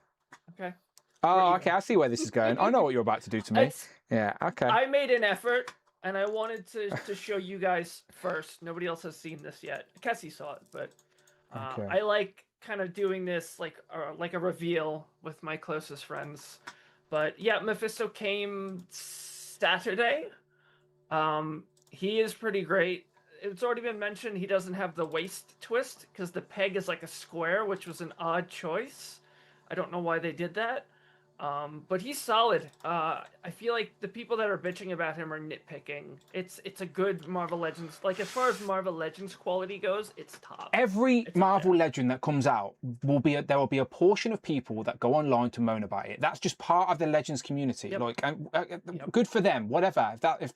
Okay. Oh, okay. I see where this is going. I know what you're about to do to me. Yeah. Okay. I made an effort, and I wanted to show you guys first. Nobody else has seen this yet. Cassie saw it, but I like kind of doing this like a reveal with my closest friends. But yeah, Mephisto came Saturday. He is pretty great. It's already been mentioned he doesn't have the waist twist because the peg is like a square, which was an odd choice. I don't know why they did that. But he's solid. I feel like the people that are bitching about him are nitpicking. It's a good Marvel Legends. Like as far as Marvel Legends quality goes, it's top. Every Marvel Legend that comes out there will be a portion of people that go online to moan about it. That's just part of the Legends community. Like, good for them. Whatever. If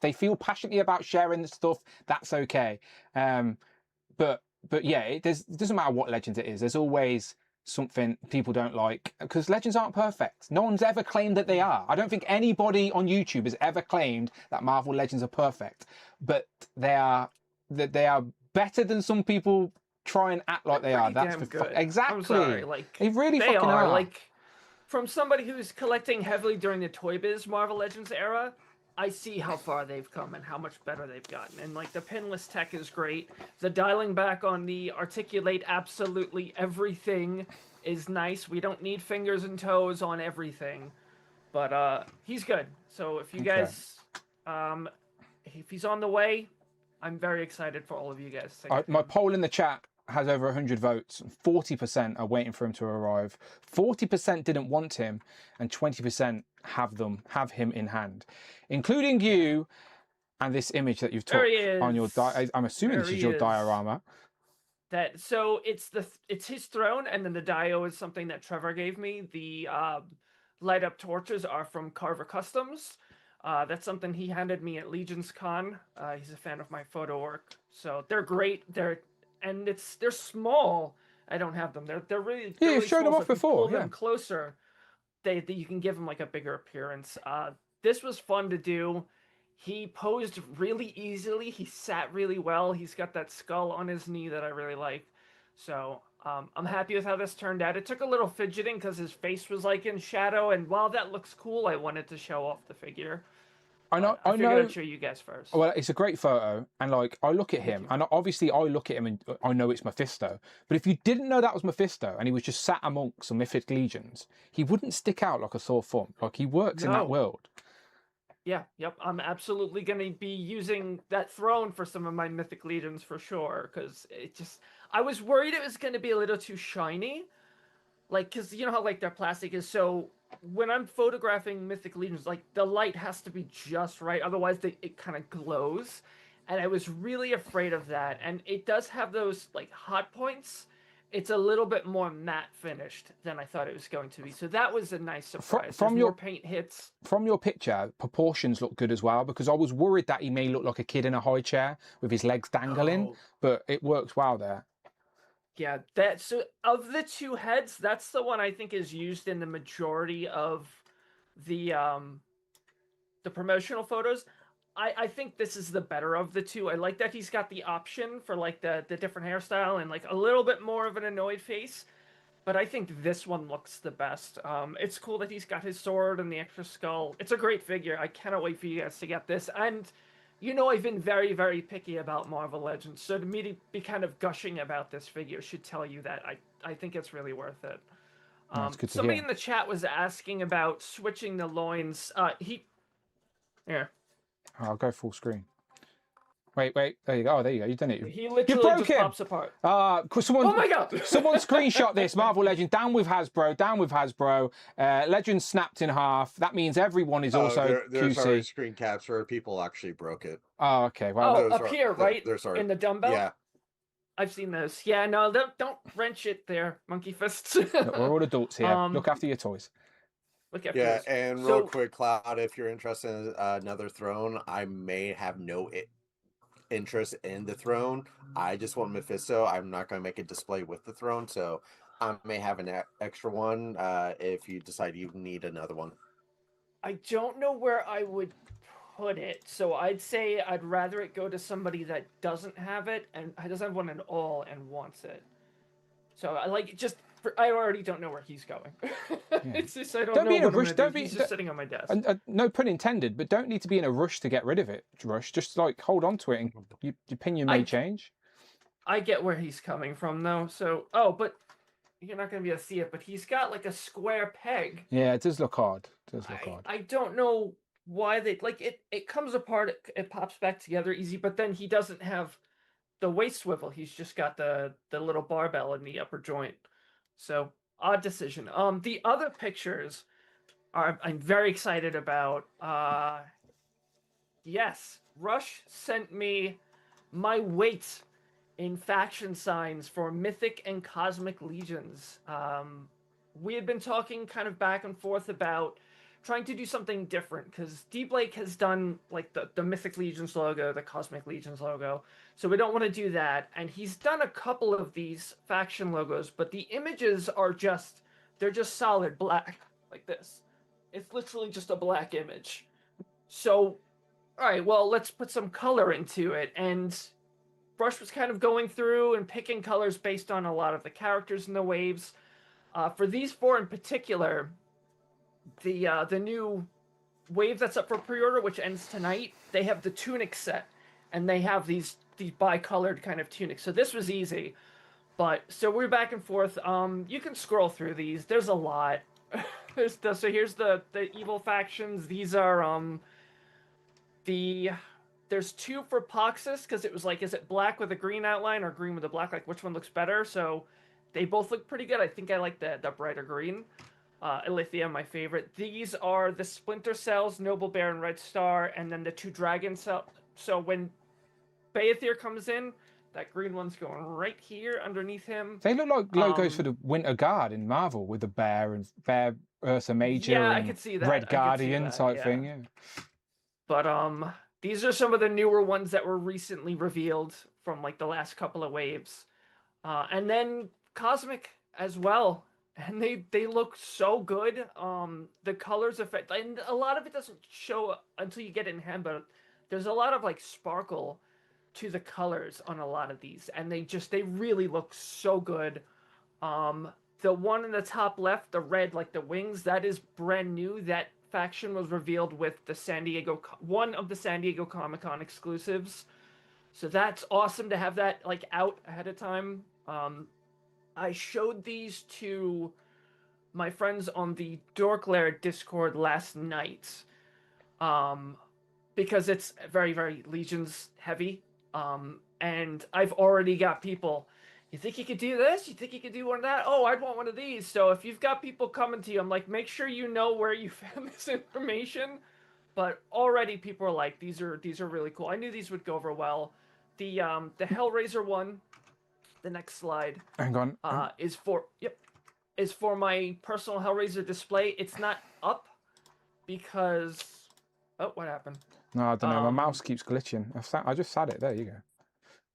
they feel passionately about sharing the stuff, that's okay. But yeah, it doesn't matter what Legends it is. There's always something people don't like because Legends aren't perfect. No one's ever claimed that they are. I don't think anybody on YouTube has ever claimed that Marvel Legends are perfect, but they are better than some people try and act like they are. That's good. Exactly. I'm sorry, like they really they fucking are. Like from somebody who's collecting heavily during the Toy Biz Marvel Legends era, I see how far they've come and how much better they've gotten. And like the pinless tech is great. The dialing back on the articulate absolutely everything is nice. We don't need fingers and toes on everything. But he's good. So if you guys if he's on the way, I'm very excited for all of you guys. My poll in the chat has over 100 votes. 40% are waiting for him to arrive. 40% didn't want him, and 20% have him in hand, including you and this image that you've took on your. I'm assuming this is your diorama. So it's his throne, and then the dio is something that Trevor gave me. The light up torches are from Carver Customs. That's something he handed me at Legion's Con. He's a fan of my photo work, so they're great. They're small. I don't have them. They're really you've shown them off before. Pull them closer. You can give them like a bigger appearance. This was fun to do. He posed really easily. He sat really well. He's got that skull on his knee that I really like. So I'm happy with how this turned out. It took a little fidgeting because his face was like in shadow, and while that looks cool, I wanted to show off the figure. I know. I'd show you guys first. Well, it's a great photo, and like I look at him, and obviously I look at him and I know it's Mephisto. But if you didn't know that was Mephisto, and he was just sat amongst some mythic legions, he wouldn't stick out like a sore thumb. Like he works in that world. Yeah, yep. I'm absolutely going to be using that throne for some of my mythic legions for sure, because I was worried it was going to be a little too shiny, like because you know how like their plastic is so. When I'm photographing mythic legions, like the light has to be just right, otherwise it kind of glows, and I was really afraid of that. And it does have those like hot points. It's a little bit more matte finished than I thought it was going to be, so that was a nice surprise. From your more paint hits. From your picture, proportions look good as well, because I was worried that he may look like a kid in a high chair with his legs dangling, but it works well there. Yeah, so of the two heads, that's the one I think is used in the majority of the promotional photos. I think this is the better of the two. I like that he's got the option for like the different hairstyle and like a little bit more of an annoyed face. but I think this one looks the best. It's cool that he's got his sword and the extra skull. It's a great figure. I cannot wait for you guys to get this. And you know, I've been very, very picky about Marvel Legends, so to me to be kind of gushing about this figure should tell you that I think it's really worth it. That's good to Somebody hear. in the chat was asking about switching the loins. Here. I'll go full screen. Wait. There you go. Oh, there you go. You've done it. He You literally broke just him. pops apart. Someone, oh my god! Someone screenshot this. Marvel Legend down with Hasbro. Down with Hasbro. Legend snapped in half. That means everyone is also there's already QC. screen caps where people actually broke it. Oh, okay. Well, oh, up here, right? There's in the dumbbell. Yeah. I've seen those. Yeah, no, don't wrench it there, monkey fists. Look, we're all adults here. Look after your toys. Look after Yeah, yours. and real quick, Cloud, if you're interested in another throne, I may have no interest in the throne. I just want Mephisto. I'm not going to make a display with the throne, so I may have an extra one if you decide you need another one. I don't know where I would put it, so I'd say I'd rather it go to somebody that doesn't have it and doesn't have one at all and wants it. So I like just I already don't know where he's going. It's just I don't know be in a what I'm rush. gonna Don't do. be. He's just sitting on my desk. No pun intended, but don't need to be in a rush to get rid of it. Rush, just like hold on to it, and your opinion may change. I get where he's coming from though. So but you're not gonna be able to see it, but he's got like a square peg. Yeah, it does look odd. It does look odd. I don't know why they like it. It comes apart. It pops back together easy, but then he doesn't have the waist swivel. He's just got the little barbell in the upper joint. So odd decision. The other pictures I'm very excited about. Yes, Rush sent me my weight in faction signs for Mythic and Cosmic Legions. We had been talking kind of back and forth about trying to do something different because D Blake has done like the Mythic Legions logo, the Cosmic Legions logo, so we don't want to do that. And he's done a couple of these faction logos, but the images are they're just solid black like this. It's literally just a black image. So, all right, well, let's put some color into it. And Brush was kind of going through and picking colors based on a lot of the characters in the waves. For these four in particular, the new wave that's up for pre-order, which ends tonight, they have the tunic set, and they have these bi-colored kind of tunics. So this was easy, but so we're back and forth. You can scroll through these. There's a lot. So here's the evil factions. These are there's two for Poxus because it was like, is it black with a green outline or green with a black? Like, which one looks better? So they both look pretty good. I think I like the brighter green. Elithia, my favorite. These are the Splinter Cells, Noble Baron, Red Star, and then the two Dragon Cells. So when Baethir comes in, that green one's going right here underneath him. They look like logos for the Winter Guard in Marvel with the bear and bear Ursa Major Yeah, I and could see that. Red Guardian type thing. Yeah. But these are some of the newer ones that were recently revealed from like the last couple of waves. And then Cosmic as well. And they look so good. The colors effect, and a lot of it doesn't show until you get it in hand, but there's a lot of like sparkle to the colors on a lot of these, and they really look so good. The one in the top left, the red, like the wings, that is brand new. That faction was revealed with the one of the San Diego Comic-Con exclusives. So that's awesome to have that like out ahead of time. I showed these to my friends on the Dork Lair Discord last night because it's very, very Legions heavy. And I've already got people, you think you could do this? You think you could do one of that? Oh, I'd want one of these. So if you've got people coming to you, I'm like, make sure you know where you found this information. But already people are like, these are really cool. I knew these would go over well. The Hellraiser one, the next slide. Hang on. Is for my personal Hellraiser display. It's not up because what happened? No, I don't know. My mouse keeps glitching. I just sat it. There you go.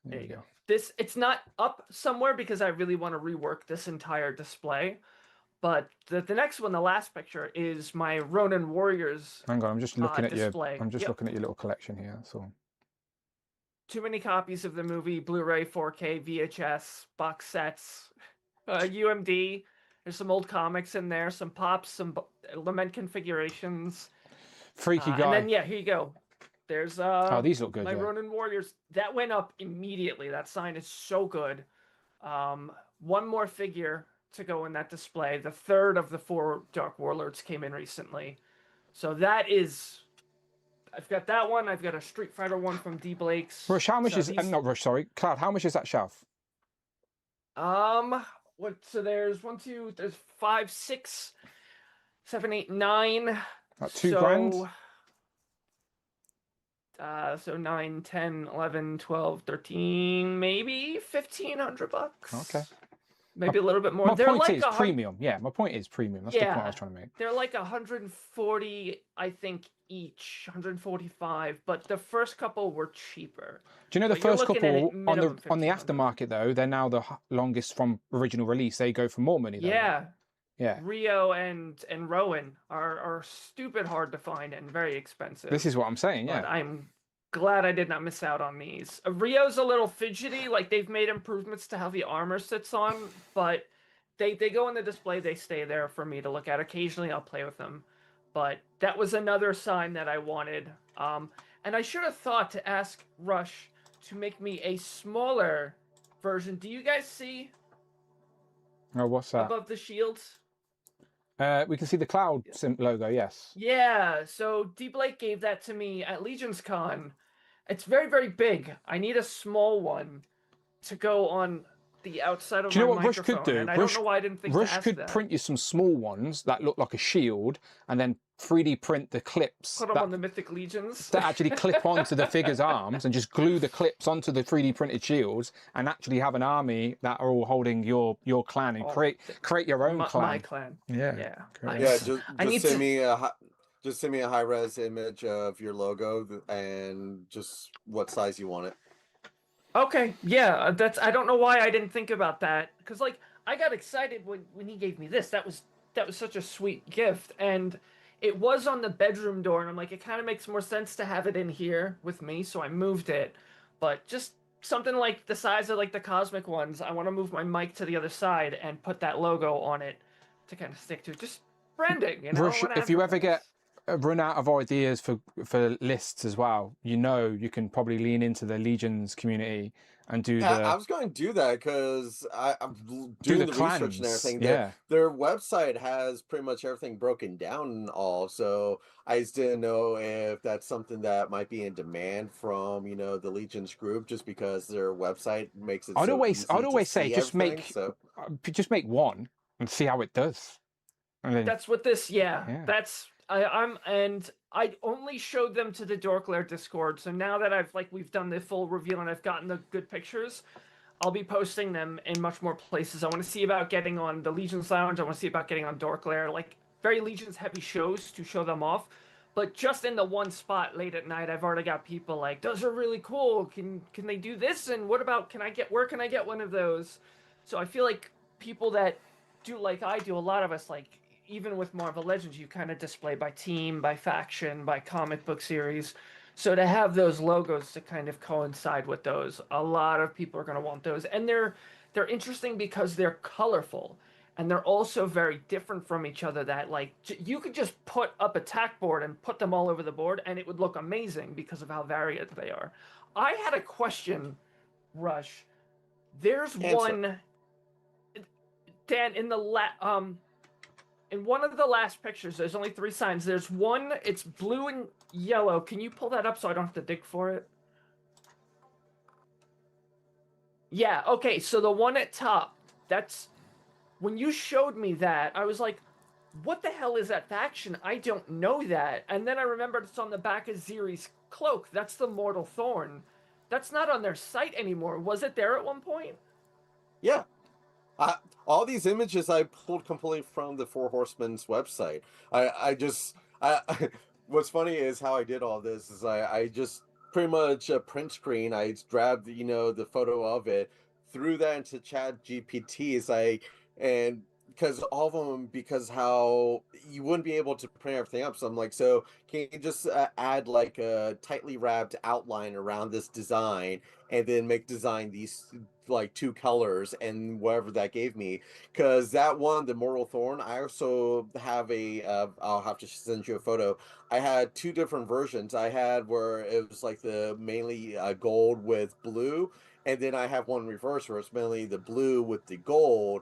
There you go. It's not up somewhere because I really want to rework this entire display. But the next one, the last picture, is my Ronin Warriors. Hang on, I'm just looking at display. I'm just looking at your little collection here. That's all. Too many copies of the movie, Blu-ray, 4K, VHS, box sets, UMD. There's some old comics in there, some pops, some lament configurations. Freaky guy. And then yeah, here you go. There's oh, these look good. my Yeah. Ronin Warriors. That went up immediately. That sign is so good. One more figure to go in that display. The third of the 4 Dark Warlords came in recently. So that is, I've got that one. I've got a Street Fighter one from D Blake's. Rush, how much so is not Rush? Sorry, Cloud. How much is that shelf? What? So there's 1, 2, there's 5, 6, 7, 8, 9. Like $2 grand. So 9, 10, 11, 12, 13, maybe $1,500. Okay. Maybe a little bit more. My They're point like is premium. Yeah, my point is premium. That's the point I was trying to make. They're like 140, I think, each, 145. But the first couple were cheaper. Do you know the But you're first looking at couple it on the minimum aftermarket though? They're now the longest from original release. They go for more money. Though. Yeah. Yeah. Rio and Rowan are stupid hard to find and very expensive. This is what I'm saying. Yeah. But I'm glad I did not miss out on these. Rio's a little fidgety. Like they've made improvements to how the armor sits on, but they go in the display. They stay there for me to look at. Occasionally, I'll play with them. But that was another sign that I wanted. And I should have thought to ask Rush to make me a smaller version. Do you guys see? Oh, what's that? Above the shields? We can see the Cloud logo. Yes. Yeah, so D Blake gave that to me at Legion's Con. It's very, very big. I need a small one to go on the outside of Do you know my what Rush microphone. could do? And I Rush, don't know why I didn't think Rush to ask could that. print you some small ones that look like a shield, and then 3D print the clips Put them on the Mythic Legions. that actually clip onto the figure's arms, and just glue the clips onto the 3D printed shields, and actually have an army that are all holding your clan and create your own clan. My clan. Yeah. Yeah. Great. Yeah, I need just send to- me just send me a high res image of your logo and just what size you want it. Okay, yeah, I don't know why I didn't think about that, because like I got excited when he gave me this. That was such a sweet gift, and it was on the bedroom door, and I'm like, it kind of makes more sense to have it in here with me, so I moved it. But just something like the size of like the cosmic ones, I want to move my mic to the other side and put that logo on it to kind of stick to it. Just branding, you know. Rush, if you ever get run out of ideas for lists as well, you can probably lean into the Legions community and do I was going to do that because I'm doing the research and everything. Yeah. Their website has pretty much everything broken down and all. So I just didn't know if that's something that might be in demand from the Legions group, just because their website makes it. I'd always say just just make one and see how it does. And then, That's what this. Yeah. That's. I only showed them to the Dorklair Discord. So now that we've done the full reveal and I've gotten the good pictures, I'll be posting them in much more places. I want to see about getting on the Legions Lounge. I want to see about getting on Dorklair, like very Legions heavy shows to show them off. But just in the one spot late at night, I've already got people like, those are really cool. Can they do this? And what about where can I get one of those? So I feel like people that do like I do, a lot of us even with Marvel Legends, you kind of display by team, by faction, by comic book series. So to have those logos to kind of coincide with those, a lot of people are going to want those. And they're interesting because they're colorful. And they're also very different from each other, that you could just put up a tack board and put them all over the board and it would look amazing because of how varied they are. I had a question, Rush. There's one, Dan, in one of the last pictures, there's only 3 signs. There's one, it's blue and yellow. Can you pull that up so I don't have to dig for it? Yeah, okay, so the one at top, that's... When you showed me that, I was like, what the hell is that faction? I don't know that. And then I remembered it's on the back of Ziri's cloak. That's the Mortal Thorn. That's not on their site anymore. Was it there at one point? Yeah. All these images I pulled completely from the Four Horsemen's website. What's funny is how I did all this is I just pretty much print screen. I grabbed the photo of it, threw that into Chat GPT and because all of them, because how you wouldn't be able to print everything up. So I'm like, so can you just add like a tightly wrapped outline around this design, and then design these like 2 colors and whatever that gave me? Because that one, the Mortal Thorn, I also have I'll have to send you a photo. I had 2 different versions. I had where it was like the mainly gold with blue, and then I have one reverse where it's mainly the blue with the gold.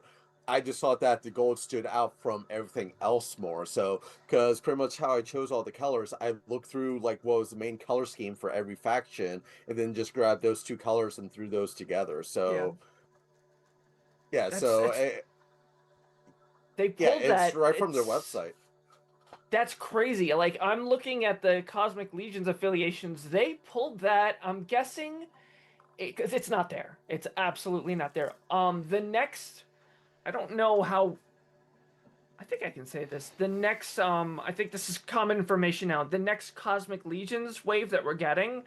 I just thought that the gold stood out from everything else more. So, because pretty much how I chose all the colors, I looked through like what was the main color scheme for every faction, and then just grabbed those 2 colors and threw those together. So, yeah, so they pulled it's that right from their website. That's crazy. Like, I'm looking at the Cosmic Legions affiliations. They pulled that. I'm guessing because it's not there. It's absolutely not there. The next, I don't know how. I think I can say this. The next, I think this is common information now. The next Cosmic Legions wave that we're getting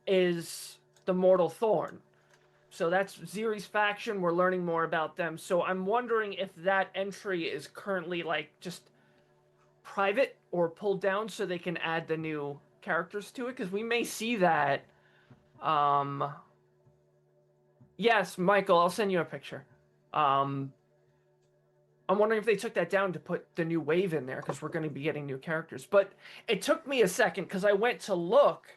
is the Mortal Thorn. So that's Ziri's faction. We're learning more about them. So I'm wondering if that entry is currently like just private or pulled down so they can add the new characters to it, because we may see that. Yes, Michael, I'll send you a picture. I'm wondering if they took that down to put the new wave in there, because we're going to be getting new characters. But it took me a second because I went to look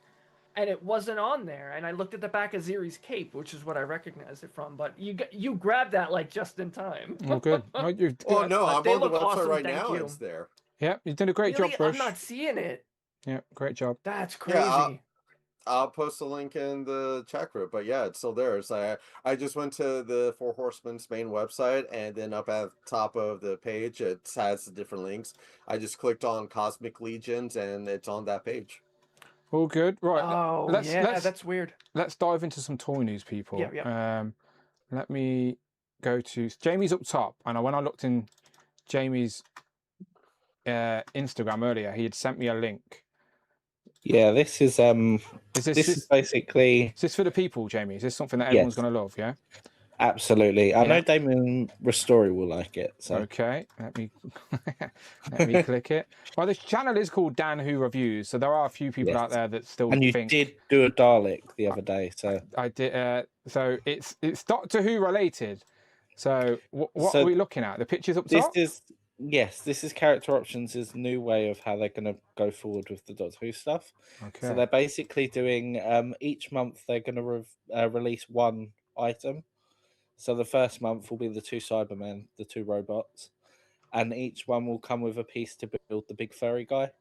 and it wasn't on there, and I looked at the back of Ziri's cape, which is what I recognized it from. But you grabbed that like just in time. Oh, good. Oh no, I'm on the website right now. It's there. Yeah, you've done a great Really? job, Brush. I'm not seeing it. Yeah, great job. That's crazy. Yeah, I'll post a link in the chat group, but yeah, it's still there. So I just went to the Four Horsemen's main website, and then up at the top of the page, it has the different links. I just clicked on Cosmic Legions, and it's on that page. All good. Right. Oh, that's weird. Let's dive into some toy news, people. Yeah. Let me go to Jamie's up top, and when I looked in Jamie's Instagram earlier, he had sent me a link. Yeah, this is basically. Is this for the people, Jamie? Is this something that everyone's going to love? Yeah. Absolutely. I know Damon Ristori will like it. So okay, let me click it. Well, this channel is called Dan Who Reviews, so there are a few people out there that still and you think. did do a Dalek the other day, so I did. So it's Doctor Who related. So what are we looking at? The pictures up top. This is Character Options' new way of how they're going to go forward with the Doctor Who stuff. Okay. So they're basically doing each month they're going to release one item. So the first month will be the 2 Cybermen, the 2 robots, and each one will come with a piece to build the big furry guy.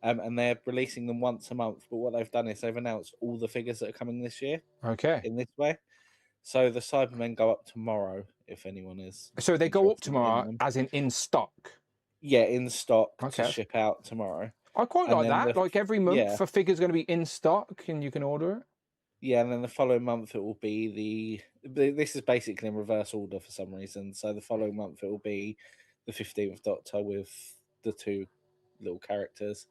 And they're releasing them once a month. But what they've done is they've announced all the figures that are coming this year. Okay. In this way. So the Cybermen go up tomorrow, if anyone is. So they go up tomorrow, as in stock? Yeah, in stock to ship out tomorrow. I quite like that. Like every month, a figure's going to be in stock and you can order it. Yeah, and then the following month it will be this is basically in reverse order for some reason. So the following month it will be the 15th Doctor with the 2 little characters.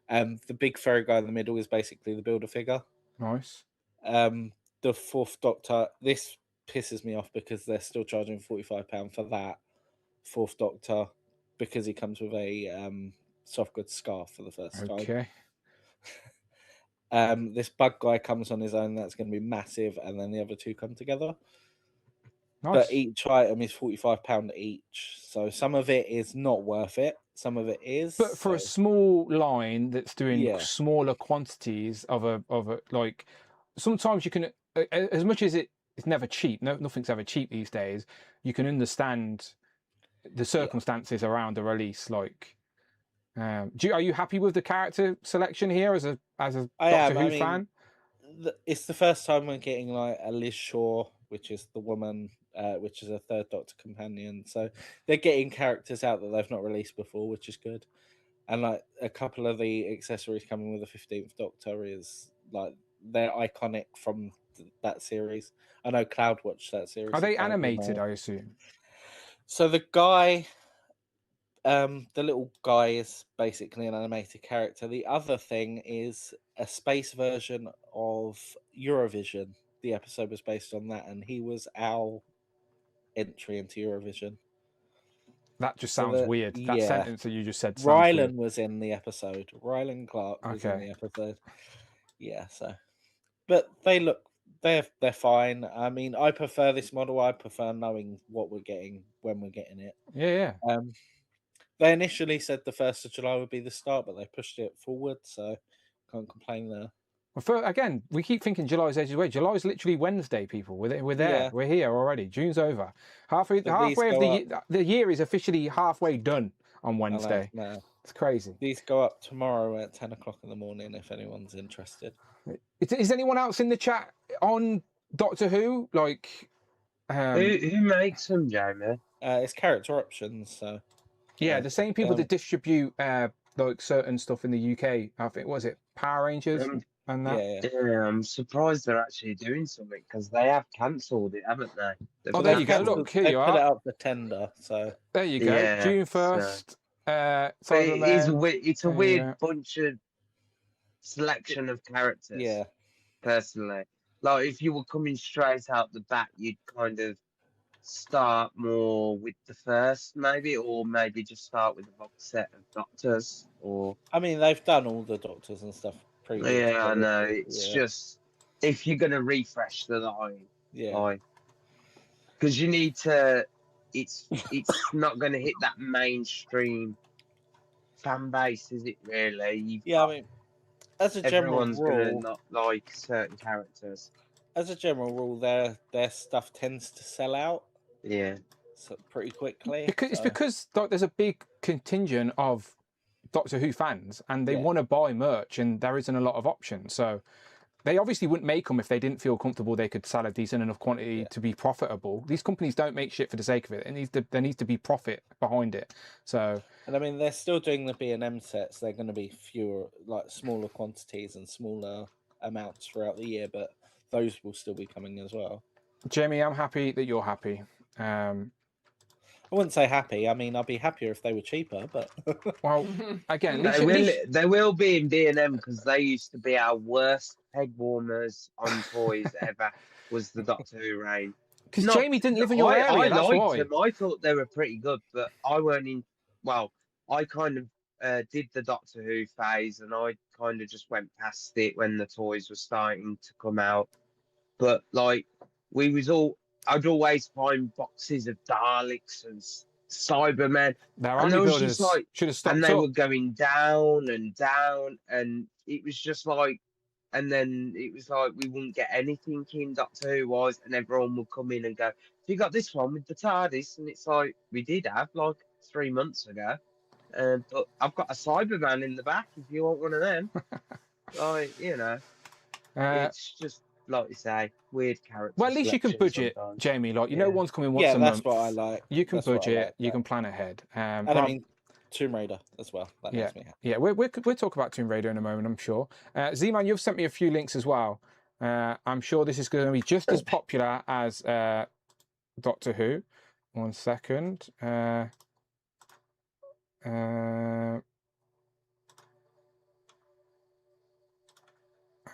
The big furry guy in the middle is basically the Builder figure. Nice. The 4th Doctor, this pisses me off because they're still charging £45 for that 4th Doctor because he comes with a soft goods scarf for the first time. Okay. This bug guy comes on his own. That's going to be massive, and then the other 2 come together. Nice. But each item is £45 each, so some of it is not worth it. Some of it is. But for a small line that's doing smaller quantities of a like, sometimes you can, as much as it's never cheap. Nothing's ever cheap these days. You can understand the circumstances around the release, like. Are you happy with the character selection here as a Doctor Who fan? It's the first time we're getting like a Liz Shaw, which is the woman, which is a 3rd Doctor companion. So they're getting characters out that they've not released before, which is good. And like a couple of the accessories coming with the 15th Doctor is like they're iconic from that series. I know Cloud watched that series. Are they animated? I assume. So the guy. The little guy is basically an animated character. The other thing is a space version of Eurovision. The episode was based on that, and he was our entry into Eurovision. That just So sounds weird. That yeah. sentence that you just said sounds weird. Rylan was in the episode. Rylan Clark was in the episode. Yeah, so but they're fine. I mean, I prefer this model. I prefer knowing what we're getting when we're getting it. Yeah. They initially said the 1st of July would be the start, but they pushed it forward, so can't complain there. Well, again, we keep thinking July's edges away. July's literally Wednesday, people. We're there. Yeah. We're here already. June's over. Halfway of the year is officially halfway done on Wednesday. It's crazy. These go up tomorrow at 10 o'clock in the morning if anyone's interested. Is anyone else in the chat on Doctor Who? Like, who makes them, Jamie? It's character options. So yeah, the same people that distribute like certain stuff in the UK. I think was it Power Rangers and that. Yeah, I'm surprised they're actually doing something because they have cancelled it, haven't they? There you go. Look, here you are. Put it up for tender. So there you go. Yeah, June 1st. It's a weird bunch of selection of characters. Yeah. Personally, like if you were coming straight out the bat, you'd kind of start more with the first, maybe, or maybe just start with a box set of Doctors. Or I mean, they've done all the Doctors and stuff previously. Yeah, I know. It's just if you're gonna refresh the line, because you need to. It's not gonna hit that mainstream fan base, is it? Really? I mean, as a general everyone's rule, gonna not like certain characters. As a general rule, their stuff tends to sell out. Yeah. So pretty quickly. It's because there's a big contingent of Doctor Who fans, and they want to buy merch, and there isn't a lot of options. So they obviously wouldn't make them if they didn't feel comfortable they could sell a decent enough quantity to be profitable. These companies don't make shit for the sake of it. There needs to be profit behind it. So, and I mean, they're still doing the B&M sets. They're going to be fewer, like smaller quantities and smaller amounts throughout the year, but those will still be coming as well. Jamie, I'm happy that you're happy. I wouldn't say happy. I mean, I'd be happier if they were cheaper, but well, again, they will be in B&M because they used to be our worst peg warmers on toys ever. Was the Doctor Who range? Because Jamie didn't live in your area. That's liked why. them. I thought they were pretty good, but I weren't in. Well, I kind of did the Doctor Who phase, and I kind of just went past it when the toys were starting to come out. But like, I'd always find boxes of Daleks and Cybermen, and they was just like, and they were going down and down, and it was just like, and then it was like we wouldn't get anything in Doctor Who wise, and everyone would come in and go, "You got this one with the TARDIS," and it's like we did have like 3 months ago, but I've got a Cyberman in the back if you want one of them. Like, it's just. Like you say, weird characters. Well, at least you can budget, sometimes. Jamie. Like, you know, one's coming once a month. Yeah, that's what I like. You can That's what I budget, like, you can plan ahead. And I mean, Tomb Raider as well. That makes me happy. Yeah, we'll talk about Tomb Raider in a moment, I'm sure. Z-Man, you've sent me a few links as well. I'm sure this is going to be just as popular as Doctor Who. 1 second.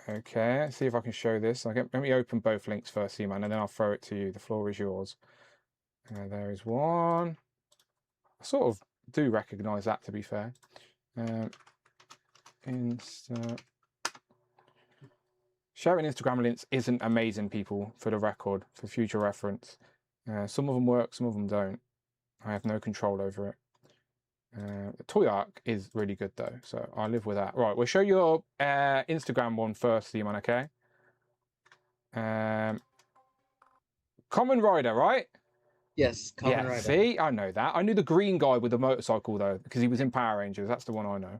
Okay, let's see if I can show this. Let me open both links first, Z-Man, and then I'll throw it to you. The floor is yours. There is one. I sort of do recognise that, to be fair. Sharing Instagram links isn't amazing, people, for the record, for future reference. Some of them work, some of them don't. I have no control over it. The toy arc is really good though, so I live with that. Right, we'll show your Instagram one first, Simon, okay? Common Rider, right? Yes, Common Rider. See, I know that. I knew the green guy with the motorcycle though, because he was in Power Rangers. That's the one I know.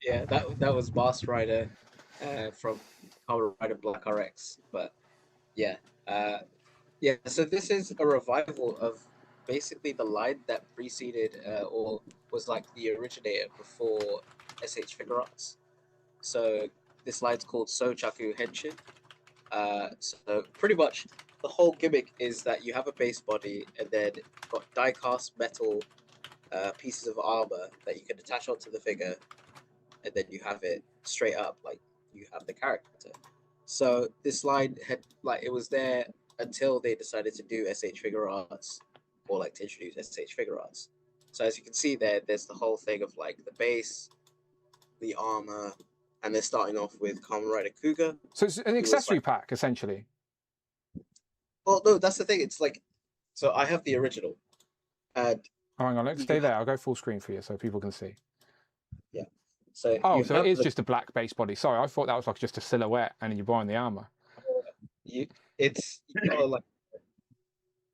Yeah, that was Boss Rider from Common Rider Black RX. But yeah, so this is a revival of basically the line that preceded or was like the originator before SH Figure Arts. So this line's called Sochaku Henshin. So pretty much the whole gimmick is that you have a base body and then you've got die-cast metal pieces of armor that you can attach onto the figure, and then you have it straight up like you have the character. So this line had it was there until they decided to do SH Figure Arts, or like to introduce SH Figure Arts. So as you can see there's the whole thing of like the base, the armor, and they're starting off with Kamen Rider Kuga. So it's an accessory pack, essentially. Well, no, that's the thing. It's like, so I have the original. And oh, hang on, let's stay there. I'll go full screen for you so people can see. Yeah. So oh, so it is just a black base body. Sorry, I thought that was like just a silhouette, and you're buying the armor. It's like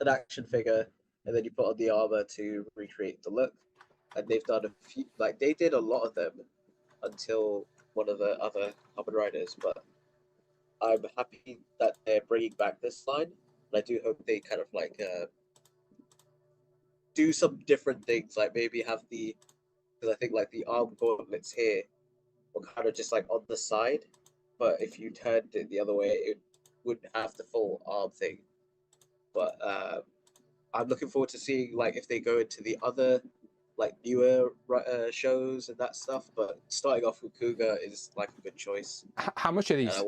an action figure, and then you put on the armor to recreate the look. And they've done a few, like they did a lot of them until one of the other Kamen Riders, but I'm happy that they're bringing back this line. And I do hope they kind of like do some different things, like maybe have the, because I think like the arm gauntlets here were kind of just like on the side, but if you turned it the other way, it wouldn't have the full arm thing. But I'm looking forward to seeing like if they go into the other like newer shows and that stuff. But starting off with Kuga is like a good choice. How much are these?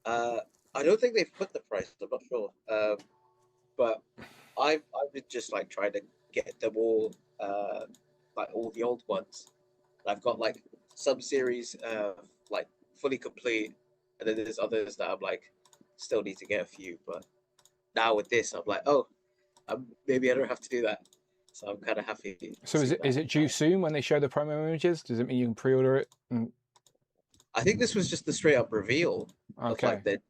I don't think they've put the price. I'm not sure. But I've been just like trying to get them all, like all the old ones. I've got like some series like fully complete, and then there's others that I'm like still need to get a few. But now with this, I'm like, oh, maybe I don't have to do that. So I'm kind of happy. So is it due soon when they show the promo images? Does it mean you can pre-order it? I think this was just the straight up reveal. Okay. Of like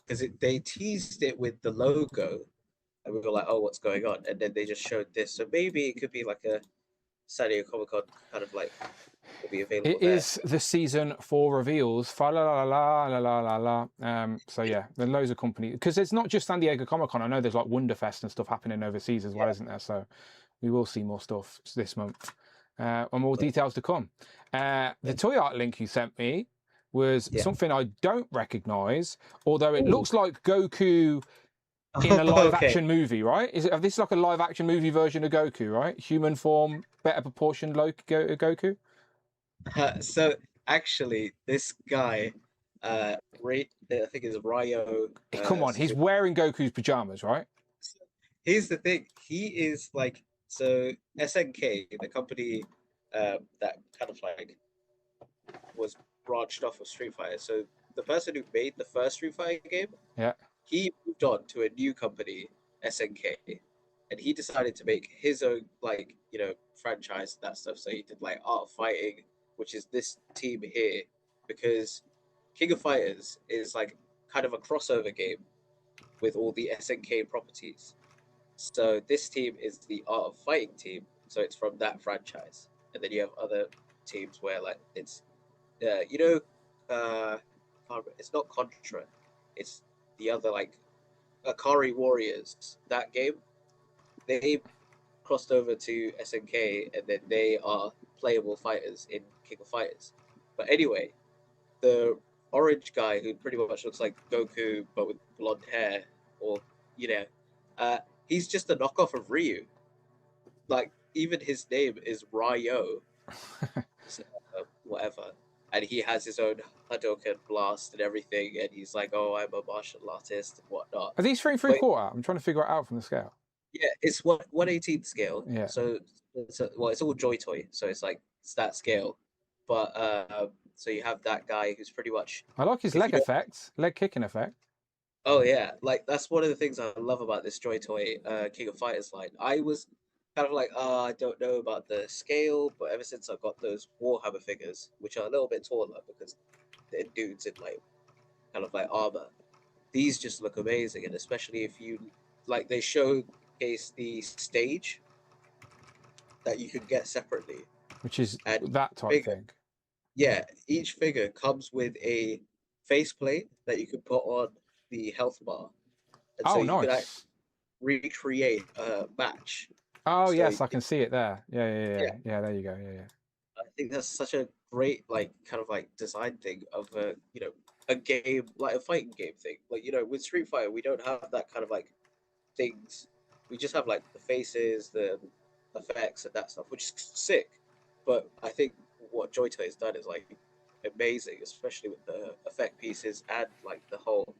because they teased it with the logo, and we were like, oh, what's going on? And then they just showed this. So maybe it could be like a San Diego Comic-Con kind of like will be available. It is the season for reveals. Fa la la la la la la la. So yeah, there are loads of companies, because it's not just San Diego Comic-Con. I know there's like Wonderfest and stuff happening overseas as well, isn't there? So we will see more stuff this month, and more details to come. The toy art link you sent me was something I don't recognise, although it looks like Goku in a live action movie, right? Is it? This is like a live action movie version of Goku, right? Human form, better proportioned Goku. So actually, this guy, I think it's Ryo. Come on, he's wearing Goku's pajamas, right? Here's the thing: he is like, so SNK, the company that kind of like was branched off of Street Fighter. So the person who made the first Street Fighter game, yeah, he moved on to a new company, SNK, and he decided to make his own like franchise and that stuff. So he did like Art of Fighting, which is this team here, because King of Fighters is like kind of a crossover game with all the SNK properties. So this team is the Art of Fighting team, so it's from that franchise. And then you have other teams where like it's it's not Contra, it's the other like Akari Warriors, that game. They crossed over to SNK, and then they are playable fighters in King of Fighters. But anyway, the orange guy who pretty much looks like Goku but with blonde hair, or he's just a knockoff of Ryu. Like even his name is Ryo, so, whatever. And he has his own Hadouken blast and everything, and he's like, "Oh, I'm a martial artist and whatnot." Are these 3 3/4? I'm trying to figure it out from the scale. Yeah, it's 1/18 scale. Yeah. So it's all Joy Toy, so it's that scale. But so you have that guy who's pretty much. I like his leg effect, leg kicking effect. Oh yeah, like that's one of the things I love about this Joy Toy King of Fighters line. I was kind of like, I don't know about the scale, but ever since I got those Warhammer figures, which are a little bit taller because they're dudes in like kind of like armor, these just look amazing. And especially if you like, they showcase the stage that you can get separately, which is and that type thing. Yeah, each figure comes with a faceplate that you can put on the health bar, and so you can actually recreate a match. Oh So yes, I can see it there. Yeah. There you go. Yeah. I think that's such a great like kind of like design thing of a game, like a fighting game thing. Like with Street Fighter, we don't have that kind of like things. We just have like the faces, the effects, and that stuff, which is sick. But I think what Joy Toy has done is like amazing, especially with the effect pieces and like the whole.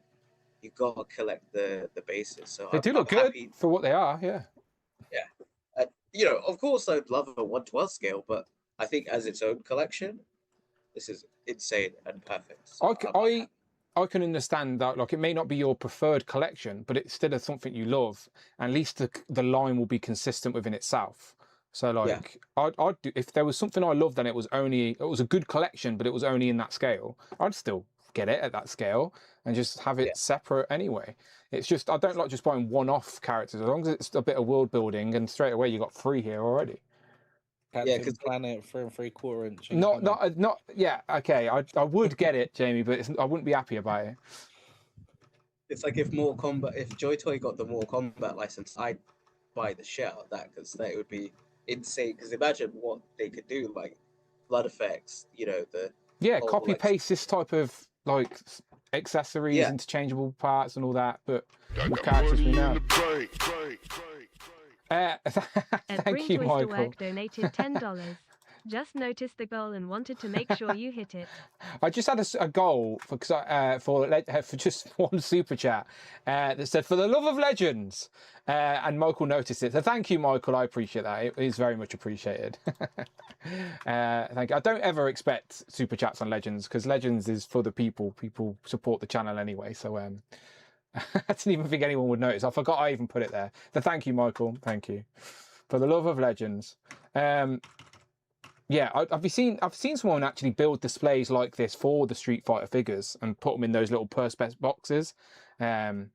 You gotta collect the bases. So they do look good for what they are. Yeah. Yeah. you know, of course, I'd love a 1/12 scale, but I think as its own collection, this is insane and perfect. So I can understand that. Like, it may not be your preferred collection, but it's still something you love. And at least the line will be consistent within itself. So, like, I'd do, if there was something I loved and it was a good collection, but it was only in that scale, I'd still get it at that scale and just have it separate anyway. It's just, I don't like just buying one-off characters. As long as it's a bit of world building, and straight away you got 3 here already. Captain Planet 3 3/4 inch. Not. Yeah, okay. I would get it, Jamie, but I wouldn't be happy about it. It's like if Joy Toy got the Mortal Kombat license, I'd buy the shit out of that because that would be insane. Because imagine what they could do, like blood effects, you know, copy paste this type of like accessories, interchangeable parts, and all that, but with characters we know. Thank you, Michael. Work donated $10. Just noticed the goal and wanted to make sure you hit it. I just had a goal for just one super chat that said, "For the love of legends," and Michael noticed it. So thank you, Michael. I appreciate that. It is very much appreciated. Thank you. I don't ever expect super chats on legends because legends is for the people. People support the channel anyway. So I didn't even think anyone would notice. I forgot I even put it there. So thank you, Michael. Thank you. For the love of legends. Yeah, I've seen someone actually build displays like this for the Street Fighter figures and put them in those little perspex boxes. I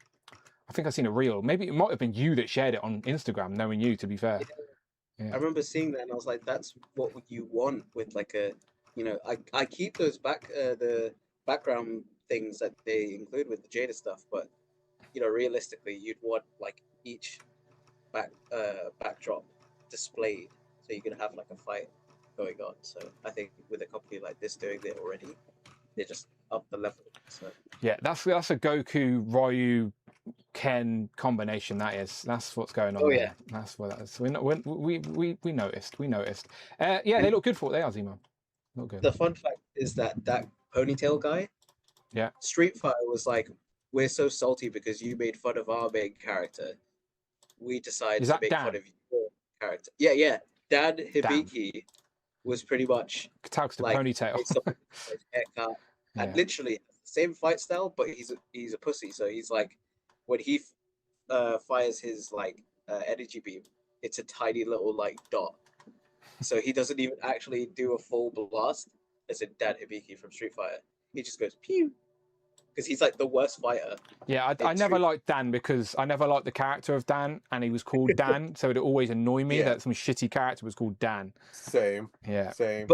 think I've seen a reel. Maybe it might have been you that shared it on Instagram, knowing you, to be fair. Yeah. I remember seeing that and I was like, that's what you want with like a, you know, I keep those the background things that they include with the Jada stuff, but you know, realistically, you'd want like each backdrop displayed so you can have like a fight going on. So I think with a company like this doing it already, they just up the level. So yeah, that's a Goku Ryu Ken combination. That's what's going on there. Yeah, that's what that is. We noticed. Yeah, they look good for what they are, Zemo. Look good. The fun fact is that ponytail guy, Street Fighter was like, we're so salty because you made fun of our main character. We decided to make fun of your character. Yeah. Dan Hibiki was pretty much talks to like ponytail, haircut, and literally same fight style, but he's a pussy. So he's like, when he fires his like energy beam, it's a tiny little like dot. So he doesn't even actually do a full blast, as in Dan Hibiki from Street Fighter. He just goes pew, because he's like the worst fighter. Yeah, I never liked Dan because I never liked the character of Dan, and he was called Dan, so it always annoyed me that some shitty character was called Dan. Same. Yeah. Same.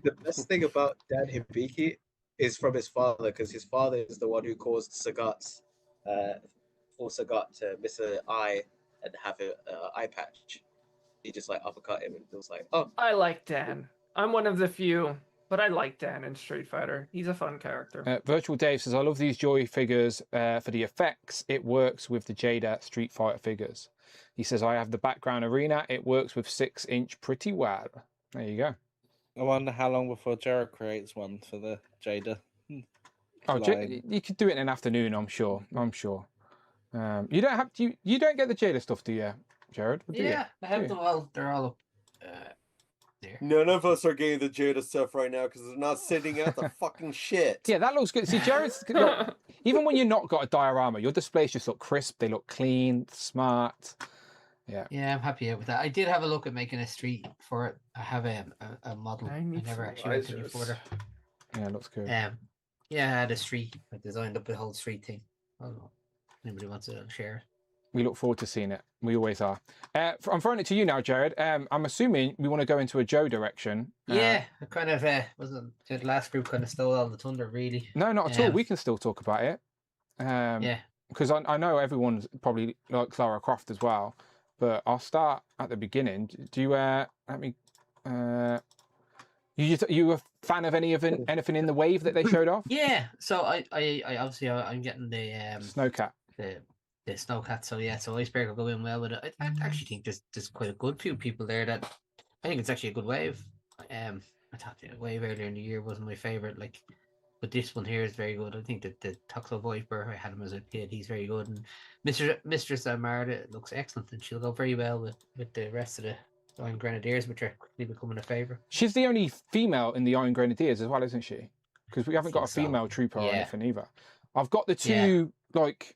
The best thing about Dan Hibiki is from his father, because his father is the one who caused Sagat's for Sagat to miss an eye and have an eye patch. He just like uppercut him and feels like, oh. I like Dan. I'm one of the few, but I like Dan in Street Fighter. He's a fun character. Virtual Dave says, I love these Joy figures for the effects. It works with the Jada Street Fighter figures. He says, I have the background arena. It works with 6-inch pretty well. There you go. I wonder how long before Jared creates one for the Jada. Oh, you could do it in an afternoon, I'm sure. You don't have you don't get the Jada stuff, do you, Jared? Do yeah, you? I have them all. They're all up there. None of us are getting the Jada stuff right now because they're not sitting out the fucking shit. Yeah, that looks good. See, Jared's look, even when you're not got a diorama, your displays just look crisp. They look clean, smart. Yeah. Yeah, I'm happy with that. I did have a look at making a street for it. I have a model. I never actually went any further. Yeah, it looks good. Yeah, I had a street. I designed up the whole street thing. I don't know. Anybody wants to share? We look forward to seeing it. We always are. I'm throwing it to you now, Jared. I'm assuming we want to go into a Joe direction. Yeah, I kind of wasn't the last group kind of stole all the thunder, really. No, not at all. We can still talk about it. Yeah. Because I know everyone's probably like Lara Croft as well, but I'll start at the beginning. Do you you a fan of anything in the wave that they showed off? Yeah. So I obviously I'm getting the Snowcat. The Snowcat. So yeah, so Iceberg will go in well with it. I actually think there's quite a good few people there that I think it's actually a good wave. I thought the wave earlier in the year wasn't my favorite. Like but this one here is very good. I think that the Tuxedo Viper, I had him as a kid. He's very good, and Mistress Amarda looks excellent, and she'll go very well with the rest of the Iron Grenadiers, which are quickly becoming a favourite. She's the only female in the Iron Grenadiers as well, isn't she? Because we haven't got a female trooper or anything either. I've got the two like.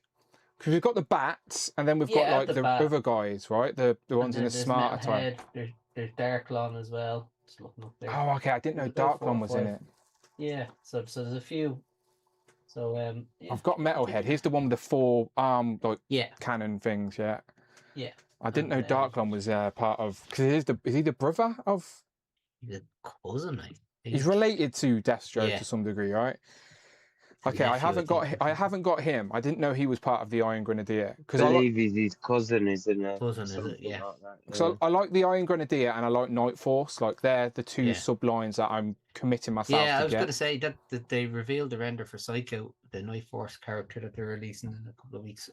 Because we've got the bats, and then we've got like the other guys, right? The ones in the smarter type. There's Darklon as well. Just looking up there. Oh, okay. I didn't know Darklon was in it. Yeah. So there's a few. So I've got Metalhead. Here's the one with the 4 arm like cannon things. Yeah. Yeah. I didn't know Darklon was part of. Because is he the brother of? He's a cousin, I think. He's related to Deathstroke to some degree, right? Okay, I haven't got him. I didn't know he was part of the Iron Grenadier. I believe he's his cousin, isn't it? Cousin, is it? Yeah. So I like the Iron Grenadier and I like Night Force. Like they're the two sublines that I'm committing myself to Yeah, I was get. going to say that they revealed the render for Psycho, the Night Force character that they're releasing in a couple of weeks.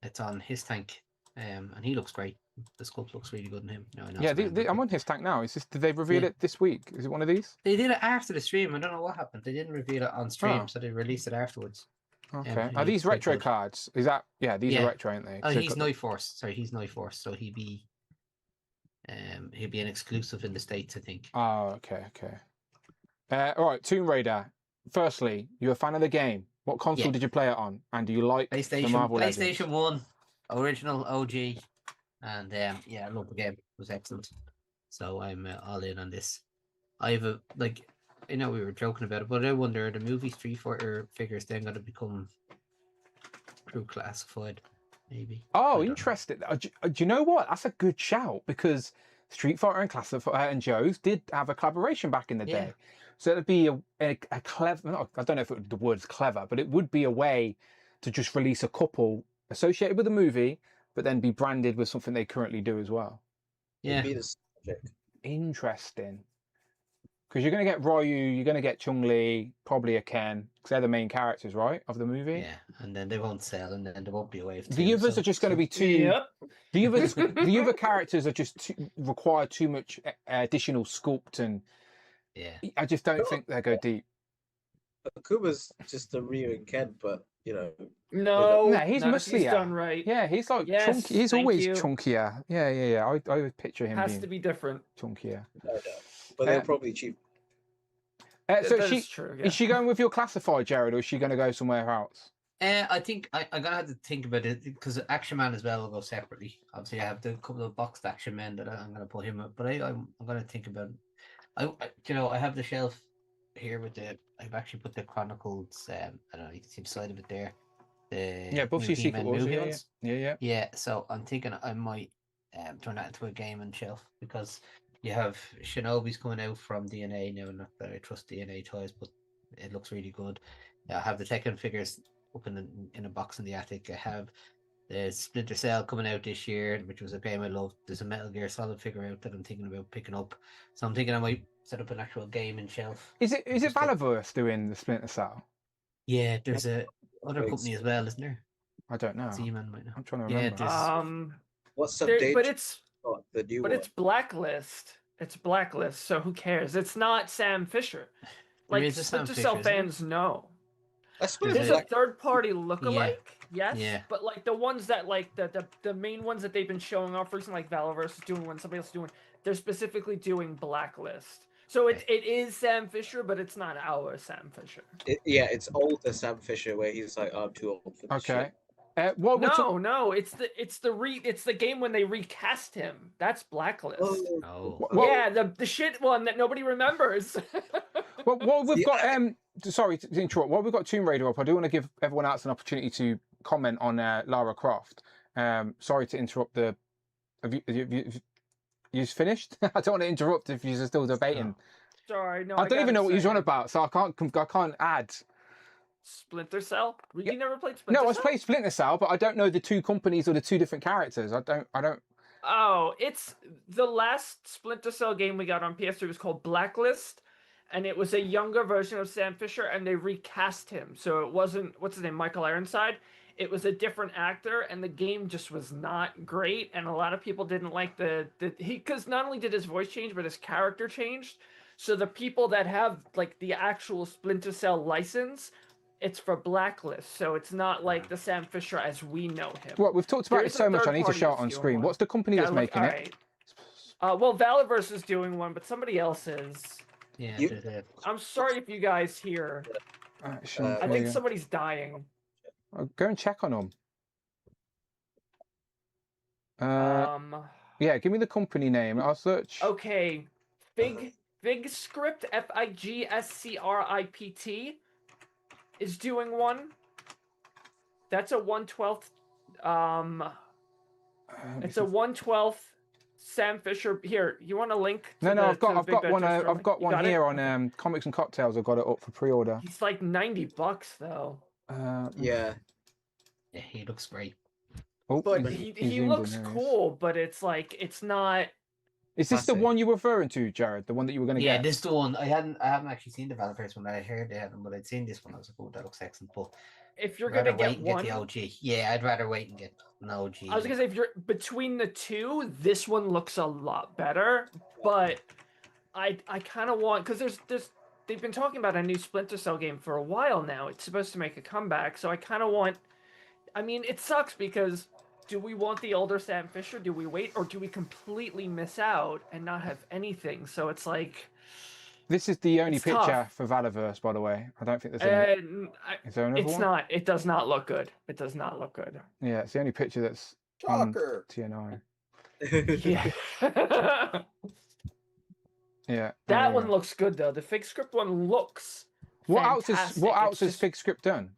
It's on his tank, and he looks great. The sculpt looks really good in him. No, Yeah, I'm on his tank now. Did they reveal it this week? Is it one of these? They did it after the stream. I don't know what happened. They didn't reveal it on stream, so they released it afterwards. Okay. Are these retro cards? Is that these are retro, aren't they? Oh, he's Night Force. Sorry, he's Night Force. So he'd be an exclusive in the States, I think. Oh, okay. All right, Tomb Raider. Firstly, you're a fan of the game. What console did you play it on? And do you like the Marvel Legends? PlayStation 1, original OG. And I love the game. It was excellent. So I'm all in on this. I have I know we were joking about it, but I wonder, are the movie Street Fighter figures then going to become true classified? Maybe. Oh, interesting. Do you know what? That's a good shout because Street Fighter and Classified and Joe's did have a collaboration back in the day. So it'd be a clever. I don't know if the word's clever, but it would be a way to just release a couple associated with the movie, but then be branded with something they currently do as well. Yeah. Interesting. Because you're going to get Ryu, you're going to get Chun-Li, probably a Ken, because they're the main characters, right, of the movie? Yeah, and then they won't sell, and then there won't be a wave. The others are just going to be too... Yep. The other characters are just require too much additional sculpt, and I just don't think they go deep. Akuma's just a Ryu and Ken, but, No, he's musclier. He's done right. Yeah, he's like chunky. He's always chunkier. Yeah. I would picture him Has being to be different. chunkier. But they're probably cheap. So That is true, is she going with your classified, Jared, or is she going to go somewhere else? I think I'm gonna have to think about it because Action Man as well will go separately. Obviously, I have the couple of boxed Action Men that I'm gonna put him up, but I'm gonna think about it. I have the shelf here with I've actually put the Chronicles. I don't know, you can see the side of it there. Buffy Secret Wars. Yeah. So I'm thinking I might turn that into a gaming shelf because you have Shinobi's coming out from DNA now. Not that I trust DNA toys, but it looks really good. I have the Tekken figures up in a box in the attic. I have the Splinter Cell coming out this year, which was a game I loved. There's a Metal Gear Solid figure out that I'm thinking about picking up. So I'm thinking I might set up an actual gaming shelf. Is it Valaverse doing the Splinter Cell? Yeah, there's a other company as well, isn't there? I don't know. Z-Man might know. I'm trying to remember. What's the There- date? but it's the new but one? it's Blacklist. It's Blacklist, so who cares? It's not Sam Fisher. There Like is a Sam Splinter Fisher, Cell isn't there? fans know. I suppose There's a third party lookalike, yes. Yeah. But like the ones that like the main ones that they've been showing off recently, like Valaverse is doing one, somebody else is doing, they're specifically doing Blacklist. So it is Sam Fisher, but it's not our Sam Fisher. It's older Sam Fisher where he's like, I'm too old for this shit. No, it's the game when they recast him. That's Blacklist. Oh. Yeah, the shit one that nobody remembers. Well, we've got sorry to interrupt. While we've got Tomb Raider up, I do want to give everyone else an opportunity to comment on Lara Croft. Sorry to interrupt the. Have you finished? I don't want to interrupt if you're still debating. Sorry, no. I don't even know what you're on about, so I can't add. Splinter Cell? You never played Splinter No, Cell? I played Splinter Cell, but I don't know the two companies or the two different characters. I don't. Oh, it's the last Splinter Cell game we got on PS3 was called Blacklist, and it was a younger version of Sam Fisher, and they recast him. So it wasn't, what's his name, Michael Ironside. It was a different actor, and the game just was not great, and a lot of people didn't like because not only did his voice change, but his character changed. So the people that have like the actual Splinter Cell license, it's for Blacklist. So it's not like the Sam Fisher as we know him. Well, we've talked about There it is a so much. I third need to party show it that's on doing screen. one. What's the company that's Gotta look- making it? Well, Valiverse is doing one, but somebody else is. Yeah, I'm sorry if you guys hear. Action I think figure. somebody's dying. I'll go and check on them. Yeah, give me the company name. I'll search. Okay, Figscript, Figscript is doing one. That's a 1/12. It's a 1/12 Sam Fisher. Here, you want a link? To No, the, I've got one. I've got You one got here it? on Comics and Cocktails. I've got it up for pre-order. It's like $90 though. Yeah. Yeah, he looks great. Oh, But he zoomed in, looks there he is. cool, but it's like it's not. Is this the one you're referring to, Jared? The one that you were going to Yeah, get? this is the one. I haven't actually seen the Valkyries one. I heard they had them, but I'd seen this one. I was like, oh, that looks excellent. But If you're I'd rather gonna wait get and one, get the OG. Yeah, I'd rather wait and get an OG. I was gonna say if you're between the two, this one looks a lot better. But I kind of want because there's they've been talking about a new Splinter Cell game for a while now. It's supposed to make a comeback, so I kind of want. I mean, it sucks because do we want the older Sam Fisher? Do we wait, or do we completely miss out and not have anything? So it's like. This is the only It's picture tough. for Valiverse, by the way. I don't think there's any. Is there another It's one? not. It does not look good. It does not look good. Yeah, it's the only picture that's Shocker. on TNI. Yeah. Yeah. That one looks good though. The Figscript one looks. What else fantastic. has It's just- Figscript done?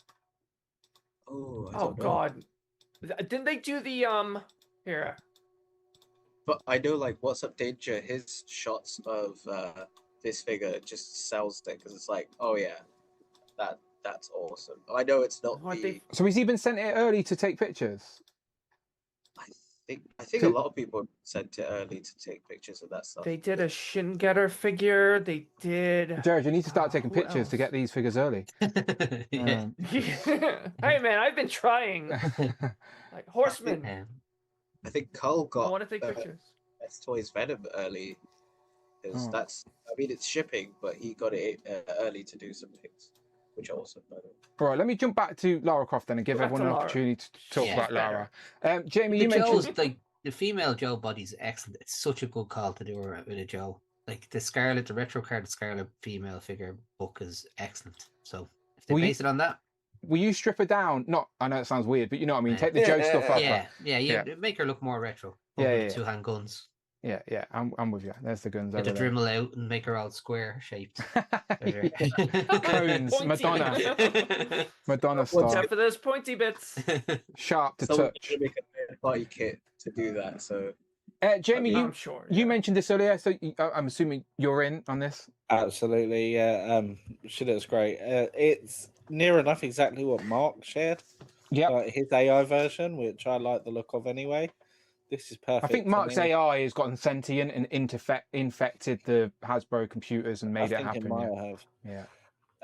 Oh God! Didn't they do the here? But I know, like, What's Up Danger, his shots of this figure just sells it because it's like, oh yeah, that's awesome. I know it's not So he's even sent it early to take pictures. I think a lot of people sent it early to take pictures of that stuff. They did a Shin Getter figure. They did. Jared, you need to start taking who pictures to else? get these figures early. Yeah. Hey man, I've been trying. Like Horseman. I think Carl I got want to take pictures. Best Toys Venom early because Oh. that's. I mean, it's shipping, but he got it early to do some things, which are awesome. By the way. All right, let me jump back to Lara Croft then and give Back to everyone an Lara. opportunity to talk Yeah. about Lara. Jamie, The you mentioned. Joe's, like the female Joe body's excellent. It's such a good call to do with a Joe. Like the Scarlet, the retro card Scarlet female figure book is excellent. So if they Will you- base it on that, Will you strip her down? Not, I know it sounds weird, but you know what I mean. Take the Joe stuff off yeah, her. yeah, you make her look more retro. Yeah. Two hand guns. Yeah. I'm with you. There's the guns. Get the over there. Dremel out and make her all square shaped. Cones, Pointy Madonna, bits. Madonna Watch style, out for those pointy bits. sharp to Someone touch. can make a third party kit to do that. So Jamie, I'm sure. you mentioned this earlier, so I'm assuming you're in on this. Absolutely, yeah. She looks great. It's near enough exactly what Mark shared. Yeah, like his AI version, which I like the look of anyway. This is perfect. I think for Mark's me. AI has gotten sentient and infected the Hasbro computers and made I it think happen. it might yeah. have.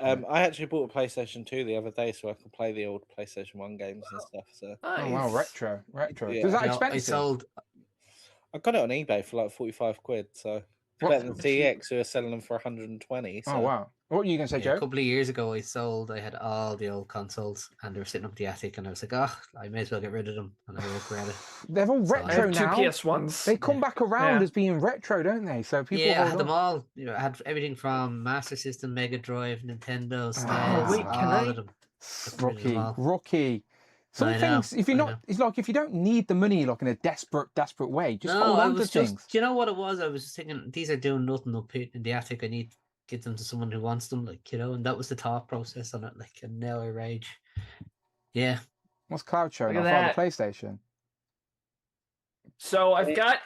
Yeah. I actually bought a PlayStation 2 the other day so I could play the old PlayStation 1 games and stuff. So Oh wow, retro. Yeah. Is that No, I expensive? I got it on eBay for like 45 quid. So it's What- better than CX who are selling them for 120. So. Oh wow. What were you gonna say, Yeah, Joe? a couple of years ago, I had all the old consoles, and they were sitting up the attic, and I was like, "Oh, I may as well get rid of them." And I regret it. They're all So retro have two now. PS1s. They come back around Yeah. as being retro, don't they? So people Yeah, I hold had them on. all. You know, I had everything from Master System, Mega Drive, Nintendo, SNES, Oh, wait, can all I- of them. Got rid of them all. Rookie. Some I know, things, if you're I not, know. it's like if you don't need the money, like in a desperate way, just No, hold I on to was just. things. Do you know what it was? I was just thinking these are doing nothing up in the attic. I need to get them to someone who wants them, like, you know. And that was the thought process on it. Like, and now I rage. Yeah. What's Cloud showing Look off? at Oh, the PlayStation. So I've got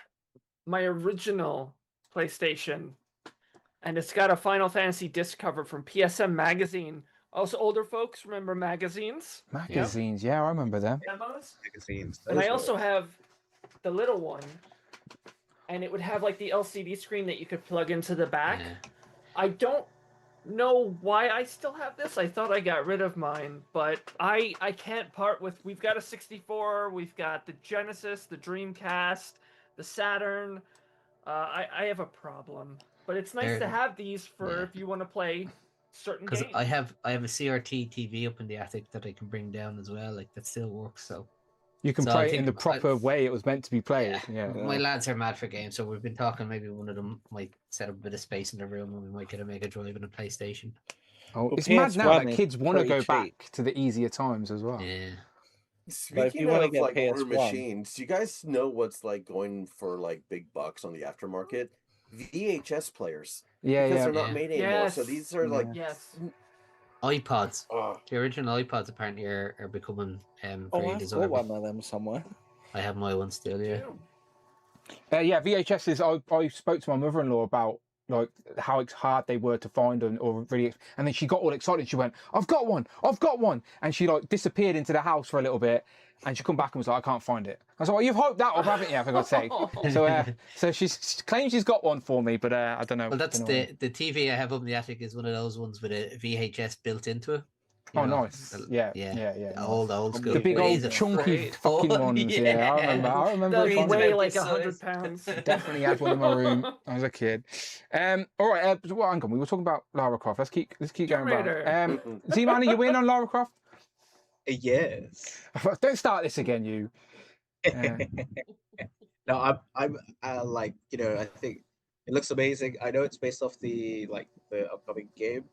my original PlayStation, and it's got a Final Fantasy disc cover from PSM Magazine. Also, older folks remember magazines. Yep. Magazines, yeah, I remember them. Demos. magazines. And I also have the little one, and it would have like the LCD screen that you could plug into the back. I don't know why I still have this. I thought I got rid of mine, but I can't part with. We've got a 64. We've got the Genesis, the Dreamcast, the Saturn. I have a problem. but it's nice to have these for if you want to play certain Because games. I have a CRT TV up in the attic that I can bring down as well. Like that still works. So you can play it in the proper way it was meant to be played. Yeah. My lads are mad for games, so we've been talking. Maybe one of them might set up a bit of space in the room, and we might get a Mega Drive and a PlayStation. Oh, it's mad now that kids want to go back to the easier times as well. Yeah. Speaking of like older machines, do you guys know what's like going for like big bucks on the aftermarket? VHS players. Yeah, because yeah. they're not made anymore. So these are like iPods. The original iPods apparently are becoming very I've got desirable. one of them somewhere. I have my one still, yeah. Yeah, VHSs. I spoke to my mother-in-law about like how hard they were to find or really, and then she got all excited. She went, "I've got one! I've got one!" And she like disappeared into the house for a little bit, and she come back and was like, "I can't find it." I was like, "Well, you've hoped that up, haven't you? For God's sake!" So she claims she's got one for me, but I don't know. Well, that's the TV I have up in the attic is one of those ones with a VHS built into it. Oh, nice. Yeah. Old school. The big old chunky fucking ones. Yeah, I remember. They weigh like 100 pounds. Definitely had one in my room as a kid. All right. Well, hang on. We were talking about Lara Croft. Let's keep going back. Z-Man, are you in on Lara Croft? Yes. Don't start this again, you. No, I'm like, you know, I think it looks amazing. I know it's based off the upcoming game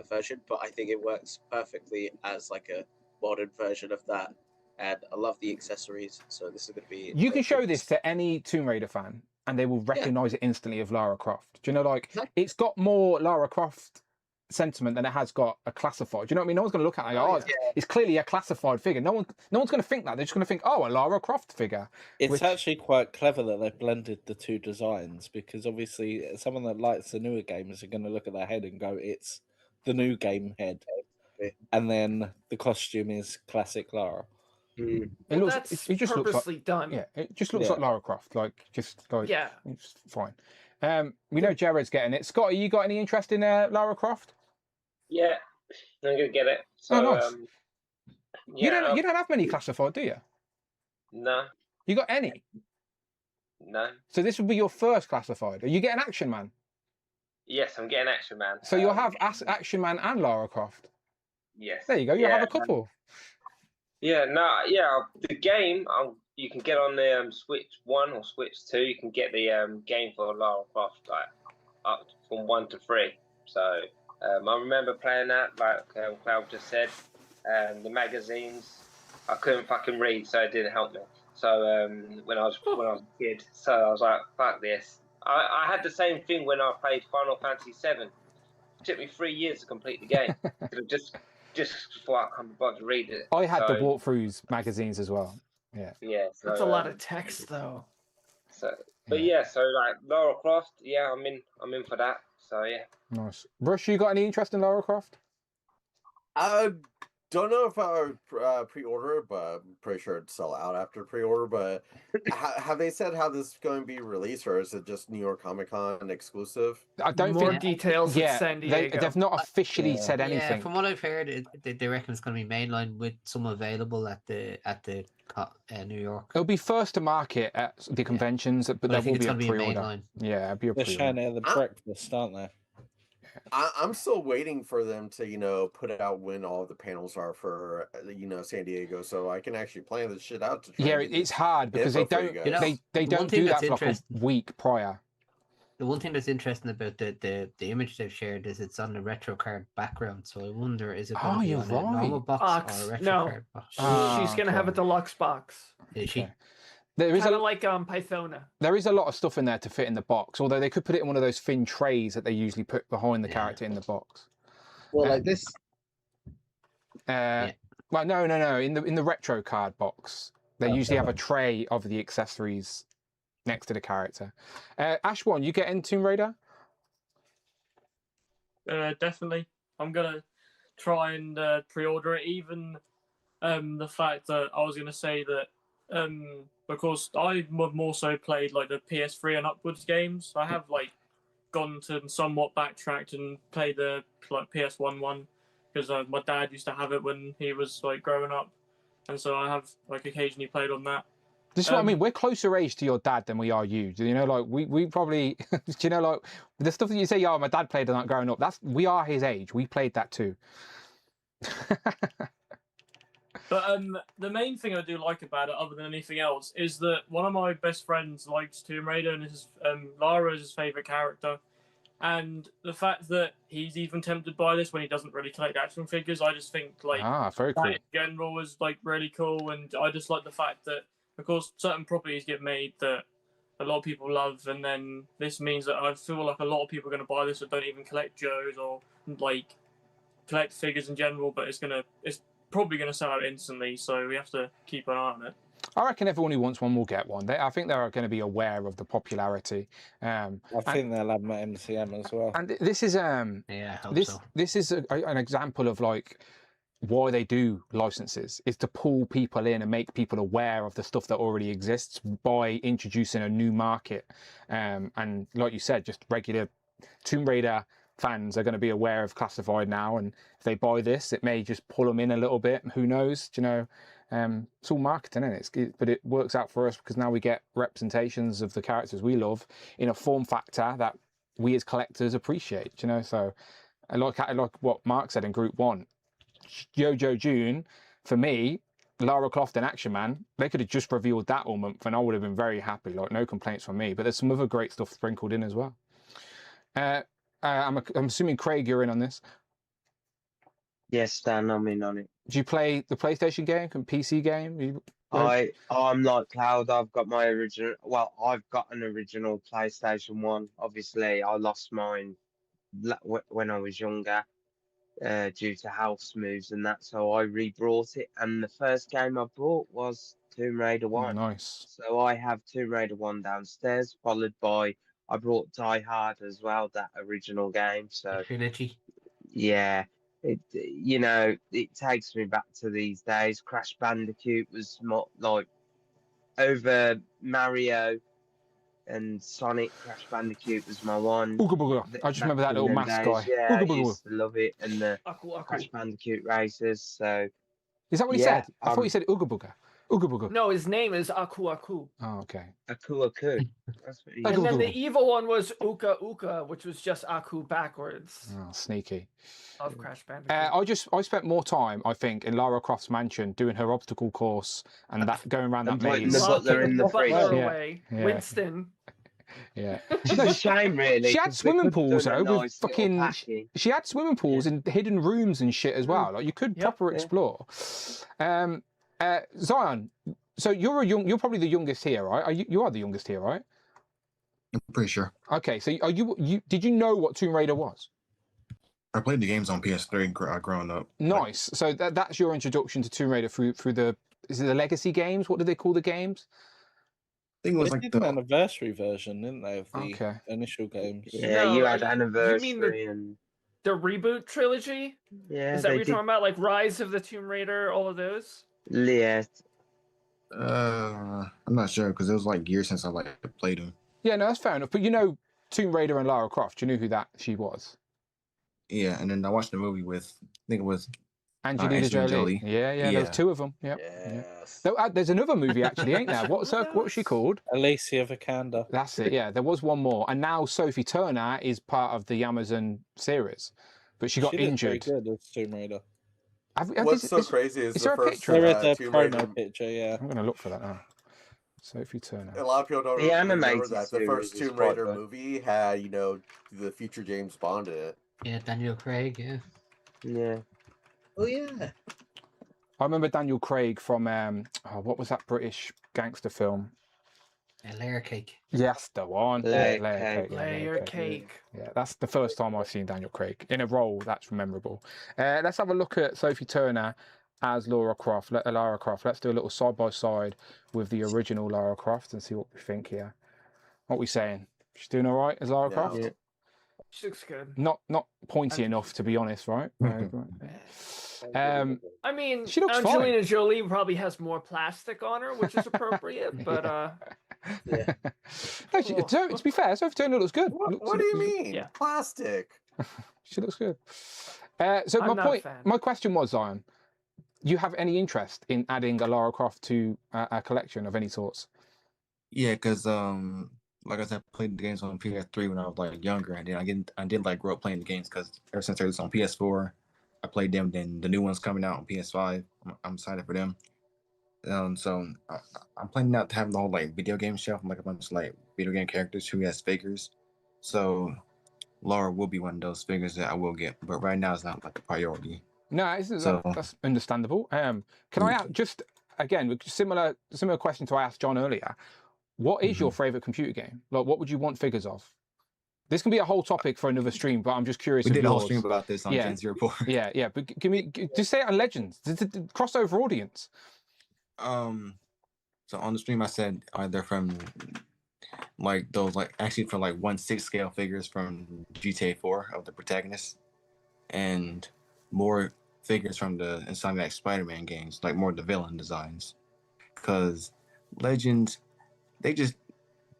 version, but I think it works perfectly as like a modern version of that. And I love the accessories, so this is going to be. You can show this to any Tomb Raider fan, and they will recognise it instantly of Lara Croft. Do you know, like it's got more Lara Croft sentiment than it has got a classified. Do you know what I mean? No one's going to look at it and go, it's clearly a classified figure. No one's going to think that. They're just going to think, oh, a Lara Croft figure. It's actually quite clever that they've blended the two designs, because obviously someone that likes the newer games are going to look at their head and go, it's the new game head. And then the costume is classic Lara. It that's just purposely looks like, done. Yeah, it just looks like Lara Croft. It's fine. We know Jared's getting it. Scott, you got any interest in Lara Croft? Yeah, I'm gonna get it. So, nice. You don't have many classified, do you? No. You got any? No. So this would be your first classified. Are you getting Action Man? Yes, I'm getting Action Man. So you'll have Action Man and Lara Croft. Yes. There you go. You'll have a couple. The game you can get on the Switch 1 or Switch 2. You can get the game for Lara Croft like up from 1 to 3. So I remember playing that, like Cloud just said. The magazines I couldn't fucking read, so it didn't help me. So when I was a kid, so I was like, fuck this. I had the same thing when I played Final Fantasy VII. It took me 3 years to complete the game. just before I come about to read it. I had the walkthroughs magazines as well. Yeah. Yeah. So, that's a lot of text, though. So, but so like Lara Croft, I'm in for that. So yeah. Nice. Rush, you got any interest in Lara Croft? I don't know if I would pre-order, but I'm pretty sure it'd sell out after pre-order. But have they said how this is going to be released, or is it just New York Comic Con exclusive? I don't More think details in San Diego. They've not officially said anything. Yeah, from what I've heard, they reckon it's going to be mainline with some available at the New York. It'll be first to market at the conventions, but there will be a pre-order. Yeah, it'll be a They're pre-order. showing it at the breakfast, aren't they? I'm still waiting for them to, put it out when all the panels are for, San Diego, so I can actually plan this shit out. It's hard because they don't they don't do that for like a week prior. The one thing that's interesting about the image they've shared is it's on the retro card background. So I wonder, is it going to be on a normal box or a retro card box? She's going to have a deluxe box. Is she? There is kind of like Pythona. There is a lot of stuff in there to fit in the box, although they could put it in one of those thin trays that they usually put behind the character in the box. Well, like this. Well, no. In the retro card box, they usually have a tray of the accessories next to the character. Ashwan, you get in Tomb Raider? Definitely. I'm gonna try and pre-order it. Even the fact that I was gonna say that because I more so played like the PS3 and upwards games. I have like gone to somewhat backtracked and played the like PS1 one because my dad used to have it when he was like growing up, and so I have like occasionally played on that. This is what I mean. We're closer age to your dad than we are you. Do you know, like we probably, do you know, like the stuff that you say, oh, my dad played that growing up. We are his age. We played that too. But the main thing I do like about it, other than anything else, is that one of my best friends likes Tomb Raider, and Lara is his favorite character. And the fact that he's even tempted by this when he doesn't really collect action figures, I just think like very cool. that in general is like really cool. And I just like the fact that, of course, certain properties get made that a lot of people love, and then this means that I feel like a lot of people are going to buy this that don't even collect Joes or like collect figures in general. But it's probably going to sell out instantly, so we have to keep an eye on it. I reckon everyone who wants one will get one. I think they're going to be aware of the popularity. I think they'll have my MCM as well. And this is this is an example of like why they do licenses, is to pull people in and make people aware of the stuff that already exists by introducing a new market. And like you said, just regular Tomb Raider fans are going to be aware of Classified now, and if they buy this, it may just pull them in a little bit. Who knows? Do you know? It's all marketing, isn't it? But it works out for us because now we get representations of the characters we love in a form factor that we as collectors appreciate. You know, so I like what Mark said in Group 1. Yo-Jo June, for me, Lara Croft and Action Man, they could have just revealed that all month and I would have been very happy. Like, no complaints from me. But there's some other great stuff sprinkled in as well. I'm assuming, Craig, you're in on this. Yes, Dan, I'm in on it. Do you play the PlayStation game, PC game? I'm like Cloud. I've got my original. Well, I've got an original PlayStation 1. Obviously, I lost mine when I was younger due to house moves and that. So I re-brought it, and the first game I brought was Tomb Raider 1. Oh, nice. So I have Tomb Raider 1 downstairs, followed by I brought Die Hard as well, that original game. So yeah. It takes me back to these days. Crash Bandicoot was more like over Mario and Sonic. Crash Bandicoot was my one. Ooga booga. I just remember that little mask guy. Yeah, Ooga I booga. used to love it, and the Crash Bandicoot races. So is that what he said? I thought he said Ooga booga. Ooga booga. No, his name is Aku Aku. Oh, okay. Aku Aku. That's what he And then the evil one was Uka Uka, which was just Aku backwards. Oh, sneaky. Of Crash Bandicoot. I spent more time, I think, in Lara Croft's mansion doing her obstacle course and that going around that maze. The butler in the away. Winston. Yeah. It's a shame, really. She had swimming pools though, with nice fucking. She had swimming pools in hidden rooms and shit as well. Like you could proper explore. Zion, so you're probably the youngest here, right? You are the youngest here, right? I'm pretty sure. Okay, so did you know what Tomb Raider was? I played the games on PS3 growing up. Nice. So that's your introduction to Tomb Raider through the Legacy games? What do they call the games? I think it was they like did the an anniversary version, didn't they, of the initial games? Yeah, No, you had you Anniversary mean and the reboot trilogy? yeah. Is that they what you're did- talking about? Like Rise of the Tomb Raider, all of those? Yeah. I'm not sure because it was like years since I played them. Yeah, no, that's fair enough. But you know Tomb Raider and Lara Croft, you knew who she was? Yeah, and then I watched the movie with, I think it was Angelina Jolie. Yeah, there's two of them. Yep. Yes. There's another movie actually, ain't there? What's she called? Alicia Vikander. That's it. Yeah, there was one more, and now Sophie Turner is part of the Amazon series, but she got injured. Good as Tomb Raider. What's so crazy is the first picture? There is a Tomb promo Raider. picture. Yeah, I'm gonna look for that now. Sophie Turner. A lot of people don't The really remember animated that the first series is Tomb quite Raider good. movie had, the future James Bond in it. Yeah, Daniel Craig. Yeah. Yeah. Oh yeah. I remember Daniel Craig from what was that British gangster film? A layer cake. Yes, the one. Layer Cake. Layer Cake. Yeah, that's the first time I've seen Daniel Craig in a role that's memorable. Let's have a look at Sophie Turner as Lara Croft. Let's do a little side by side with the original Lara Croft and see what we think here. What are we saying? She's doing all right as Lara Croft? Yeah. She looks good. Not pointy enough, to be honest, right? I mean, She looks Angelina Jolie probably has more plastic on her, which is appropriate, but Yeah. No, to be fair, Sophie Turner looks good. What do you mean? Yeah. Plastic. She looks good. So I'm not a fan. my question was, Zion, you have any interest in adding a Lara Croft to a collection of any sorts? Yeah, because like I said, I played the games on PS3 when I was like younger, and then I did like grow up playing the games because ever since I was on PS4, I played them. Then the new ones coming out on PS5, I'm excited for them. So I'm planning out to have the whole like video game shelf, like a bunch of like video game characters who has figures. So Laura will be one of those figures that I will get, but right now it's not like a priority. No, that's understandable. Can I ask, just again, similar question to I asked John earlier? What is your favorite computer game? Like, what would you want figures of? This can be a whole topic for another stream, but I'm just curious. We of did a yours. whole stream about this on Gen Z Report. Yeah. But just say it on Legends. It's a crossover audience. So on the stream I said they're from like those actually from like 1/6 scale figures from GTA 4 of the protagonist, and more figures from the Insomniac Spider-Man games, like more of the villain designs. Because Legends, they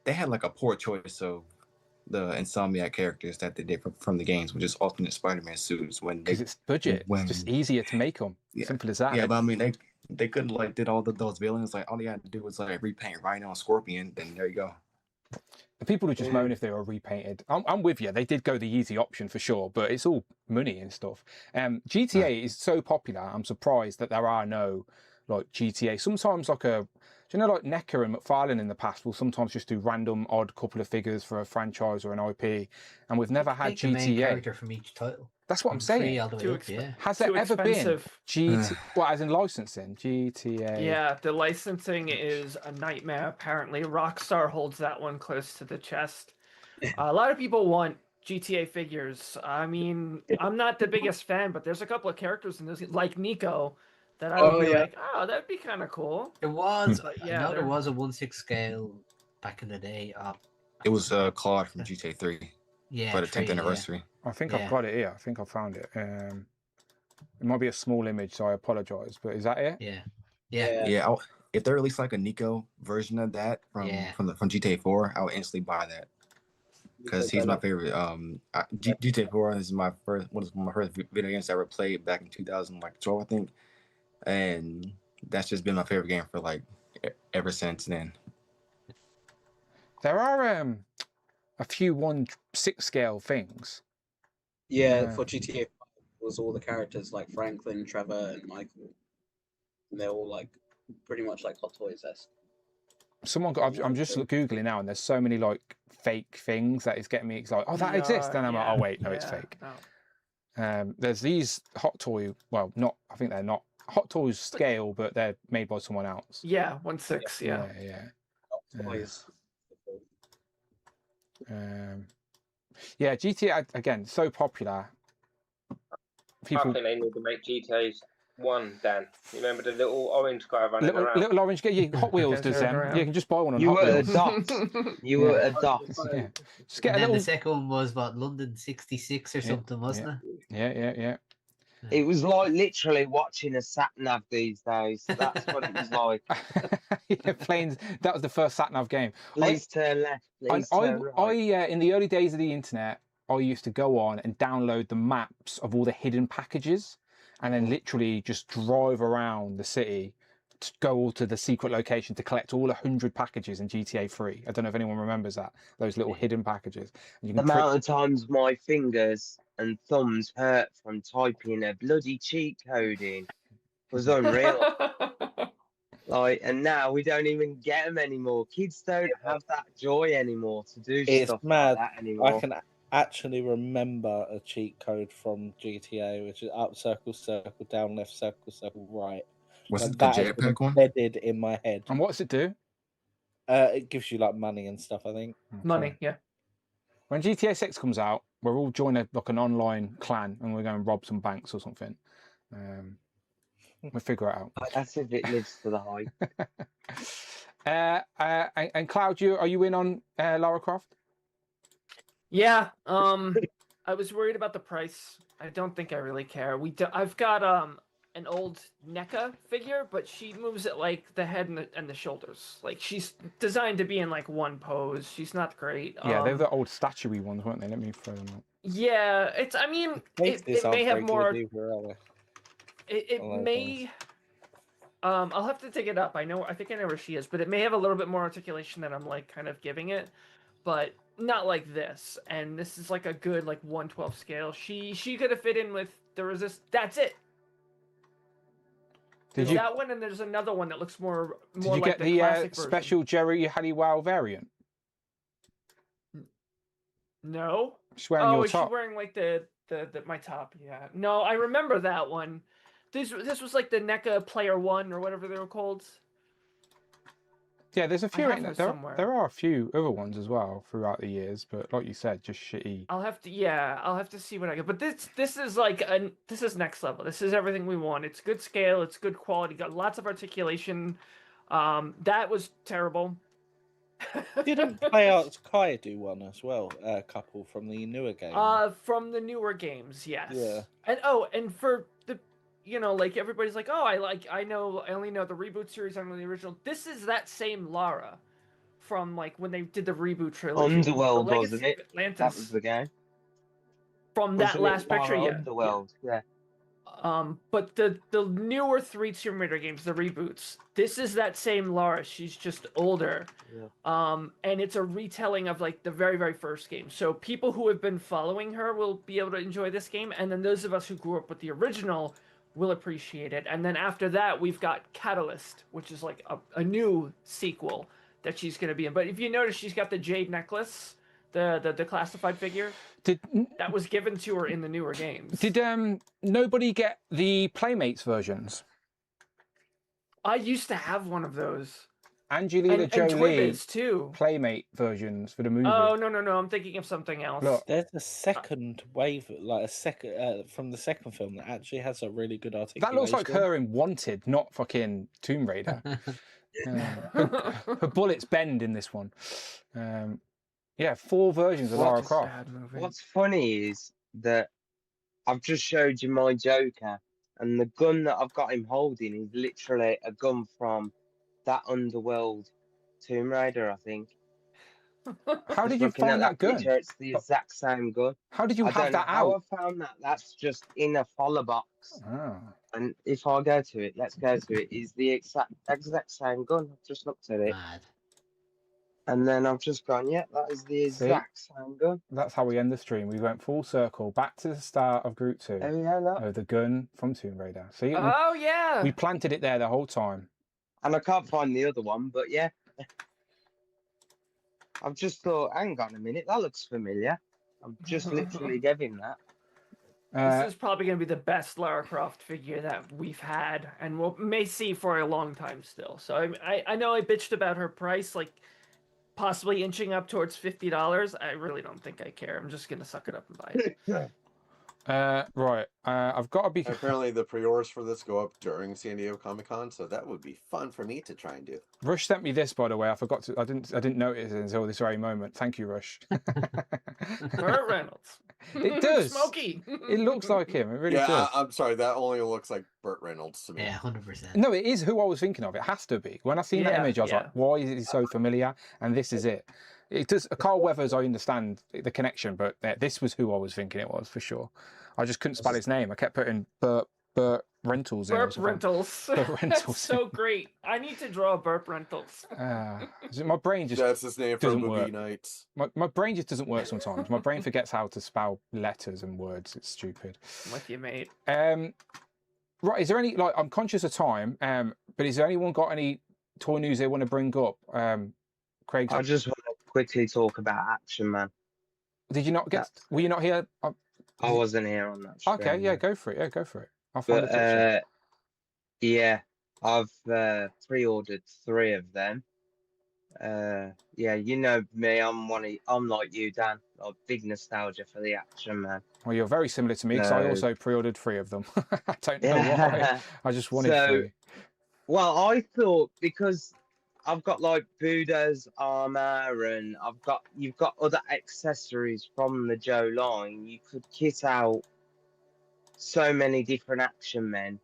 had like a poor choice of the Insomniac characters that they did from the games, which is alternate Spider-Man suits. Because it's budget, it's just easier to make them. Yeah. Simple as that. Yeah, but I mean they could like did all those villains, like all they had to do was like repaint Rhino and Scorpion, then there you go. The people would just moan if they were repainted. I'm with you. They did go the easy option for sure, but it's all money and stuff. GTA is so popular. I'm surprised that there are no like GTA. Sometimes like like NECA and McFarlane in the past will sometimes just do random odd couple of figures for a franchise or an IP, and we've never had Take the main GTA. character from each title. That's what I'm saying. Has there ever been GTA? Well, as in licensing, GTA? Yeah, the licensing is a nightmare. Apparently, Rockstar holds that one close to the chest. A lot of people want GTA figures. I mean, I'm not the biggest fan, but there's a couple of characters in this, like Nico, that I would be like, oh, that'd be kind of cool. There was, But I know there was a 1/6 scale back in the day. It was Claude from GTA 3. Yeah, for the 10th anniversary. I think I've got it here. I think I found it. It might be a small image, so I apologize. But is that it? Yeah. If they release like a Nico version of that from GTA 4, I would instantly buy that because he's my favorite. GTA 4 is my first one of my first video games I ever played back in 2012, I think, and that's just been my favorite game for like ever since then. There are a few 1/6 scale things. Yeah, for GTA 5 was all the characters like Franklin, Trevor, and Michael. And they're all like pretty much like Hot Toys-esque. I'm just googling now, and there's so many like fake things that it's getting me excited. Oh, that exists, and I'm like, oh wait, no, it's fake. There's these Hot Toy. Well, not. I think they're not Hot Toys scale, but they're made by someone else. Yeah, 1/6. Yeah. Yeah, GTA again, so popular. I think they need to make GTA 1, Dan. You remember the little orange guy running around? Little orange guy, Hot Wheels does them. You can just buy one on You Hot were a Wheels. dot. You were a dot. Yeah. Just get And a then little... the second one was what, London 66 or something, wasn't it? Yeah. It was like literally watching a sat nav these days. That's what it was like. Yeah, planes. That was the first sat nav game. Please turn left. Please turn right. In the early days of the internet, I used to go on and download the maps of all the hidden packages, and then literally just drive around the city to go to the secret location to collect all 100 packages in GTA 3. I don't know if anyone remembers that, those little hidden packages. And you The can amount of times my fingers and thumbs hurt from typing a bloody cheat code in was unreal. And now we don't even get them anymore. Kids don't have that joy anymore to do It's stuff mad. like that anymore. I can actually remember a cheat code from GTA, which is up circle, circle, down left, circle, circle, right. Was it the that is jetpack one? embedded in my head. And what's it do? It gives you like money and stuff, I think. Money, yeah. When GTA 6 comes out, we're all joining like an online clan and we're going to rob some banks or something. We'll figure it out. That's if it lives to the hype. And Cloud, are you in on Lara Croft? Yeah. I was worried about the price. I don't think I really care. I've got an old NECA figure, but she moves it like the head and the shoulders. Like she's designed to be in like one pose. She's not great. Yeah, they're the old statuary ones, weren't they? Let me throw them up. Yeah, it's. I mean, it may have more. It may I'll have to take it up. I think I know where she is, but it may have a little bit more articulation than I'm like kind of giving it, but not like this. And this is like a good like 1/12 scale. She could have fit in with the resist. That's it. Did There's you that one, and there's another one that looks more did you like get the classic version. special Jerry Halliwell variant? No. She's wearing your is top. she wearing like the my top? Yeah. No, I remember that one. This was like the NECA Player One or whatever they were called. Yeah, there's a few. have her somewhere. There are a few other ones as well throughout the years, but like you said, just shitty. I'll have to see what I get. But this is like this is next level. This is everything we want. It's good scale. It's good quality. Got lots of articulation. That was terrible. Didn't Playarts Kai do one as well? A couple from the newer game. From the newer games, yes. Yeah. And for the, like everybody's like, oh, I only know the reboot series. I don't know the original. This is that same Lara from like when they did the reboot trilogy. Underworld, The wasn't Legacy it? of Atlantis. That was the game. From Wasn't that it last picture, Lara yeah. Underworld, yeah. But the newer 3 Tomb Raider games, the reboots, this is that same Lara. She's just older. Yeah. And it's a retelling of like the very, very first game. So people who have been following her will be able to enjoy this game, and then those of us who grew up with the original will appreciate it. And then after that, we've got Catalyst, which is like a new sequel that she's going to be in. But if you notice, she's got the jade necklace, the classified figure. That was given to her in the newer games. Did nobody get the Playmates versions? I used to have one of those. Angelina and Toy Jolie Biz too. Playmate versions for the movie. Oh no, I'm thinking of something else. Look. There's a second wave, like a second from the second film that actually has a really good articulation. That looks like her in Wanted, not fucking Tomb Raider. Her bullets bend in this one. Yeah, 4 versions of Lara Croft. What's funny is that I've just showed you my Joker, and the gun that I've got him holding is literally a gun from that Underworld Tomb Raider, I think. How did Just you looking find at that gun? picture, it's the exact same gun. How did you I have don't know that how out? I found that. That's just in a follow box. Oh. And if I go to it, let's go to it. Is the exact same gun. I've just looked at it. Mad. And then I've just gone, yeah, that is the exact same gun. That's how we end the stream. We went full circle back to the start of Group 2 of the gun from Tomb Raider. See, Oh yeah. we planted it there the whole time. And I can't find the other one, but yeah. I've just thought, hang on a minute, that looks familiar. I'm just literally giving that. This is probably going to be the best Lara Croft figure that we've had, and may see for a long time still. So I know I bitched about her price, like possibly inching up towards $50. I really don't think I care. I'm just going to suck it up and buy it. Right, I've got to be. Apparently, the pre-orders for this go up during San Diego Comic-Con, so that would be fun for me to try and do. Rush sent me this, by the way. I forgot to. I didn't notice it until this very moment. Thank you, Rush. Burt Reynolds. It does. Smokey. It looks like him. It really does. I'm sorry. That only looks like Burt Reynolds to me. Yeah, 100%. No, it is who I was thinking of. It has to be. When I seen that image, I was like, "Why is he so familiar?" And this is it. It does. Carl Weathers, I understand the connection, but this was who I was thinking it was for sure. I just couldn't spell his name. I kept putting Burt Rentals in. Burp Rentals. Burt Rentals. That's so great. I need to draw Burp Rentals. My brain just that's his name for doesn't movie work. nights. My brain just doesn't work sometimes. My brain forgets how to spell letters and words. It's stupid. I'm with you, mate. Right, is there any, like, I'm conscious of time, but is there anyone got any toy news they want to bring up? Craig? I just want to quickly talk about Action Man. Did you not get, were you not here? I wasn't here on that stream. Okay, yeah, go for it. Yeah, go for it. I'll find the picture. Yeah, I've pre-ordered 3 of them. Yeah, you know me, I'm like you, Dan. Like, big nostalgia for the Action Man. Well, you're very similar to me because I also pre-ordered 3 of them. I don't know why. I just wanted 3. Well, I thought because I've got like Buddha's armor and you've got other accessories from the Joe line. You could kit out so many different Action Men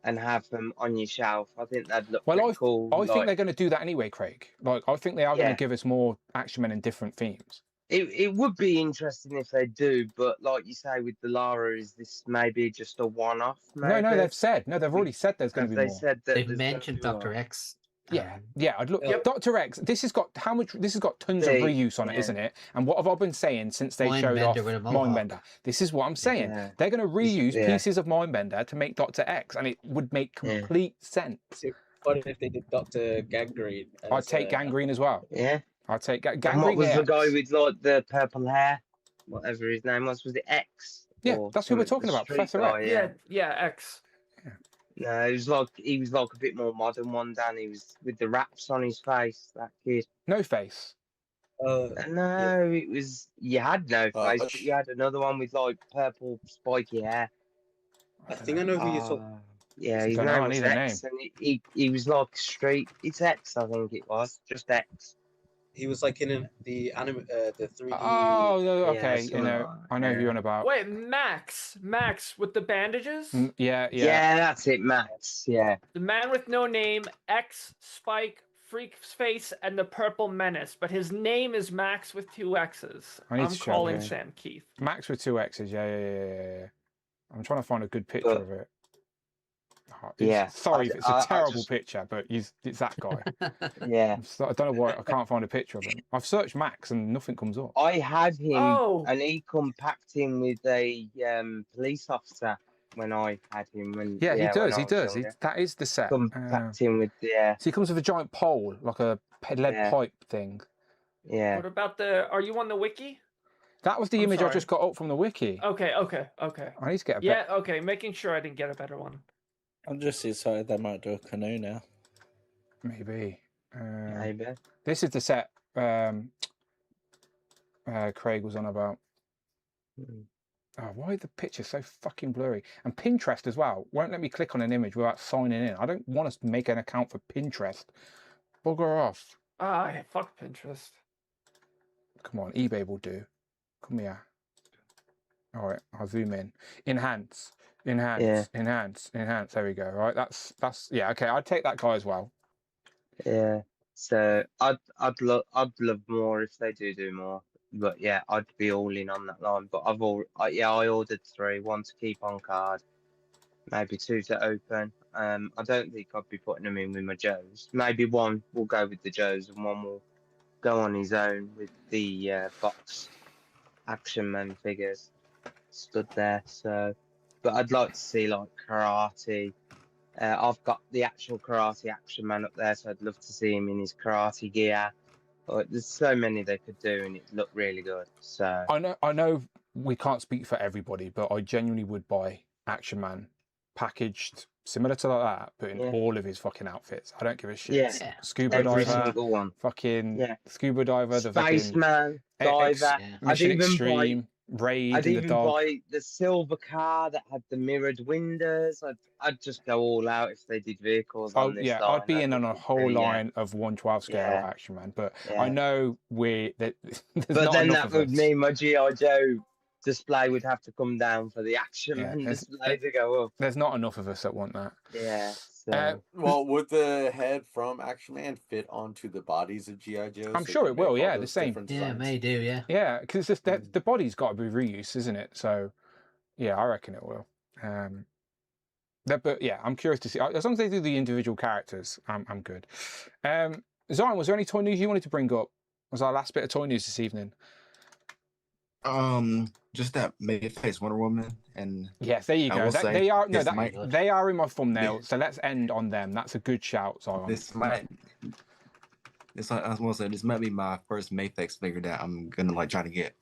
and have them on your shelf. I think that'd look pretty cool. I think they're going to do that anyway, Craig. Like, I think they are going to give us more Action Men in different themes. It would be interesting if they do, but like you say with the Lara, is this maybe just a one-off? No, Maybe? they've said. No, they've already said there's going Have to be they more. said that They've there's gonna mentioned be more? Dr. X. Yeah, yeah. I'd look. Yep. Dr. X. This has got how much? This has got tons of See, reuse on it, yeah. isn't it? And what have I been saying since they showed off Mindbender with a mohawk. Mindbender? This is what I'm saying. Yeah. They're going to reuse Yeah. pieces of Mindbender to make Dr. X, and it would make complete sense. What if they did Dr. Gangrene? I'd take Gangrene as well. Yeah. I'd take And Gangrene. what was the X. guy with like the purple hair? Whatever his name was it X? Yeah, Or that's who we're something, talking the about, street Professor guy, X. Yeah, X. No, he was like a bit more modern one, Dan. He was with the wraps on his face, that kid. No face. No, it was you had no face, but you had another one with like purple spiky hair. I think I know who you're talking. Yeah, his Don't know, I name was need a X, and he was like street. It's X, I think it was, just X. He was like in the 3D. Oh, no, Yeah, okay. You know, I know who you're on about. Wait, Max with the bandages? Yeah. Yeah, that's it, Max. Yeah. The man with no name, X, Spike, Freak's Face, and the Purple Menace. But his name is Max with 2 X's. I need I'm to show calling you. Sam Keith. Max with 2 X's. Yeah. I'm trying to find a good picture of it. Oh, sorry if it's a terrible picture, but it's that guy. Yeah. I don't know why I can't find a picture of him. I've searched Max and nothing comes up. I had him, Oh. and he compacted with a police officer when I had him. When, Yeah, he when does. I He was does. younger. That is the set. Compacting with So he comes with a giant pole, like a lead pipe thing. Yeah. What about are you on the wiki? That was the I'm image I sorry. just got up from the wiki. Okay. I need to get a Yeah, okay, making sure I didn't get a better one. I'm just excited they might do a canoe now. Maybe. Maybe. This is the set Craig was on about. Oh, why is the picture so fucking blurry? And Pinterest as well won't let me click on an image without signing in. I don't want to make an account for Pinterest. Bugger off. Fuck Pinterest. Come on, eBay will do. Come here. All right, I'll zoom in. Enhance. There we go. Right, that's yeah. Okay, I'd take that guy as well. Yeah. So I'd love more if they do more. But yeah, I'd be all in on that line. But I ordered 3, 1 to keep on card, maybe 2 to open. I don't think I'd be putting them in with my Joes. Maybe 1 will go with the Joes and 1 will go on his own with the box Action Man figures stood there. So, but I'd like to see like karate. I've got the actual karate Action Man up there, so I'd love to see him in his karate gear. But there's so many they could do, and it looked really good. So I know we can't speak for everybody, but I genuinely would buy Action Man packaged similar to like that, but in all of his fucking outfits. I don't give a shit. Yeah. Scuba Every diver, single one. fucking Yeah. scuba diver, the Spaceman, fucking diver. Mission I'd even Extreme, Raid, I'd and the even dog. buy the silver car that had the mirrored windows. I'd just go all out if they did vehicles on this line. I'd be in on a whole Yeah. line of 1/12 scale Yeah. Action Man, but Yeah. I know there's But not then enough that of would us. mean my G.I. Joe display would have to come down for the Action Man there's- display to go up. There's not enough of us that want that. Yeah. So. Well, would the head from Action Man fit onto the bodies of G.I. Joe? I'm sure it will. Yeah, the same. Yeah, it may do. Yeah. Yeah, because the body's got to be reused, isn't it? So, yeah, I reckon it will. But yeah, I'm curious to see. As long as they do the individual characters, I'm good. Zion, was there any toy news you wanted to bring up? Was our last bit of toy news this evening? Just that Mayface Wonder Woman, and yes, there you I go. will say They are this in my thumbnail. So let's end on them. That's a good shout, Zion. This might be my first Mayface figure that I'm gonna like try to get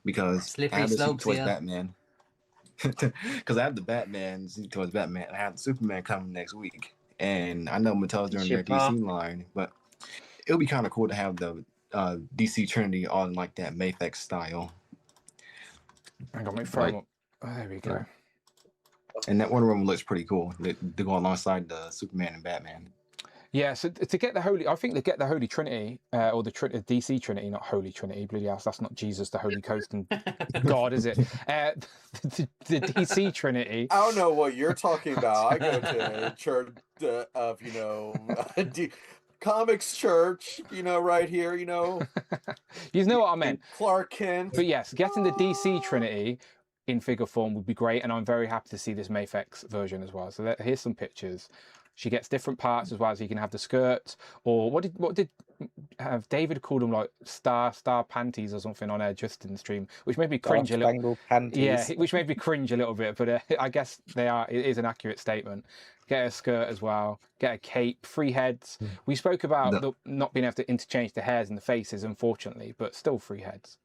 because Slippery I have the slopes, towards yeah. Batman. Because I have the Batman towards Batman. I have the Superman coming next week, and I know Mattel's doing their DC line, but it would be kind of cool to have the DC Trinity on like that Mayface style. Hang on, let me throw them up. Oh, there we go. And that Wonder Woman looks pretty cool. They go alongside the Superman and Batman. Yeah, so to get the I think they get the Holy Trinity, or the DC Trinity, not Holy Trinity, bloody house, that's not Jesus, the Holy Ghost and God, is it? The DC Trinity. I don't know what you're talking about. I go to church of, Comics Church, you know, right here, you know. You know what I meant. Clark Kent. But yes, getting the DC Trinity in figure form would be great, and I'm very happy to see this Mafex version as well. So here's some pictures. She gets different parts as well, so you can have the skirt, or what did David called them, like star panties or something on Justin's stream, which made me cringe a little. Panties. Yeah, which made me cringe a little bit, but I guess it is an accurate statement. Get a skirt as well, get a cape, 3 heads. We spoke about not being able to interchange the hairs and the faces, unfortunately, but still 3 heads.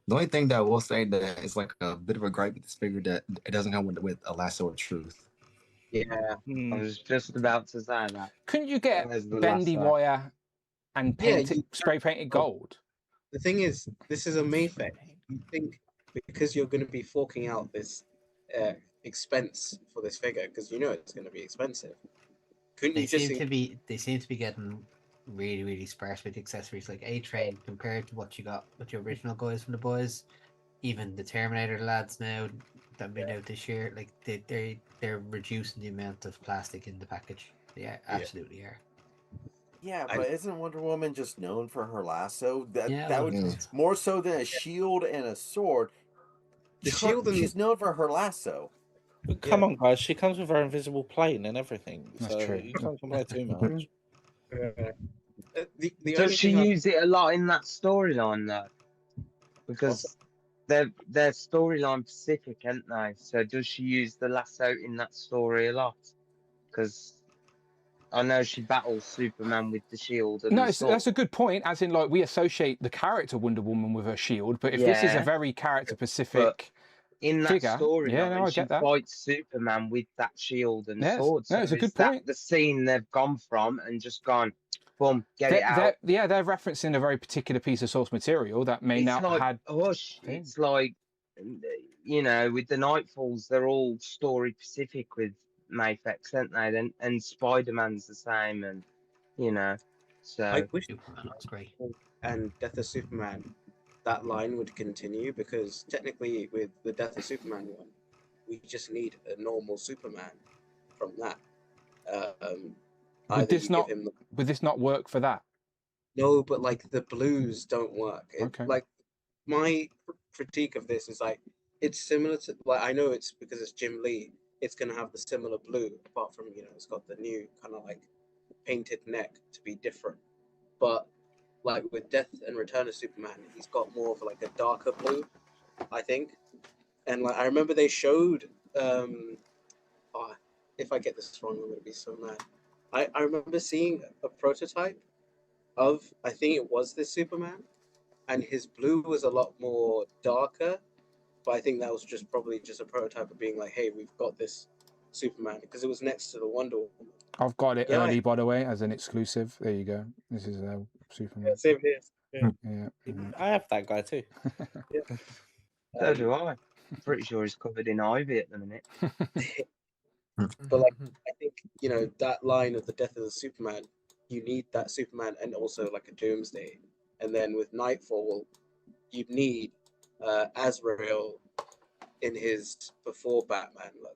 The only thing that I will say that is like a bit of a gripe with this figure that it doesn't come with a lasso of truth. Yeah, I was just about to say that. Couldn't you get Where's the bendy lasso? wire and paint it, spray painted gold? The thing is, this is a Mayfair. You think because you're going to be forking out this expense for this figure, because you know it's going to be expensive. Couldn't They you just seem to be getting really sparse with accessories. Like A-Train compared to what you got with your original guys from the boys, even the Terminator lads now that have been out this year, like they're reducing the amount of plastic in the package. They absolutely are. Yeah, but isn't Wonder Woman just known for her lasso? Yeah, That would more so than a shield and a sword. The shield and she's known for her lasso. But come on, guys, she comes with her invisible plane and everything. That's so true. You can't complain too much. Does she use it a lot in that storyline though? Because they're storyline specific, aren't they? So does she use the lasso in that story a lot? Because I know she battles Superman with the shield and No, the sword. that's a good point. As in, like, we associate the character Wonder Woman with her shield, but if this is a very character specific in that figure, storyline, yeah, no, I she get that. fights Superman with that shield and Yes, sword. no, So it's a good is that point. the scene they've gone from and just gone, boom, get it out? They're referencing a very particular piece of source material that may not like, had. It's like, you know, with the Nightfalls, they're all story specific with Mayfex, aren't they? And Spider-Man's the same, and you know, so I wish Superman looks great. And Death of Superman, that line would continue, because technically with the Death of Superman one, we just need a normal Superman from that. Would this not work for that? No, but like the blues don't work. Okay. Like my critique of this is like it's similar to, like, I know it's because it's Jim Lee, it's gonna have the similar blue, apart from, you know, it's got the new kind of like painted neck to be different. But like with Death and Return of Superman, he's got more of like a darker blue, I think. And like I remember they showed if I get this wrong, I'm gonna be so mad. I remember seeing a prototype of, I think it was this Superman, and his blue was a lot more darker, but I think that was just probably just a prototype of being like, hey, we've got this Superman, because it was next to the Wonder Woman. I've got it early, by the way, as an exclusive. There you go. This is Superman. Same here. Yeah. I have that guy too. so do I. Pretty sure he's covered in ivy at the minute. But like, I think, you know, that line of the Death of the Superman, you need that Superman and also like a Doomsday. And then with Nightfall, you need Azrael in his before Batman look.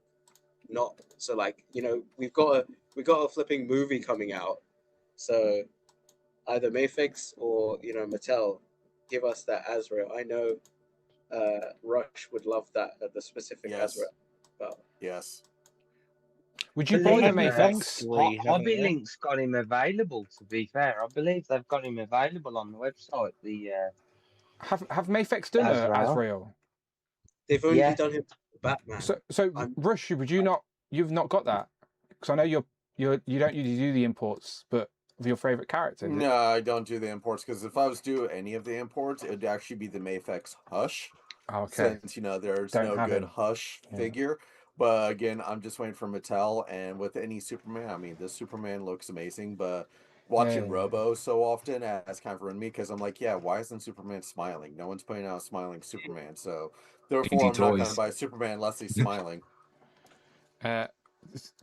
Not so, like, you know, we got a flipping movie coming out. So either Mayfix or, you know, Mattel, give us that Azrael. I know Rush would love that, the specific Azrael. But yes. Would you buy the Mayfix? Hobby Link's got him available, to be fair. I believe they've got him available on the website. Have Mayfix done Azrael? They've only done him for Batman. So Rush, you've not got that? Because I know you don't usually do the imports, but of your favorite character. No, I don't do the imports, because if I was to do any of the imports, it would actually be the Mayfex Hush. Okay. Since, you know, there's Don't no good him. Hush figure. But again, I'm just waiting for Mattel, and with any Superman, I mean, this Superman looks amazing, but watching Robo so often has kind of ruined me, because I'm like, yeah, why isn't Superman smiling? No one's putting out a smiling Superman, so therefore I'm not going to buy Superman unless he's smiling.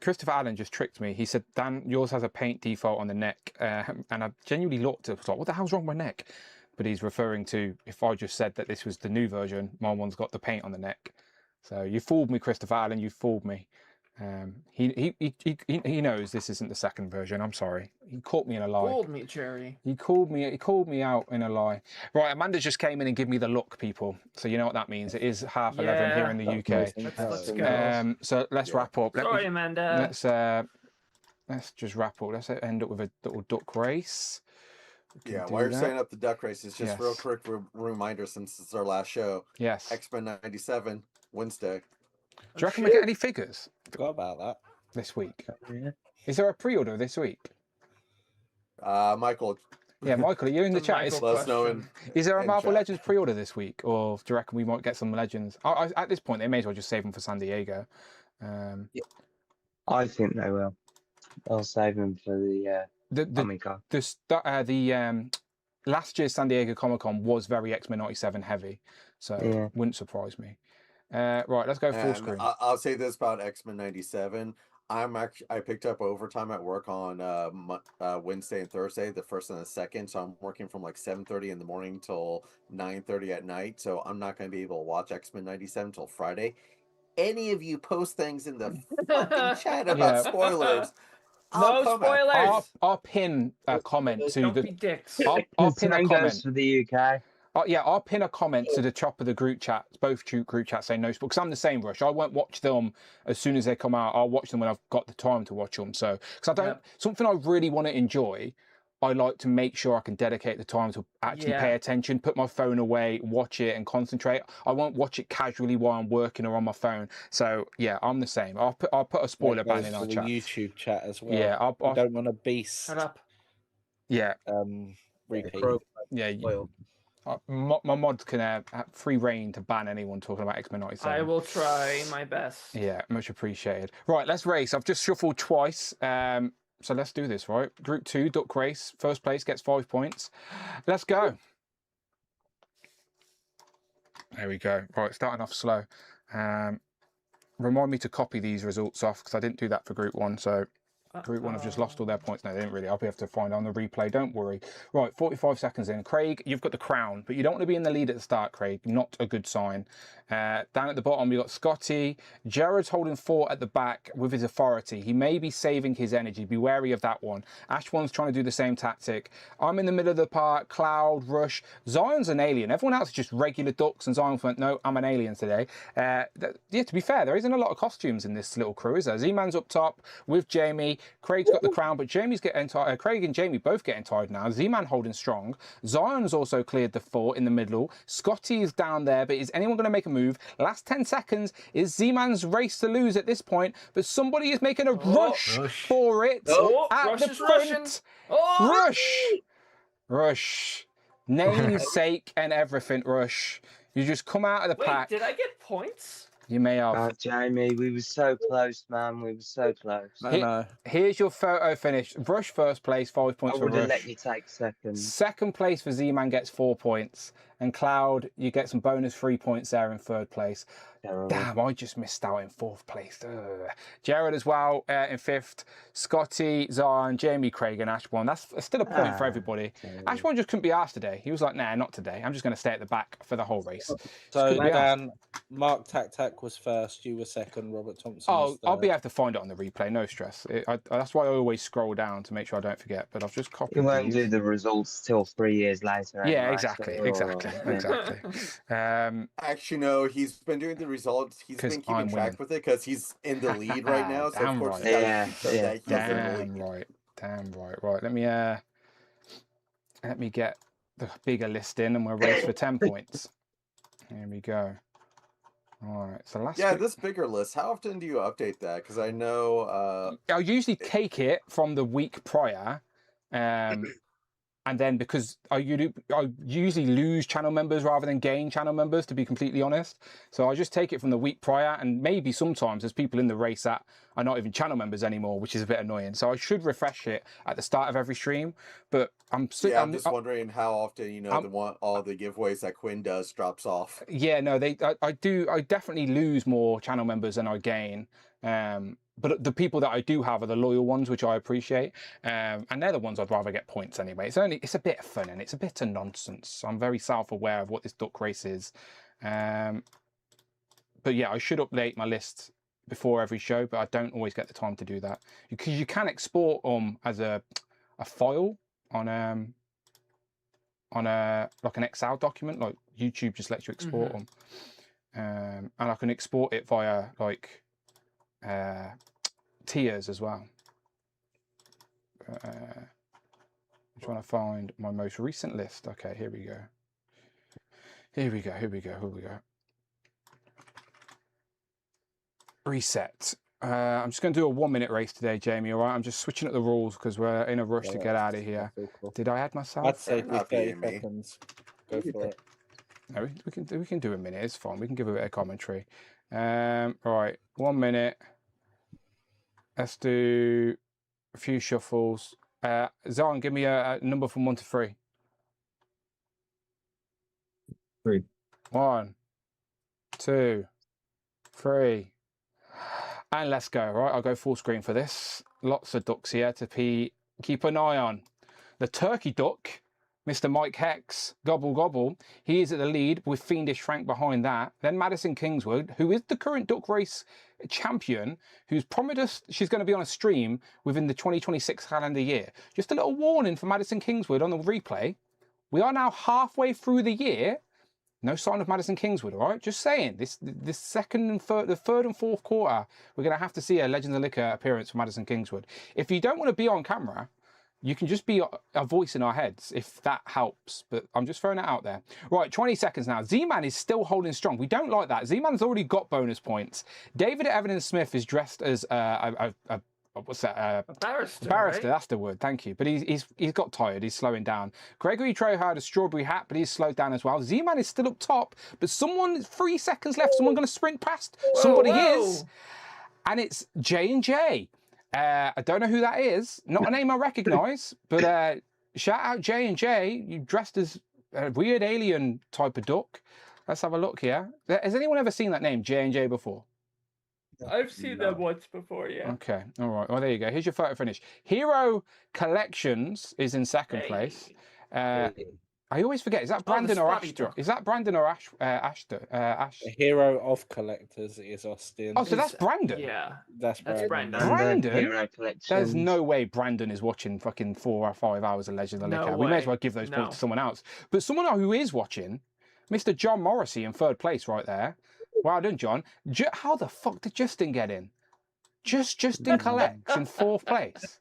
Christopher Allen just tricked me. He said, Dan, yours has a paint default on the neck. And I genuinely looked at it, like, what the hell's wrong with my neck? But he's referring to, if I just said that this was the new version, my one's got the paint on the neck. So you fooled me, Christopher Allen, you fooled me. He knows this isn't the second version. I'm sorry. He caught me in a lie. Fooled me, Jerry. He called me out in a lie. Right, Amanda just came in and gave me the look, people. So you know what that means. It is 11:30 here in the UK. Let's go. So let's wrap up. Sorry, Amanda. Let's just wrap up. Let's end up with a little duck race. Yeah, while you're setting up the duck races, just real quick reminder since it's our last show. Yes. X-Men 97, Wednesday. Do you reckon we get any figures? Forgot about that. This week. Yeah. Is there a pre-order this week? Michael. Yeah, Michael, are you in the chat? Let us know is there a Marvel chat. Legends pre-order this week? Or do you reckon we might get some Legends? At this point, they may as well just save them for San Diego. I think they will. They'll save them for the Comic-Con. The last year's San Diego Comic-Con was very X-Men 97 heavy, so wouldn't surprise me. Right, let's go full screen. I'll say this about X-Men 97. I picked up overtime at work on Wednesday and Thursday, the first and the second. So I'm working from like 7:30 in the morning till 9:30 at night. So I'm not going to be able to watch X-Men 97 till Friday. Any of you post things in the fucking chat about spoilers. No spoilers. I'll pin a comment to Don't the. be dicks. I'll pin a comment for the UK. I'll pin a comment to the top of the group chat, both group chats saying no spoilers. Because I'm the same, Rush. I won't watch them as soon as they come out. I'll watch them when I've got the time to watch them. So, because I don't, something I really want to enjoy, I like to make sure I can dedicate the time to actually pay attention, put my phone away, watch it, and concentrate. I won't watch it casually while I'm working or on my phone. So yeah, I'm the same. I'll put a spoiler ban in our the chat. YouTube chat as well. Yeah, I don't want to beast. Shut up. Yeah. Repeat. Yeah. My mods can have free reign to ban anyone talking about X-Men 97. I will try my best. Yeah, much appreciated. Right, let's race. I've just shuffled twice. So let's do this, right? Group 2, duck race. First place gets 5 points. Let's go. There we go. Right, starting off slow. Remind me to copy these results off because I didn't do that for Group 1. So Group 1 have just lost all their points. No, they didn't really. I'll be able to find on the replay. Don't worry. Right, 45 seconds in. Craig, you've got the crown, but you don't want to be in the lead at the start, Craig. Not a good sign. Down at the bottom, you've got Scotty. Jared's holding 4 at the back with his authority. He may be saving his energy. Be wary of that one. Ashwan's trying to do the same tactic. I'm in the middle of the park. Cloud, Rush. Zion's an alien. Everyone else is just regular ducks, and Zion went, no, I'm an alien today. Yeah, to be fair, there isn't a lot of costumes in this little crew, is there? Z-Man's up top with Jamie. Craig's got the crown, but Jamie's getting tired. Craig and Jamie both getting tired now. Z-Man holding strong. Zion's also cleared the 4 in the middle. Scotty is down there, but is anyone going to make a move? Last 10 seconds is Z-Man's race to lose at this point, but somebody is making a rush for it at Rush the is front. rushing. Oh, Rush. Namesake and everything, Rush. You just come out of the wait, pack. did I get points? You may have. Jamie, we were so close, man. We were so close. Here's your photo finish. Rush first place, 5 points I for would have Rush. let you take second. Second place for Z-Man gets 4 points. And Cloud, you get some bonus 3 points there in third place. Damn, I just missed out in 4th place. Ugh. Jared as well in 5th. Scotty, Zion, Jamie, Craig, and Ashwan. That's still a point for everybody. Ashwan just couldn't be asked today. He was like, nah, not today. I'm just going to stay at the back for the whole race. So Dan, Mark Tac was first, you were second, Robert Thompson was third. I'll be able to find it on the replay, no stress. That's why I always scroll down to make sure I don't forget, but I've just copied You won't these. do the results till 3 years later. Yeah, anyway, exactly. Actually, no, he's been doing the results. He's been keeping I'm track winning. with it because he's in the lead right now. So of Damn course, right. Damn right. Right. Let me get the bigger list in, and we'll race for 10 points. Here we go. All right. So last. Yeah, this bigger list. How often do you update that? Because I know. I'll usually take it from the week prior. And then because I usually lose channel members rather than gain channel members, to be completely honest. So I just take it from the week prior, and maybe sometimes there's people in the race that are not even channel members anymore, which is a bit annoying. So I should refresh it at the start of every stream. But I'm just wondering how often all the giveaways that Quinn does drops off. Yeah, no, I definitely lose more channel members than I gain. But the people that I do have are the loyal ones, which I appreciate. And they're the ones I'd rather get points anyway. It's a bit of fun and it's a bit of nonsense. I'm very self-aware of what this duck race is. But yeah, I should update my list before every show, but I don't always get the time to do that because you can export as a file on like an Excel document. Like YouTube just lets you export them, and I can export it via like tiers as well. I'm trying to find my most recent list. Okay, here we go. Reset. I'm just going to do a 1 minute race today, Jamie. All right, I'm just switching up the rules because we're in a rush to get out of here. Cool. Did I add myself? I'd say 30 seconds. Go for it. No, we can do a minute. It's fine. We can give a bit of commentary. Right, 1 minute. Let's do a few shuffles. Zon, give me a number from 1 to 3. 3. 1, 2, 3. And let's go. Right, I'll go full screen for this. Lots of ducks here to keep an eye on. The turkey duck, Mr. Mike Hex, gobble gobble. He is at the lead with Fiendish Frank behind that. Then Madison Kingswood, who is the current duck race champion, who's promised us she's going to be on a stream within the 2026 calendar year. Just a little warning for Madison Kingswood on the replay. We are now halfway through the year. No sign of Madison Kingswood, all right? Just saying, this second and third, the third and fourth quarter, we're going to have to see a Legends of Liquor appearance for Madison Kingswood. If you don't want to be on camera, you can just be a voice in our heads, if that helps. But I'm just throwing it out there. Right, 20 seconds now. Z-Man is still holding strong. We don't like that. Z-Man's already got bonus points. David Evan Smith is dressed as what's that? Barrister. Barrister, right? that's the word. Thank you. But he's got tired. He's slowing down. Gregory Trejo had a strawberry hat, but he's slowed down as well. Z-Man is still up top, but 3 seconds left. Someone going to sprint past. Somebody is, and it's J&J. I don't know who that is. Not a name I recognise, but shout out J&J. You dressed as a weird alien type of duck. Let's have a look here. Has anyone ever seen that name, J&J, before? I've seen them once before, yeah. Okay, all right. Well, there you go. Here's your photo finish. Hero Collections is in second place. I always forget. Is that Brandon or Ashton? Is that Brandon or Ashton? The hero of collectors is Austin. Oh, so that's Brandon. Yeah, that's Brandon. Brandon? There's no way Brandon is watching fucking 4 or 5 hours of Legends of Liquor. We may as well give those points to someone else. But someone who is watching, Mr. John Morrissey in third place right there. Well done, John. How the fuck did Justin get in? Justin collects in 4th place.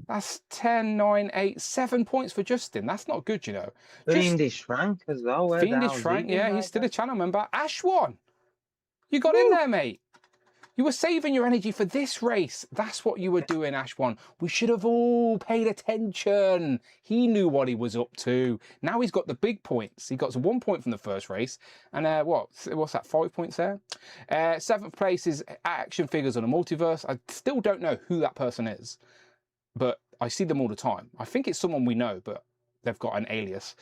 That's 10, 9, 8, 7 points for Justin. That's not good, you know. Fiendish Frank as well. Fiendish Frank, yeah, he's still a channel member. Ashwan, you got in there, mate. You were saving your energy for this race. That's what you were doing, Ashwan. We should have all paid attention. He knew what he was up to. Now he's got the big points. He got 1 point from the first race. And what's that, 5 points there? 7th place is Action Figures on a Multiverse. I still don't know who that person is, but I see them all the time. I think it's someone we know, but they've got an alias.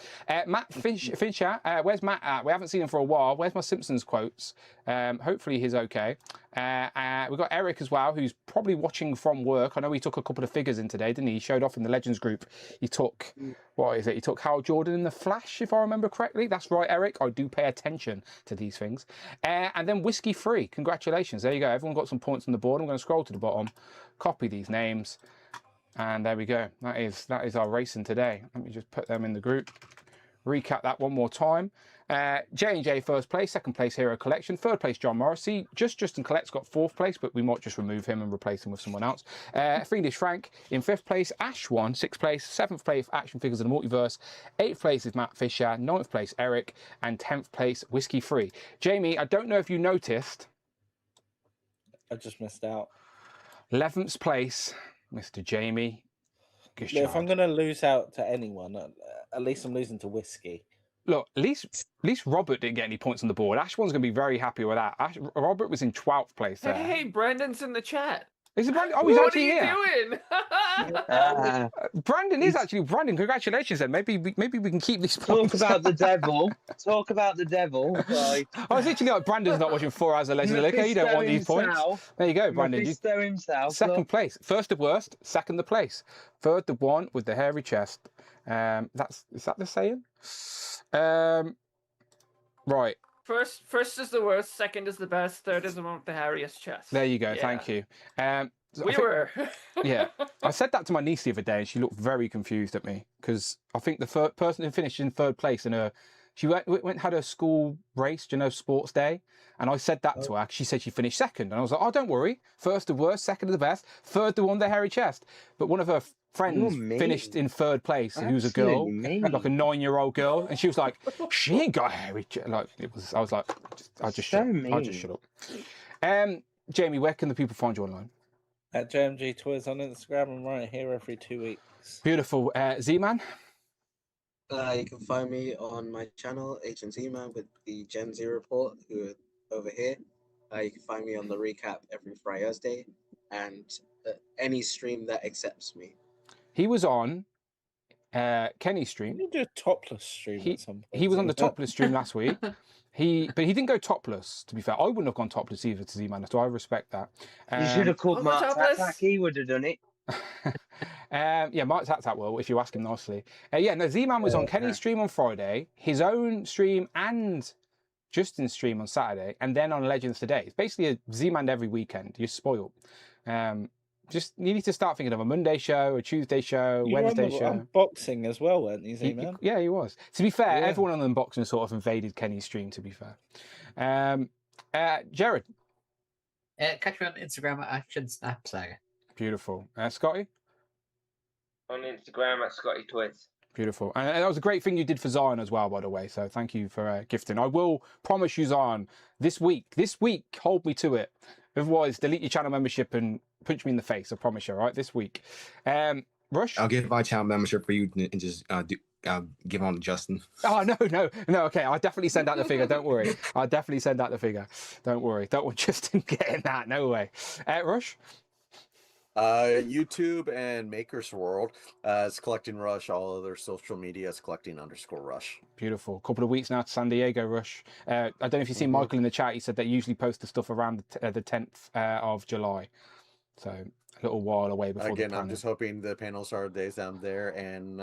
Matt Fincher, where's Matt at? We haven't seen him for a while. Where's my Simpsons quotes? Hopefully he's okay. We've got Eric as well, who's probably watching from work. I know he took a couple of figures in today, didn't he? He showed off in the Legends group. He took, what is it? He took Hal Jordan in the Flash, if I remember correctly. That's right, Eric. I do pay attention to these things. And then Whiskey Free. Congratulations. There you go. Everyone got some points on the board. I'm going to scroll to the bottom, copy these names. And there we go. That is our racing today. Let me just put them in the group. Recap that one more time. J&J first place, second place Hero Collection, third place John Morrissey. Justin Collect's got 4th place, but we might just remove him and replace him with someone else. Fiendish Frank in 5th place, Ashwan 6th place, 7th place Action Figures in the Multiverse, 8th place is Matt Fisher, 9th place Eric, and 10th place Whiskey Free. Jamie, I don't know if you noticed. I just missed out. 11th place, Mr. Jamie. Look, if I'm going to lose out to anyone, at least I'm losing to Whiskey. Look, at least Robert didn't get any points on the board. Ashwan's going to be very happy with that. Robert was in 12th place there. Hey, Brandon's in the chat. Is it Brandon? Oh, he's actually here. What are you doing? Brandon is actually Brandon. Congratulations, then. Maybe we can keep this. Talk about the devil. Talk about the devil. Right. I was literally like, Brandon's not watching 4 hours of Legends of Liquor. You don't want these points. There you go, Brandon. Himself, second place. First of worst. Second the place. Third the one with the hairy chest. Is that the saying? Right. First is the worst, second is the best, third is the one with the hairiest chest. There you go. Yeah. Thank you. So We were. Yeah, I said that to my niece the other day, and she looked very confused at me because I think the person who finished in third place in her, she went had a school race, sports day, and I said that to her. She said she finished second, and I was like, oh, don't worry, first the worst, second the best, third the one with the hairy chest. But one of her friends finished in third place, who was a girl, like a 9-year-old girl, and she was like, she ain't got a hairy chest. Like it was, I was like, I just shut up. Jamie, where can the people find you online? At JMG Toys on Instagram. I'm right here every 2 weeks. Beautiful. Z-Man? You can find me on my channel, H&Z Man, with the Gen Z report, who are over here. You can find me on the recap every Thursday, and any stream that accepts me. He was on Kenny's stream. Can you do a topless stream at some point? He was on the topless stream last week. But he didn't go topless, to be fair. I wouldn't have gone topless either to Z-Man, so I respect that. You should have called Mark Tatak. He would have done it. Yeah, Mark Tatak will, if you ask him nicely. Z-Man was on Kenny's stream on Friday, his own stream and Justin's stream on Saturday, and then on Legends today. It's basically a Z-Man every weekend. You're spoiled. Just you need to start thinking of a Monday show, a Tuesday show, Wednesday show. Unboxing as well, weren't you, Z-Man? Yeah, he was. To be fair, everyone on the unboxing sort of invaded Kenny's stream, to be fair. Jared? Catch me on Instagram at Action Snap Saga. Beautiful. Scotty? On Instagram at Scotty Toys. Beautiful. And that was a great thing you did for Zion as well, by the way. So thank you for gifting. I will promise you, Zion, this week, hold me to it. Otherwise, delete your channel membership and punch me in the face. I promise you, all right? This week. Rush? I'll give my channel membership for you and just give on to Justin. Oh, no. Okay, I'll definitely send out the figure. Don't worry. I'll definitely send out the figure. Don't worry. Don't want Justin getting that. No way. Rush? YouTube and Maker's World is collecting Rush. All other social media is collecting _Rush. Beautiful. Couple of weeks now to San Diego, Rush. I don't know if you've seen Michael in the chat. He said they usually post the stuff around the 10th of July. So a little while away before Again, I'm just hoping the panels are days I'm there. And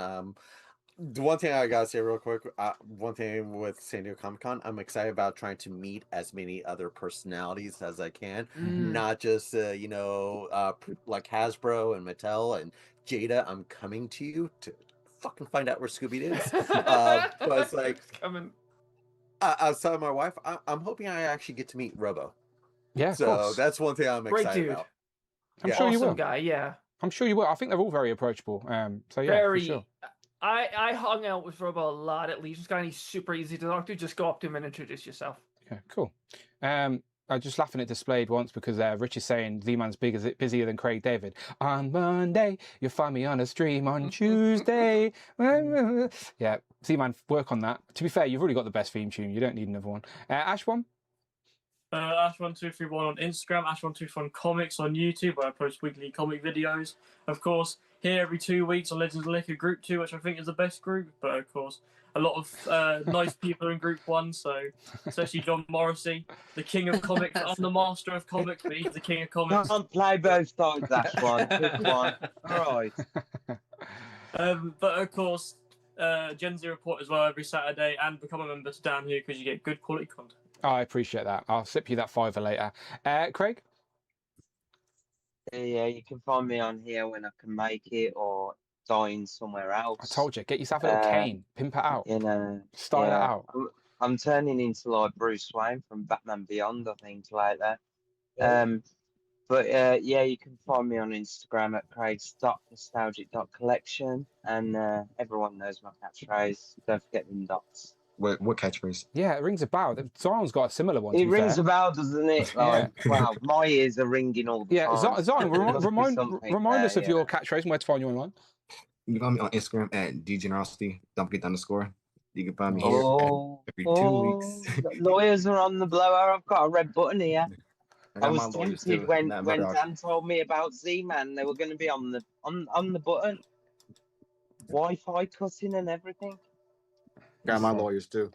the one thing I gotta say real quick, one thing with San Diego Comic-Con, I'm excited about trying to meet as many other personalities as I can, not just like Hasbro and Mattel and Jada. I'm coming to you to fucking find out where Scooby is. But it's like, I was telling my wife, I'm hoping I actually get to meet Robo. Yeah, so that's one thing I'm excited about. I'm sure you will. Guy, yeah. I'm sure you will. I think they're all very approachable. So yeah, very. For sure. I hung out with Robo a lot at Legion's Guy, and he's super easy to talk to. Just go up to him and introduce yourself. Yeah, cool. I was just laughing at Displayed once because Rich is saying Z-Man's busier than Craig David. On Monday, you'll find me on a stream on Tuesday. Yeah, Z-Man, work on that. To be fair, you've already got the best theme tune. You don't need another one. Ash1? Ash1231 on Instagram, Ash124 Comics on YouTube, where I post weekly comic videos. Of course, here every 2 weeks on Legends of Liquor Group 2, which I think is the best group, but of course, a lot of nice people in Group 1, so especially John Morrissey, the king of comics. I'm the master of comics, but he's the king of comics. Can't play both sides, that's one. Good one. All right. But of course, Gen Z Report as well every Saturday, and become a member to down here because you get good quality content. Oh, I appreciate that. I'll slip you that $5 later. Craig? Yeah, you can find me on here when I can make it or dine somewhere else. I told you, get yourself a little cane, pimp it out. You know, style it out. I'm turning into like Bruce Wayne from Batman Beyond, I think, later. But yeah, you can find me on Instagram at craigs.nostalgic.collection, and everyone knows my catchphrase. Don't forget them dots. What catchphrase? Yeah, it rings a bell. Zion's got a similar one. It rings a bell, doesn't it? Like, wow, my ears are ringing all the time. Yeah, Zion, remind us of your catchphrase and where to find you online. You can find me on Instagram at dgenerosity. Don't forget _. You can find me here every 2 weeks. Lawyers are on the blower. I've got a red button here. I was tempted when Dan told me about Z-Man. They were going to be on the button. Wi-Fi cutting and everything. Got my lawyers too.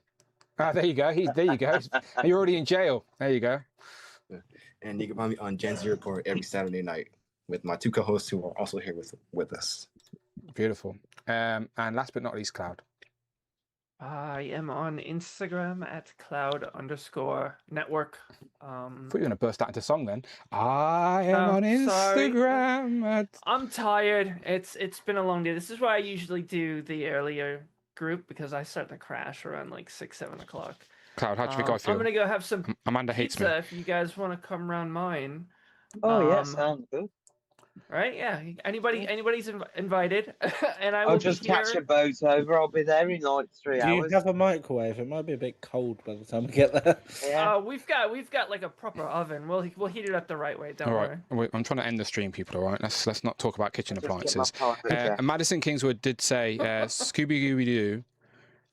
There you go. There you go. You're already in jail. There you go. And you can find me on Gen Z Report every Saturday night with my 2 co-hosts who are also here with us. Beautiful. And last but not least, Cloud. I am on Instagram at cloud_network. I thought you were going to burst out into song then. I am on Sorry. Instagram. I'm tired. It's been a long day. This is why I usually do the earlier group because I start to crash around like 6-7 o'clock. Cloud, how do you think I feel? I'm gonna go have some Amanda hates me. pizza if you guys want to come around mine. Oh yeah, sounds good. Right? Yeah. Anybody's invited, and I will I'll just be here. catch a boat over. I'll be there in like 3 Do you hours. have a microwave? It might be a bit cold by the time we get there. Yeah. We've got like a proper oven. We'll heat it up the right way. Don't All worry. right, I'm trying to end the stream, people. All right, let's not talk about kitchen Just get my appliances. partner, yeah. Madison Kingswood did say, "Scooby Dooby Doo,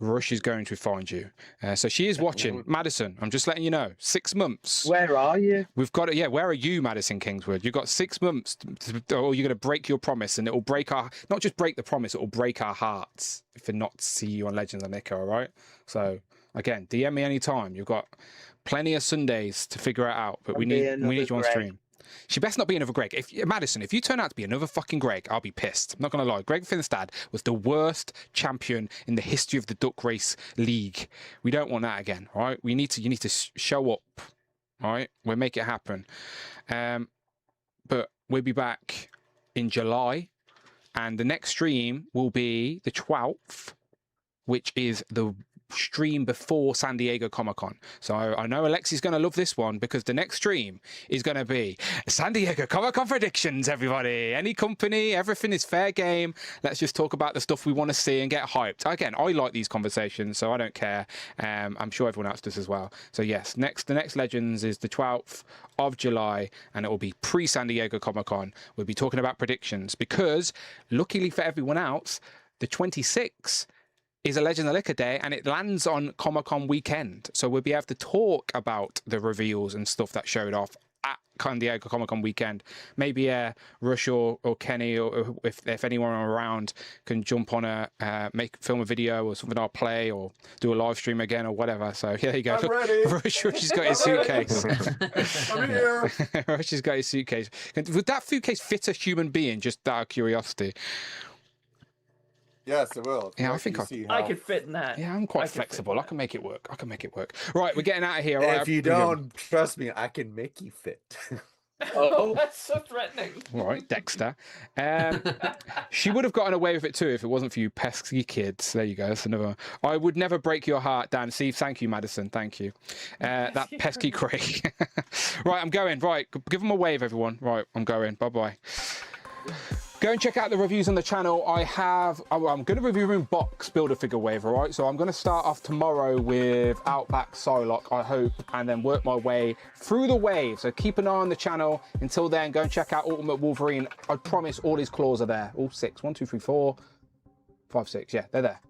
Rush is going to find you." So she is watching. Madison, I'm just letting you know. 6 months. Where are you? We've got it. Yeah, where are you, Madison Kingswood? You've got 6 months, or you're going to break your promise, and it will break our. Not just break the promise, it will break our hearts if we not see you on Legends of Nicker. All right. So again, DM me anytime. You've got plenty of Sundays to figure it out, but we need you on stream. She best not be another Greg. Madison, if you turn out to be another fucking Greg, I'll be pissed. I'm not gonna lie. Greg Finstad was the worst champion in the history of the Duck Race League. We don't want that again, all right? You need to show up, all right? We'll make it happen. But we'll be back in July, and the next stream will be the 12th, which is the stream before San Diego Comic-Con. So I know Alexi's going to love this one because the next stream is going to be San Diego Comic-Con predictions, everybody. Any company, everything is fair game. Let's just talk about the stuff we want to see and get hyped. Again, I like these conversations, so I don't care. I'm sure everyone else does as well. So yes, the next Legends is the 12th of July, and it will be pre-San Diego Comic-Con. We'll be talking about predictions because, luckily for everyone else, the 26th is a Legend of Liquor Day, and it lands on Comic-Con weekend. So we'll be able to talk about the reveals and stuff that showed off at San Diego Comic-Con weekend. Maybe Rush or Kenny, or if anyone around can jump on film a video or something, I'll play or do a live stream again or whatever. So here you go. I'm ready. Rush has got his suitcase. I'm here. Rush has got his suitcase. Would that suitcase fit a human being, just out of curiosity? Yes, it will. Yeah, I think I could fit in that. Yeah, I'm quite flexible. I can make it work. Right, we're getting out of here. Right, If you don't trust me, I can make you fit. Oh, that's so threatening. All right, Dexter. She would have gotten away with it too if it wasn't for you pesky kids. There you go. That's another one. I would never break your heart, Dan. Steve, thank you, Madison. Thank you. That pesky Craig. Right, I'm going. Right, give them a wave, everyone. Right, I'm going. Bye-bye. Go and check out the reviews on the channel. I'm going to review Room Box Build-A-Figure Wave, all right? So I'm going to start off tomorrow with Outback Psylocke, I hope, and then work my way through the wave. So keep an eye on the channel. Until then, go and check out Ultimate Wolverine. I promise all his claws are there. All 6. 1, 2, 3, 4, 5, 6. Yeah, they're there.